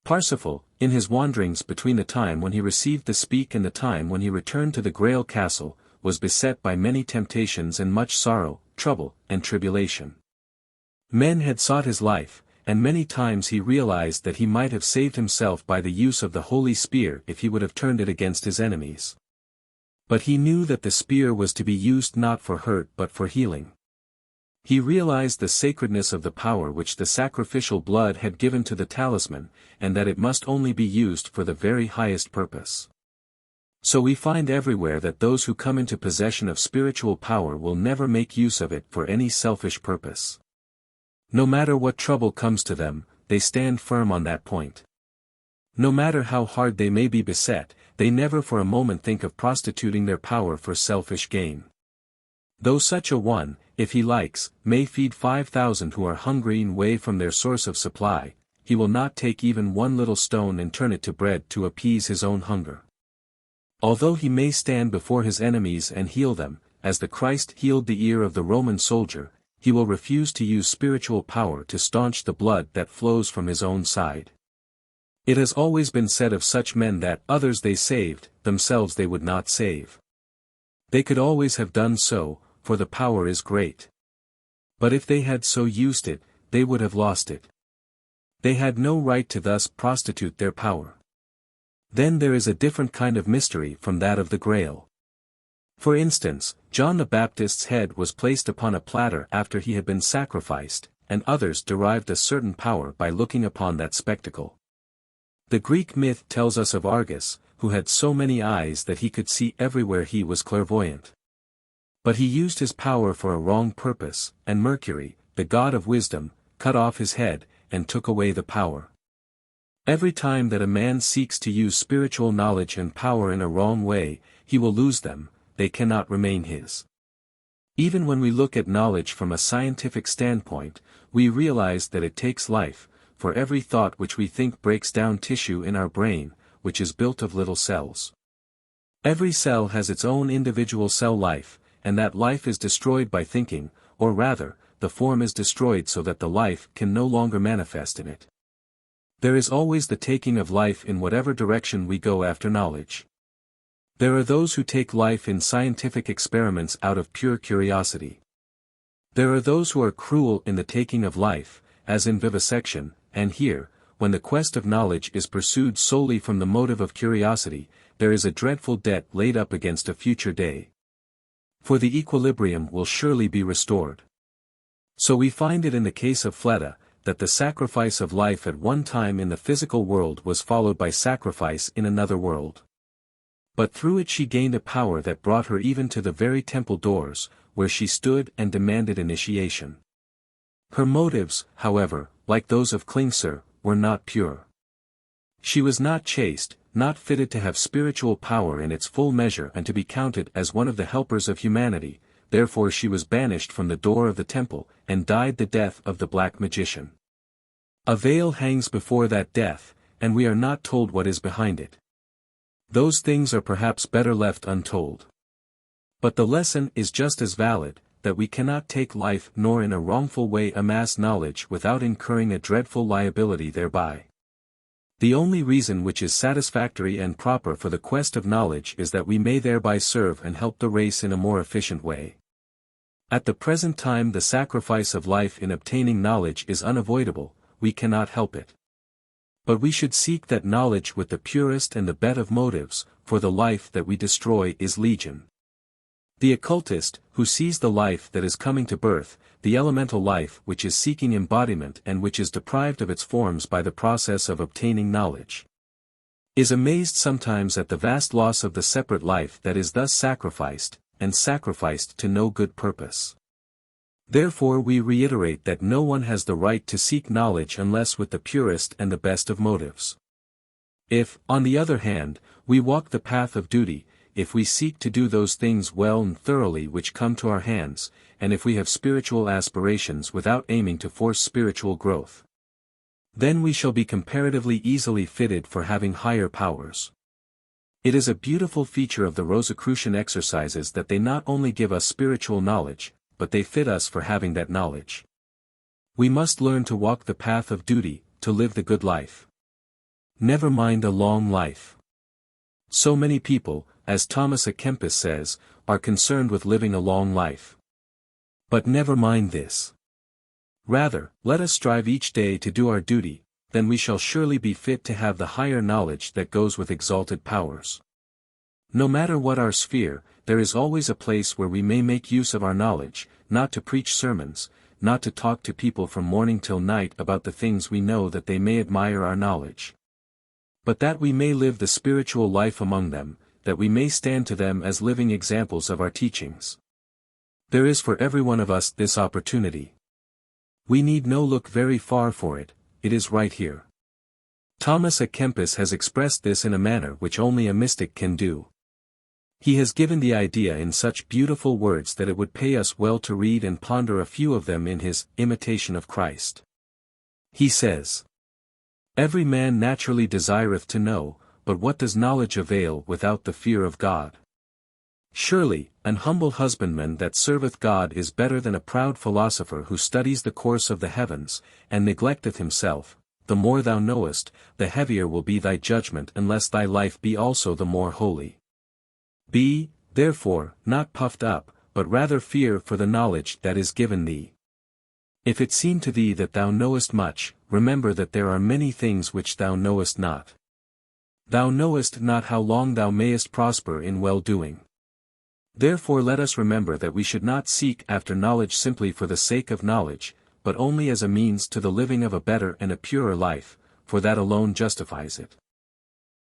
Parsifal, in his wanderings between the time when he received the speak and the time when he returned to the Grail Castle, was beset by many temptations and much sorrow, trouble, and tribulation. Men had sought his life, and many times he realized that he might have saved himself by the use of the holy spear if he would have turned it against his enemies. But he knew that the spear was to be used not for hurt but for healing. He realized the sacredness of the power which the sacrificial blood had given to the talisman, and that it must only be used for the very highest purpose. So we find everywhere that those who come into possession of spiritual power will never make use of it for any selfish purpose. No matter what trouble comes to them, they stand firm on that point. No matter how hard they may be beset, they never for a moment think of prostituting their power for selfish gain. Though such a one, if he likes, may feed 5,000 who are hungry away from their source of supply, he will not take even one little stone and turn it to bread to appease his own hunger. Although he may stand before his enemies and heal them, as the Christ healed the ear of the Roman soldier, he will refuse to use spiritual power to staunch the blood that flows from his own side. It has always been said of such men that others they saved, themselves they would not save. They could always have done so, for the power is great. But if they had so used it, they would have lost it. They had no right to thus prostitute their power. Then there is a different kind of mystery from that of the Grail. For instance, John the Baptist's head was placed upon a platter after he had been sacrificed, and others derived a certain power by looking upon that spectacle. The Greek myth tells us of Argus, who had so many eyes that he could see everywhere. He was clairvoyant. But he used his power for a wrong purpose, and Mercury, the god of wisdom, cut off his head, and took away the power. Every time that a man seeks to use spiritual knowledge and power in a wrong way, he will lose them, they cannot remain his. Even when we look at knowledge from a scientific standpoint, we realize that it takes life, for every thought which we think breaks down tissue in our brain, which is built of little cells. Every cell has its own individual cell life, and that life is destroyed by thinking, or rather, the form is destroyed so that the life can no longer manifest in it. There is always the taking of life in whatever direction we go after knowledge. There are those who take life in scientific experiments out of pure curiosity. There are those who are cruel in the taking of life, as in vivisection, and here, when the quest of knowledge is pursued solely from the motive of curiosity, there is a dreadful debt laid up against a future day. For the equilibrium will surely be restored. So we find it in the case of Fleda, that the sacrifice of life at one time in the physical world was followed by sacrifice in another world. But through it she gained a power that brought her even to the very temple doors, where she stood and demanded initiation. Her motives, however, like those of Klingsor, were not pure. She was not chaste, not fitted to have spiritual power in its full measure and to be counted as one of the helpers of humanity, therefore she was banished from the door of the temple, and died the death of the black magician. A veil hangs before that death, and we are not told what is behind it. Those things are perhaps better left untold. But the lesson is just as valid, that we cannot take life nor in a wrongful way amass knowledge without incurring a dreadful liability thereby. The only reason which is satisfactory and proper for the quest of knowledge is that we may thereby serve and help the race in a more efficient way. At the present time the sacrifice of life in obtaining knowledge is unavoidable, we cannot help it. But we should seek that knowledge with the purest and the best of motives, for the life that we destroy is legion. The occultist, who sees the life that is coming to birth, the elemental life which is seeking embodiment and which is deprived of its forms by the process of obtaining knowledge, is amazed sometimes at the vast loss of the separate life that is thus sacrificed, and sacrificed to no good purpose. Therefore we reiterate that no one has the right to seek knowledge unless with the purest and the best of motives. If, on the other hand, we walk the path of duty, if we seek to do those things well and thoroughly which come to our hands, and if we have spiritual aspirations without aiming to force spiritual growth, then we shall be comparatively easily fitted for having higher powers. It is a beautiful feature of the Rosicrucian exercises that they not only give us spiritual knowledge, but they fit us for having that knowledge. We must learn to walk the path of duty, to live the good life. Never mind a long life. So many people, as Thomas à Kempis says, are concerned with living a long life. But never mind this. Rather, let us strive each day to do our duty, then we shall surely be fit to have the higher knowledge that goes with exalted powers. No matter what our sphere, there is always a place where we may make use of our knowledge, not to preach sermons, not to talk to people from morning till night about the things we know that they may admire our knowledge. But that we may live the spiritual life among them, that we may stand to them as living examples of our teachings. There is for every one of us this opportunity. We need no look very far for it, it is right here. Thomas à Kempis has expressed this in a manner which only a mystic can do. He has given the idea in such beautiful words that it would pay us well to read and ponder a few of them in his Imitation of Christ. He says, "Every man naturally desireth to know, but what does knowledge avail without the fear of God? Surely, an humble husbandman that serveth God is better than a proud philosopher who studies the course of the heavens, and neglecteth himself. The more thou knowest, the heavier will be thy judgment unless thy life be also the more holy. Be, therefore, not puffed up, but rather fear for the knowledge that is given thee. If it seem to thee that thou knowest much, remember that there are many things which thou knowest not. Thou knowest not how long thou mayest prosper in well-doing. Therefore let us remember that we should not seek after knowledge simply for the sake of knowledge, but only as a means to the living of a better and a purer life, for that alone justifies it."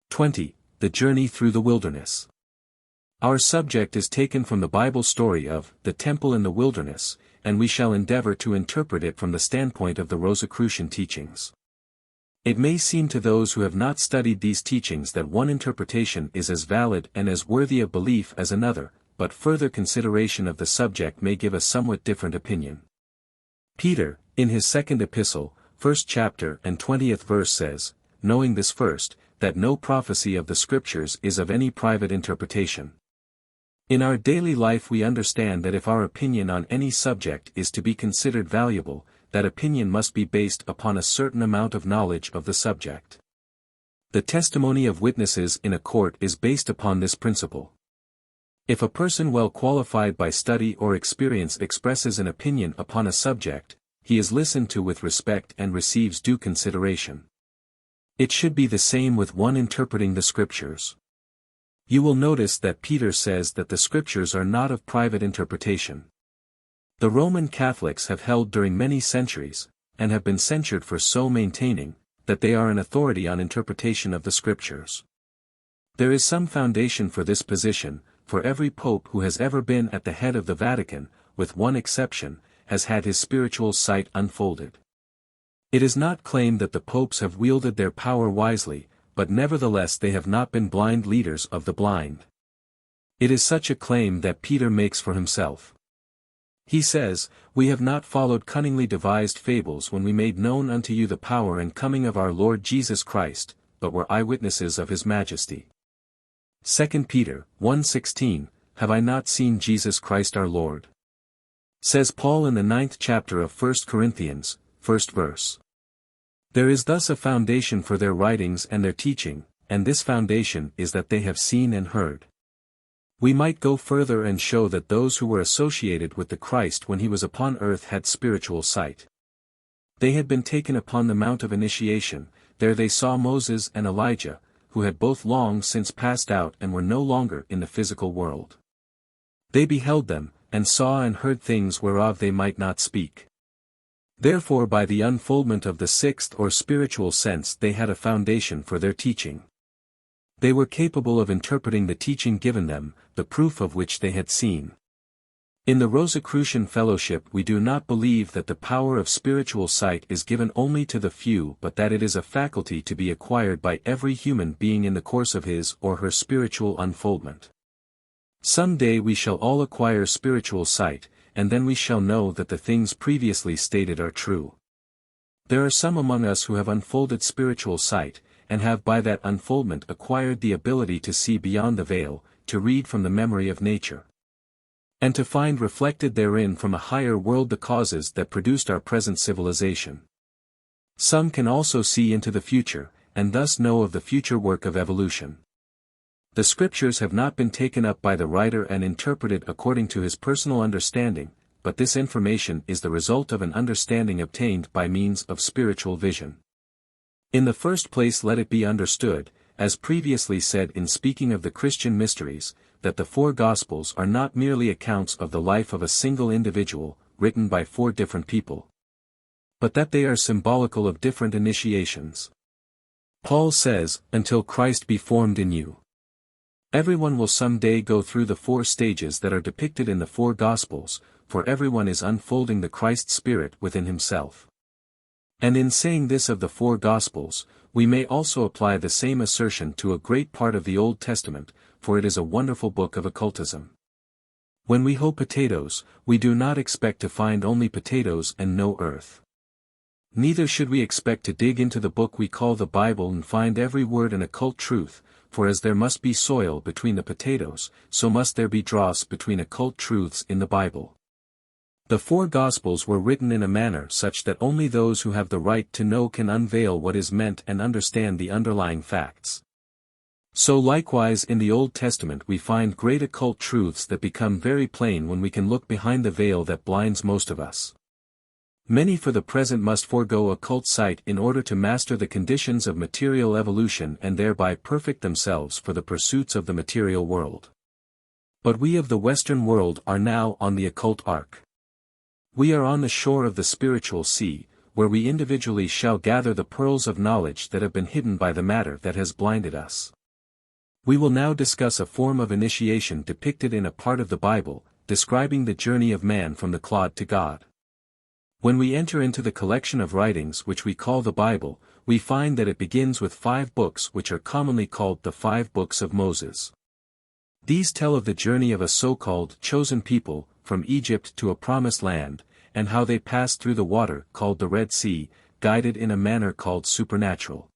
20. The Journey Through the Wilderness. Our subject is taken from the Bible story of the Temple in the Wilderness, and we shall endeavor to interpret it from the standpoint of the Rosicrucian teachings. It may seem to those who have not studied these teachings that one interpretation is as valid and as worthy of belief as another, but further consideration of the subject may give a somewhat different opinion. Peter, in his second epistle, 1st chapter and 20th verse says, "Knowing this first, that no prophecy of the Scriptures is of any private interpretation." In our daily life we understand that if our opinion on any subject is to be considered valuable, that opinion must be based upon a certain amount of knowledge of the subject. The testimony of witnesses in a court is based upon this principle. If a person well qualified by study or experience expresses an opinion upon a subject, he is listened to with respect and receives due consideration. It should be the same with one interpreting the Scriptures. You will notice that Peter says that the Scriptures are not of private interpretation. The Roman Catholics have held during many centuries, and have been censured for so maintaining, that they are an authority on interpretation of the Scriptures. There is some foundation for this position, for every pope who has ever been at the head of the Vatican, with one exception, has had his spiritual sight unfolded. It is not claimed that the popes have wielded their power wisely, but nevertheless they have not been blind leaders of the blind. It is such a claim that Peter makes for himself. He says, "We have not followed cunningly devised fables when we made known unto you the power and coming of our Lord Jesus Christ, but were eyewitnesses of his majesty." 2 Peter 1:16, "Have I not seen Jesus Christ our Lord?" Says Paul in the 9th chapter of 1 Corinthians, 1st verse. There is thus a foundation for their writings and their teaching, and this foundation is that they have seen and heard. We might go further and show that those who were associated with the Christ when he was upon earth had spiritual sight. They had been taken upon the Mount of Initiation, there they saw Moses and Elijah, who had both long since passed out and were no longer in the physical world. They beheld them, and saw and heard things whereof they might not speak. Therefore by the unfoldment of the sixth or spiritual sense they had a foundation for their teaching. They were capable of interpreting the teaching given them, the proof of which they had seen. In the Rosicrucian fellowship we do not believe that the power of spiritual sight is given only to the few but that it is a faculty to be acquired by every human being in the course of his or her spiritual unfoldment. Some day we shall all acquire spiritual sight, and then we shall know that the things previously stated are true. There are some among us who have unfolded spiritual sight, and have by that unfoldment acquired the ability to see beyond the veil, to read from the memory of nature, and to find reflected therein from a higher world the causes that produced our present civilization. Some can also see into the future, and thus know of the future work of evolution. The scriptures have not been taken up by the writer and interpreted according to his personal understanding, but this information is the result of an understanding obtained by means of spiritual vision. In the first place, let it be understood, as previously said in speaking of the Christian mysteries, that the four Gospels are not merely accounts of the life of a single individual, written by four different people, but that they are symbolical of different initiations. Paul says, "Until Christ be formed in you." Everyone will someday go through the four stages that are depicted in the four Gospels, for everyone is unfolding the Christ Spirit within himself. And in saying this of the four Gospels, we may also apply the same assertion to a great part of the Old Testament, for it is a wonderful book of occultism. When we hoe potatoes, we do not expect to find only potatoes and no earth. Neither should we expect to dig into the book we call the Bible and find every word an occult truth, for as there must be soil between the potatoes, so must there be dross between occult truths in the Bible. The four Gospels were written in a manner such that only those who have the right to know can unveil what is meant and understand the underlying facts. So likewise in the Old Testament we find great occult truths that become very plain when we can look behind the veil that blinds most of us. Many for the present must forego occult sight in order to master the conditions of material evolution and thereby perfect themselves for the pursuits of the material world. But we of the Western world are now on the occult ark. We are on the shore of the spiritual sea, where we individually shall gather the pearls of knowledge that have been hidden by the matter that has blinded us. We will now discuss a form of initiation depicted in a part of the Bible, describing the journey of man from the clod to God. When we enter into the collection of writings which we call the Bible, we find that it begins with 5 books which are commonly called the 5 books of Moses. These tell of the journey of a so-called chosen people, from Egypt to a promised land, and how they passed through the water called the Red Sea, guided in a manner called supernatural.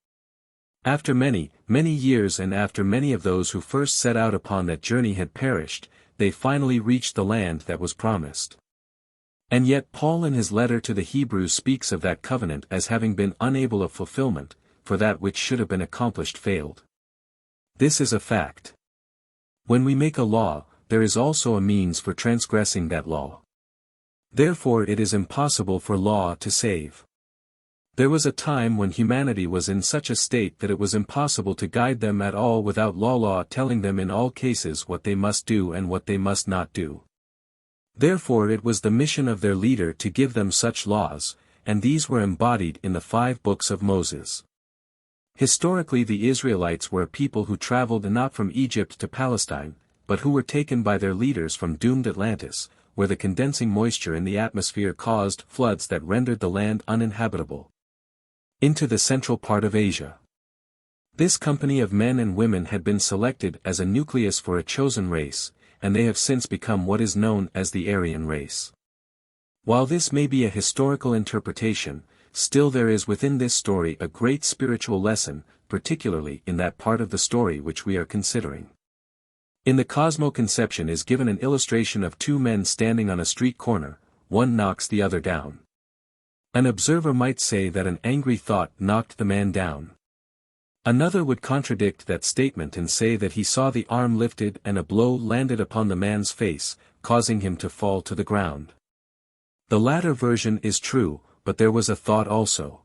After many, many years and after many of those who first set out upon that journey had perished, they finally reached the land that was promised. And yet Paul in his letter to the Hebrews speaks of that covenant as having been unable of fulfillment, for that which should have been accomplished failed. This is a fact. When we make a law, there is also a means for transgressing that law. Therefore it is impossible for law to save. There was a time when humanity was in such a state that it was impossible to guide them at all without law telling them in all cases what they must do and what they must not do. Therefore it was the mission of their leader to give them such laws, and these were embodied in the 5 books of Moses. Historically the Israelites were a people who traveled not from Egypt to Palestine, but who were taken by their leaders from doomed Atlantis, where the condensing moisture in the atmosphere caused floods that rendered the land uninhabitable, into the central part of Asia. This company of men and women had been selected as a nucleus for a chosen race, and they have since become what is known as the Aryan race. While this may be a historical interpretation, still there is within this story a great spiritual lesson, particularly in that part of the story which we are considering. In the Cosmo-conception is given an illustration of 2 men standing on a street corner, one knocks the other down. An observer might say that an angry thought knocked the man down. Another would contradict that statement and say that he saw the arm lifted and a blow landed upon the man's face, causing him to fall to the ground. The latter version is true, but there was a thought also.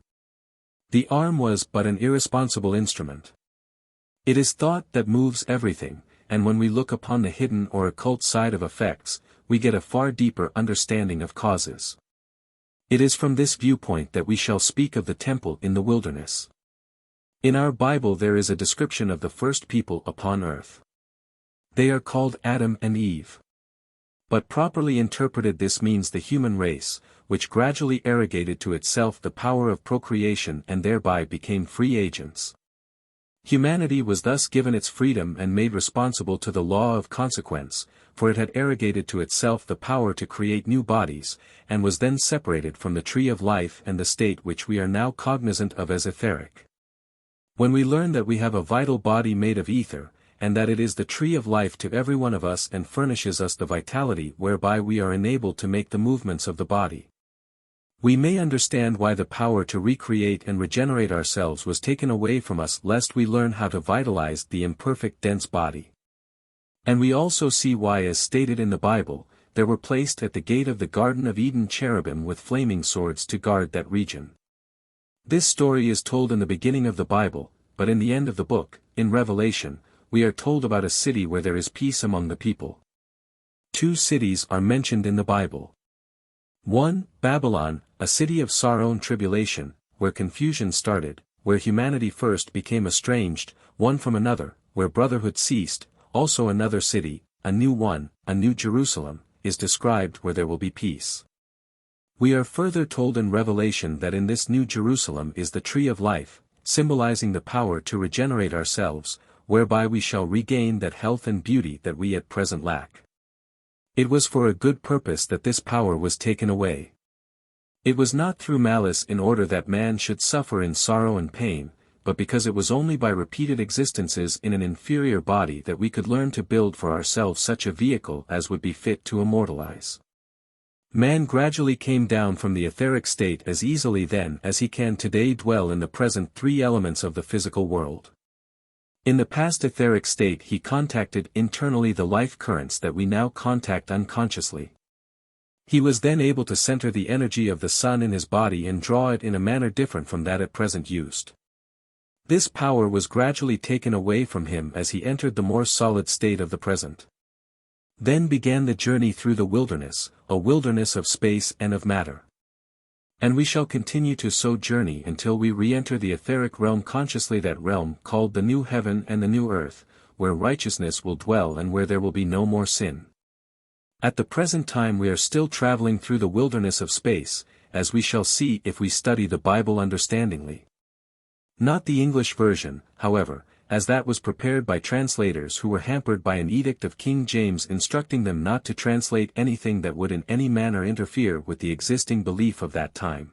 The arm was but an irresponsible instrument. It is thought that moves everything, and when we look upon the hidden or occult side of effects, we get a far deeper understanding of causes. It is from this viewpoint that we shall speak of the temple in the wilderness. In our Bible there is a description of the first people upon earth. They are called Adam and Eve. But properly interpreted this means the human race, which gradually arrogated to itself the power of procreation and thereby became free agents. Humanity was thus given its freedom and made responsible to the law of consequence, for it had arrogated to itself the power to create new bodies, and was then separated from the tree of life and the state which we are now cognizant of as etheric. When we learn that we have a vital body made of ether, and that it is the tree of life to every one of us and furnishes us the vitality whereby we are enabled to make the movements of the body, we may understand why the power to recreate and regenerate ourselves was taken away from us lest we learn how to vitalize the imperfect dense body. And we also see why, as stated in the Bible, there were placed at the gate of the Garden of Eden cherubim with flaming swords to guard that region. This story is told in the beginning of the Bible, but in the end of the book, in Revelation, we are told about a city where there is peace among the people. 2 cities are mentioned in the Bible. 1, Babylon, a city of sorrow and tribulation, where confusion started, where humanity first became estranged, one from another, where brotherhood ceased. Also another city, a new one, a new Jerusalem, is described where there will be peace. We are further told in Revelation that in this new Jerusalem is the tree of life, symbolizing the power to regenerate ourselves, whereby we shall regain that health and beauty that we at present lack. It was for a good purpose that this power was taken away. It was not through malice in order that man should suffer in sorrow and pain, but because it was only by repeated existences in an inferior body that we could learn to build for ourselves such a vehicle as would be fit to immortalize. Man gradually came down from the etheric state as easily then as he can today dwell in the present 3 elements of the physical world. In the past etheric state he contacted internally the life currents that we now contact unconsciously. He was then able to center the energy of the sun in his body and draw it in a manner different from that at present used. This power was gradually taken away from him as he entered the more solid state of the present. Then began the journey through the wilderness, a wilderness of space and of matter. And we shall continue to so journey until we re-enter the etheric realm, consciously that realm called the new heaven and the new earth, where righteousness will dwell and where there will be no more sin. At the present time we are still traveling through the wilderness of space, as we shall see if we study the Bible understandingly. Not the English version, however, as that was prepared by translators who were hampered by an edict of King James instructing them not to translate anything that would in any manner interfere with the existing belief of that time.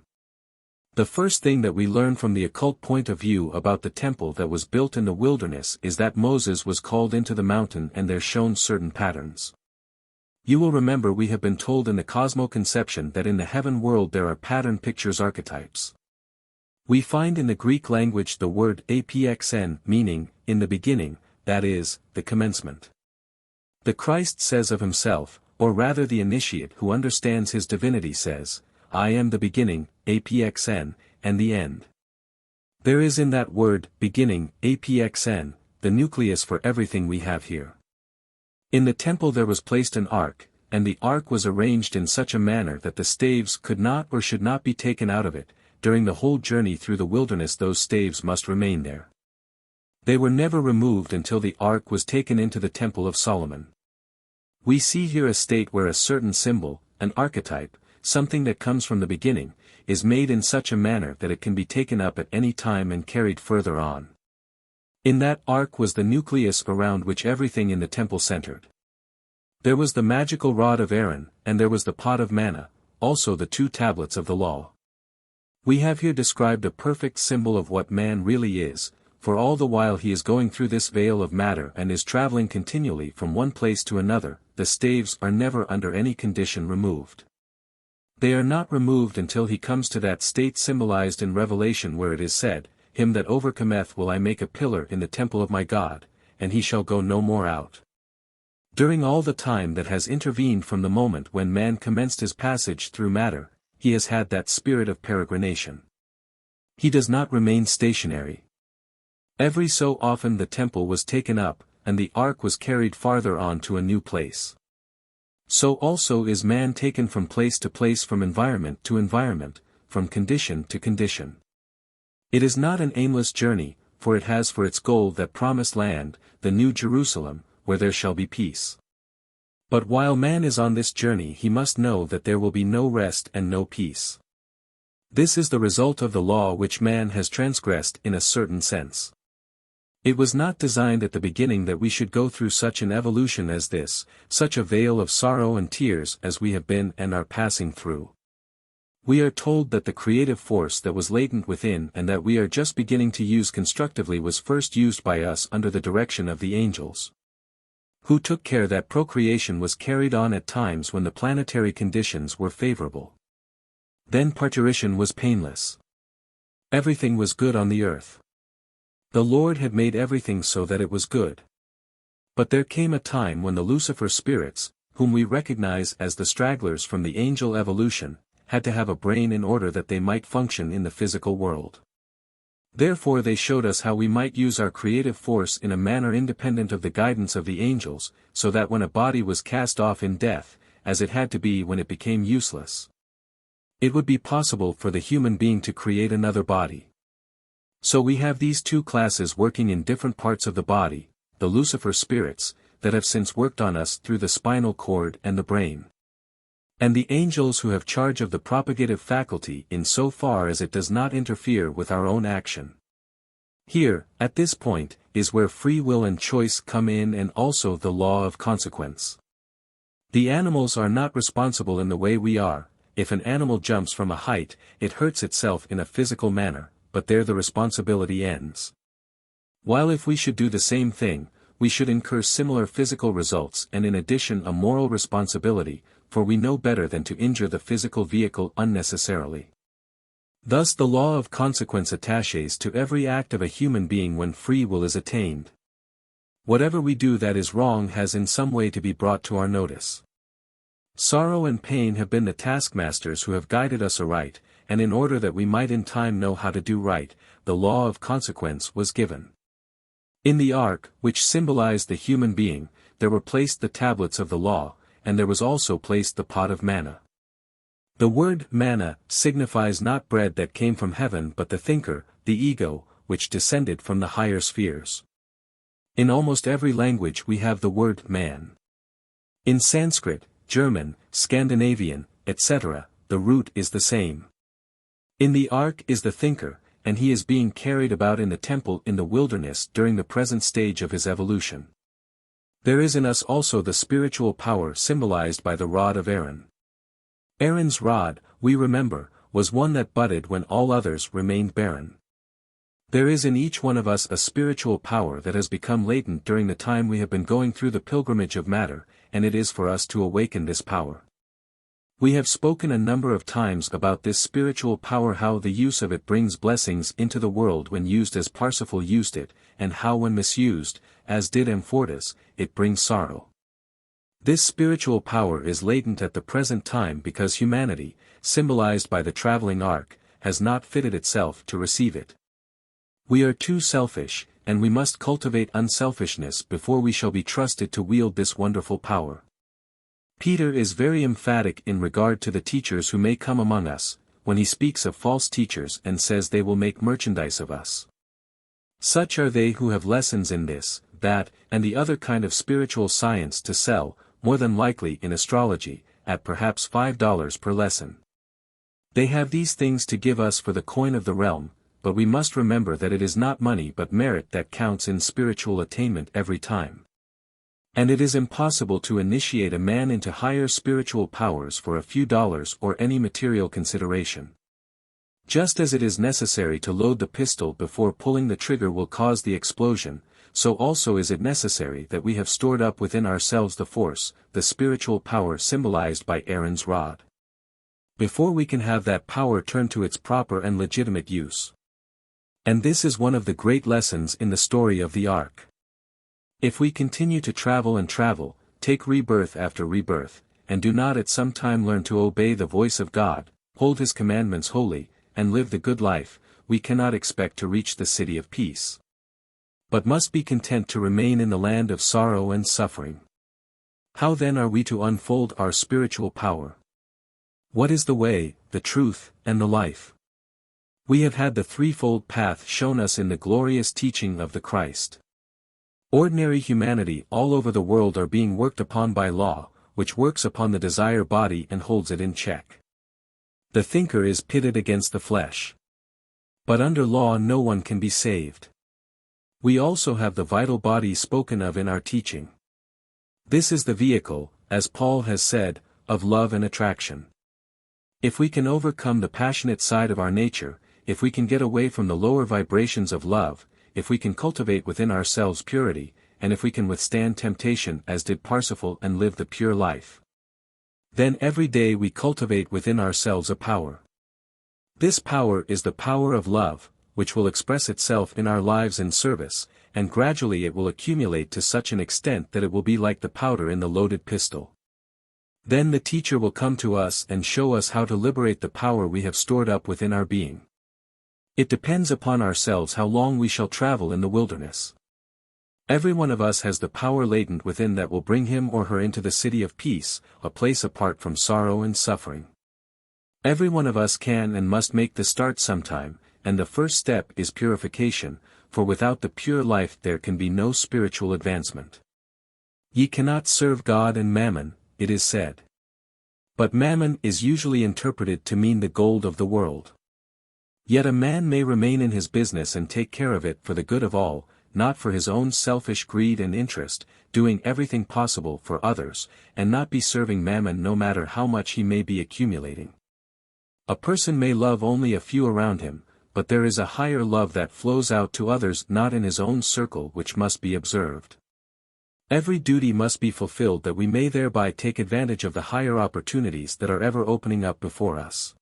The first thing that we learn from the occult point of view about the temple that was built in the wilderness is that Moses was called into the mountain and there shown certain patterns. You will remember we have been told in the cosmo-conception that in the heaven world there are pattern pictures, archetypes. We find in the Greek language the word apxn meaning, in the beginning, that is, the commencement. The Christ says of himself, or rather the initiate who understands his divinity says, I am the beginning, apxn, and the end. There is in that word, beginning, apxn, the nucleus for everything we have here. In the temple there was placed an ark, and the ark was arranged in such a manner that the staves could not or should not be taken out of it. During the whole journey through the wilderness those staves must remain there. They were never removed until the ark was taken into the Temple of Solomon. We see here a state where a certain symbol, an archetype, something that comes from the beginning, is made in such a manner that it can be taken up at any time and carried further on. In that ark was the nucleus around which everything in the temple centered. There was the magical rod of Aaron, and there was the pot of manna, also the 2 tablets of the law. We have here described a perfect symbol of what man really is, for all the while he is going through this veil of matter and is traveling continually from one place to another, the staves are never under any condition removed. They are not removed until he comes to that state symbolized in Revelation where it is said, Him that overcometh will I make a pillar in the temple of my God, and he shall go no more out. During all the time that has intervened from the moment when man commenced his passage through matter, he has had that spirit of peregrination. He does not remain stationary. Every so often the temple was taken up, and the ark was carried farther on to a new place. So also is man taken from place to place, from environment to environment, from condition to condition. It is not an aimless journey, for it has for its goal that promised land, the New Jerusalem, where there shall be peace. But while man is on this journey he must know that there will be no rest and no peace. This is the result of the law which man has transgressed in a certain sense. It was not designed at the beginning that we should go through such an evolution as this, such a vale of sorrow and tears as we have been and are passing through. We are told that the creative force that was latent within and that we are just beginning to use constructively was first used by us under the direction of the angels, who took care that procreation was carried on at times when the planetary conditions were favorable. Then parturition was painless. Everything was good on the earth. The Lord had made everything so that it was good. But there came a time when the Lucifer spirits, whom we recognize as the stragglers from the angel evolution, had to have a brain in order that they might function in the physical world. Therefore they showed us how we might use our creative force in a manner independent of the guidance of the angels, so that when a body was cast off in death, as it had to be when it became useless, it would be possible for the human being to create another body. So we have these two classes working in different parts of the body, the Lucifer spirits, that have since worked on us through the spinal cord and the brain, and the angels who have charge of the propagative faculty in so far as it does not interfere with our own action. Here, at this point, is where free will and choice come in and also the law of consequence. The animals are not responsible in the way we are. If an animal jumps from a height, it hurts itself in a physical manner, but there the responsibility ends. While if we should do the same thing, we should incur similar physical results and in addition a moral responsibility, for we know better than to injure the physical vehicle unnecessarily. Thus the law of consequence attaches to every act of a human being when free will is attained. Whatever we do that is wrong has in some way to be brought to our notice. Sorrow and pain have been the taskmasters who have guided us aright, and in order that we might in time know how to do right, the law of consequence was given. In the ark, which symbolized the human being, there were placed the tablets of the law, and there was also placed the pot of manna. The word manna signifies not bread that came from heaven but the thinker, the ego, which descended from the higher spheres. In almost every language we have the word man. In Sanskrit, German, Scandinavian, etc., the root is the same. In the ark is the thinker, and he is being carried about in the temple in the wilderness during the present stage of his evolution. There is in us also the spiritual power symbolized by the rod of Aaron. Aaron's rod, we remember, was one that budded when all others remained barren. There is in each one of us a spiritual power that has become latent during the time we have been going through the pilgrimage of matter, and it is for us to awaken this power. We have spoken a number of times about this spiritual power, how the use of it brings blessings into the world when used as Parsifal used it, and how when misused, as did Amfortas, it brings sorrow. This spiritual power is latent at the present time because humanity, symbolized by the traveling ark, has not fitted itself to receive it. We are too selfish, and we must cultivate unselfishness before we shall be trusted to wield this wonderful power. Peter is very emphatic in regard to the teachers who may come among us, when he speaks of false teachers and says they will make merchandise of us. Such are they who have lessons in this, that, and the other kind of spiritual science to sell, more than likely in astrology, at perhaps $5 per lesson. They have these things to give us for the coin of the realm, but we must remember that it is not money but merit that counts in spiritual attainment every time. And it is impossible to initiate a man into higher spiritual powers for a few dollars or any material consideration. Just as it is necessary to load the pistol before pulling the trigger will cause the explosion, so also is it necessary that we have stored up within ourselves the force, the spiritual power symbolized by Aaron's rod, before we can have that power turn to its proper and legitimate use. And this is one of the great lessons in the story of the ark. If we continue to travel and travel, take rebirth after rebirth, and do not at some time learn to obey the voice of God, hold His commandments holy, and live the good life, we cannot expect to reach the city of peace, but must be content to remain in the land of sorrow and suffering. How then are we to unfold our spiritual power? What is the way, the truth, and the life? We have had the threefold path shown us in the glorious teaching of the Christ. Ordinary humanity all over the world are being worked upon by law, which works upon the desire body and holds it in check. The thinker is pitted against the flesh. But under law no one can be saved. We also have the vital body spoken of in our teaching. This is the vehicle, as Paul has said, of love and attraction. If we can overcome the passionate side of our nature, if we can get away from the lower vibrations of love, if we can cultivate within ourselves purity, and if we can withstand temptation as did Parsifal and live the pure life, then every day we cultivate within ourselves a power. This power is the power of love, which will express itself in our lives in service, and gradually it will accumulate to such an extent that it will be like the powder in the loaded pistol. Then the teacher will come to us and show us how to liberate the power we have stored up within our being. It depends upon ourselves how long we shall travel in the wilderness. Every one of us has the power latent within that will bring him or her into the city of peace, a place apart from sorrow and suffering. Every one of us can and must make the start sometime, and the first step is purification, for without the pure life there can be no spiritual advancement. Ye cannot serve God and mammon, it is said. But mammon is usually interpreted to mean the gold of the world. Yet a man may remain in his business and take care of it for the good of all, not for his own selfish greed and interest, doing everything possible for others, and not be serving mammon no matter how much he may be accumulating. A person may love only a few around him, but there is a higher love that flows out to others not in his own circle which must be observed. Every duty must be fulfilled that we may thereby take advantage of the higher opportunities that are ever opening up before us.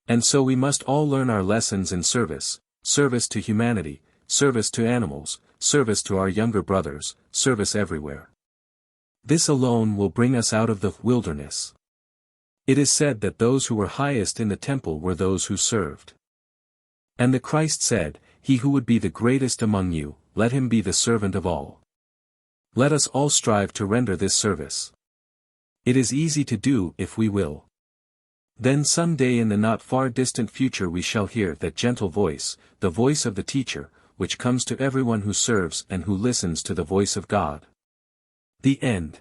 And so we must all learn our lessons in service, service to humanity, service to animals, service to our younger brothers, service everywhere. This alone will bring us out of the wilderness. It is said that those who were highest in the temple were those who served. And the Christ said, He who would be the greatest among you, let him be the servant of all. Let us all strive to render this service. It is easy to do if we will. Then some day in the not far distant future we shall hear that gentle voice, the voice of the teacher, which comes to everyone who serves and who listens to the voice of God. The end.